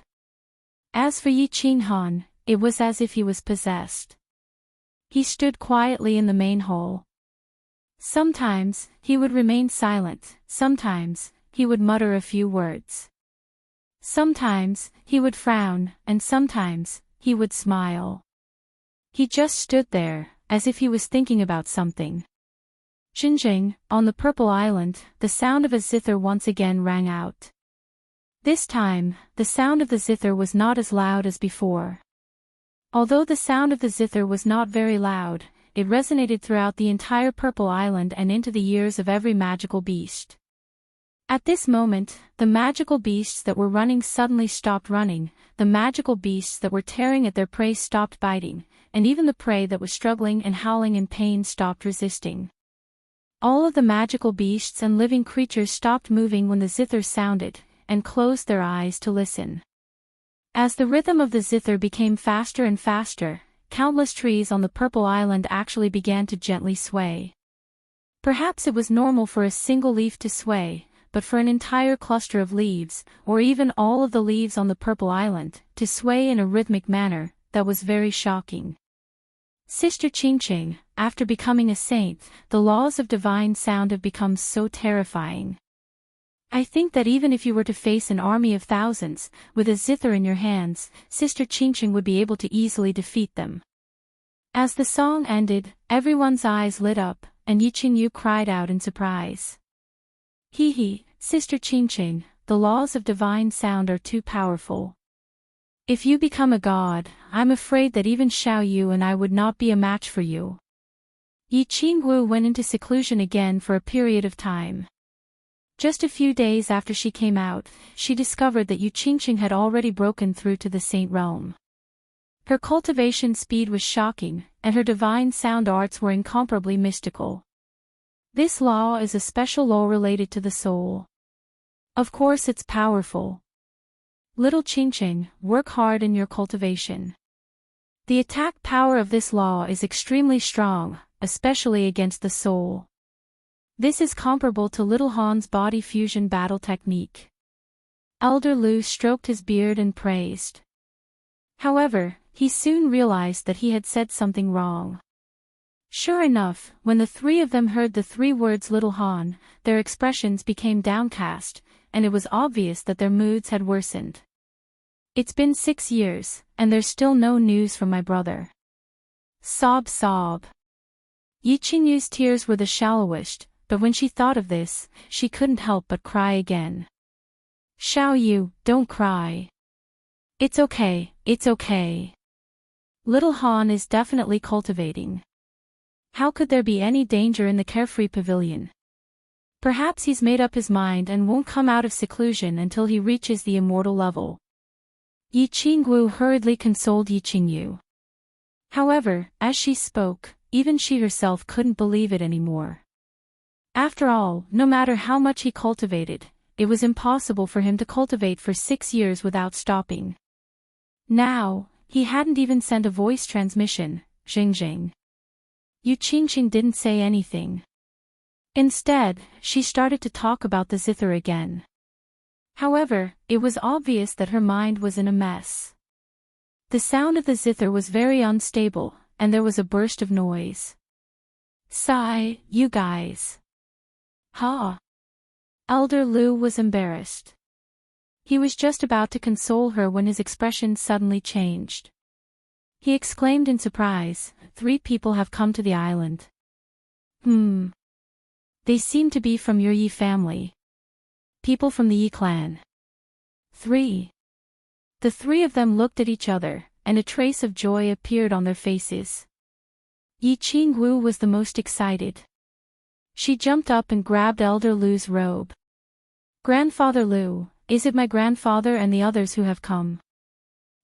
As for Yi Qinghan, it was as if he was possessed. He stood quietly in the main hall. Sometimes, he would remain silent, sometimes, he would mutter a few words. Sometimes, he would frown, and sometimes, he would smile. He just stood there, as if he was thinking about something. Xinjing, on the Purple Island, the sound of a zither once again rang out. This time, the sound of the zither was not as loud as before. Although the sound of the zither was not very loud, it resonated throughout the entire Purple Island and into the ears of every magical beast. At this moment, the magical beasts that were running suddenly stopped running, the magical beasts that were tearing at their prey stopped biting, and even the prey that was struggling and howling in pain stopped resisting. All of the magical beasts and living creatures stopped moving when the zither sounded, and closed their eyes to listen. As the rhythm of the zither became faster and faster, countless trees on the Purple Island actually began to gently sway. Perhaps it was normal for a single leaf to sway, but for an entire cluster of leaves, or even all of the leaves on the Purple Island, to sway in a rhythmic manner, that was very shocking. Sister Qingqing, after becoming a saint, the laws of divine sound have become so terrifying. I think that even if you were to face an army of thousands, with a zither in your hands, Sister Qingqing would be able to easily defeat them. As the song ended, everyone's eyes lit up, and Yi Qingyu cried out in surprise. Hee, Sister Qingqing, the laws of divine sound are too powerful. If you become a god, I'm afraid that even Xiao Yu and I would not be a match for you. Yi Qingwu went into seclusion again for a period of time. Just a few days after she came out, she discovered that Yi Qingqing had already broken through to the Saint Realm. Her cultivation speed was shocking, and her divine sound arts were incomparably mystical. This law is a special law related to the soul. Of course it's powerful. Little Qingqing, work hard in your cultivation. The attack power of this law is extremely strong, especially against the soul. This is comparable to Little Han's body fusion battle technique. Elder Lu stroked his beard and praised. However, he soon realized that he had said something wrong. Sure enough, when the three of them heard the three words Little Han, their expressions became downcast, and it was obvious that their moods had worsened. It's been 6 years, and there's still no news from my brother. Sob sob. Yi Qingyu's tears were the shallowest, but when she thought of this, she couldn't help but cry again. Xiao Yu, don't cry. It's okay, it's okay. Little Han is definitely cultivating. How could there be any danger in the Carefree Pavilion? Perhaps he's made up his mind and won't come out of seclusion until he reaches the immortal level. Yi Qingwu hurriedly consoled Yi Qingyu. However, as she spoke, even she herself couldn't believe it anymore. After all, no matter how much he cultivated, it was impossible for him to cultivate for 6 years without stopping. Now, he hadn't even sent a voice transmission, Xingjing. Yi Qingqing didn't say anything. Instead, she started to talk about the zither again. However, it was obvious that her mind was in a mess. The sound of the zither was very unstable, and there was a burst of noise. Sigh, you guys. Ha! Elder Lu was embarrassed. He was just about to console her when his expression suddenly changed. He exclaimed in surprise, 3 people have come to the island. They seem to be from your Yi family. People from the Yi clan. 3. The 3 of them looked at each other, and a trace of joy appeared on their faces. Yi Qingwu was the most excited. She jumped up and grabbed Elder Lu's robe. Grandfather Lu, is it my grandfather and the others who have come?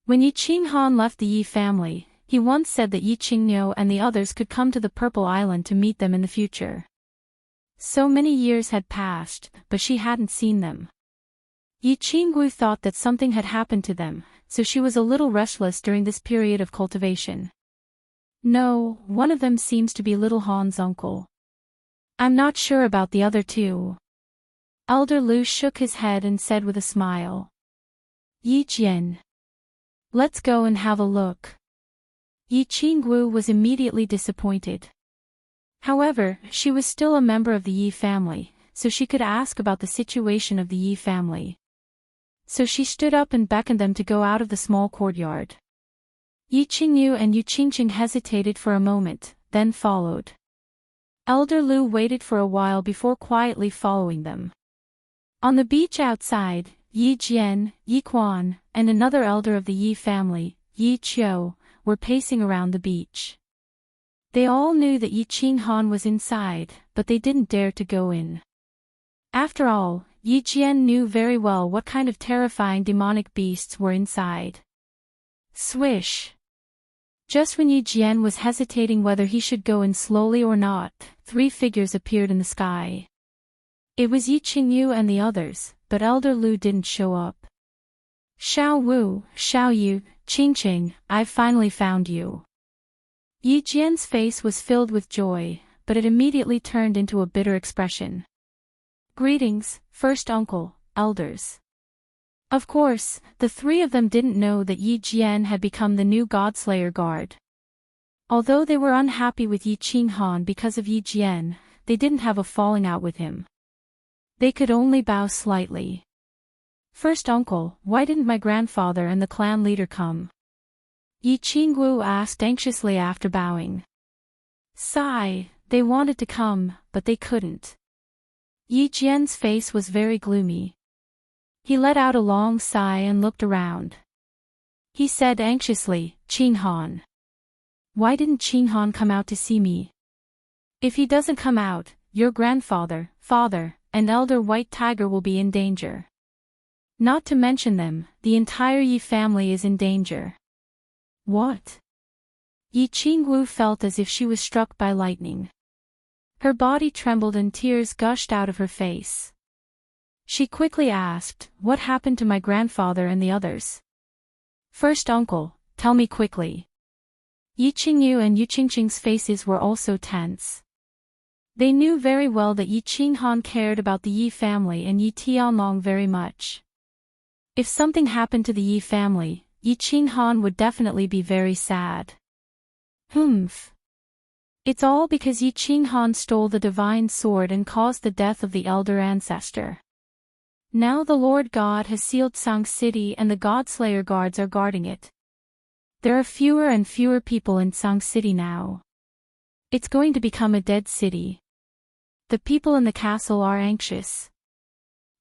When Yi Qinghan left the Yi family, he once said that Yi Qingniu and the others could come to the Purple Island to meet them in the future. So many years had passed, but she hadn't seen them. Yi Qingwu thought that something had happened to them, so she was a little restless during this period of cultivation. No, one of them seems to be little Han's uncle. I'm not sure about the other two. Elder Lu shook his head and said with a smile. Yi Jian. Let's go and have a look. Yi Qingwu was immediately disappointed. However, she was still a member of the Yi family, so she could ask about the situation of the Yi family. So she stood up and beckoned them to go out of the small courtyard. Yi Qingyu and Yu Qingqing hesitated for a moment, then followed. Elder Lu waited for a while before quietly following them. On the beach outside, Yi Jian, Yi Quan, and another elder of the Yi family, Yi Qiu, were pacing around the beach. They all knew that Yi Qinghan was inside, but they didn't dare to go in. After all, Yi Jian knew very well what kind of terrifying demonic beasts were inside. Swish! Just when Yi Jian was hesitating whether he should go in slowly or not, 3 figures appeared in the sky. It was Yi Qingyu and the others, but Elder Lu didn't show up. Xiao Wu, Xiao Yu, Qingqing, I've finally found you. Yi Jian's face was filled with joy, but it immediately turned into a bitter expression. Greetings, first uncle, elders. Of course, the 3 of them didn't know that Yi Jian had become the new Godslayer guard. Although they were unhappy with Yi Qinghan because of Yi Jian, they didn't have a falling out with him. They could only bow slightly. First uncle, why didn't my grandfather and the clan leader come? Yi Qingwu asked anxiously after bowing. Sigh, they wanted to come, but they couldn't. Yi Jian's face was very gloomy. He let out a long sigh and looked around. He said anxiously, Qinghan. Why didn't Qinghan come out to see me? If he doesn't come out, your grandfather, father, and Elder White Tiger will be in danger. Not to mention them, the entire Yi family is in danger. What? Yi Qingwu felt as if she was struck by lightning. Her body trembled and tears gushed out of her face. She quickly asked, what happened to my grandfather and the others? First uncle, tell me quickly. Yi Qingyu and Yu Qingqing's faces were also tense. They knew very well that Yi Qinghan cared about the Yi family and Yi Tianlong very much. If something happened to the Yi family, Yi Qinghan would definitely be very sad. Humph. It's all because Yi Qinghan stole the divine sword and caused the death of the elder ancestor. Now the Lord God has sealed Sang City and the Godslayer guards are guarding it. There are fewer and fewer people in Sang City now. It's going to become a dead city. The people in the castle are anxious.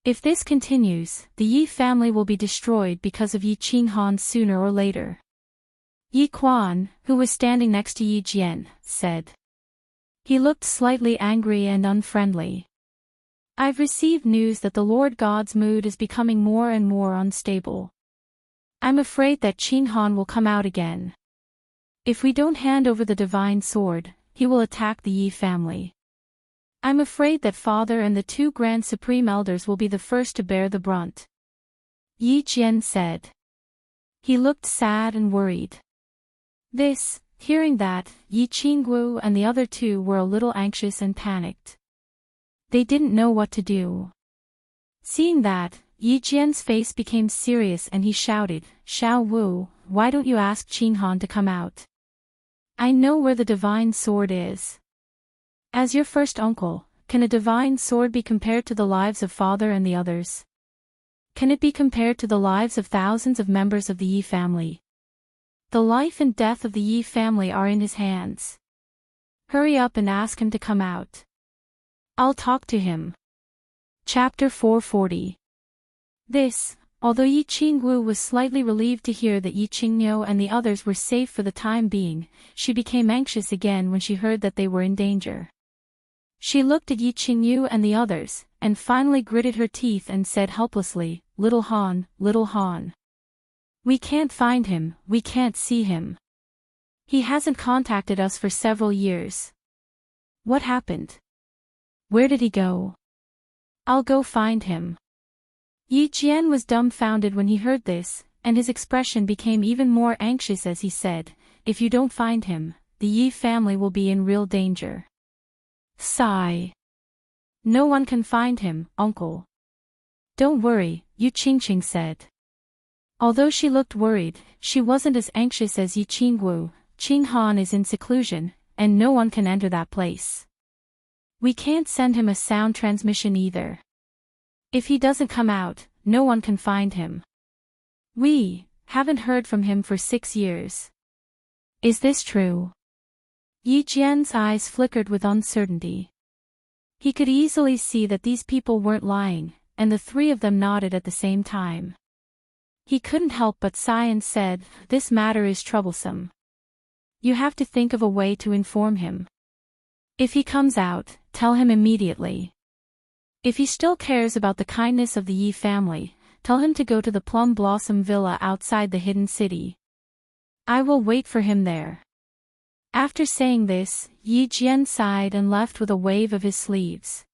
If this continues, the Yi family will be destroyed because of Yi Qinghan sooner or later. Yi Quan, who was standing next to Yi Jian, said. He looked slightly angry and unfriendly. I've received news that the Lord God's mood is becoming more and more unstable. I'm afraid that Qinghan will come out again. If we don't hand over the divine sword, he will attack the Yi family. I'm afraid that father and the 2 grand supreme elders will be the first to bear the brunt. Yi Jian said. He looked sad and worried. Hearing that, Yi Qingwu and the other 2 were a little anxious and panicked. They didn't know what to do. Seeing that, Yi Jian's face became serious and he shouted, Xiao Wu, why don't you ask Qinghan to come out? I know where the divine sword is. As your first uncle, can a divine sword be compared to the lives of father and the others? Can it be compared to the lives of thousands of members of the Yi family? The life and death of the Yi family are in his hands. Hurry up and ask him to come out. I'll talk to him. Chapter 440. Although Yi Qingwu was slightly relieved to hear that Yi Qingyu and the others were safe for the time being, she became anxious again when she heard that they were in danger. She looked at Yi Qingyu and the others, and finally gritted her teeth and said helplessly, Little Han, Little Han. We can't find him, we can't see him. He hasn't contacted us for several years. What happened? Where did he go? I'll go find him. Yi Jian was dumbfounded when he heard this. and his expression became even more anxious as he said, "If you don't find him, the Yi family will be in real danger." Sigh. "No one can find him, uncle." "Don't worry," Yu Qingqing said. Although she looked worried, she wasn't as anxious as Yi Qingwu. Qinghan is in seclusion, and no one can enter that place. We can't send him a sound transmission either. If he doesn't come out, no one can find him. We haven't heard from him for 6 years. Is this true? Yi Jian's eyes flickered with uncertainty. He could easily see that these people weren't lying, and the three of them nodded at the same time. He couldn't help but sigh and said, "This matter is troublesome. You have to think of a way to inform him. If he comes out, tell him immediately. If he still cares about the kindness of the Yi family, tell him to go to the Plum Blossom Villa outside the hidden city. I will wait for him there." After saying this, Yi Jian sighed and left with a wave of his sleeves.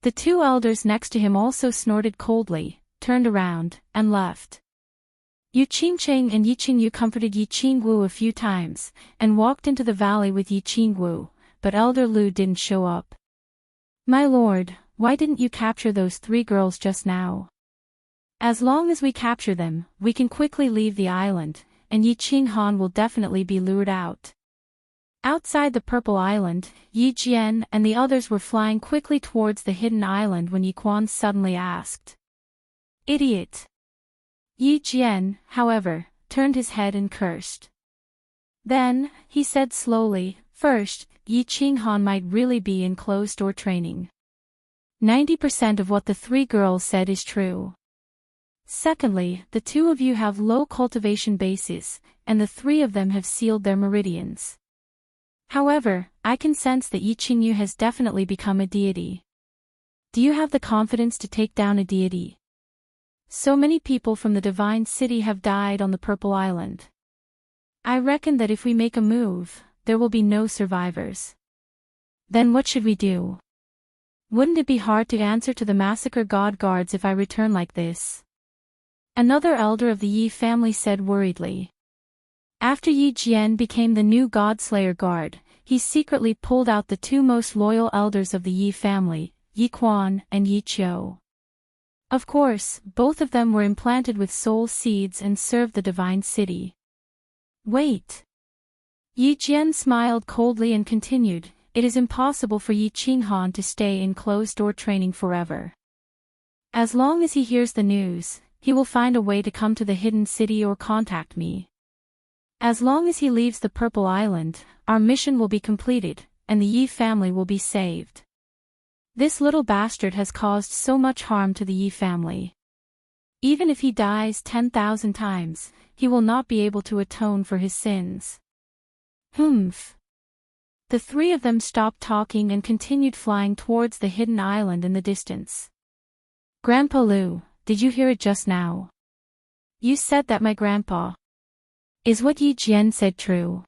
The two elders next to him also snorted coldly, turned around, and left. Yu Qingqing and Yi Qingyu comforted Yi Qingwu a few times, and walked into the valley with Yi Qingwu, but Elder Lu didn't show up. "My lord, why didn't you capture those 3 girls just now? As long as we capture them, we can quickly leave the island, and Yi Qinghan will definitely be lured out." Outside the Purple Island, Yi Jian and the others were flying quickly towards the hidden island when Yi Quan suddenly asked, "Idiot!" Yi Jian, however, turned his head and cursed. Then, he said slowly, "First, Yi Qinghan might really be in closed-door training. 90% of what the 3 girls said is true. Secondly, the 2 of you have low cultivation bases, and the 3 of them have sealed their meridians. However, I can sense that Yi Qingyu has definitely become a deity. Do you have the confidence to take down a deity? So many people from the Divine City have died on the Purple Island. I reckon that if we make a move, there will be no survivors. Then what should we do? Wouldn't it be hard to answer to the massacre god guards if I return like this?" Another elder of the Yi family said worriedly. After Yi Jian became the new Godslayer guard, he secretly pulled out the 2 most loyal elders of the Yi family, Yi Quan and Yi Qiu. Of course, both of them were implanted with soul seeds and served the Divine City. Wait. Yi Jian smiled coldly and continued, "It is impossible for Yi Qinghan to stay in closed-door training forever. As long as he hears the news, he will find a way to come to the hidden city or contact me. As long as he leaves the Purple Island, our mission will be completed, and the Yi family will be saved. This little bastard has caused so much harm to the Yi family. Even if he dies 10,000 times, he will not be able to atone for his sins." Humph. The 3 of them stopped talking and continued flying towards the hidden island in the distance. "Grandpa Lu, did you hear it just now? You said that my grandpa. Is what Yi Jian said true?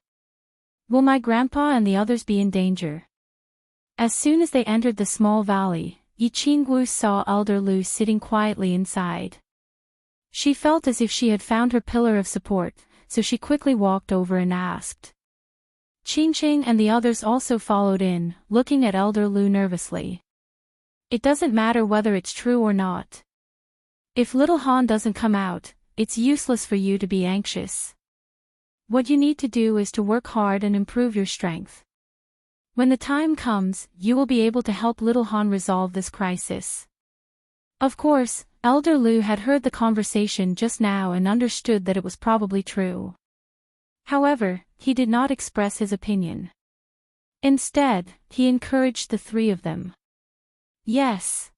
Will my grandpa and the others be in danger?" As soon as they entered the small valley, Yi Qingwu saw Elder Lu sitting quietly inside. She felt as if she had found her pillar of support, so she quickly walked over and asked. Qingqing and the others also followed in, looking at Elder Lu nervously. "It doesn't matter whether it's true or not. If little Han doesn't come out, it's useless for you to be anxious. What you need to do is to work hard and improve your strength. When the time comes, you will be able to help little Han resolve this crisis." Of course, Elder Lu had heard the conversation just now and understood that it was probably true. However, he did not express his opinion. Instead, he encouraged the 3 of them. "Yes."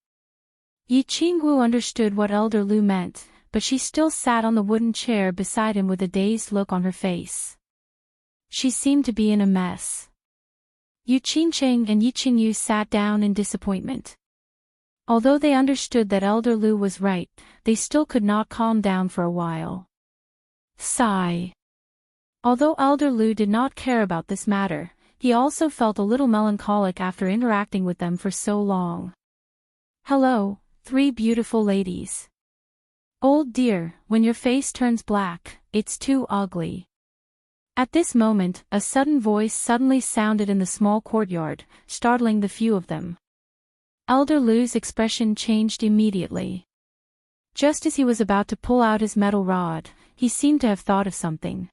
Yi Qingwu understood what Elder Lu meant, but she still sat on the wooden chair beside him with a dazed look on her face. She seemed to be in a mess. Yu Qingqing and Yi Qingyu sat down in disappointment. Although they understood that Elder Lu was right, they still could not calm down for a while. Sigh. Although Elder Lu did not care about this matter, he also felt a little melancholic after interacting with them for so long. "Hello, 3 beautiful ladies. Old dear, when your face turns black, it's too ugly. At this moment, a sudden voice suddenly sounded in the small courtyard, startling the few of them. Elder Lu's expression changed immediately. Just as he was about to pull out his metal rod, he seemed to have thought of something.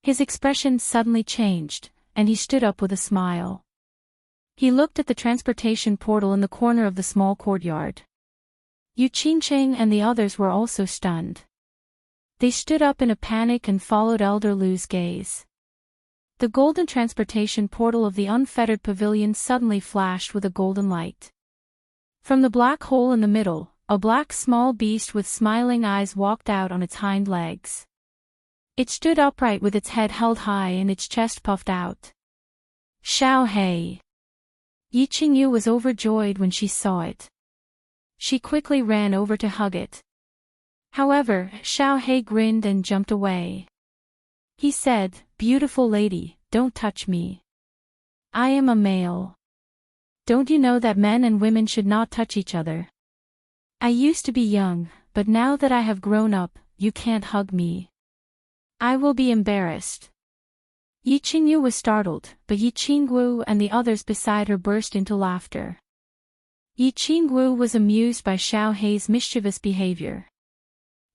His expression suddenly changed, and he stood up with a smile. He looked at the transportation portal in the corner of the small courtyard. Enchanting and the others were also stunned. They stood up in a panic and followed Elder Lu's gaze. The golden transportation portal of the unfettered pavilion suddenly flashed with a golden light. From the black hole in the middle, a black small beast with smiling eyes walked out on its hind legs. It stood upright with its head held high and its chest puffed out. Xiao Hei! Yi Qingyu was overjoyed when she saw it. She quickly ran over to hug it. However, Xiao Hei grinned and jumped away. He said, "Beautiful lady, don't touch me. I am a male. Don't you know that men and women should not touch each other? I used to be young, but now that I have grown up, you can't hug me. I will be embarrassed." Yi Qingyu was startled, but Yi Qinggu and the others beside her burst into laughter. Yi Qinggu was amused by Xiao Hei's mischievous behavior.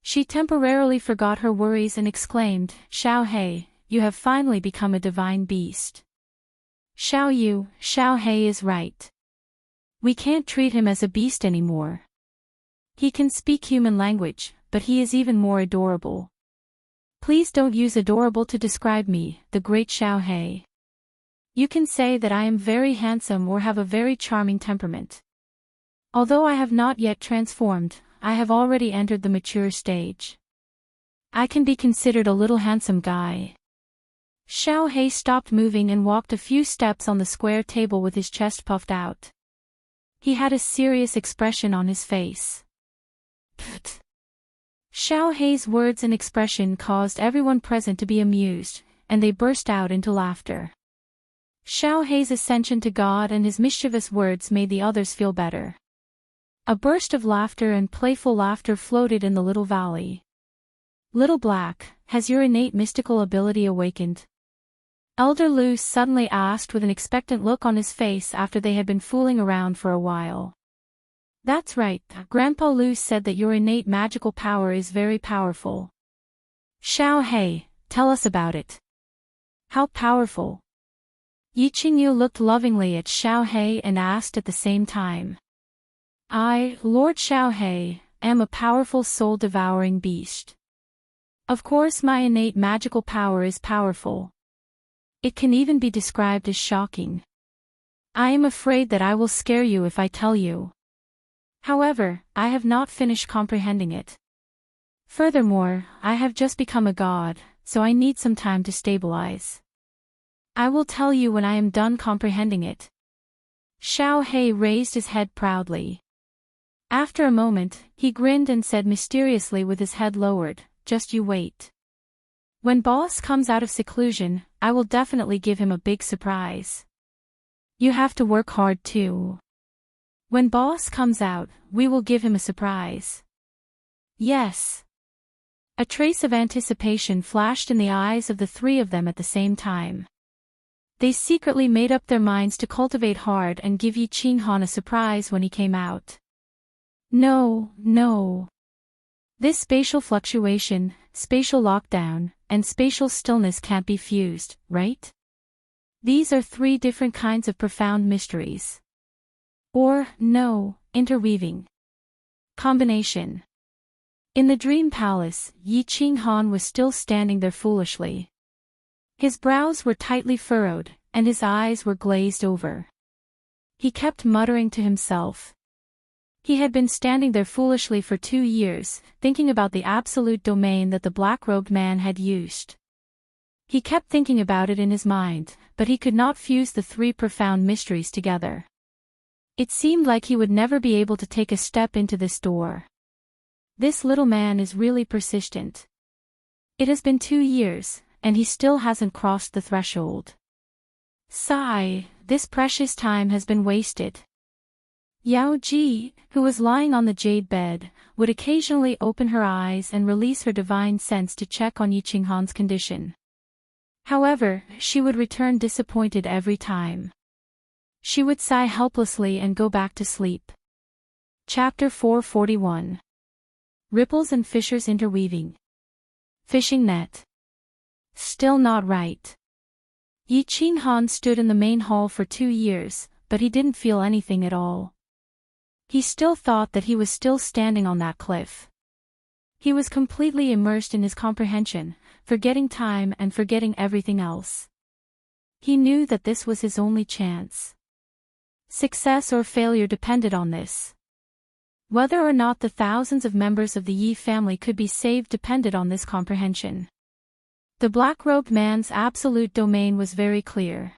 She temporarily forgot her worries and exclaimed, "Xiao Hei, you have finally become a divine beast." Xiao Hei is right. We can't treat him as a beast anymore. He can speak human language, but he is even more adorable. Please don't use adorable to describe me, the great Xiao Hei. You can say that I am very handsome or have a very charming temperament. Although I have not yet transformed, I have already entered the mature stage. I can be considered a little handsome guy. Xiao Hei stopped moving and walked a few steps on the square table with his chest puffed out. He had a serious expression on his face. Pfft. Xiao Hei's words and expression caused everyone present to be amused, and they burst out into laughter. Xiao Hei's ascension to God and his mischievous words made the others feel better. A burst of laughter and playful laughter floated in the little valley. "Little Black, has your innate mystical ability awakened?" Elder Lu suddenly asked with an expectant look on his face after they had been fooling around for a while. "That's right, Grandpa Lu said that your innate magical power is very powerful." "Xiao Hei, tell us about it. How powerful?" Yi Qingyu looked lovingly at Xiao Hei and asked at the same time. "I, Lord Xiao Hei, am a powerful soul-devouring beast. Of course my innate magical power is powerful. It can even be described as shocking. I am afraid that I will scare you if I tell you. However, I have not finished comprehending it. Furthermore, I have just become a god, so I need some time to stabilize. I will tell you when I am done comprehending it." Xiao Hei raised his head proudly. After a moment, he grinned and said mysteriously with his head lowered, "Just you wait. When boss comes out of seclusion, I will definitely give him a big surprise. You have to work hard too. When boss comes out, we will give him a surprise." "Yes." A trace of anticipation flashed in the eyes of the three of them at the same time. They secretly made up their minds to cultivate hard and give Yi Qinghan a surprise when he came out. No. This spatial fluctuation, spatial lockdown, and spatial stillness can't be fused, right? These are three different kinds of profound mysteries. Or, no, interweaving. Combination. In the dream palace, Yi Qinghan was still standing there foolishly. His brows were tightly furrowed, and his eyes were glazed over. He kept muttering to himself. He had been standing there foolishly for 2 years, thinking about the absolute domain that the black-robed man had used. He kept thinking about it in his mind, but he could not fuse the three profound mysteries together. It seemed like he would never be able to take a step into this door. This little man is really persistent. It has been 2 years, and he still hasn't crossed the threshold. Sigh, this precious time has been wasted. Yao Ji, who was lying on the jade bed, would occasionally open her eyes and release her divine sense to check on Yi Qinghan's condition. However, she would return disappointed every time. She would sigh helplessly and go back to sleep. Chapter 441. Ripples and fissures interweaving. Fishing net. Still not right. Yi Qinghan stood in the main hall for 2 years, but he didn't feel anything at all. He still thought that he was still standing on that cliff. He was completely immersed in his comprehension, forgetting time and forgetting everything else. He knew that this was his only chance. Success or failure depended on this. Whether or not the thousands of members of the Yi family could be saved depended on this comprehension. The black-robed man's absolute domain was very clear.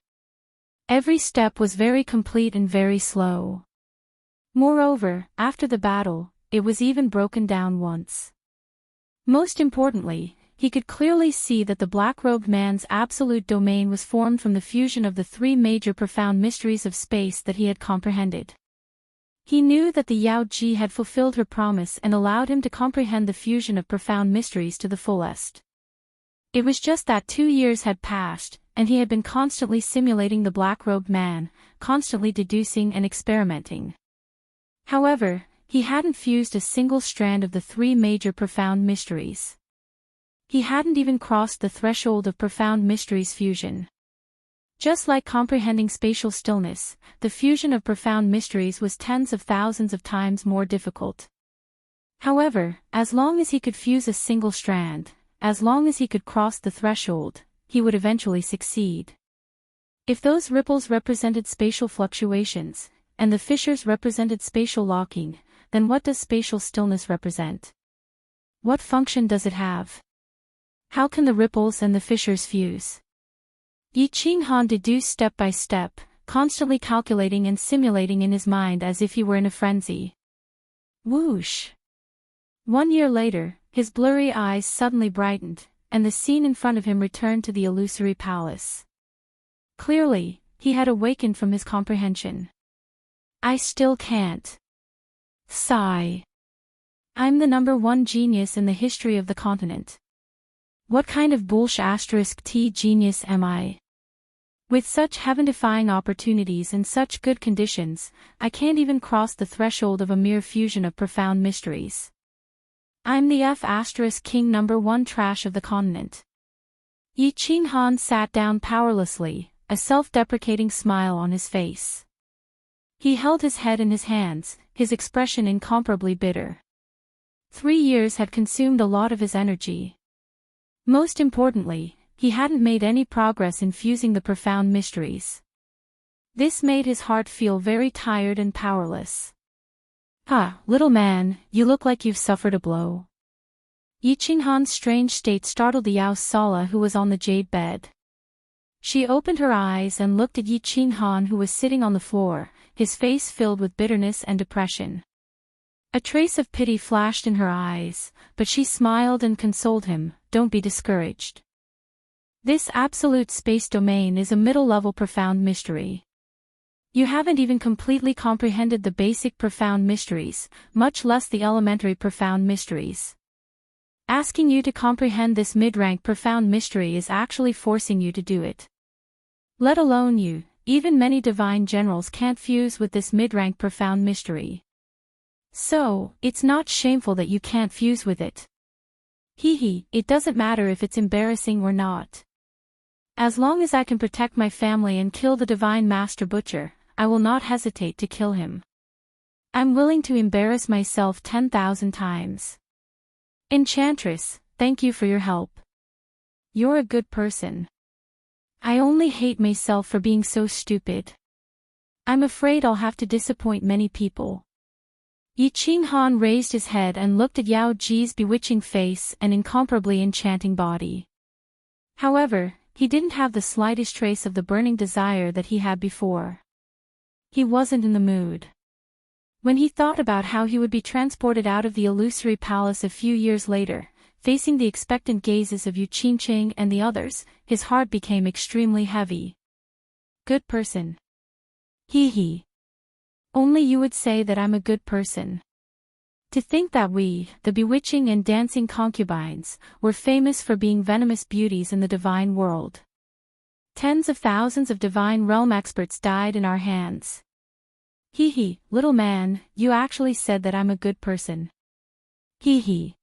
Every step was very complete and very slow. Moreover, after the battle, it was even broken down once. Most importantly, he could clearly see that the black-robed man's absolute domain was formed from the fusion of the 3 major profound mysteries of space that he had comprehended. He knew that the Yao Ji had fulfilled her promise and allowed him to comprehend the fusion of profound mysteries to the fullest. It was just that 2 years had passed, and he had been constantly simulating the black-robed man, constantly deducing and experimenting. However, he hadn't fused a single strand of the 3 major profound mysteries. He hadn't even crossed the threshold of profound mysteries fusion. Just like comprehending spatial stillness, the fusion of profound mysteries was tens of thousands of times more difficult. However, as long as he could fuse a single strand, as long as he could cross the threshold, he would eventually succeed. If those ripples represented spatial fluctuations, and the fissures represented spatial locking, then what does spatial stillness represent? What function does it have? How can the ripples and the fissures fuse? Yi Qinghan deduced step by step, constantly calculating and simulating in his mind as if he were in a frenzy. Whoosh! 1 year later, his blurry eyes suddenly brightened, and the scene in front of him returned to the illusory palace. Clearly, he had awakened from his comprehension. I still can't. Sigh. I'm the #1 genius in the history of the continent. What kind of *T genius am I? With such heaven-defying opportunities and such good conditions, I can't even cross the threshold of a mere fusion of profound mysteries. I'm the *King #1 trash of the continent. Yi Qinghan sat down powerlessly, a self-deprecating smile on his face. He held his head in his hands, his expression incomparably bitter. 3 years had consumed a lot of his energy. Most importantly, he hadn't made any progress in fusing the profound mysteries. This made his heart feel very tired and powerless. Little man, you look like you've suffered a blow. Yi Qinghan's strange state startled the Yao Sala who was on the jade bed. She opened her eyes and looked at Yi Qinghan who was sitting on the floor, his face filled with bitterness and depression. A trace of pity flashed in her eyes, but she smiled and consoled him, don't be discouraged. This absolute space domain is a middle-level profound mystery. You haven't even completely comprehended the basic profound mysteries, much less the elementary profound mysteries. Asking you to comprehend this mid-rank profound mystery is actually forcing you to do it. Let alone you, even many divine generals can't fuse with this mid-rank profound mystery. So, it's not shameful that you can't fuse with it. It doesn't matter if it's embarrassing or not. As long as I can protect my family and kill the divine master butcher, I will not hesitate to kill him. I'm willing to embarrass myself 10,000 times. Enchantress, thank you for your help. You're a good person. I only hate myself for being so stupid. I'm afraid I'll have to disappoint many people. Yi Qinghan raised his head and looked at Yao Ji's bewitching face and incomparably enchanting body. However, he didn't have the slightest trace of the burning desire that he had before. He wasn't in the mood. When he thought about how he would be transported out of the illusory palace a few years later, facing the expectant gazes of Yu Qingqing and the others, his heart became extremely heavy. Good person. Only you would say that I'm a good person. To think that we, the bewitching and dancing concubines, were famous for being venomous beauties in the divine world. Tens of thousands of divine realm experts died in our hands. Hee hee, little man, you actually said that I'm a good person. Hee hee.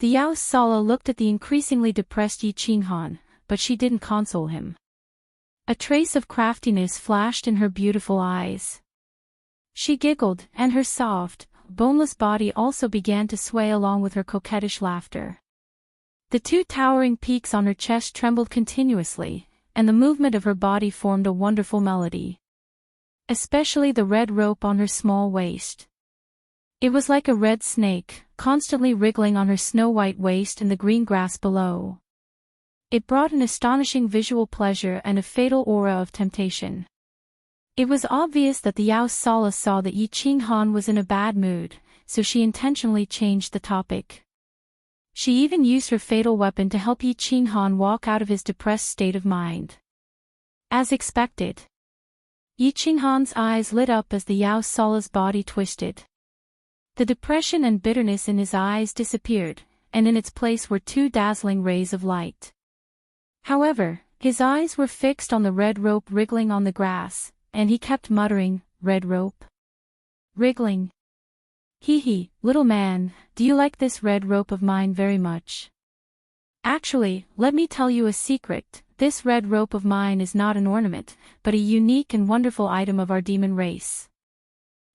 The Yao Sala looked at the increasingly depressed Yi Qinghan, but she didn't console him. A trace of craftiness flashed in her beautiful eyes. She giggled, and her soft, boneless body also began to sway along with her coquettish laughter. The two towering peaks on her chest trembled continuously, and the movement of her body formed a wonderful melody. Especially the red rope on her small waist. It was like a red snake, constantly wriggling on her snow-white waist in the green grass below. It brought an astonishing visual pleasure and a fatal aura of temptation. It was obvious that the Yao Sala saw that Yi Qinghan was in a bad mood, so she intentionally changed the topic. She even used her fatal weapon to help Yi Qinghan walk out of his depressed state of mind. As expected, Yi Qinghan's eyes lit up as the Yao Sala's body twisted. The depression and bitterness in his eyes disappeared, and in its place were two dazzling rays of light. However, his eyes were fixed on the red rope wriggling on the grass, and he kept muttering, "Red rope? Wriggling? Hee hee, little man, do you like this red rope of mine very much? Actually, let me tell you a secret, this red rope of mine is not an ornament, but a unique and wonderful item of our demon race.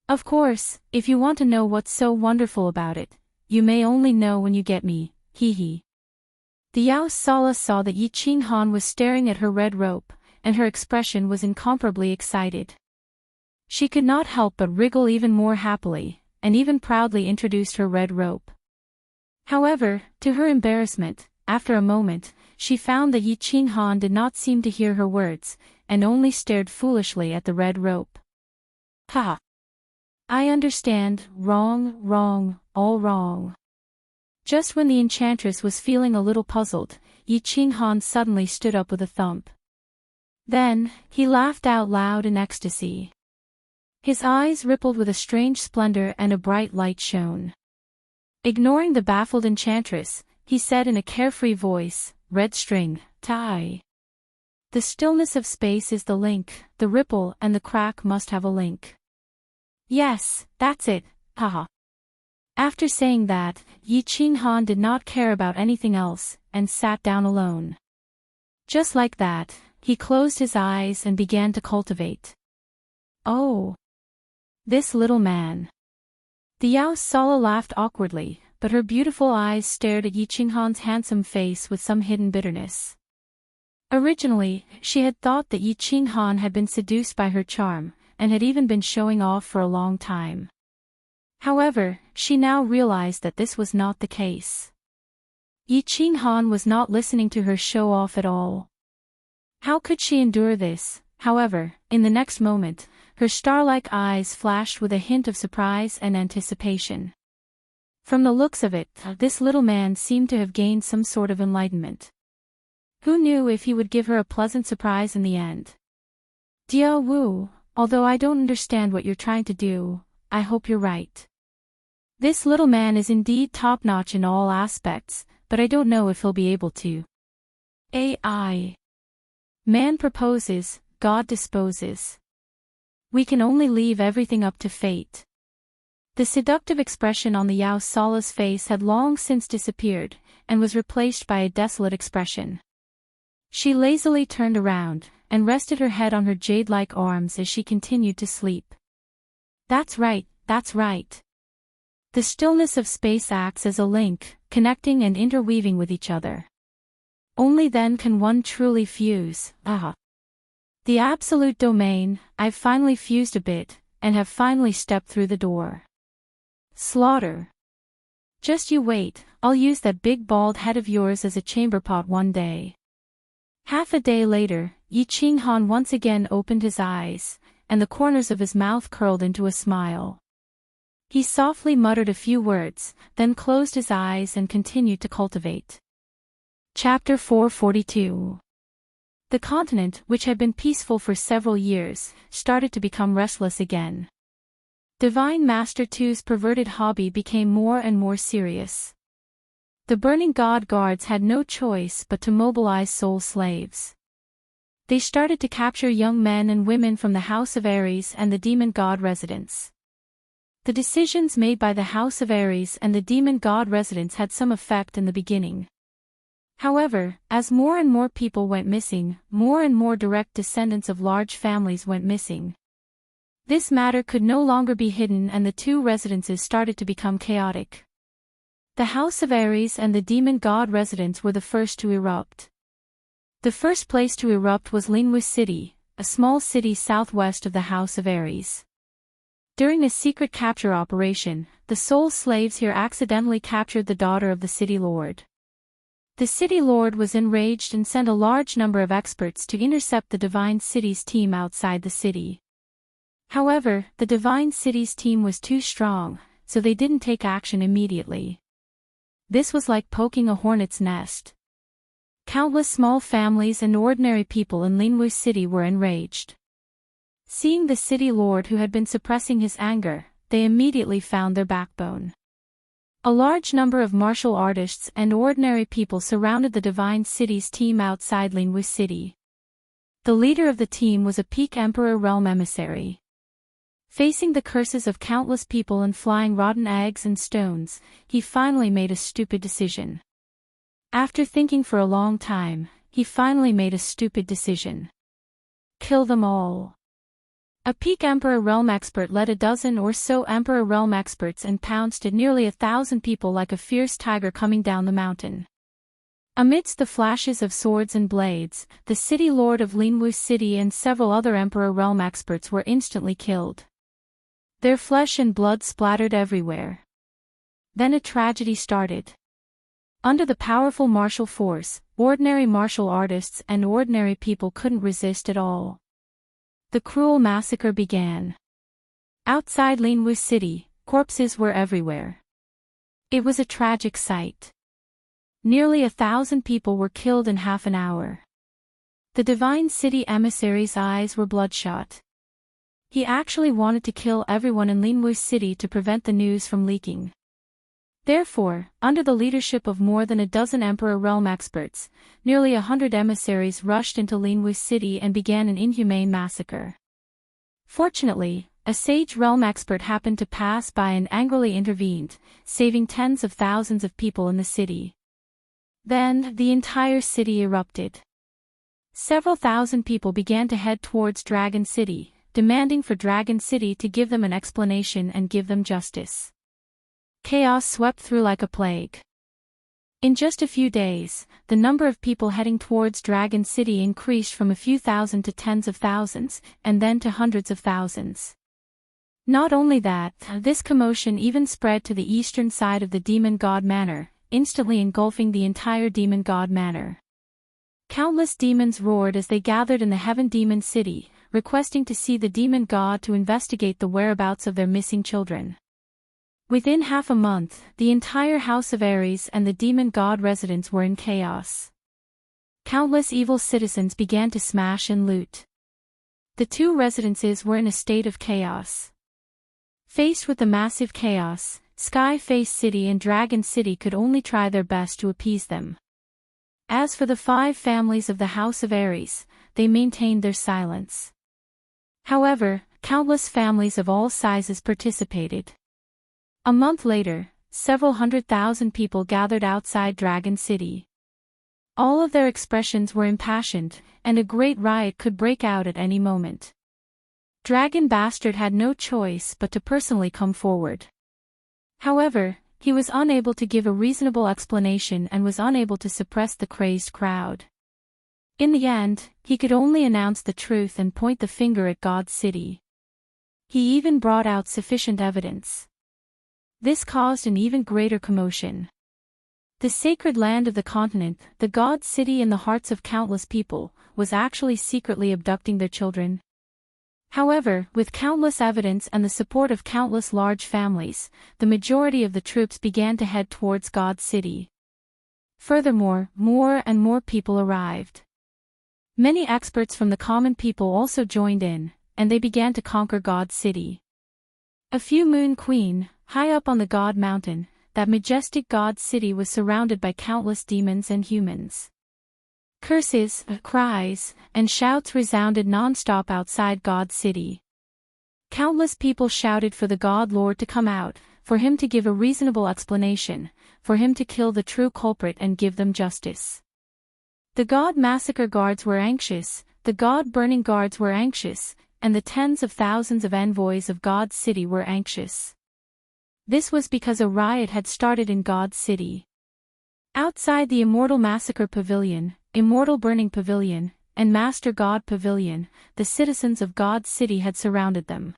Of course, if you want to know what's so wonderful about it, you may only know when you get me, hee hee." The Yao Sala saw that Yi Qinghan was staring at her red rope, and her expression was incomparably excited. She could not help but wriggle even more happily, and even proudly introduced her red rope. However, to her embarrassment, after a moment, she found that Yi Qinghan did not seem to hear her words, and only stared foolishly at the red rope. Ha! I understand, wrong, all wrong. Just when the enchantress was feeling a little puzzled, Yi Qinghan suddenly stood up with a thump. Then, he laughed out loud in ecstasy. His eyes rippled with a strange splendor and a bright light shone. Ignoring the baffled enchantress, he said in a carefree voice, "Red string, tie. The stillness of space is the link, the ripple and the crack must have a link." Yes, that's it, haha. After saying that, Yi Qinghan did not care about anything else, and sat down alone. Just like that, he closed his eyes and began to cultivate. Oh! This little man. The Yao Sala laughed awkwardly, but her beautiful eyes stared at Yi Qinghan's handsome face with some hidden bitterness. Originally, she had thought that Yi Qinghan had been seduced by her charm, and had even been showing off for a long time. However, she now realized that this was not the case. Yi Qinghan was not listening to her show off at all. How could she endure this? However, in the next moment, her star-like eyes flashed with a hint of surprise and anticipation. From the looks of it, this little man seemed to have gained some sort of enlightenment. Who knew if he would give her a pleasant surprise in the end? Dia Wu, although I don't understand what you're trying to do, I hope you're right. This little man is indeed top-notch in all aspects, but I don't know if he'll be able to. AI. Man proposes, God disposes. We can only leave everything up to fate. The seductive expression on the Yao Sala's face had long since disappeared, and was replaced by a desolate expression. She lazily turned around, and rested her head on her jade-like arms as she continued to sleep. That's right, that's right. The stillness of space acts as a link, connecting and interweaving with each other. Only then can one truly fuse, aha. The absolute domain, I've finally fused a bit, and have finally stepped through the door. Slaughter. Just you wait, I'll use that big bald head of yours as a chamber pot one day. Half a day later, Yi Qinghan once again opened his eyes, and the corners of his mouth curled into a smile. He softly muttered a few words, then closed his eyes and continued to cultivate. Chapter 442. The continent, which had been peaceful for several years, started to become restless again. Divine Master Two's perverted hobby became more and more serious. The burning god guards had no choice but to mobilize soul slaves. They started to capture young men and women from the House of Ares and the demon god residents. The decisions made by the House of Ares and the demon god residents had some effect in the beginning. However, as more and more people went missing, more and more direct descendants of large families went missing. This matter could no longer be hidden and the two residences started to become chaotic. The House of Ares and the demon god residents were the first to erupt. The first place to erupt was Linwis City, a small city southwest of the House of Ares. During a secret capture operation, the soul slaves here accidentally captured the daughter of the city lord. The city lord was enraged and sent a large number of experts to intercept the Divine City's team outside the city. However, the Divine City's team was too strong, so they didn't take action immediately. This was like poking a hornet's nest. Countless small families and ordinary people in Linwis City were enraged. Seeing the city lord who had been suppressing his anger, they immediately found their backbone. A large number of martial artists and ordinary people surrounded the Divine City's team outside Linwis City. The leader of the team was a peak Emperor realm emissary. Facing the curses of countless people and flying rotten eggs and stones, he finally made a stupid decision. After thinking for a long time, he finally made a stupid decision. Kill them all. A peak Emperor realm expert led a dozen or so Emperor realm experts and pounced at nearly 1,000 people like a fierce tiger coming down the mountain. Amidst the flashes of swords and blades, the city lord of Linwis City and several other Emperor realm experts were instantly killed. Their flesh and blood splattered everywhere. Then a tragedy started. Under the powerful martial force, ordinary martial artists and ordinary people couldn't resist at all. The cruel massacre began. Outside Linwis City, corpses were everywhere. It was a tragic sight. Nearly 1,000 people were killed in half an hour. The Divine City emissary's eyes were bloodshot. He actually wanted to kill everyone in Linwis City to prevent the news from leaking. Therefore, under the leadership of more than a dozen Emperor realm experts, nearly 100 emissaries rushed into Linwis City and began an inhumane massacre. Fortunately, a sage realm expert happened to pass by and angrily intervened, saving tens of thousands of people in the city. Then, the entire city erupted. Several thousand people began to head towards Dragon City, demanding for Dragon City to give them an explanation and give them justice. Chaos swept through like a plague. In just a few days, the number of people heading towards Dragon City increased from a few thousand to tens of thousands, and then to hundreds of thousands. Not only that, this commotion even spread to the eastern side of the Demon God Manor, instantly engulfing the entire Demon God Manor. Countless demons roared as they gathered in the Heaven Demon City, requesting to see the Demon God to investigate the whereabouts of their missing children. Within half a month, the entire House of Ares and the Demon God residents were in chaos. Countless evil citizens began to smash and loot. The two residences were in a state of chaos. Faced with the massive chaos, Sky Face City and Dragon City could only try their best to appease them. As for the 5 families of the House of Ares, they maintained their silence. However, countless families of all sizes participated. A month later, several 100,000 people gathered outside Dragon City. All of their expressions were impassioned, and a great riot could break out at any moment. Dragon Bastard had no choice but to personally come forward. However, he was unable to give a reasonable explanation and was unable to suppress the crazed crowd. In the end, he could only announce the truth and point the finger at God's city. He even brought out sufficient evidence. This caused an even greater commotion. The sacred land of the continent, the God City in the hearts of countless people, was actually secretly abducting their children. However, with countless evidence and the support of countless large families, the majority of the troops began to head towards God City. Furthermore, more and more people arrived. Many experts from the common people also joined in, and they began to conquer God City. A few Moon Queen, high up on the God Mountain, that majestic God city was surrounded by countless demons and humans. Curses, cries, and shouts resounded non-stop outside God City. Countless people shouted for the God Lord to come out, for him to give a reasonable explanation, for him to kill the true culprit and give them justice. The God Massacre Guards were anxious, the God Burning Guards were anxious, and the tens of thousands of envoys of God's city were anxious. This was because a riot had started in God's city. Outside the Immortal Massacre Pavilion, Immortal Burning Pavilion, and Master God Pavilion, the citizens of God's city had surrounded them.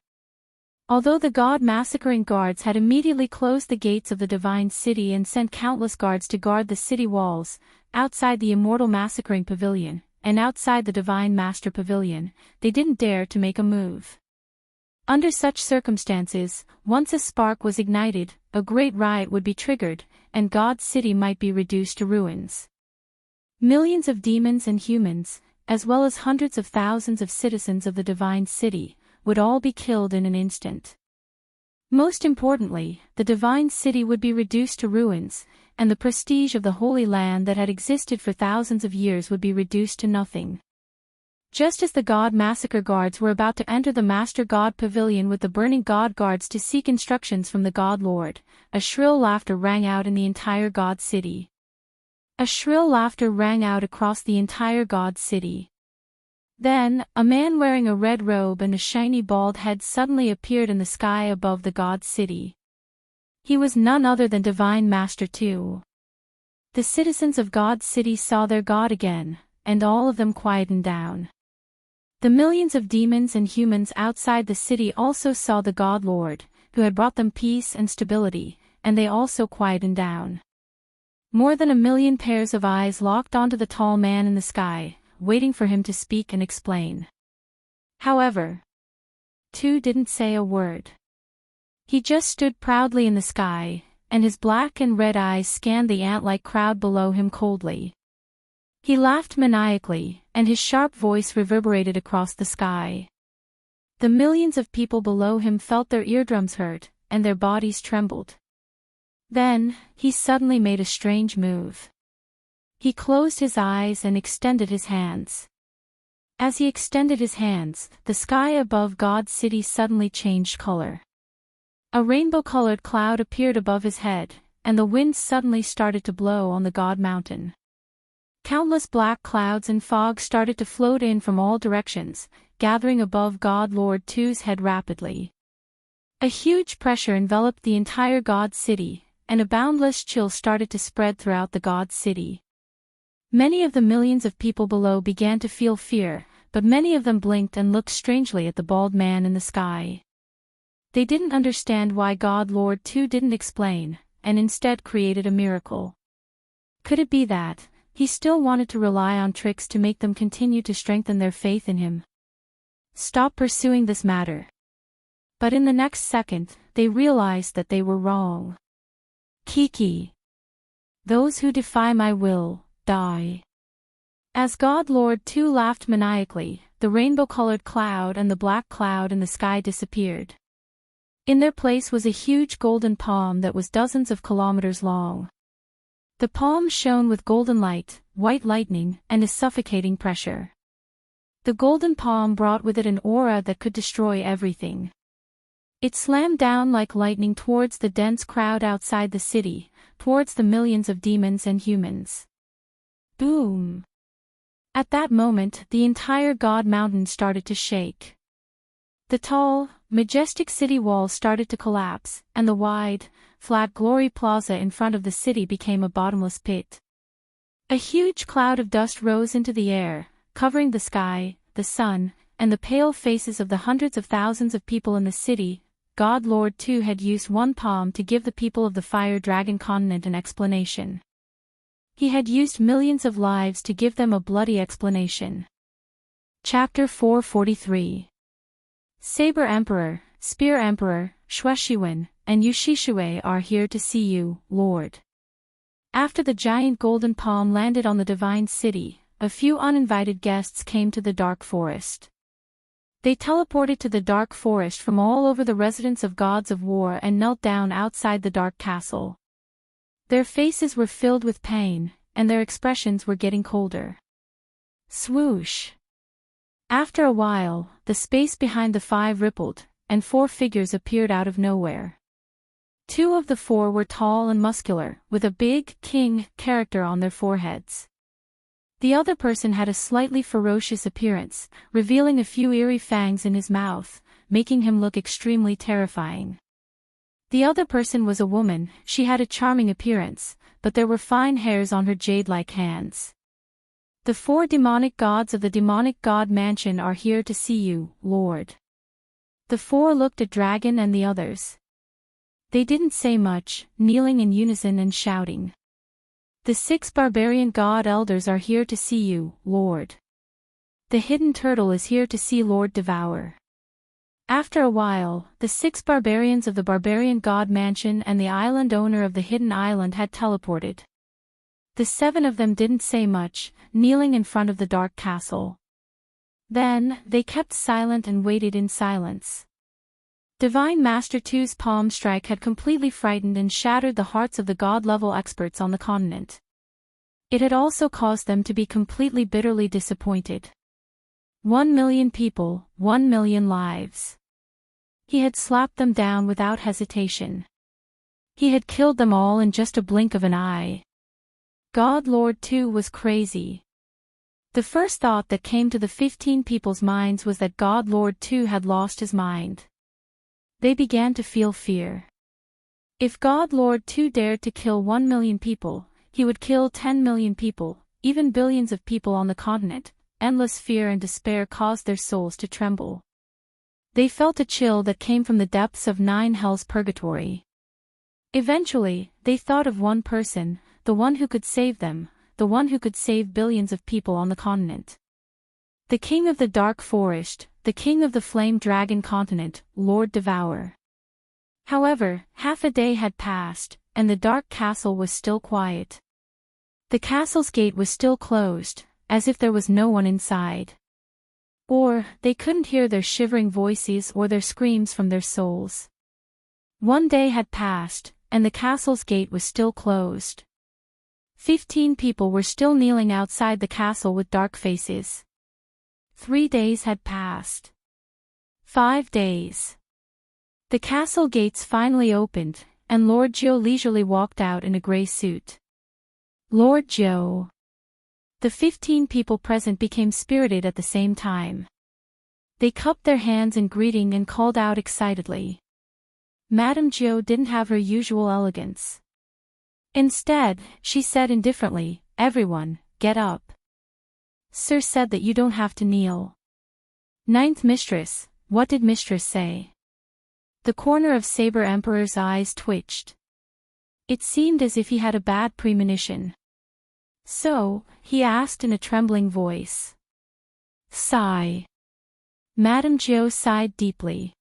Although the God Massacring Guards had immediately closed the gates of the Divine City and sent countless guards to guard the city walls, outside the Immortal Massacring Pavilion, and outside the Divine Master Pavilion, they didn't dare to make a move. Under such circumstances, once a spark was ignited, a great riot would be triggered, and God's city might be reduced to ruins. Millions of demons and humans, as well as hundreds of thousands of citizens of the Divine City, would all be killed in an instant. Most importantly, the Divine City would be reduced to ruins, and the prestige of the Holy Land that had existed for thousands of years would be reduced to nothing. Just as the God Massacre Guards were about to enter the Master God Pavilion with the Burning God Guards to seek instructions from the God Lord, a shrill laughter rang out in the entire God City. A shrill laughter rang out across the entire God City. Then, a man wearing a red robe and a shiny bald head suddenly appeared in the sky above the God City. He was none other than Divine Master II. The citizens of God's city saw their God again, and all of them quietened down. The millions of demons and humans outside the city also saw the God Lord, who had brought them peace and stability, and they also quietened down. More than 1,000,000 pairs of eyes locked onto the tall man in the sky, waiting for him to speak and explain. However, Tu didn't say a word. He just stood proudly in the sky, and his black and red eyes scanned the ant-like crowd below him coldly. He laughed maniacally, and his sharp voice reverberated across the sky. The millions of people below him felt their eardrums hurt, and their bodies trembled. Then, he suddenly made a strange move. He closed his eyes and extended his hands. As he extended his hands, the sky above God's city suddenly changed color. A rainbow-colored cloud appeared above his head, and the wind suddenly started to blow on the God Mountain. Countless black clouds and fog started to float in from all directions, gathering above God Lord II's head rapidly. A huge pressure enveloped the entire God City, and a boundless chill started to spread throughout the God City. Many of the millions of people below began to feel fear, but many of them blinked and looked strangely at the bald man in the sky. They didn't understand why God Lord II didn't explain, and instead created a miracle. Could it be that he still wanted to rely on tricks to make them continue to strengthen their faith in him? Stop pursuing this matter. But in the next second, they realized that they were wrong. Kiki. Those who defy my will, die. As God Lord II laughed maniacally, the rainbow-colored cloud and the black cloud in the sky disappeared. In their place was a huge golden palm that was dozens of kilometers long. The palm shone with golden light, white lightning, and a suffocating pressure. The golden palm brought with it an aura that could destroy everything. It slammed down like lightning towards the dense crowd outside the city, towards the millions of demons and humans. Boom! At that moment, the entire God Mountain started to shake. The tall, majestic city walls started to collapse, and the wide, flat Glory Plaza in front of the city became a bottomless pit. A huge cloud of dust rose into the air, covering the sky, the sun, and the pale faces of the hundreds of thousands of people in the city. God Lord II had used one palm to give the people of the Fire Dragon continent an explanation. He had used millions of lives to give them a bloody explanation. Chapter 443. Saber Emperor, Spear Emperor, Shueshiwen, and Yushishue are here to see you, Lord. After the giant golden palm landed on the Divine City, a few uninvited guests came to the dark forest. They teleported to the dark forest from all over the residence of gods of war and knelt down outside the dark castle. Their faces were filled with pain, and their expressions were getting colder. Swoosh! After a while, the space behind the 5 rippled, and 4 figures appeared out of nowhere. 2 of the 4 were tall and muscular, with a big king character on their foreheads. The other person had a slightly ferocious appearance, revealing a few eerie fangs in his mouth, making him look extremely terrifying. The other person was a woman. She had a charming appearance, but there were fine hairs on her jade-like hands. The 4 demonic gods of the demonic god mansion are here to see you, Lord. The 4 looked at Dragon and the others. They didn't say much, kneeling in unison and shouting. The 6 barbarian god elders are here to see you, Lord. The hidden turtle is here to see Lord Devour. After a while, the 6 barbarians of the barbarian god mansion and the island owner of the hidden island had teleported. The 7 of them didn't say much, kneeling in front of the dark castle. Then, they kept silent and waited in silence. Divine Master 2's palm strike had completely frightened and shattered the hearts of the god-level experts on the continent. It had also caused them to be completely bitterly disappointed. 1 million people, 1 million lives. He had slapped them down without hesitation. He had killed them all in just a blink of an eye. God Lord 2 was crazy. The first thought that came to the 15 people's minds was that God Lord 2 had lost his mind. They began to feel fear. If God Lord 2 dared to kill 1 million people, he would kill 10 million people, even billions of people on the continent. Endless fear and despair caused their souls to tremble. They felt a chill that came from the depths of 9 hells purgatory. Eventually, they thought of one person, the one who could save them, the one who could save billions of people on the continent. The king of the dark forest, the king of the flame dragon continent, Lord Devour. However, half a day had passed, and the dark castle was still quiet. The castle's gate was still closed, as if there was no one inside. Or, they couldn't hear their shivering voices or their screams from their souls. 1 day had passed, and the castle's gate was still closed. 15 people were still kneeling outside the castle with dark faces. 3 days had passed. 5 days. The castle gates finally opened, and Lord Joe leisurely walked out in a gray suit. Lord Joe. The 15 people present became spirited at the same time. They cupped their hands in greeting and called out excitedly. Madame Joe didn't have her usual elegance. Instead, she said indifferently, "Everyone, get up. Sir said that you don't have to kneel." Ninth Mistress, what did Mistress say? The corner of Saber Emperor's eyes twitched. It seemed as if he had a bad premonition. So, he asked in a trembling voice. Sigh. Madame Joe sighed deeply.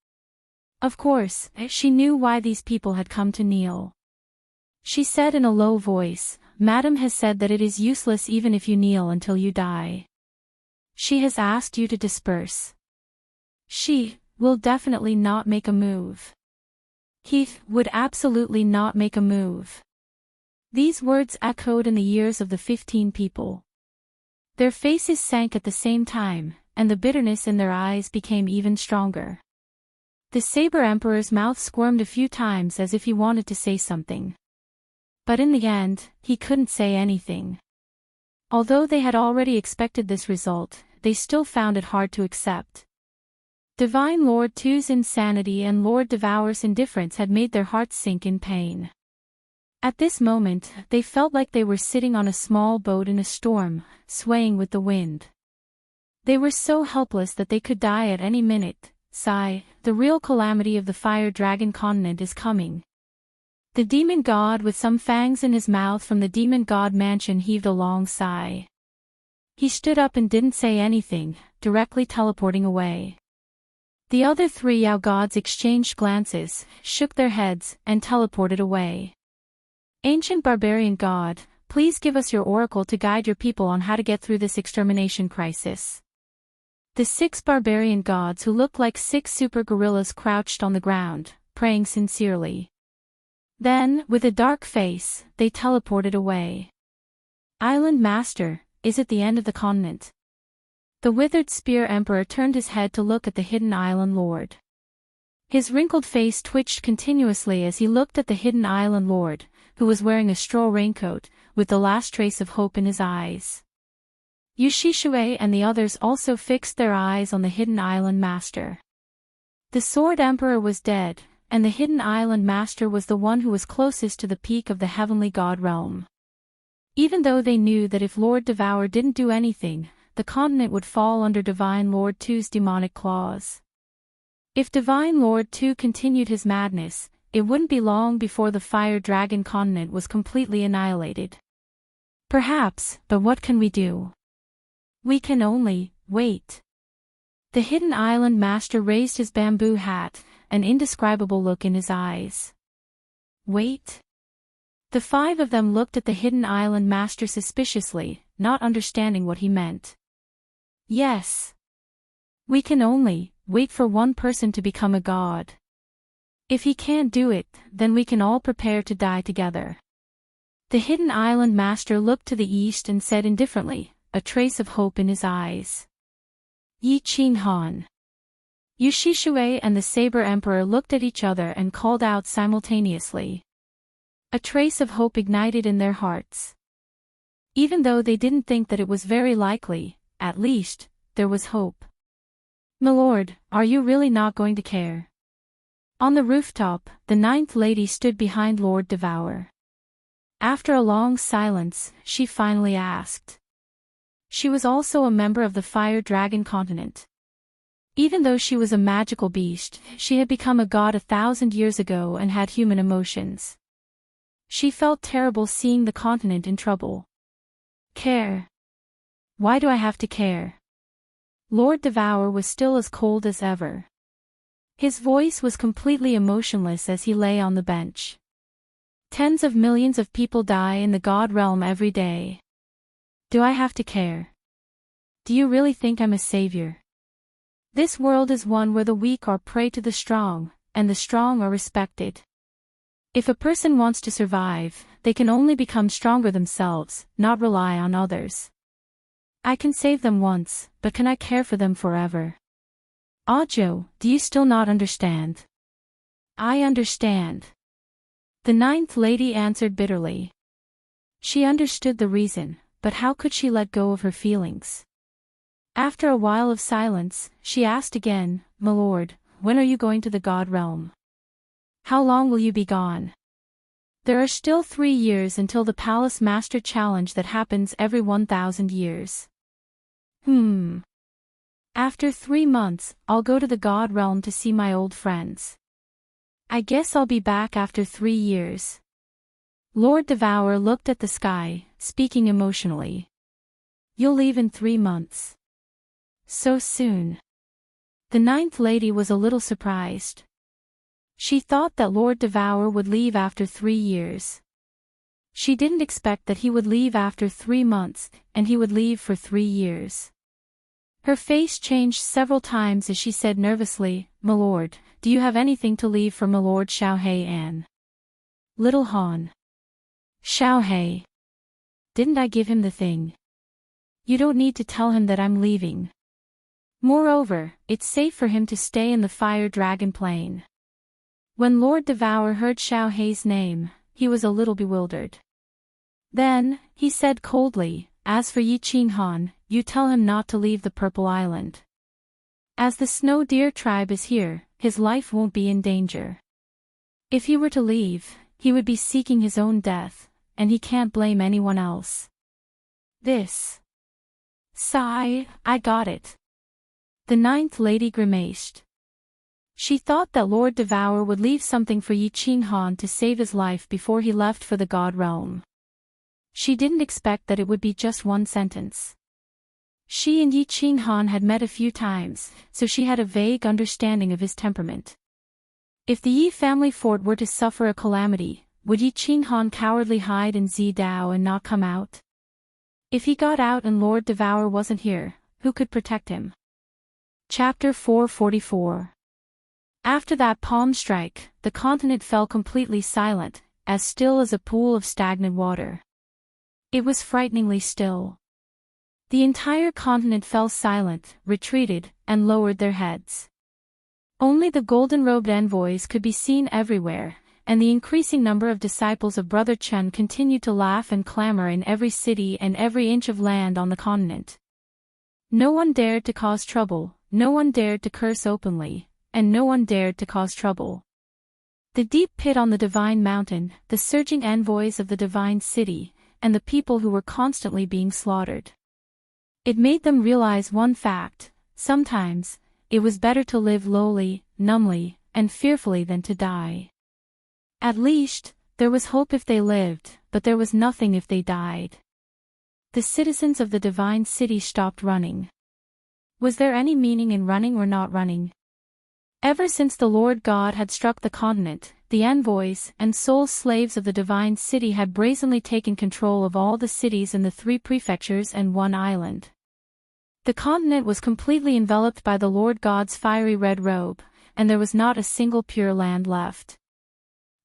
Of course, she knew why these people had come to kneel. She said in a low voice, "Madame has said that it is useless even if you kneel until you die. She has asked you to disperse. She will definitely not make a move. He would absolutely not make a move." These words echoed in the ears of the 15 people. Their faces sank at the same time, and the bitterness in their eyes became even stronger. The Saber Emperor's mouth squirmed a few times as if he wanted to say something. But in the end, he couldn't say anything. Although they had already expected this result, they still found it hard to accept. Divine Lord 2's insanity and Lord Devour's indifference had made their hearts sink in pain. At this moment, they felt like they were sitting on a small boat in a storm, swaying with the wind. They were so helpless that they could die at any minute. Sigh, the real calamity of the fire dragon continent is coming. The demon god with some fangs in his mouth from the demon god mansion heaved a long sigh. He stood up and didn't say anything, directly teleporting away. The other 3 Yao gods exchanged glances, shook their heads, and teleported away. Ancient barbarian god, please give us your oracle to guide your people on how to get through this extermination crisis. The 6 barbarian gods who looked like 6 super gorillas crouched on the ground, praying sincerely. Then, with a dark face, they teleported away. Island Master, is it the end of the continent? The withered spear emperor turned his head to look at the hidden island lord. His wrinkled face twitched continuously as he looked at the hidden island lord, who was wearing a straw raincoat, with the last trace of hope in his eyes. Yushishue and the others also fixed their eyes on the hidden island master. The sword emperor was dead, and the hidden island master was the one who was closest to the peak of the heavenly god realm. Even though they knew that if Lord Devour didn't do anything, the continent would fall under Divine Lord 2's demonic claws. If Divine Lord 2 continued his madness, it wouldn't be long before the Fire Dragon continent was completely annihilated. Perhaps, but what can we do? We can only wait. The hidden island master raised his bamboo hat, an indescribable look in his eyes. Wait? The 5 of them looked at the hidden island master suspiciously, not understanding what he meant. Yes. We can only wait for one person to become a god. If he can't do it, then we can all prepare to die together. The hidden island master looked to the east and said indifferently, a trace of hope in his eyes. Yi Qinghan. Yushishue and the Saber Emperor looked at each other and called out simultaneously. A trace of hope ignited in their hearts. Even though they didn't think that it was very likely, at least, there was hope. "Milord, are you really not going to care?" On the rooftop, the 9th lady stood behind Lord Devour. After a long silence, she finally asked. She was also a member of the Fire Dragon continent. Even though she was a magical beast, she had become a god 1,000 years ago and had human emotions. She felt terrible seeing the continent in trouble. Care? Why do I have to care? Lord Devour was still as cold as ever. His voice was completely emotionless as he lay on the bench. Tens of millions of people die in the god realm every day. Do I have to care? Do you really think I'm a savior? This world is one where the weak are prey to the strong, and the strong are respected. If a person wants to survive, they can only become stronger themselves, not rely on others. I can save them once, but can I care for them forever? Ajo, do you still not understand? I understand. The 9th lady answered bitterly. She understood the reason, but how could she let go of her feelings? After a while of silence, she asked again, "Milord, when are you going to the god realm? How long will you be gone?" There are still 3 years until the Palace Master Challenge that happens every 1,000 years. After 3 months, I'll go to the god realm to see my old friends. I guess I'll be back after 3 years. Lord Devour looked at the sky, speaking emotionally. You'll leave in 3 months. So soon. The 9th lady was a little surprised. She thought that Lord Devour would leave after 3 years. She didn't expect that he would leave after 3 months, and he would leave for 3 years. Her face changed several times as she said nervously, "Milord, do you have anything to leave for Milord Xiaohei-an?" "Little Han." "Xiaohei. Didn't I give him the thing? You don't need to tell him that I'm leaving. Moreover, it's safe for him to stay in the Fire Dragon Plane." When Lord Devour heard Xiaohei's name, he was a little bewildered. Then, he said coldly, "As for Yi Qinghan, you tell him not to leave the Purple Island. As the Snow Deer tribe is here, his life won't be in danger. If he were to leave, he would be seeking his own death, and he can't blame anyone else." This. Sigh, I got it. The 9th lady grimaced. She thought that Lord Devour would leave something for Yi Qinghan to save his life before he left for the god realm. She didn't expect that it would be just one sentence. She and Yi Qinghan had met a few times, so she had a vague understanding of his temperament. If the Yi family fort were to suffer a calamity, would Yi Qinghan cowardly hide in Zidao and not come out? If he got out and Lord Devour wasn't here, who could protect him? Chapter 444. After that palm strike, the continent fell completely silent, as still as a pool of stagnant water. It was frighteningly still. The entire continent fell silent, retreated, and lowered their heads. Only the golden-robed envoys could be seen everywhere, and the increasing number of disciples of Brother Chen continued to laugh and clamor in every city and every inch of land on the continent. No one dared to cause trouble, no one dared to curse openly, and no one dared to cause trouble. The deep pit on the divine mountain, the surging envoys of the divine city, and the people who were constantly being slaughtered. It made them realize one fact: sometimes, it was better to live lowly, numbly, and fearfully than to die. At least, there was hope if they lived, but there was nothing if they died. The citizens of the divine city stopped running. Was there any meaning in running or not running? Ever since the Lord God had struck the continent, the envoys and soul slaves of the divine city had brazenly taken control of all the cities in the 3 prefectures and 1 island. The continent was completely enveloped by the Lord God's fiery red robe, and there was not a single pure land left.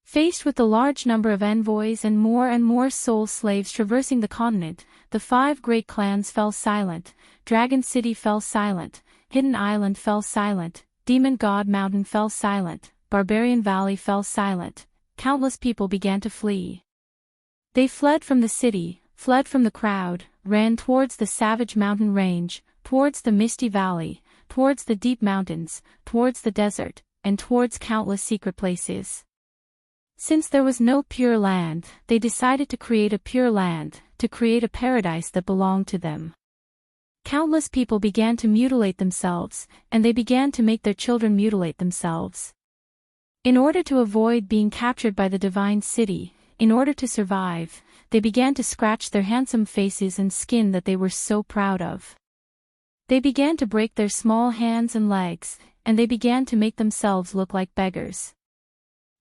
Faced with the large number of envoys and more soul slaves traversing the continent, the 5 great clans fell silent, Dragon City fell silent, Hidden Island fell silent, Demon God Mountain fell silent, Barbarian Valley fell silent. Countless people began to flee. They fled from the city, fled from the crowd, ran towards the savage mountain range, towards the misty valley, towards the deep mountains, towards the desert, and towards countless secret places. Since there was no pure land, they decided to create a pure land, to create a paradise that belonged to them. Countless people began to mutilate themselves, and they began to make their children mutilate themselves. In order to avoid being captured by the divine city, in order to survive, they began to scratch their handsome faces and skin that they were so proud of. They began to break their small hands and legs, and they began to make themselves look like beggars.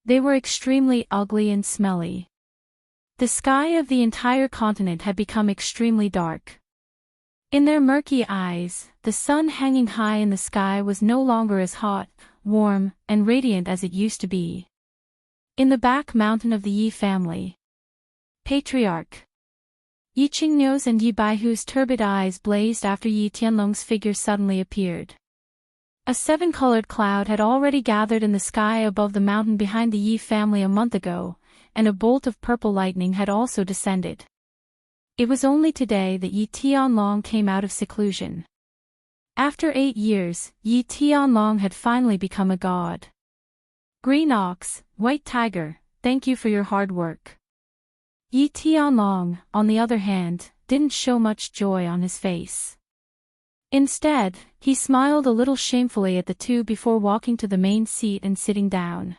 They were extremely ugly and smelly. The sky of the entire continent had become extremely dark. In their murky eyes, the sun hanging high in the sky was no longer as hot, warm, and radiant as it used to be. In the back mountain of the Yi family, Patriarch Yi Qingniu's and Yi Baihu's turbid eyes blazed after Yi Tianlong's figure suddenly appeared. A 7-colored cloud had already gathered in the sky above the mountain behind the Yi family a month ago, and a bolt of purple lightning had also descended. It was only today that Yi Tianlong came out of seclusion. After 8 years, Yi Tianlong had finally become a god. Green ox, white tiger, thank you for your hard work. Yi Tianlong, on the other hand, didn't show much joy on his face. Instead, he smiled a little shamefully at the 2 before walking to the main seat and sitting down.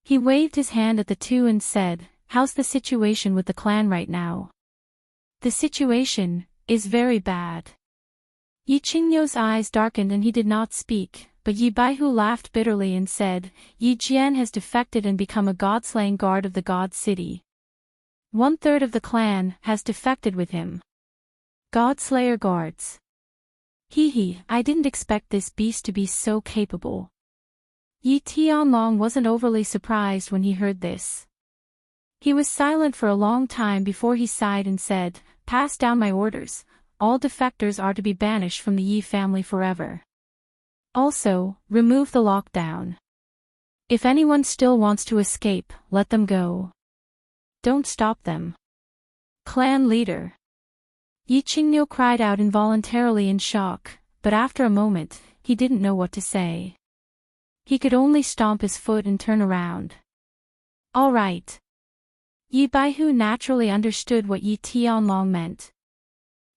He waved his hand at the 2 and said, "How's the situation with the clan right now?" "The situation is very bad." Yi Qingniu's eyes darkened and he did not speak, but Yi Baihu laughed bitterly and said, "Yi Jian has defected and become a god-slaying guard of the god city. 1/3 of the clan has defected with him. God-slayer guards. I didn't expect this beast to be so capable." Yi Tianlong wasn't overly surprised when he heard this. He was silent for a long time before he sighed and said, "Pass down my orders. All defectors are to be banished from the Yi family forever. Also, remove the lockdown. If anyone still wants to escape, let them go. Don't stop them." Clan leader Yi Qingniu cried out involuntarily in shock, but after a moment, he didn't know what to say. He could only stomp his foot and turn around. "All right." Yi Baihu naturally understood what Yi Tianlong meant.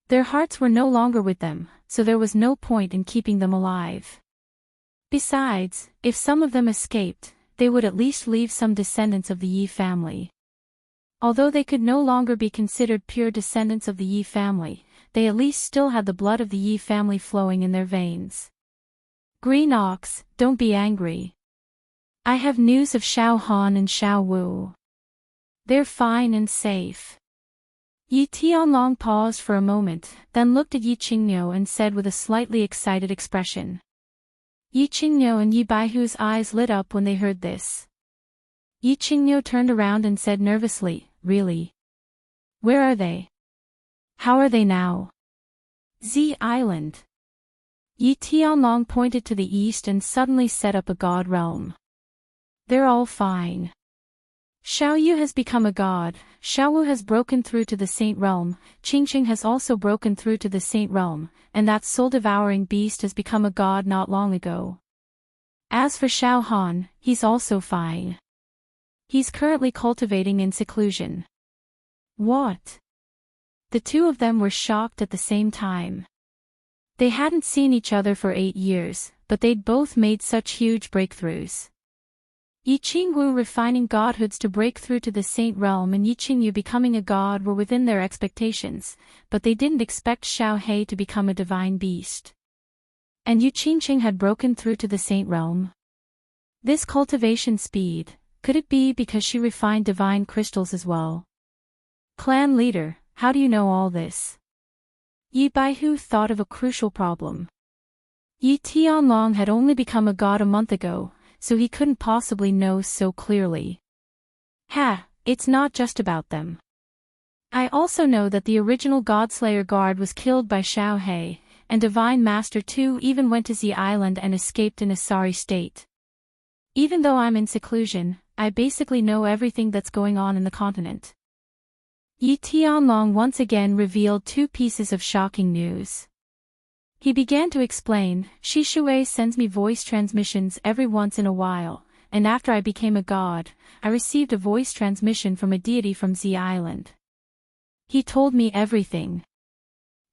Their hearts were no longer with them, so there was no point in keeping them alive. Besides, if some of them escaped, they would at least leave some descendants of the Yi family. Although they could no longer be considered pure descendants of the Yi family, they at least still had the blood of the Yi family flowing in their veins. "Green ox, don't be angry. I have news of Xiao Han and Xiao Wu. They're fine and safe." Yi Tianlong paused for a moment, then looked at Yi Qingniu and said with a slightly excited expression, Yi Qingyo and Yi Baihu's eyes lit up when they heard this. Yi Qingyo turned around and said nervously, "Really? Where are they? How are they now?" Z Island. Yi Tianlong pointed to the east and suddenly set up a god realm. "They're all fine. Xiao Yu has become a god, Xiao Wu has broken through to the Saint Realm, Qingqing has also broken through to the Saint Realm, and that soul-devouring beast has become a god not long ago. As for Xiao Han, he's also fine. He's currently cultivating in seclusion." "What?" The two of them were shocked at the same time. They hadn't seen each other for 8 years, but they'd both made such huge breakthroughs. Yi Qingwu refining godhoods to break through to the Saint Realm and Yi Qingyu becoming a god were within their expectations, but they didn't expect Xiao He to become a divine beast. And Yu Qingqing had broken through to the Saint Realm. This cultivation speed, could it be because she refined divine crystals as well? "Clan leader, how do you know all this?" Yi Baihu thought of a crucial problem. Yi Tianlong had only become a god a month ago, so he couldn't possibly know so clearly. It's not just about them. I also know that the original Godslayer guard was killed by Xiao He, and Divine Master 2 even went to Z Island and escaped in a sorry state. Even though I'm in seclusion, I basically know everything that's going on in the continent. Yi Tianlong once again revealed 2 pieces of shocking news. He began to explain, "Shi Shui sends me voice transmissions every once in a while, and after I became a god, I received a voice transmission from a deity from Z Island. He told me everything.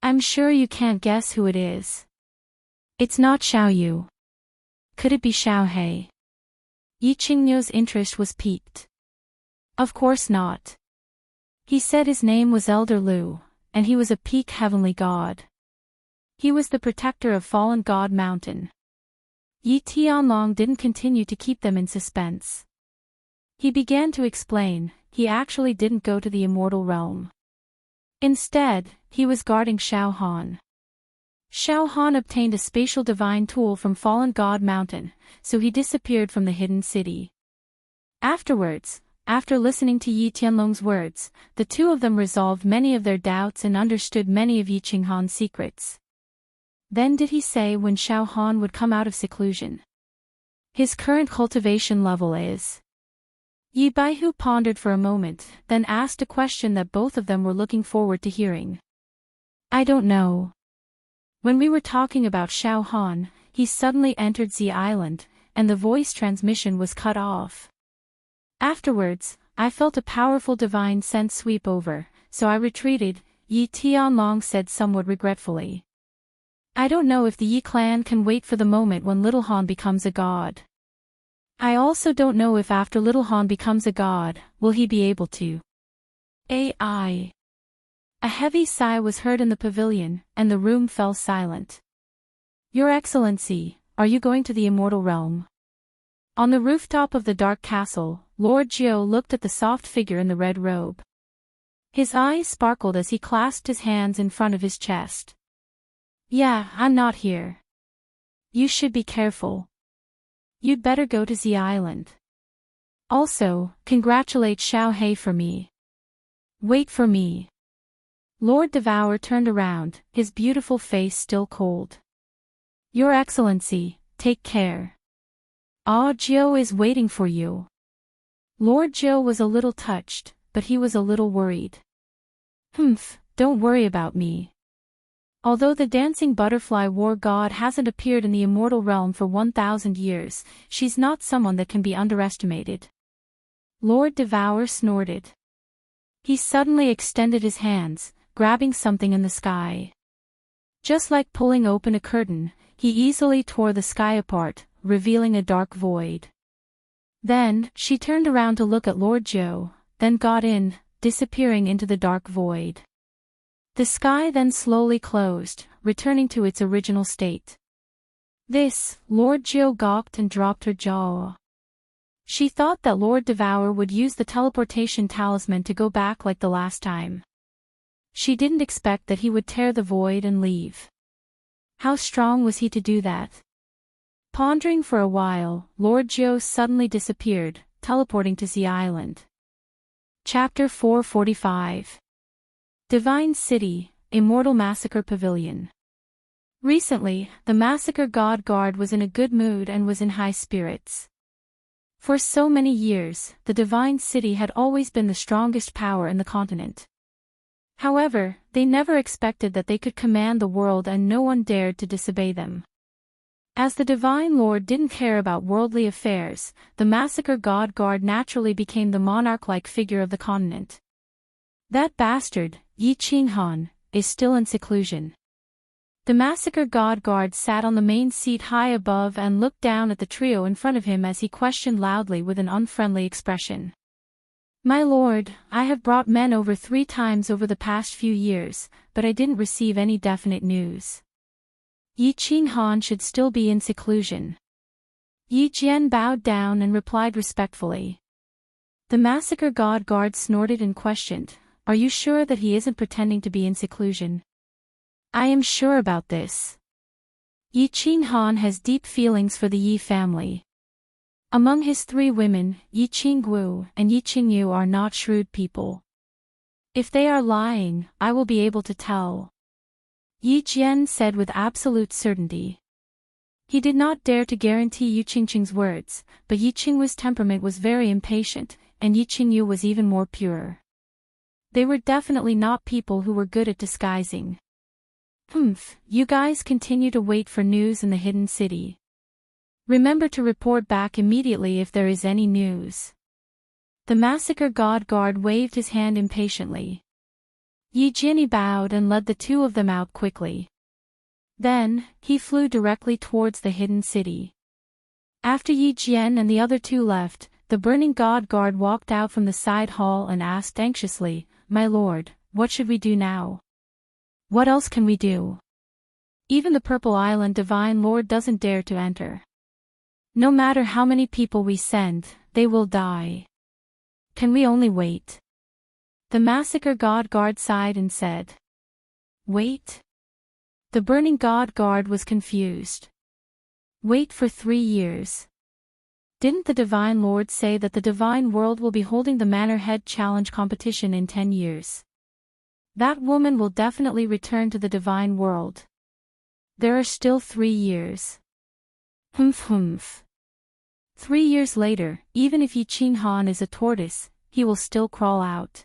I'm sure you can't guess who it is. It's not Xiao Yu. Could it be Xiao He?" Yi Qingyo's interest was piqued. "Of course not. He said his name was Elder Lu, and he was a peak heavenly god. He was the protector of fallen God Mountain." Yi Tianlong didn't continue to keep them in suspense. He began to explain, he actually didn't go to the immortal realm. Instead, he was guarding Xiao Han. Xiao Han obtained a spatial divine tool from fallen God Mountain, so he disappeared from the hidden city. Afterwards, after listening to Yi Tianlong's words, the two of them resolved many of their doubts and understood many of Yi Qinghan's secrets. Then did he say when Xiao Han would come out of seclusion? His current cultivation level is. Yi Baihu pondered for a moment, then asked a question that both of them were looking forward to hearing. "I don't know. When we were talking about Xiao Han, he suddenly entered Z Island, and the voice transmission was cut off. Afterwards, I felt a powerful divine sense sweep over, so I retreated," Yi Tianlong said somewhat regretfully. "I don't know if the Yi clan can wait for the moment when Little Han becomes a god. I also don't know if after Little Han becomes a god, will he be able to." A heavy sigh was heard in the pavilion, and the room fell silent. "Your Excellency, are you going to the immortal realm?" On the rooftop of the dark castle, Lord Jiu looked at the soft figure in the red robe. His eyes sparkled as he clasped his hands in front of his chest. "Yeah, I'm not here. You should be careful. You'd better go to Z Island. Also, congratulate Xiao He for me. Wait for me." Lord Devour turned around, his beautiful face still cold. "Your Excellency, take care. Jiu is waiting for you." Lord Jiu was a little touched, but he was a little worried. Don't worry about me. Although the dancing butterfly war god hasn't appeared in the immortal realm for 1,000 years, she's not someone that can be underestimated." Lord Devour snorted. He suddenly extended his hands, grabbing something in the sky. Just like pulling open a curtain, he easily tore the sky apart, revealing a dark void. Then, she turned around to look at Lord Jiu, then got in, disappearing into the dark void. The sky then slowly closed, returning to its original state. This, Lord Jiu gawked and dropped her jaw. She thought that Lord Devour would use the teleportation talisman to go back like the last time. She didn't expect that he would tear the void and leave. How strong was he to do that? Pondering for a while, Lord Jiu suddenly disappeared, teleporting to Z Island. Chapter 445. Divine City, Immortal Massacre Pavilion. Recently, the Massacre God Guard was in a good mood and was in high spirits. For so many years, the Divine City had always been the strongest power in the continent. However, they never expected that they could command the world and no one dared to disobey them. As the Divine Lord didn't care about worldly affairs, the Massacre God Guard naturally became the monarch-like figure of the continent. That bastard, Yi Qinghan, is still in seclusion. The Massacre God Guard sat on the main seat high above and looked down at the trio in front of him as he questioned loudly with an unfriendly expression. My lord, I have brought men over 3 times over the past few years, but I didn't receive any definite news. Yi Qinghan should still be in seclusion. Yi Jian bowed down and replied respectfully. The Massacre God Guard snorted and questioned, Are you sure that he isn't pretending to be in seclusion? I am sure about this. Yi Qinghan has deep feelings for the Yi family. Among his 3 women, Yi Qinggu and Yi Qingyu are not shrewd people. If they are lying, I will be able to tell. Yi Jian said with absolute certainty. He did not dare to guarantee Yi Qingqing's words, but Yi Qingwu's temperament was very impatient, and Yi Qingyu was even more pure. They were definitely not people who were good at disguising. You guys continue to wait for news in the hidden city. Remember to report back immediately if there is any news. The Massacre God Guard waved his hand impatiently. Yi Jian bowed and led the 2 of them out quickly. Then, he flew directly towards the hidden city. After Yi Jian and the other 2 left, the Burning God Guard walked out from the side hall and asked anxiously, My lord, what should we do now? What else can we do? Even the Purple Island Divine Lord doesn't dare to enter. No matter how many people we send, they will die. Can we only wait? The Massacre God Guard sighed and said. Wait? The Burning God Guard was confused. Wait for 3 years. Didn't the Divine Lord say that the Divine World will be holding the Manor Head Challenge competition in 10 years? That woman will definitely return to the Divine World. There are still 3 years. 3 years later, even if Yi Qinghan is a tortoise, he will still crawl out.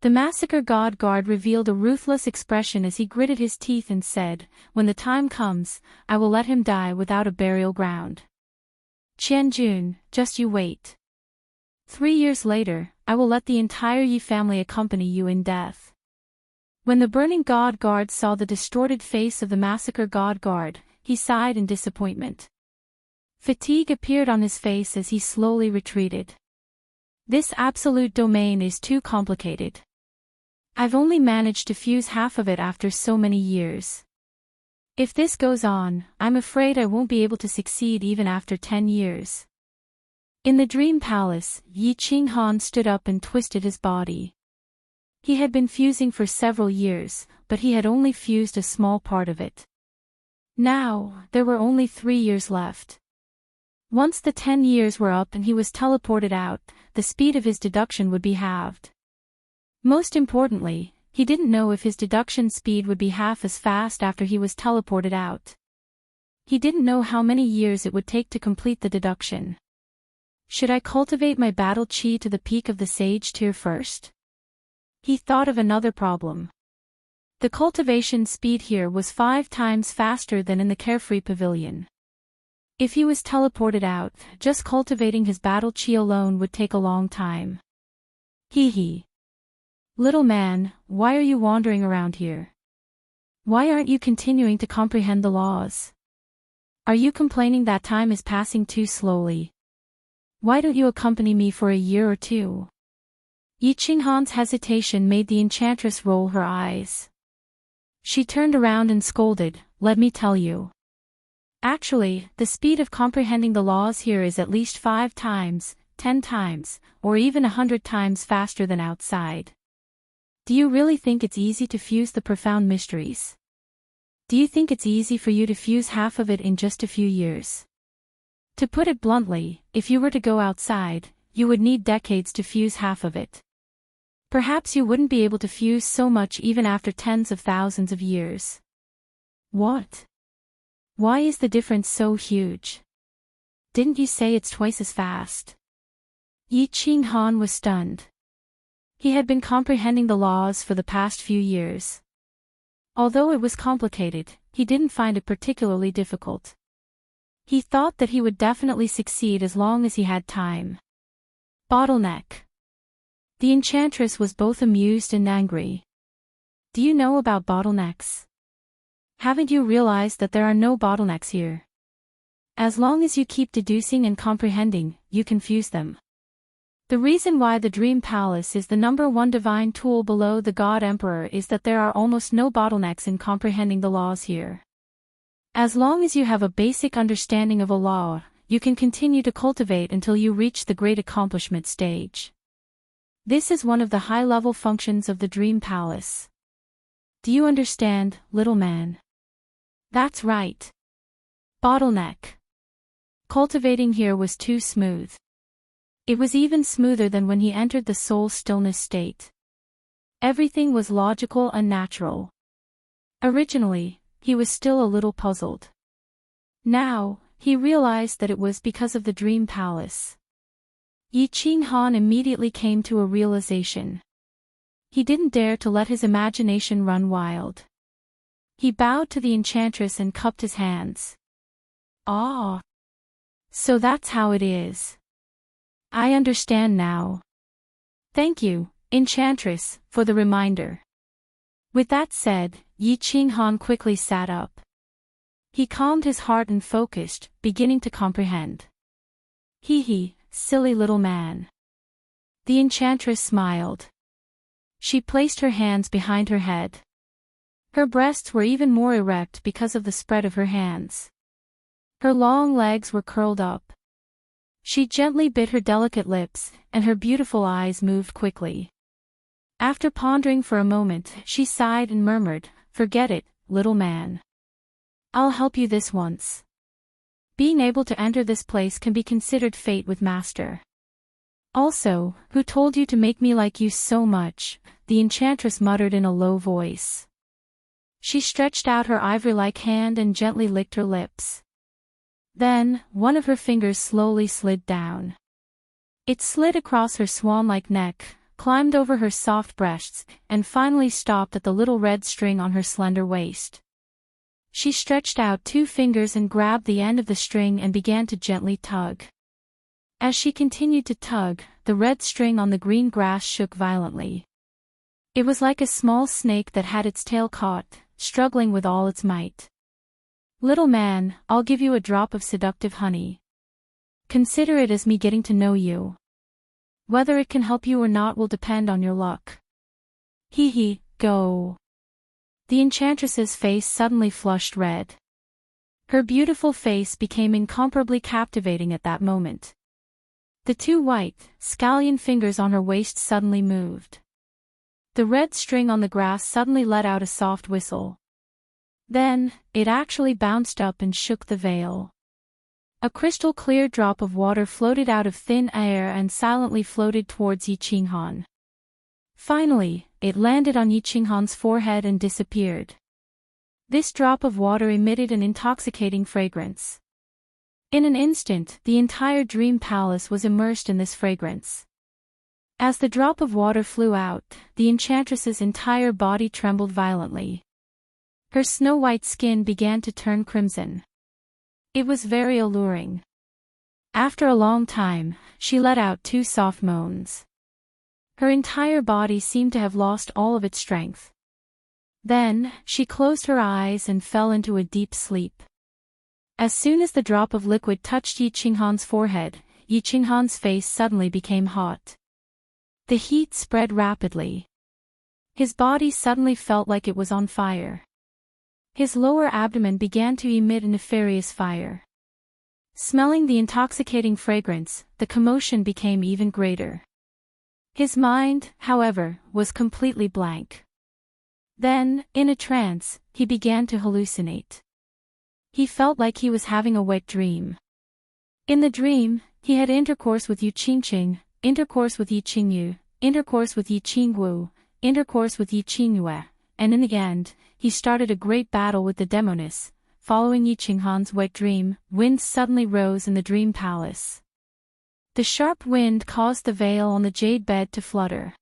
The Massacre God Guard revealed a ruthless expression as he gritted his teeth and said, When the time comes, I will let him die without a burial ground. Qianjun, just you wait. 3 years later, I will let the entire Yi family accompany you in death. When the Burning God Guard saw the distorted face of the Massacre God Guard, he sighed in disappointment. Fatigue appeared on his face as he slowly retreated. This absolute domain is too complicated. I've only managed to fuse half of it after so many years. If this goes on, I'm afraid I won't be able to succeed even after 10 years. In the Dream Palace, Yi Qinghan stood up and twisted his body. He had been fusing for several years, but he had only fused a small part of it. Now, there were only 3 years left. Once the 10 years were up and he was teleported out, the speed of his deduction would be halved. Most importantly, he didn't know if his deduction speed would be half as fast after he was teleported out. He didn't know how many years it would take to complete the deduction. Should I cultivate my battle chi to the peak of the Sage tier first? He thought of another problem. The cultivation speed here was 5 times faster than in the Carefree Pavilion. If he was teleported out, just cultivating his battle chi alone would take a long time. Hee. Little man, why are you wandering around here? Why aren't you continuing to comprehend the laws? Are you complaining that time is passing too slowly? Why don't you accompany me for a year or 2? Yi Qinghan's hesitation made the enchantress roll her eyes. She turned around and scolded, Let me tell you. Actually, the speed of comprehending the laws here is at least 5 times, 10 times, or even 100 times faster than outside. Do you really think it's easy to fuse the profound mysteries? Do you think it's easy for you to fuse half of it in just a few years? To put it bluntly, if you were to go outside, you would need decades to fuse half of it. Perhaps you wouldn't be able to fuse so much even after tens of thousands of years. What? Why is the difference so huge? Didn't you say it's twice as fast? Yi Qinghan was stunned. He had been comprehending the laws for the past few years. Although it was complicated, he didn't find it particularly difficult. He thought that he would definitely succeed as long as he had time. Bottleneck. The enchantress was both amused and angry. Do you know about bottlenecks? Haven't you realized that there are no bottlenecks here? As long as you keep deducing and comprehending, you can fuse them. The reason why the Dream Palace is the #1 divine tool below the God Emperor is that there are almost no bottlenecks in comprehending the laws here. As long as you have a basic understanding of a law, you can continue to cultivate until you reach the great accomplishment stage. This is one of the high-level functions of the Dream Palace. Do you understand, little man? That's right. Bottleneck. Cultivating here was too smooth. It was even smoother than when he entered the soul stillness state. Everything was logical and natural. Originally, he was still a little puzzled. Now, he realized that it was because of the Dream Palace. Yi Qinghan immediately came to a realization. He didn't dare to let his imagination run wild. He bowed to the enchantress and cupped his hands. Ah! So that's how it is. I understand now. Thank you, Enchantress, for the reminder. With that said, Yi Qinghan quickly sat up. He calmed his heart and focused, beginning to comprehend. Hee, silly little man. The enchantress smiled. She placed her hands behind her head. Her breasts were even more erect because of the spread of her hands. Her long legs were curled up. She gently bit her delicate lips, and her beautiful eyes moved quickly. After pondering for a moment, she sighed and murmured, "Forget it, little man. I'll help you this once." Being able to enter this place can be considered fate with Master. Also, who told you to make me like you so much? The enchantress muttered in a low voice. She stretched out her ivory-like hand and gently licked her lips. Then, one of her fingers slowly slid down. It slid across her swan-like neck, climbed over her soft breasts, and finally stopped at the little red string on her slender waist. She stretched out 2 fingers and grabbed the end of the string and began to gently tug. As she continued to tug, the red string on the green grass shook violently. It was like a small snake that had its tail caught, struggling with all its might. "Little man, I'll give you a drop of seductive honey. Consider it as me getting to know you. Whether it can help you or not will depend on your luck." Hee, go. The enchantress's face suddenly flushed red. Her beautiful face became incomparably captivating at that moment. The 2 white, scallion fingers on her waist suddenly moved. The red string on the grass suddenly let out a soft whistle. Then, it actually bounced up and shook the veil. A crystal-clear drop of water floated out of thin air and silently floated towards Yi Qinghan. Finally, it landed on Yi Qinghan's forehead and disappeared. This drop of water emitted an intoxicating fragrance. In an instant, the entire Dream Palace was immersed in this fragrance. As the drop of water flew out, the enchantress's entire body trembled violently. Her snow-white skin began to turn crimson. It was very alluring. After a long time, she let out 2 soft moans. Her entire body seemed to have lost all of its strength. Then, she closed her eyes and fell into a deep sleep. As soon as the drop of liquid touched Yi Qinghan's forehead, Yi Qinghan's face suddenly became hot. The heat spread rapidly. His body suddenly felt like it was on fire. His lower abdomen began to emit a nefarious fire. Smelling the intoxicating fragrance, the commotion became even greater. His mind, however, was completely blank. Then, in a trance, he began to hallucinate. He felt like he was having a wet dream. In the dream, he had intercourse with Yu Qingqing, intercourse with Yi Qingyu, intercourse with Yi Qingwu, intercourse with Yi Qingyue, and in the end, he started a great battle with the demoness. Following Yi Qinghan's wet dream, wind suddenly rose in the dream palace. The sharp wind caused the veil on the jade bed to flutter.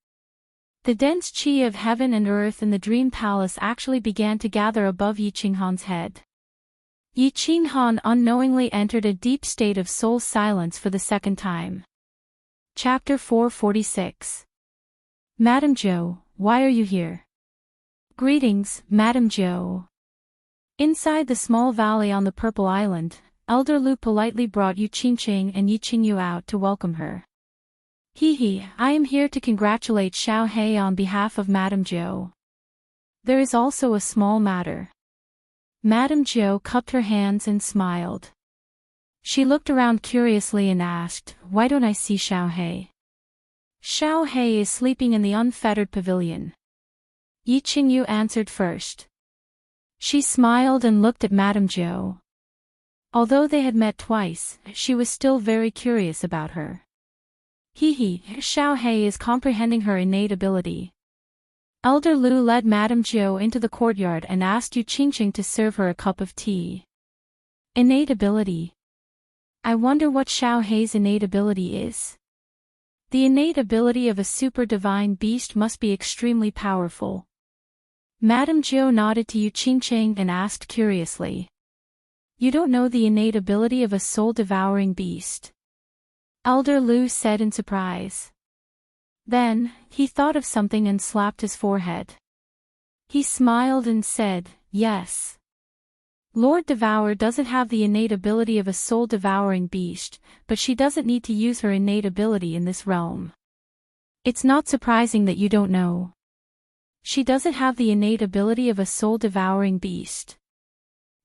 The dense qi of heaven and earth in the dream palace actually began to gather above Yi Qinghan's head. Yi Qinghan unknowingly entered a deep state of soul silence for the second time. Chapter 446. Madame Zhou, why are you here? Greetings, Madame Zhou. Inside the small valley on the Purple Island, Elder Lu politely brought Yu Qingqing and Yi Qingyu out to welcome her. I am here to congratulate Xiao He on behalf of Madame Zhou. There is also a small matter. Madame Zhou cupped her hands and smiled. She looked around curiously and asked, why don't I see Xiao He? Xiao He is sleeping in the unfettered pavilion. Yi Qingyu answered first. She smiled and looked at Madame Zhou. Although they had met twice, she was still very curious about her. Xiao He is comprehending her innate ability. Elder Lu led Madame Zhou into the courtyard and asked Yu Qingqing to serve her a cup of tea. Innate ability. I wonder what Xiao He's innate ability is. The innate ability of a super divine beast must be extremely powerful. Madame Zhou nodded to Yu Qingqing and asked curiously. You don't know the innate ability of a soul-devouring beast? Elder Lu said in surprise. Then, he thought of something and slapped his forehead. He smiled and said, yes. Lord Devour doesn't have the innate ability of a soul-devouring beast, but she doesn't need to use her innate ability in this realm. It's not surprising that you don't know. She doesn't have the innate ability of a soul-devouring beast.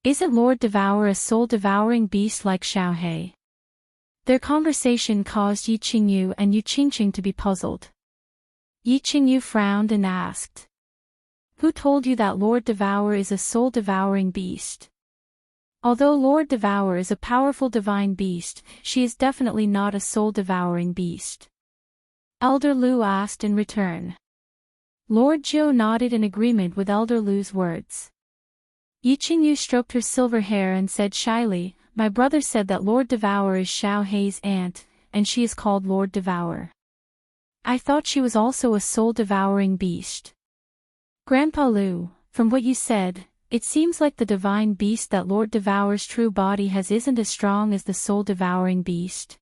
Isn't Lord Devour a soul-devouring beast like Xiao He? Their conversation caused Yi Qingyu and Yu Qingqing to be puzzled. Yi Qingyu frowned and asked. Who told you that Lord Devour is a soul-devouring beast? Although Lord Devour is a powerful divine beast, she is definitely not a soul-devouring beast. Elder Lu asked in return. Lord Zhou nodded in agreement with Elder Lu's words. Yi Qingyu stroked her silver hair and said shyly, my brother said that Lord Devour is Xiao He's aunt, and she is called Lord Devour. I thought she was also a soul-devouring beast. Grandpa Lu, from what you said, it seems like the divine beast that Lord Devour's true body has isn't as strong as the soul-devouring beast.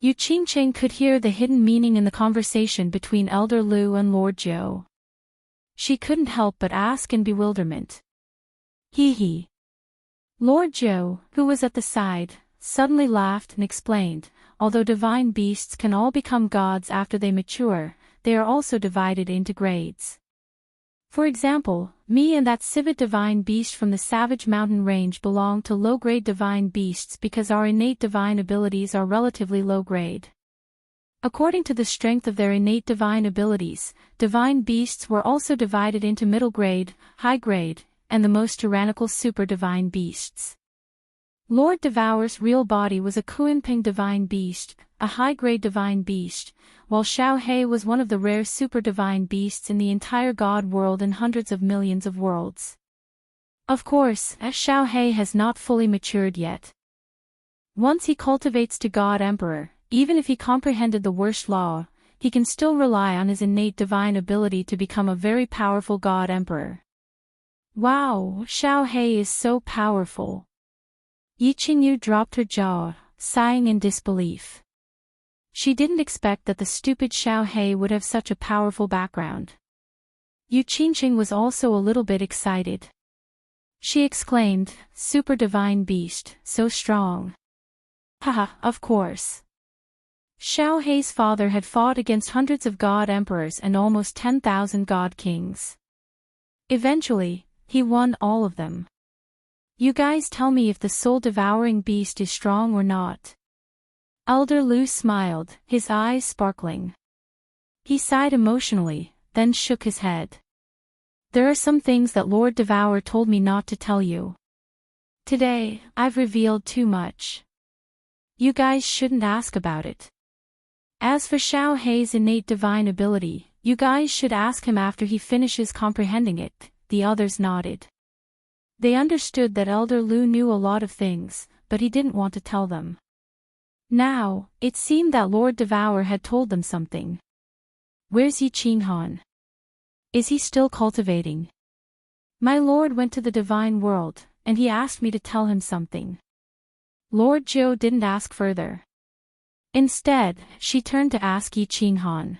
Yu Qingqing could hear the hidden meaning in the conversation between Elder Lu and Lord Zhou. She couldn't help but ask in bewilderment. Lord Zhou, who was at the side, suddenly laughed and explained, although divine beasts can all become gods after they mature, they are also divided into grades. For example, me and that civet divine beast from the Savage Mountain Range belong to low-grade divine beasts because our innate divine abilities are relatively low-grade. According to the strength of their innate divine abilities, divine beasts were also divided into middle-grade, high-grade, and the most tyrannical super-divine beasts. Lord Devour's real body was a Kuanping divine beast, a high-grade divine beast, while Xiao He was one of the rare super-divine beasts in the entire god world and hundreds of millions of worlds. Of course, Xiao He has not fully matured yet. Once he cultivates to God Emperor, even if he comprehended the worst law, he can still rely on his innate divine ability to become a very powerful God Emperor. Wow, Xiao He is so powerful. Yi Qingyu dropped her jaw, sighing in disbelief. She didn't expect that the stupid Xiao He would have such a powerful background. Yu Qingqing was also a little bit excited. She exclaimed, super divine beast, so strong. Haha, of course. Xiao He's father had fought against hundreds of god emperors and almost 10,000 god kings. Eventually, he won all of them. You guys tell me if the soul-devouring beast is strong or not. Elder Lu smiled, his eyes sparkling. He sighed emotionally, then shook his head. There are some things that Lord Devour told me not to tell you. Today, I've revealed too much. You guys shouldn't ask about it. As for Xiao Hei's innate divine ability, you guys should ask him after he finishes comprehending it. The others nodded. They understood that Elder Lu knew a lot of things, but he didn't want to tell them. Now, it seemed that Lord Devour had told them something. Where's Yi Qinghan? Is he still cultivating? My lord went to the divine world, and he asked me to tell him something. Lord Zhou didn't ask further. Instead, she turned to ask Yi Qinghan.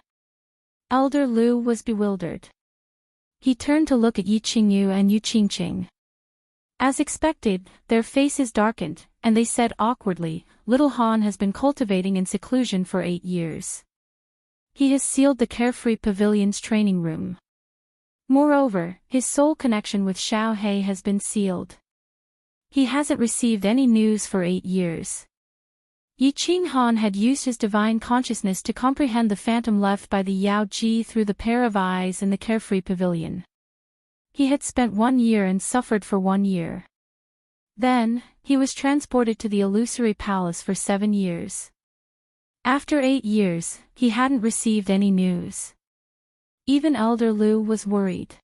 Elder Lu was bewildered. He turned to look at Yi Qingyu and Yu Qingqing. As expected, their faces darkened, and they said awkwardly, Little Han has been cultivating in seclusion for 8 years. He has sealed the Carefree Pavilion's training room. Moreover, his soul connection with Xiao Hei has been sealed. He hasn't received any news for 8 years. Yi Qinghan had used his divine consciousness to comprehend the phantom left by the Yao Ji through the pair of eyes in the Carefree Pavilion. He had spent 1 year and suffered for 1 year. Then, he was transported to the illusory palace for 7 years. After 8 years, he hadn't received any news. Even Elder Lu was worried.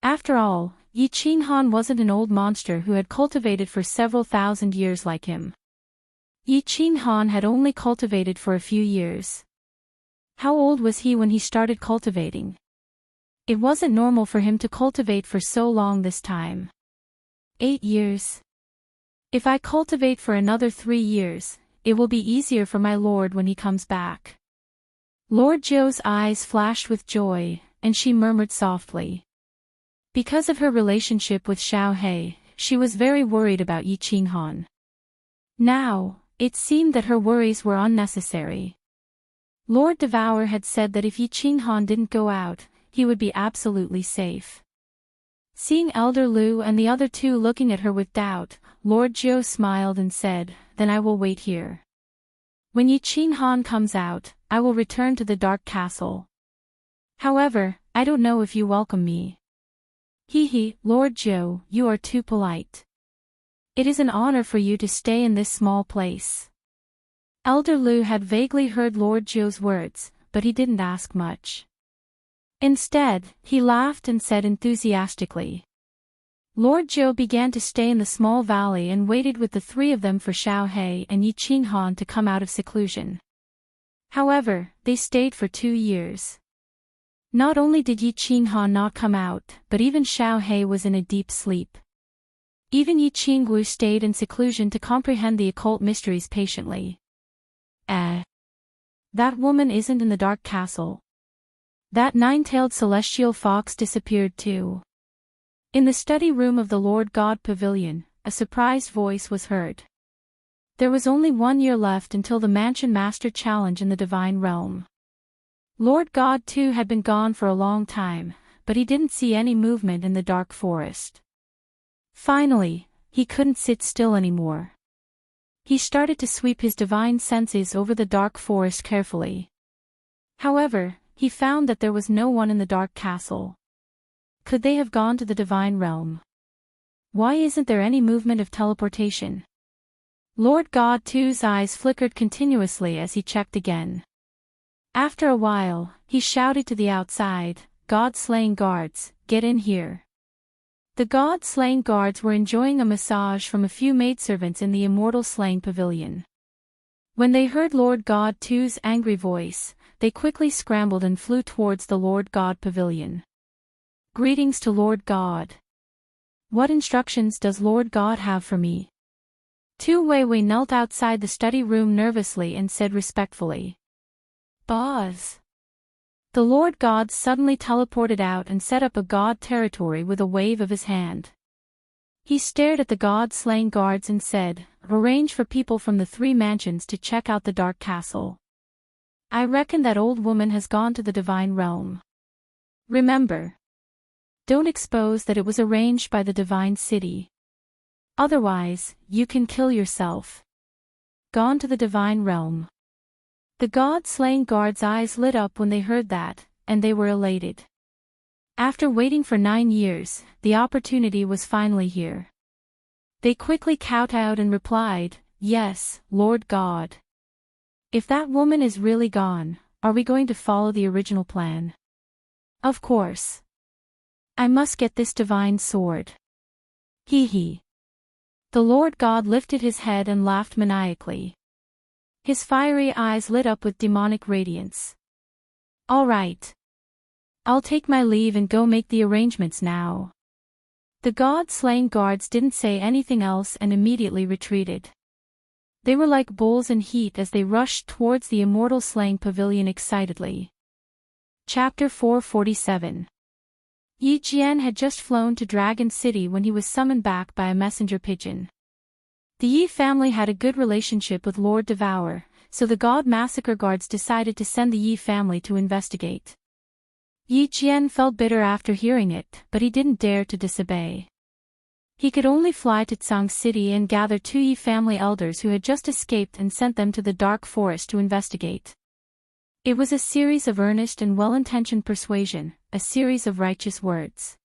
After all, Yi Qinghan wasn't an old monster who had cultivated for several thousand years like him. Yi Qinghan had only cultivated for a few years. How old was he when he started cultivating? It wasn't normal for him to cultivate for so long this time. 8 years. If I cultivate for another 3 years, it will be easier for my lord when he comes back. Lord Zhou's eyes flashed with joy, and she murmured softly. Because of her relationship with Xiao Hei, she was very worried about Yi Qinghan. Now, it seemed that her worries were unnecessary. Lord Devour had said that if Yi Qinghan didn't go out, he would be absolutely safe. Seeing Elder Lu and the other two looking at her with doubt, Lord Zhou smiled and said, Then I will wait here. When Yi Qinghan comes out, I will return to the Dark Castle. However, I don't know if you welcome me. Hee, Lord Zhou, you are too polite. It is an honor for you to stay in this small place. Elder Lu had vaguely heard Lord Zhou's words, but he didn't ask much. Instead, he laughed and said enthusiastically. Lord Zhou began to stay in the small valley and waited with the 3 of them for Xiao Hei and Yi Qinghan to come out of seclusion. However, they stayed for 2 years. Not only did Yi Qinghan not come out, but even Xiao Hei was in a deep sleep. Even Yi Qingwu stayed in seclusion to comprehend the occult mysteries patiently. That woman isn't in the Dark Castle. That 9-tailed celestial fox disappeared too. In the study room of the Lord God Pavilion, a surprised voice was heard. There was only 1 year left until the Mansion Master Challenge in the Divine Realm. Lord God too had been gone for a long time, but he didn't see any movement in the dark forest. Finally, he couldn't sit still anymore. He started to sweep his divine senses over the dark forest carefully. However, he found that there was no one in the Dark Castle. Could they have gone to the Divine Realm? Why isn't there any movement of teleportation? Lord God too's eyes flickered continuously as he checked again. After a while, he shouted to the outside, God-slaying guards, get in here. The God-slaying guards were enjoying a massage from a few maidservants in the Immortal Slaying Pavilion. When they heard Lord God too's angry voice, they quickly scrambled and flew towards the Lord God Pavilion. Greetings to Lord God. What instructions does Lord God have for me? Tu Weiwei knelt outside the study room nervously and said respectfully. Boss. The Lord God suddenly teleported out and set up a god territory with a wave of his hand. He stared at the god-slaying guards and said, Arrange for people from the 3 mansions to check out the Dark Castle. I reckon that old woman has gone to the Divine Realm. Remember. Don't expose that it was arranged by the Divine City. Otherwise, you can kill yourself. Gone to the Divine Realm. The god-slaying guards' eyes lit up when they heard that, and they were elated. After waiting for 9 years, the opportunity was finally here. They quickly kowtowed and replied, Yes, Lord God. If that woman is really gone, are we going to follow the original plan? Of course. I must get this divine sword. Hee hee. The Lord God lifted his head and laughed maniacally. His fiery eyes lit up with demonic radiance. All right. I'll take my leave and go make the arrangements now. The god-slaying guards didn't say anything else and immediately retreated. They were like bulls in heat as they rushed towards the immortal slaying pavilion excitedly. Chapter 447. Yi Jian had just flown to Dragon City when he was summoned back by a messenger pigeon. The Yi family had a good relationship with Lord Devour, so the God Massacre Guards decided to send the Yi family to investigate. Yi Jian felt bitter after hearing it, but he didn't dare to disobey. He could only fly to Tsang City and gather 2 Yi family elders who had just escaped and sent them to the dark forest to investigate. It was a series of earnest and well-intentioned persuasion, a series of righteous words.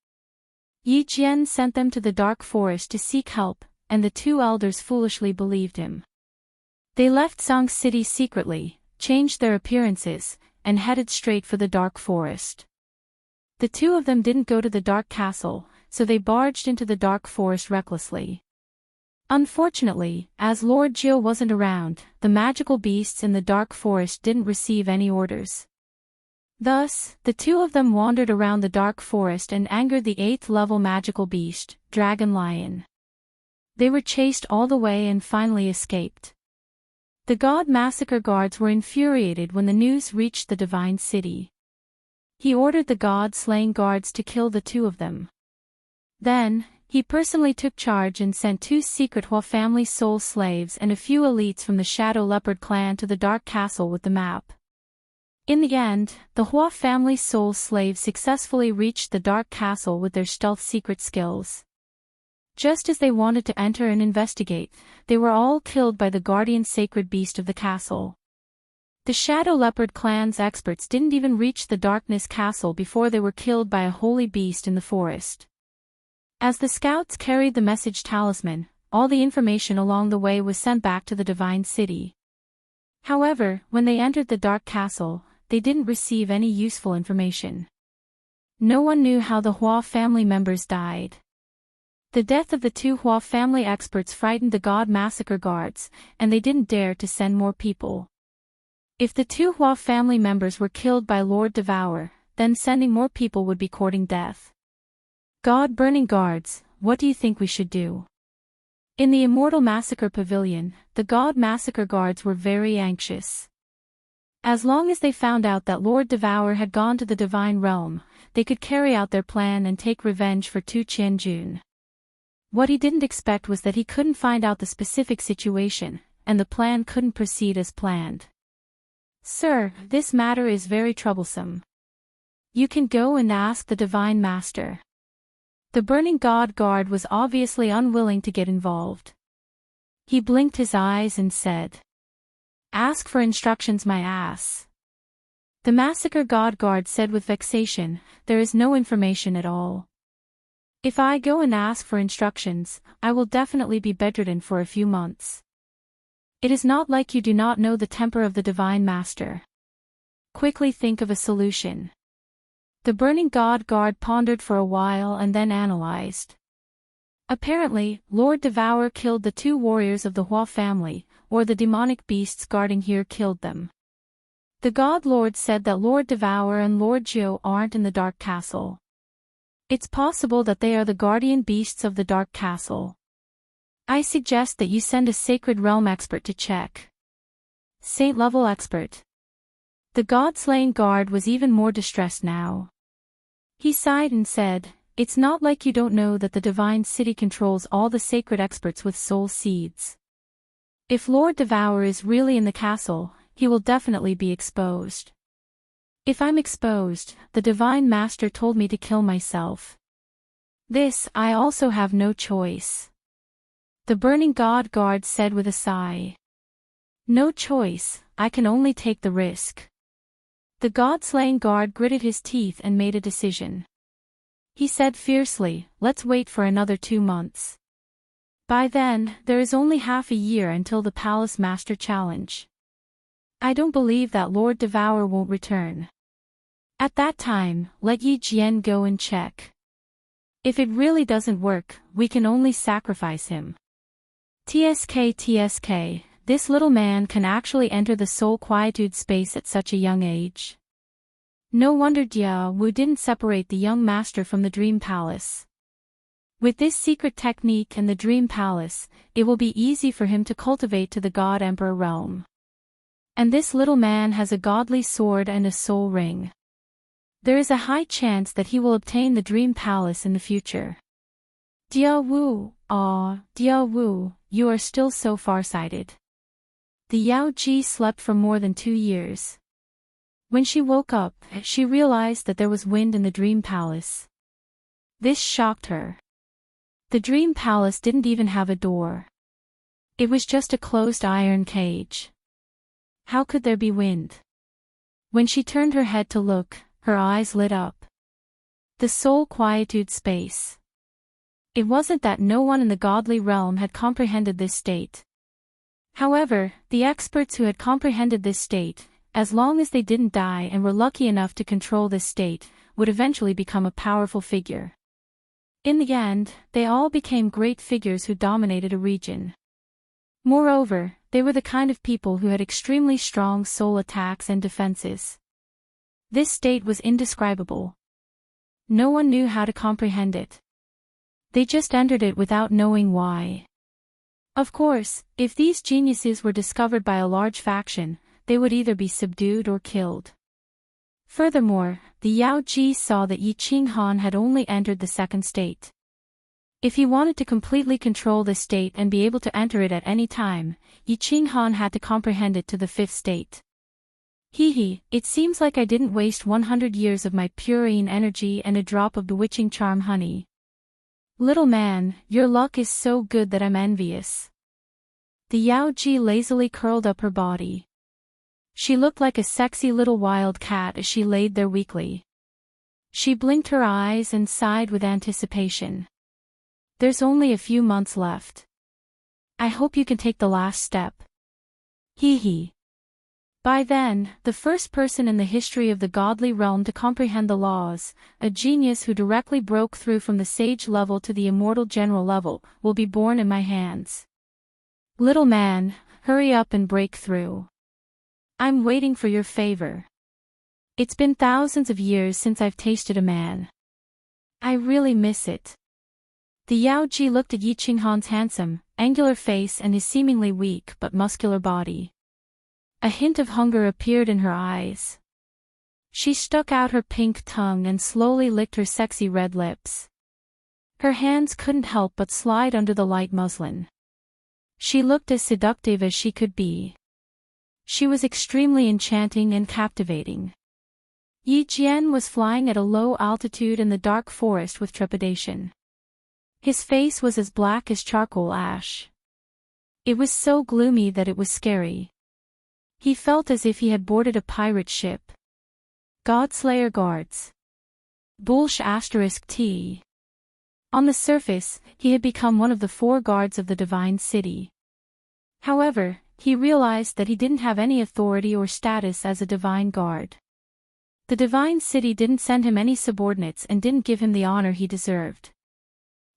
Yi Jian sent them to the dark forest to seek help, and the 2 elders foolishly believed him. They left Tsang City secretly, changed their appearances, and headed straight for the dark forest. The 2 of them didn't go to the dark castle, so they barged into the dark forest recklessly. Unfortunately, as Lord Jiu wasn't around, the magical beasts in the dark forest didn't receive any orders. Thus, the 2 of them wandered around the dark forest and angered the 8th level magical beast, Dragon Lion. They were chased all the way and finally escaped. The God Massacre Guards were infuriated when the news reached the Divine City. He ordered the God-slaying guards to kill the 2 of them. Then, he personally took charge and sent 2 secret Hua family soul slaves and a few elites from the Shadow Leopard clan to the Dark Castle with the map. In the end, the Hua family soul slaves successfully reached the Dark Castle with their stealth secret skills. Just as they wanted to enter and investigate, they were all killed by the guardian sacred beast of the castle. The Shadow Leopard clan's experts didn't even reach the Darkness Castle before they were killed by a holy beast in the forest. As the scouts carried the message talisman, all the information along the way was sent back to the Divine City. However, when they entered the Dark Castle, they didn't receive any useful information. No one knew how the Hua family members died. The death of the 2 Hua family experts frightened the God Massacre Guards, and they didn't dare to send more people. If the 2 Hua family members were killed by Lord Devour, then sending more people would be courting death. God Burning Guards, what do you think we should do? In the Immortal Massacre Pavilion, the God Massacre Guards were very anxious. As long as they found out that Lord Devour had gone to the Divine Realm, they could carry out their plan and take revenge for Tu Qianjun. What he didn't expect was that he couldn't find out the specific situation, and the plan couldn't proceed as planned. Sir, this matter is very troublesome. You can go and ask the Divine Master. The Burning God Guard was obviously unwilling to get involved. He blinked his eyes and said, "Ask for instructions, my ass." The Massacre God Guard said with vexation, "There is no information at all. If I go and ask for instructions, I will definitely be bedridden for a few months. It is not like you do not know the temper of the Divine Master. Quickly think of a solution." The Burning God Guard pondered for a while and then analyzed. Apparently, Lord Devour killed the 2 warriors of the Hua family, or the demonic beasts guarding here killed them. The God Lord said that Lord Devour and Lord Jiu aren't in the Dark Castle. It's possible that they are the guardian beasts of the Dark Castle. I suggest that you send a Sacred Realm expert to check. Saint-level expert. The God-slaying guard was even more distressed now. He sighed and said, "It's not like you don't know that the Divine City controls all the sacred experts with soul seeds. If Lord Devour is really in the castle, he will definitely be exposed. If I'm exposed, the Divine Master told me to kill myself. This, I also have no choice." The Burning God Guard said with a sigh. "No choice, I can only take the risk." The God-slaying guard gritted his teeth and made a decision. He said fiercely, "Let's wait for another 2 months. By then, there is only half a year until the Palace Master Challenge. I don't believe that Lord Devour won't return. At that time, let Yi Jian go and check. If it really doesn't work, we can only sacrifice him. TSK, this little man can actually enter the soul quietude space at such a young age. No wonder Jia Wu didn't separate the young master from the Dream Palace. With this secret technique and the Dream Palace, it will be easy for him to cultivate to the God Emperor realm. And this little man has a godly sword and a soul ring. There is a high chance that he will obtain the Dream Palace in the future. Jia Wu, you are still so far-sighted. The Yao Ji slept for more than 2 years. When she woke up, she realized that there was wind in the Dream Palace. This shocked her. The Dream Palace didn't even have a door. It was just a closed iron cage. How could there be wind? When she turned her head to look, her eyes lit up. The soul quietude space. It wasn't that no one in the godly realm had comprehended this state. However, the experts who had comprehended this state, as long as they didn't die and were lucky enough to control this state, would eventually become a powerful figure. In the end, they all became great figures who dominated a region. Moreover, they were the kind of people who had extremely strong soul attacks and defenses. This state was indescribable. No one knew how to comprehend it. They just entered it without knowing why. Of course, if these geniuses were discovered by a large faction, they would either be subdued or killed. Furthermore, the Yao Ji saw that Yi Qinghan had only entered the second state. If he wanted to completely control the state and be able to enter it at any time, Yi Qinghan had to comprehend it to the fifth state. It seems like I didn't waste 100 years of my purine energy and a drop of bewitching charm honey. Little man, your luck is so good that I'm envious. The Yao Ji lazily curled up her body. She looked like a sexy little wild cat as she laid there weakly. She blinked her eyes and sighed with anticipation. There's only a few months left. I hope you can take the last step. By then, the first person in the history of the godly realm to comprehend the laws, a genius who directly broke through from the sage level to the immortal general level, will be born in my hands. Little man, hurry up and break through. I'm waiting for your favor. It's been thousands of years since I've tasted a man. I really miss it. The Yao Ji looked at Yi Qinghan's handsome, angular face and his seemingly weak but muscular body. A hint of hunger appeared in her eyes. She stuck out her pink tongue and slowly licked her sexy red lips. Her hands couldn't help but slide under the light muslin. She looked as seductive as she could be. She was extremely enchanting and captivating. Yi Jian was flying at a low altitude in the dark forest with trepidation. His face was as black as charcoal ash. It was so gloomy that it was scary. He felt as if he had boarded a pirate ship. Godslayer guards. *T. On the surface, he had become one of the 4 guards of the divine city. However, he realized that he didn't have any authority or status as a divine guard. The divine city didn't send him any subordinates and didn't give him the honor he deserved.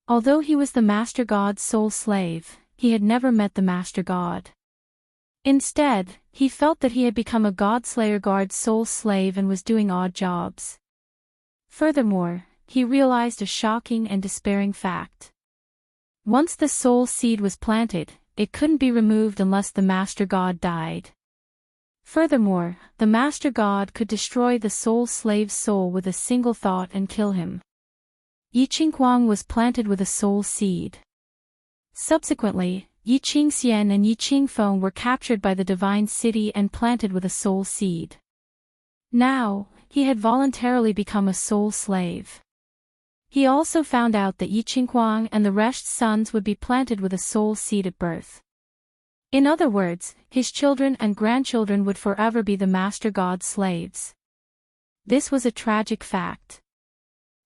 Although he was the Master God's sole slave, he had never met the Master God. Instead, he felt that he had become a Godslayer guard's sole slave and was doing odd jobs. Furthermore, he realized a shocking and despairing fact. Once the soul seed was planted, it couldn't be removed unless the Master God died. Furthermore, the Master God could destroy the soul slave's soul with a single thought and kill him. Yi Qinghuang was planted with a soul seed. Subsequently, Yi Qingxian and Yi Qingfeng were captured by the divine city and planted with a soul seed. Now, he had voluntarily become a soul slave. He also found out that Yi Qinghuang and the rest's sons would be planted with a soul seed at birth. In other words, his children and grandchildren would forever be the Master God's slaves. This was a tragic fact.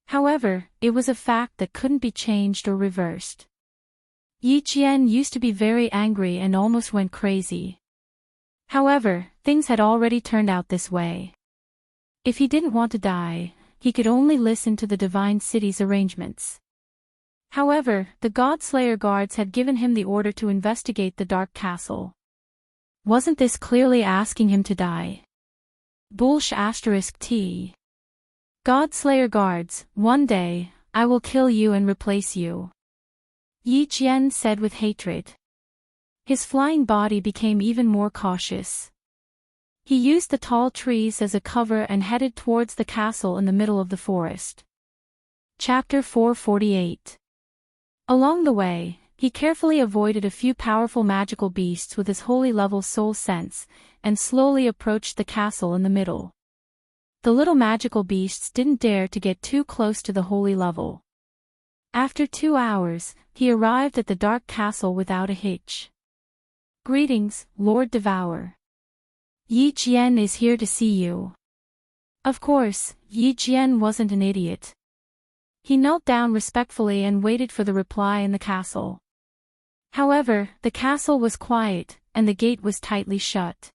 However, it was a fact that couldn't be changed or reversed. Yi Jian used to be very angry and almost went crazy. However, things had already turned out this way. If he didn't want to die, he could only listen to the Divine City's arrangements. However, the God-Slayer guards had given him the order to investigate the Dark Castle. Wasn't this clearly asking him to die? **T. God-Slayer guards, one day, I will kill you and replace you," Yi Jian said with hatred. His flying body became even more cautious. He used the tall trees as a cover and headed towards the castle in the middle of the forest. Chapter 448. Along the way, he carefully avoided a few powerful magical beasts with his holy level soul sense, and slowly approached the castle in the middle. The little magical beasts didn't dare to get too close to the holy level. After 2 hours, he arrived at the dark castle without a hitch. "Greetings, Lord Devourer. Yi Jian is here to see you." Of course, Yi Jian wasn't an idiot. He knelt down respectfully and waited for the reply in the castle. However, the castle was quiet, and the gate was tightly shut.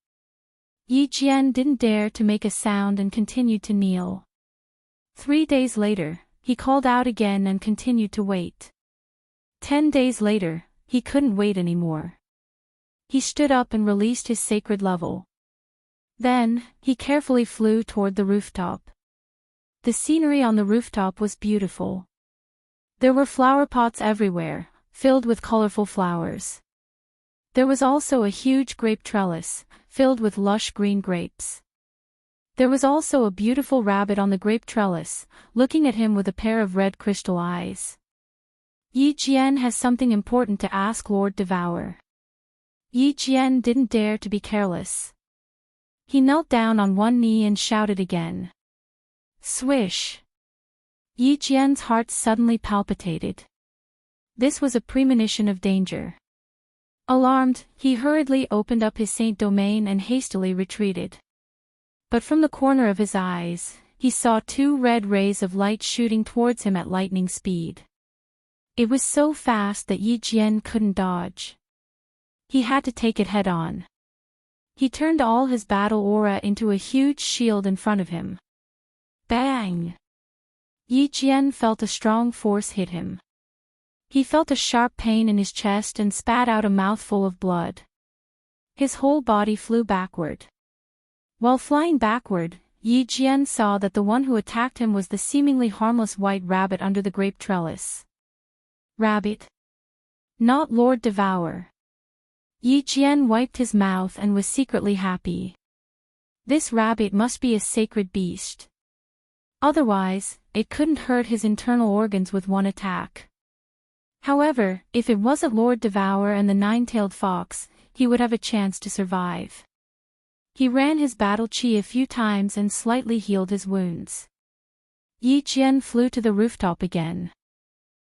Yi Jian didn't dare to make a sound and continued to kneel. 3 days later, he called out again and continued to wait. 10 days later, he couldn't wait anymore. He stood up and released his sacred level. Then, he carefully flew toward the rooftop. The scenery on the rooftop was beautiful. There were flower pots everywhere, filled with colorful flowers. There was also a huge grape trellis, filled with lush green grapes. There was also a beautiful rabbit on the grape trellis, looking at him with a pair of red crystal eyes. "Yi Jian has something important to ask Lord Devourer." Yi Jian didn't dare to be careless. He knelt down on one knee and shouted again. Swish! Yi Jian's heart suddenly palpitated. This was a premonition of danger. Alarmed, he hurriedly opened up his saint domain and hastily retreated. But from the corner of his eyes, he saw 2 red rays of light shooting towards him at lightning speed. It was so fast that Yi Jian couldn't dodge. He had to take it head-on. He turned all his battle aura into a huge shield in front of him. Bang! Yi Jian felt a strong force hit him. He felt a sharp pain in his chest and spat out a mouthful of blood. His whole body flew backward. While flying backward, Yi Jian saw that the one who attacked him was the seemingly harmless white rabbit under the grape trellis. Rabbit? Not Lord Devourer. Yi Jian wiped his mouth and was secretly happy. This rabbit must be a sacred beast. Otherwise, it couldn't hurt his internal organs with one attack. However, if it wasn't Lord Devourer and the 9-tailed fox, he would have a chance to survive. He ran his battle chi a few times and slightly healed his wounds. Yi Jian flew to the rooftop again.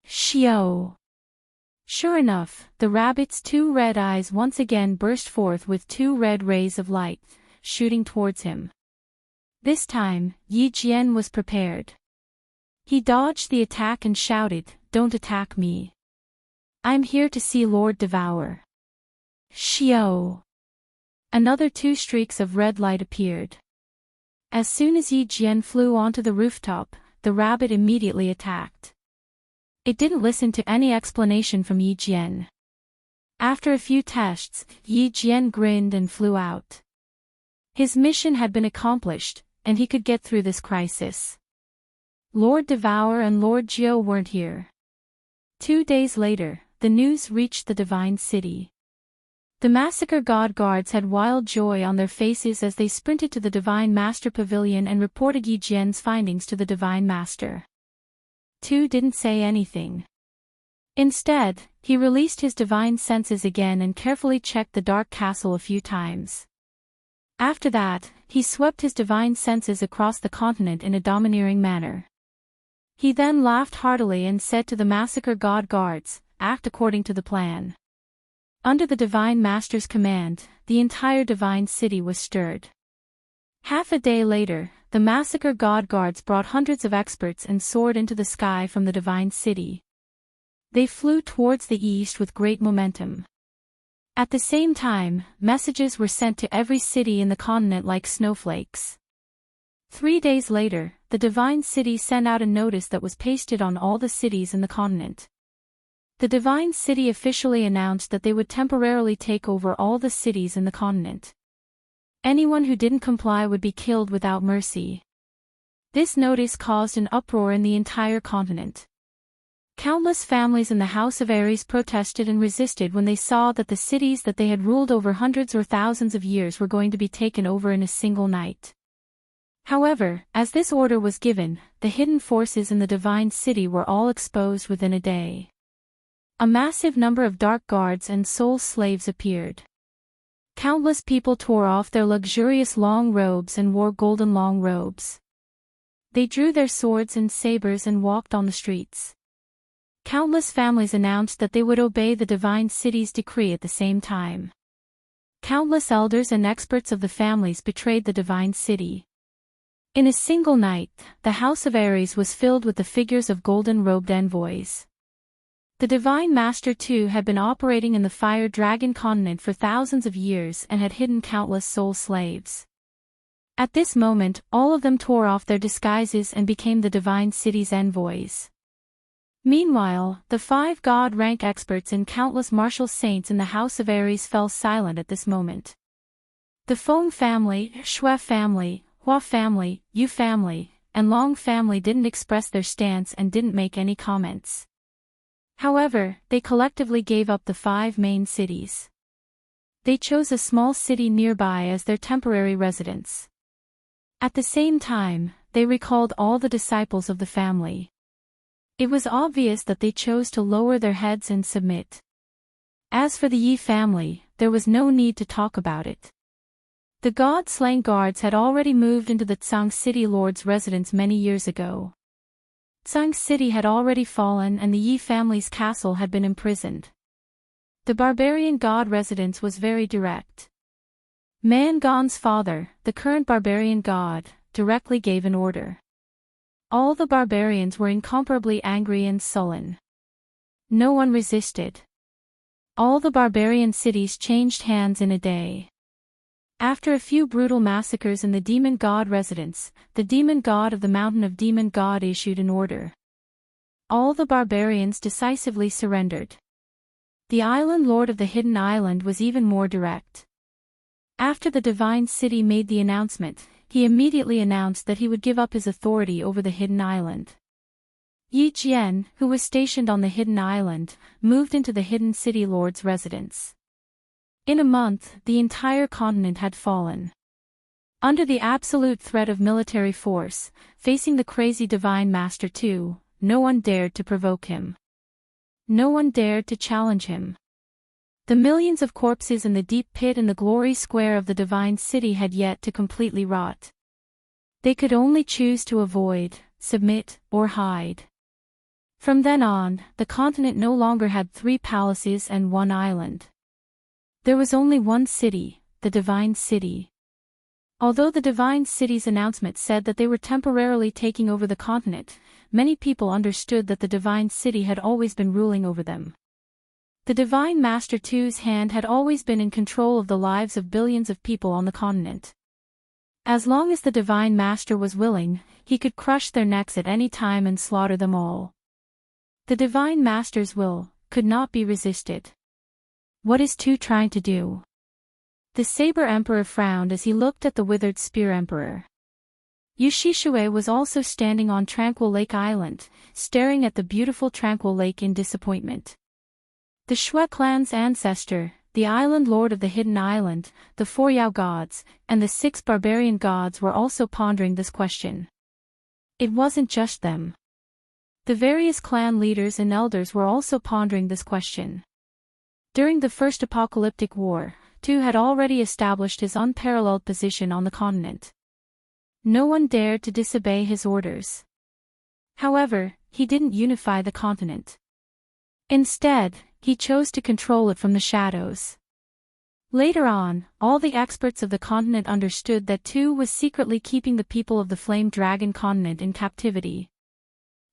Xiao! Sure enough, the rabbit's 2 red eyes once again burst forth with 2 red rays of light, shooting towards him. This time, Yi Jian was prepared. He dodged the attack and shouted, "Don't attack me. I'm here to see Lord Devourer." Xiao! Another 2 streaks of red light appeared. As soon as Yi Jian flew onto the rooftop, the rabbit immediately attacked. It didn't listen to any explanation from Yi Jian. After a few tests, Yi Jian grinned and flew out. His mission had been accomplished, and he could get through this crisis. Lord Devourer and Lord Jiao weren't here. 2 days later, the news reached the Divine City. The Massacre God Guards had wild joy on their faces as they sprinted to the Divine Master Pavilion and reported Yi Jian's findings to the Divine Master. Tu didn't say anything. Instead, he released his divine senses again and carefully checked the dark castle a few times. After that, he swept his divine senses across the continent in a domineering manner. He then laughed heartily and said to the Massacre God Guards, "Act according to the plan." Under the Divine Master's command, the entire Divine City was stirred. Half a day later, the Massacre God Guards brought hundreds of experts and soared into the sky from the Divine City. They flew towards the east with great momentum. At the same time, messages were sent to every city in the continent like snowflakes. 3 days later, the divine city sent out a notice that was pasted on all the cities in the continent. The divine city officially announced that they would temporarily take over all the cities in the continent. Anyone who didn't comply would be killed without mercy. This notice caused an uproar in the entire continent. Countless families in the House of Aries protested and resisted when they saw that the cities that they had ruled over hundreds or thousands of years were going to be taken over in a single night. However, as this order was given, the hidden forces in the divine city were all exposed within a day. A massive number of dark guards and soul slaves appeared. Countless people tore off their luxurious long robes and wore golden long robes. They drew their swords and sabers and walked on the streets. Countless families announced that they would obey the divine city's decree at the same time. Countless elders and experts of the families betrayed the divine city. In a single night, the House of Aries was filled with the figures of golden-robed envoys. The Divine Master too had been operating in the Fire Dragon continent for thousands of years and had hidden countless soul slaves. At this moment, all of them tore off their disguises and became the divine city's envoys. Meanwhile, the 5 god-rank experts and countless martial saints in the House of Aries fell silent at this moment. The Feng family, Shui family, Hua family, Yu family, and Long family didn't express their stance and didn't make any comments. However, they collectively gave up the 5 main cities. They chose a small city nearby as their temporary residence. At the same time, they recalled all the disciples of the family. It was obvious that they chose to lower their heads and submit. As for the Yi family, there was no need to talk about it. The god-slaying guards had already moved into the Tsang City Lord's residence many years ago. Tsang City had already fallen and the Yi family's castle had been imprisoned. The barbarian god residence was very direct. Man Gon's father, the current barbarian god, directly gave an order. All the barbarians were incomparably angry and sullen. No one resisted. All the barbarian cities changed hands in a day. After a few brutal massacres in the demon god residence, the demon god of the mountain of demon god issued an order. All the barbarians decisively surrendered. The island lord of the hidden island was even more direct. After the divine city made the announcement, he immediately announced that he would give up his authority over the hidden island. Yi Jian, who was stationed on the hidden island, moved into the hidden city lord's residence. In a month, the entire continent had fallen. Under the absolute threat of military force, facing the crazy divine master too, no one dared to provoke him. No one dared to challenge him. The millions of corpses in the deep pit in the glory square of the divine city had yet to completely rot. They could only choose to avoid, submit, or hide. From then on, the continent no longer had 3 palaces and 1 island. There was only one city, the divine city. Although the divine city's announcement said that they were temporarily taking over the continent, many people understood that the divine city had always been ruling over them. The Divine Master II's hand had always been in control of the lives of billions of people on the continent. As long as the Divine Master was willing, he could crush their necks at any time and slaughter them all. The Divine Master's will could not be resisted. What is Tu trying to do? The Saber Emperor frowned as he looked at the withered Spear Emperor. Yu Shishue was also standing on Tranquil Lake Island, staring at the beautiful Tranquil Lake in disappointment. The Shui clan's ancestor, the island lord of the hidden island, the 4 Yao gods, and the 6 barbarian gods were also pondering this question. It wasn't just them. The various clan leaders and elders were also pondering this question. During the First Apocalyptic War, Tu had already established his unparalleled position on the continent. No one dared to disobey his orders. However, he didn't unify the continent. Instead, he chose to control it from the shadows. Later on, all the experts of the continent understood that Tu was secretly keeping the people of the Flame Dragon continent in captivity.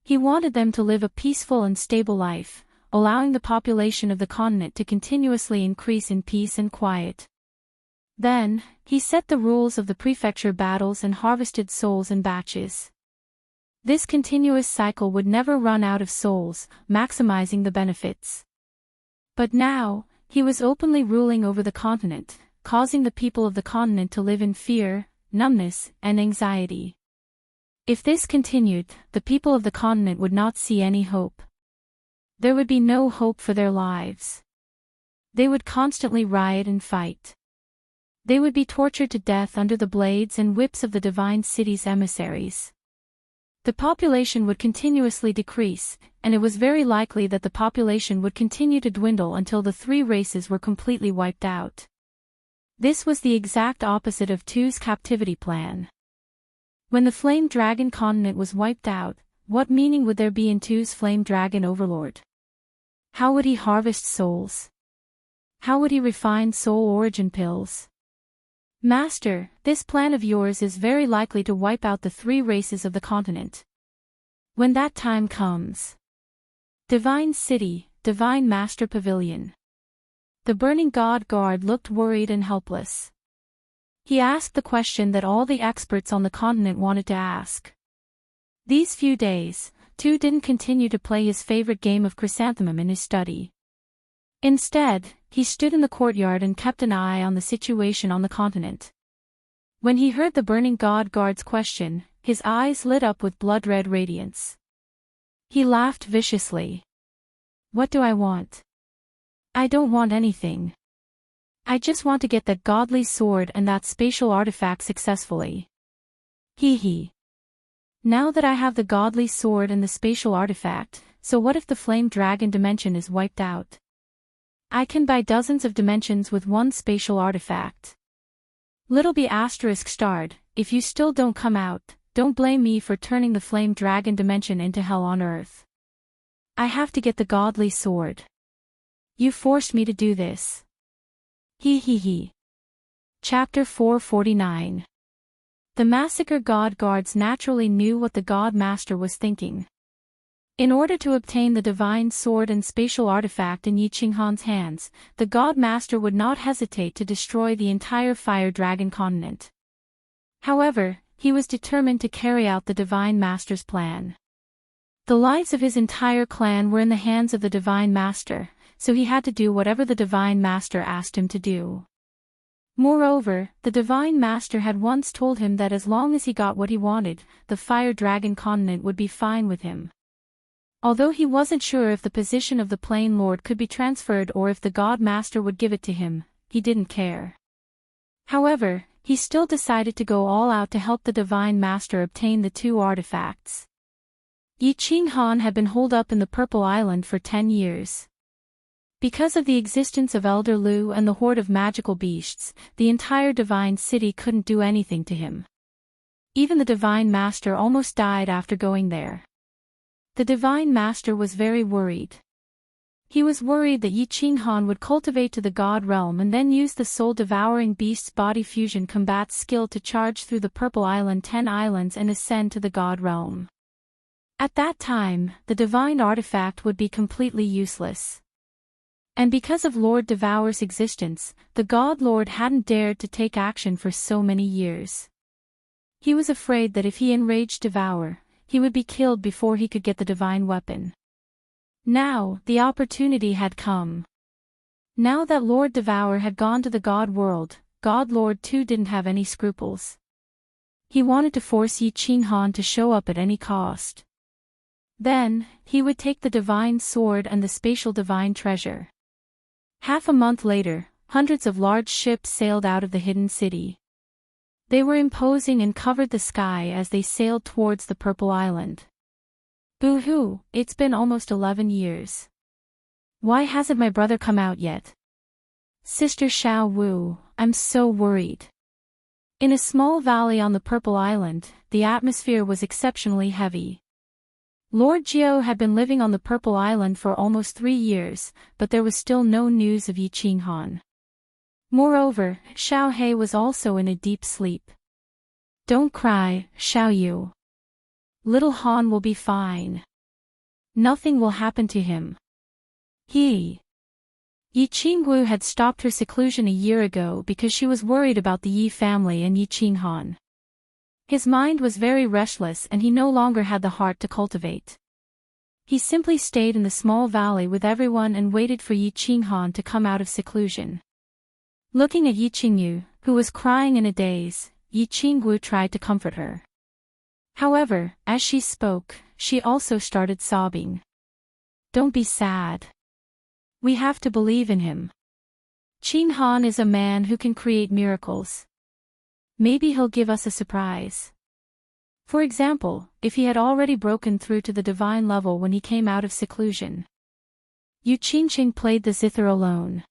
He wanted them to live a peaceful and stable life, allowing the population of the continent to continuously increase in peace and quiet. Then, he set the rules of the prefecture battles and harvested souls in batches. This continuous cycle would never run out of souls, maximizing the benefits. But now, he was openly ruling over the continent, causing the people of the continent to live in fear, numbness, and anxiety. If this continued, the people of the continent would not see any hope. There would be no hope for their lives. They would constantly riot and fight. They would be tortured to death under the blades and whips of the divine city's emissaries. The population would continuously decrease, and it was very likely that the population would continue to dwindle until the three races were completely wiped out. This was the exact opposite of Tu's captivity plan. When the Flame Dragon continent was wiped out, what meaning would there be in Tu's Flame Dragon Overlord? How would he harvest souls? How would he refine soul origin pills? Master, this plan of yours is very likely to wipe out the three races of the continent. When that time comes. Divine City, Divine Master Pavilion. The Burning God Guard looked worried and helpless. He asked the question that all the experts on the continent wanted to ask. These few days, Tu didn't continue to play his favorite game of chrysanthemum in his study. Instead, he stood in the courtyard and kept an eye on the situation on the continent. When he heard the Burning God Guard's question, his eyes lit up with blood-red radiance. He laughed viciously. What do I want? I don't want anything. I just want to get that godly sword and that spatial artifact successfully. Hee hee. Now that I have the godly sword and the spatial artifact, so what if the Flame Dragon dimension is wiped out? I can buy dozens of dimensions with one spatial artifact. Little B asterisk starred, if you still don't come out, don't blame me for turning the Flame Dragon dimension into hell on earth. I have to get the godly sword. You forced me to do this. Hee hee hee. Chapter 449. The Massacre God Guards naturally knew what the God Master was thinking. In order to obtain the divine sword and spatial artifact in Yi Qinghan's hands, the God Master would not hesitate to destroy the entire Fire Dragon continent. However, he was determined to carry out the Divine Master's plan. The lives of his entire clan were in the hands of the Divine Master, so he had to do whatever the Divine Master asked him to do. Moreover, the Divine Master had once told him that as long as he got what he wanted, the Fire Dragon continent would be fine with him. Although he wasn't sure if the position of the Plain Lord could be transferred or if the God Master would give it to him, he didn't care. However, he still decided to go all out to help the Divine Master obtain the two artifacts. Yi Qinghan had been holed up in the Purple Island for 10 years. Because of the existence of Elder Lu and the horde of magical beasts, the entire Divine City couldn't do anything to him. Even the Divine Master almost died after going there. The Divine Master was very worried. He was worried that Yi Qinghan would cultivate to the God Realm and then use the soul-devouring beast's body fusion combat skill to charge through the Purple Island 10 islands and ascend to the God Realm. At that time, the divine artifact would be completely useless. And because of Lord Devour's existence, the God Lord hadn't dared to take action for so many years. He was afraid that if he enraged Devour, he would be killed before he could get the divine weapon. Now, the opportunity had come. Now that Lord Devour had gone to the God world, God Lord too didn't have any scruples. He wanted to force Yi Qinghan to show up at any cost. Then, he would take the divine sword and the spatial divine treasure. Half a month later, hundreds of large ships sailed out of the hidden city. They were imposing and covered the sky as they sailed towards the Purple Island. Boo-hoo, it's been almost 11 years. Why hasn't my brother come out yet? Sister Xiao Wu, I'm so worried. In a small valley on the Purple Island, the atmosphere was exceptionally heavy. Lord Jiao had been living on the Purple Island for almost 3 years, but there was still no news of Yi Qinghan. Moreover, Xiao He was also in a deep sleep. Don't cry, Xiao Yu. Little Han will be fine. Nothing will happen to him. Yi Qingwu had stopped her seclusion a year ago because she was worried about the Yi family and Yi Qinghan. His mind was very restless and he no longer had the heart to cultivate. He simply stayed in the small valley with everyone and waited for Yi Qinghan to come out of seclusion. Looking at Yi Qingyu, who was crying in a daze, Yi Qingwu tried to comfort her. However, as she spoke, she also started sobbing. "Don't be sad. We have to believe in him. Qinghan is a man who can create miracles. Maybe he'll give us a surprise." For example, if he had already broken through to the divine level when he came out of seclusion. Yu Qingqing played the zither alone.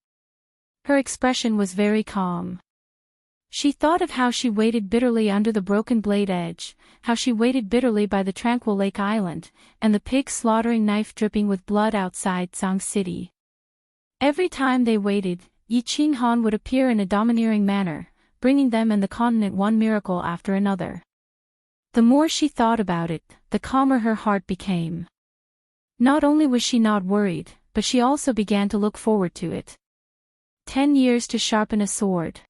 Her expression was very calm. She thought of how she waited bitterly under the broken blade edge, how she waited bitterly by the tranquil lake island, and the pig slaughtering knife dripping with blood outside Sang City. Every time they waited, Yi Qinghan would appear in a domineering manner, bringing them and the continent one miracle after another. The more she thought about it, the calmer her heart became. Not only was she not worried, but she also began to look forward to it. 10 years to sharpen a sword.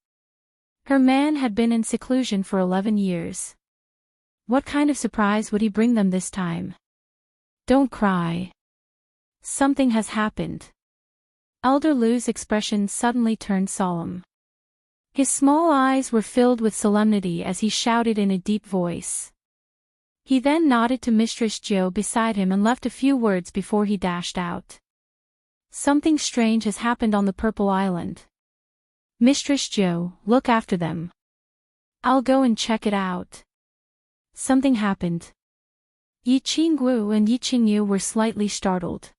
Her man had been in seclusion for 11 years. What kind of surprise would he bring them this time? "Don't cry. Something has happened." Elder Lu's expression suddenly turned solemn. His small eyes were filled with solemnity as he shouted in a deep voice. He then nodded to Mistress Jiu beside him and left a few words before he dashed out. "Something strange has happened on the Purple Island. Mistress Jiu, look after them. I'll go and check it out." Something happened. Yi Qingwu and Yi Qingyu were slightly startled.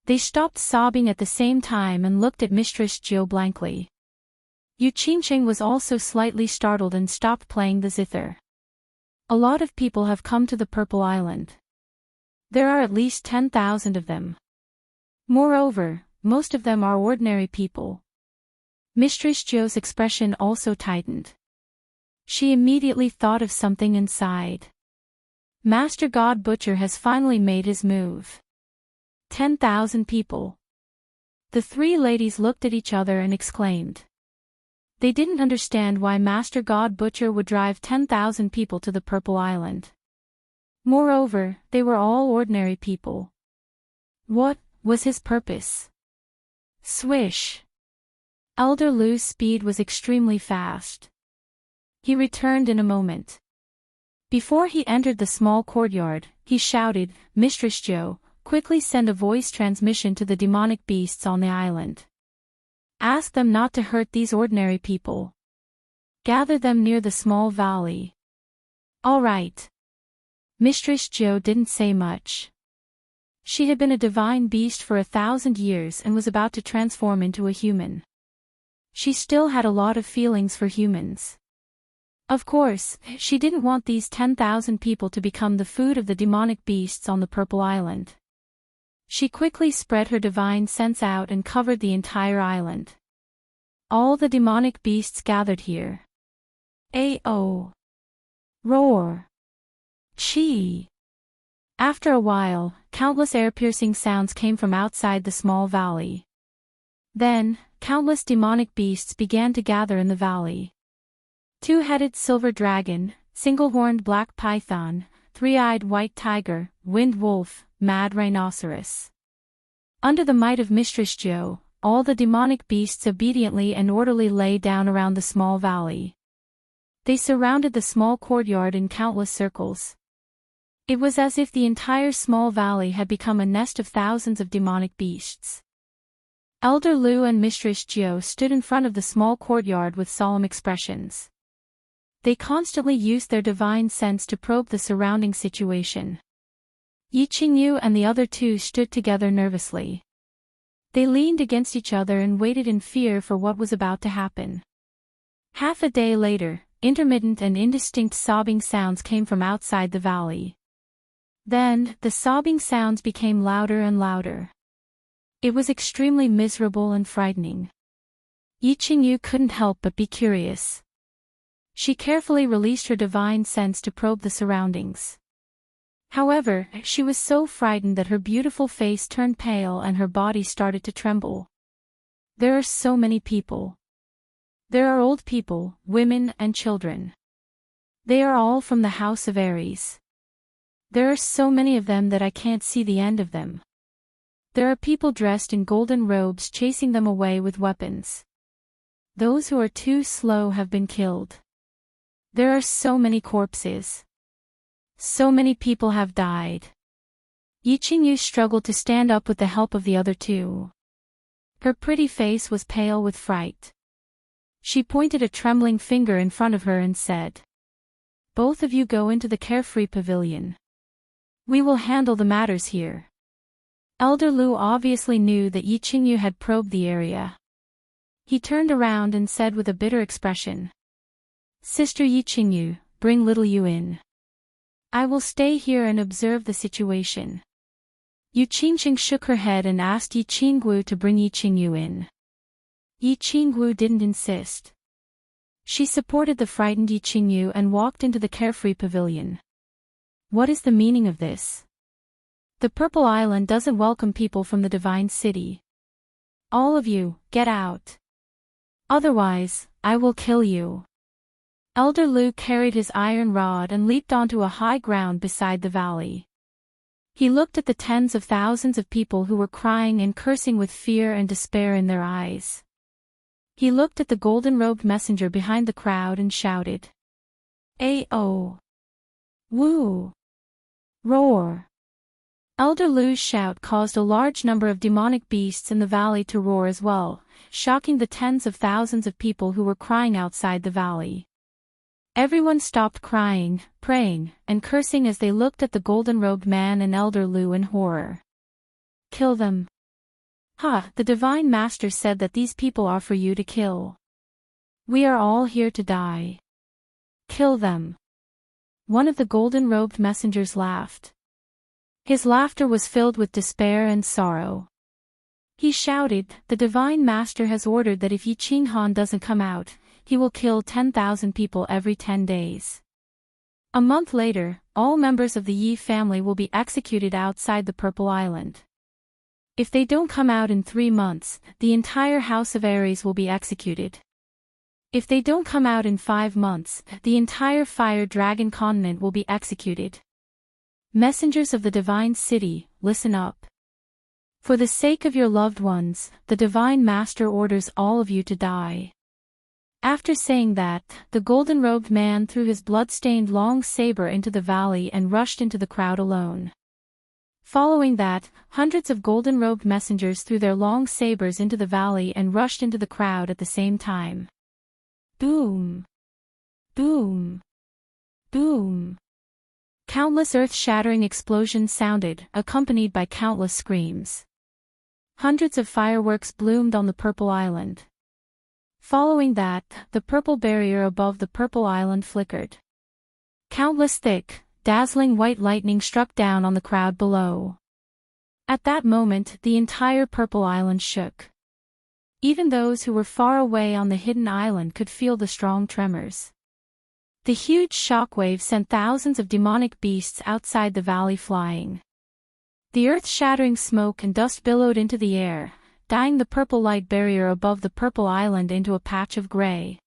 They stopped sobbing at the same time and looked at Mistress Jiu blankly. Yu Qingqing was also slightly startled and stopped playing the zither. A lot of people have come to the Purple Island. There are at least 10,000 of them. Moreover, most of them are ordinary people. Mistress Jiu's expression also tightened. She immediately thought of something and sighed. Master God Butcher has finally made his move. 10,000 people. The three ladies looked at each other and exclaimed. They didn't understand why Master God Butcher would drive 10,000 people to the Purple Island. Moreover, they were all ordinary people. What was his purpose? Swish! Elder Lu's speed was extremely fast. He returned in a moment. Before he entered the small courtyard, he shouted, "Mistress Jiu, quickly send a voice transmission to the demonic beasts on the island. Ask them not to hurt these ordinary people. Gather them near the small valley." "All right." Mistress Jiu didn't say much. She had been a divine beast for 1,000 years and was about to transform into a human. She still had a lot of feelings for humans. Of course, she didn't want these 10,000 people to become the food of the demonic beasts on the Purple Island. She quickly spread her divine sense out and covered the entire island. All the demonic beasts gathered here. A-O. Roar. Chi. After a while, countless air-piercing sounds came from outside the small valley. Then, countless demonic beasts began to gather in the valley. Two-headed silver dragon, single-horned black python, three-eyed white tiger, wind wolf, mad rhinoceros. Under the might of Mistress Jiu, all the demonic beasts obediently and orderly lay down around the small valley. They surrounded the small courtyard in countless circles. It was as if the entire small valley had become a nest of thousands of demonic beasts. Elder Lu and Mistress Jiu stood in front of the small courtyard with solemn expressions. They constantly used their divine sense to probe the surrounding situation. Yi Qingyu and the other two stood together nervously. They leaned against each other and waited in fear for what was about to happen. Half a day later, intermittent and indistinct sobbing sounds came from outside the valley. Then, the sobbing sounds became louder and louder. It was extremely miserable and frightening. Yi Qingyu couldn't help but be curious. She carefully released her divine sense to probe the surroundings. However, she was so frightened that her beautiful face turned pale and her body started to tremble. There are so many people. There are old people, women and children. They are all from the House of Aries. There are so many of them that I can't see the end of them. There are people dressed in golden robes chasing them away with weapons. Those who are too slow have been killed. There are so many corpses. So many people have died. Yi Qingyu struggled to stand up with the help of the other two. Her pretty face was pale with fright. She pointed a trembling finger in front of her and said, "Both of you go into the carefree pavilion. We will handle the matters here." Elder Lu obviously knew that Yi Qingyu had probed the area. He turned around and said with a bitter expression, "Sister Yi Qingyu, bring little Yu in. I will stay here and observe the situation." Yu Qingqing shook her head and asked Yi Qinggu to bring Yi Qingyu in. Yi Qinggu didn't insist. She supported the frightened Yi Qingyu and walked into the carefree pavilion. What is the meaning of this? The Purple Island doesn't welcome people from the Divine City. All of you, get out. Otherwise, I will kill you. Elder Lu carried his iron rod and leaped onto a high ground beside the valley. He looked at the tens of thousands of people who were crying and cursing with fear and despair in their eyes. He looked at the golden-robed messenger behind the crowd and shouted, "Ayo! Woo! Roar!" Elder Lu's shout caused a large number of demonic beasts in the valley to roar as well, shocking the tens of thousands of people who were crying outside the valley. Everyone stopped crying, praying, and cursing as they looked at the golden-robed man and Elder Lu in horror. "Kill them." "Ha, the Divine Master said that these people are for you to kill. We are all here to die. Kill them." One of the golden-robed messengers laughed. His laughter was filled with despair and sorrow. He shouted, "The Divine Master has ordered that if Yi Qinghan doesn't come out, he will kill 10,000 people every 10 days. A month later, all members of the Yi family will be executed outside the Purple Island. If they don't come out in 3 months, the entire House of Aries will be executed. If they don't come out in 5 months, the entire Fire Dragon continent will be executed. Messengers of the Divine City, listen up. For the sake of your loved ones, the Divine Master orders all of you to die." After saying that, the golden-robed man threw his blood-stained long saber into the valley and rushed into the crowd alone. Following that, hundreds of golden-robed messengers threw their long sabers into the valley and rushed into the crowd at the same time. Boom! Boom! Boom! Countless earth-shattering explosions sounded, accompanied by countless screams. Hundreds of fireworks bloomed on the Purple Island. Following that, the purple barrier above the Purple Island flickered. Countless thick, dazzling white lightning struck down on the crowd below. At that moment, the entire Purple Island shook. Even those who were far away on the hidden island could feel the strong tremors. The huge shockwave sent thousands of demonic beasts outside the valley flying. The earth-shattering smoke and dust billowed into the air, dyeing the purple light barrier above the Purple Island into a patch of gray.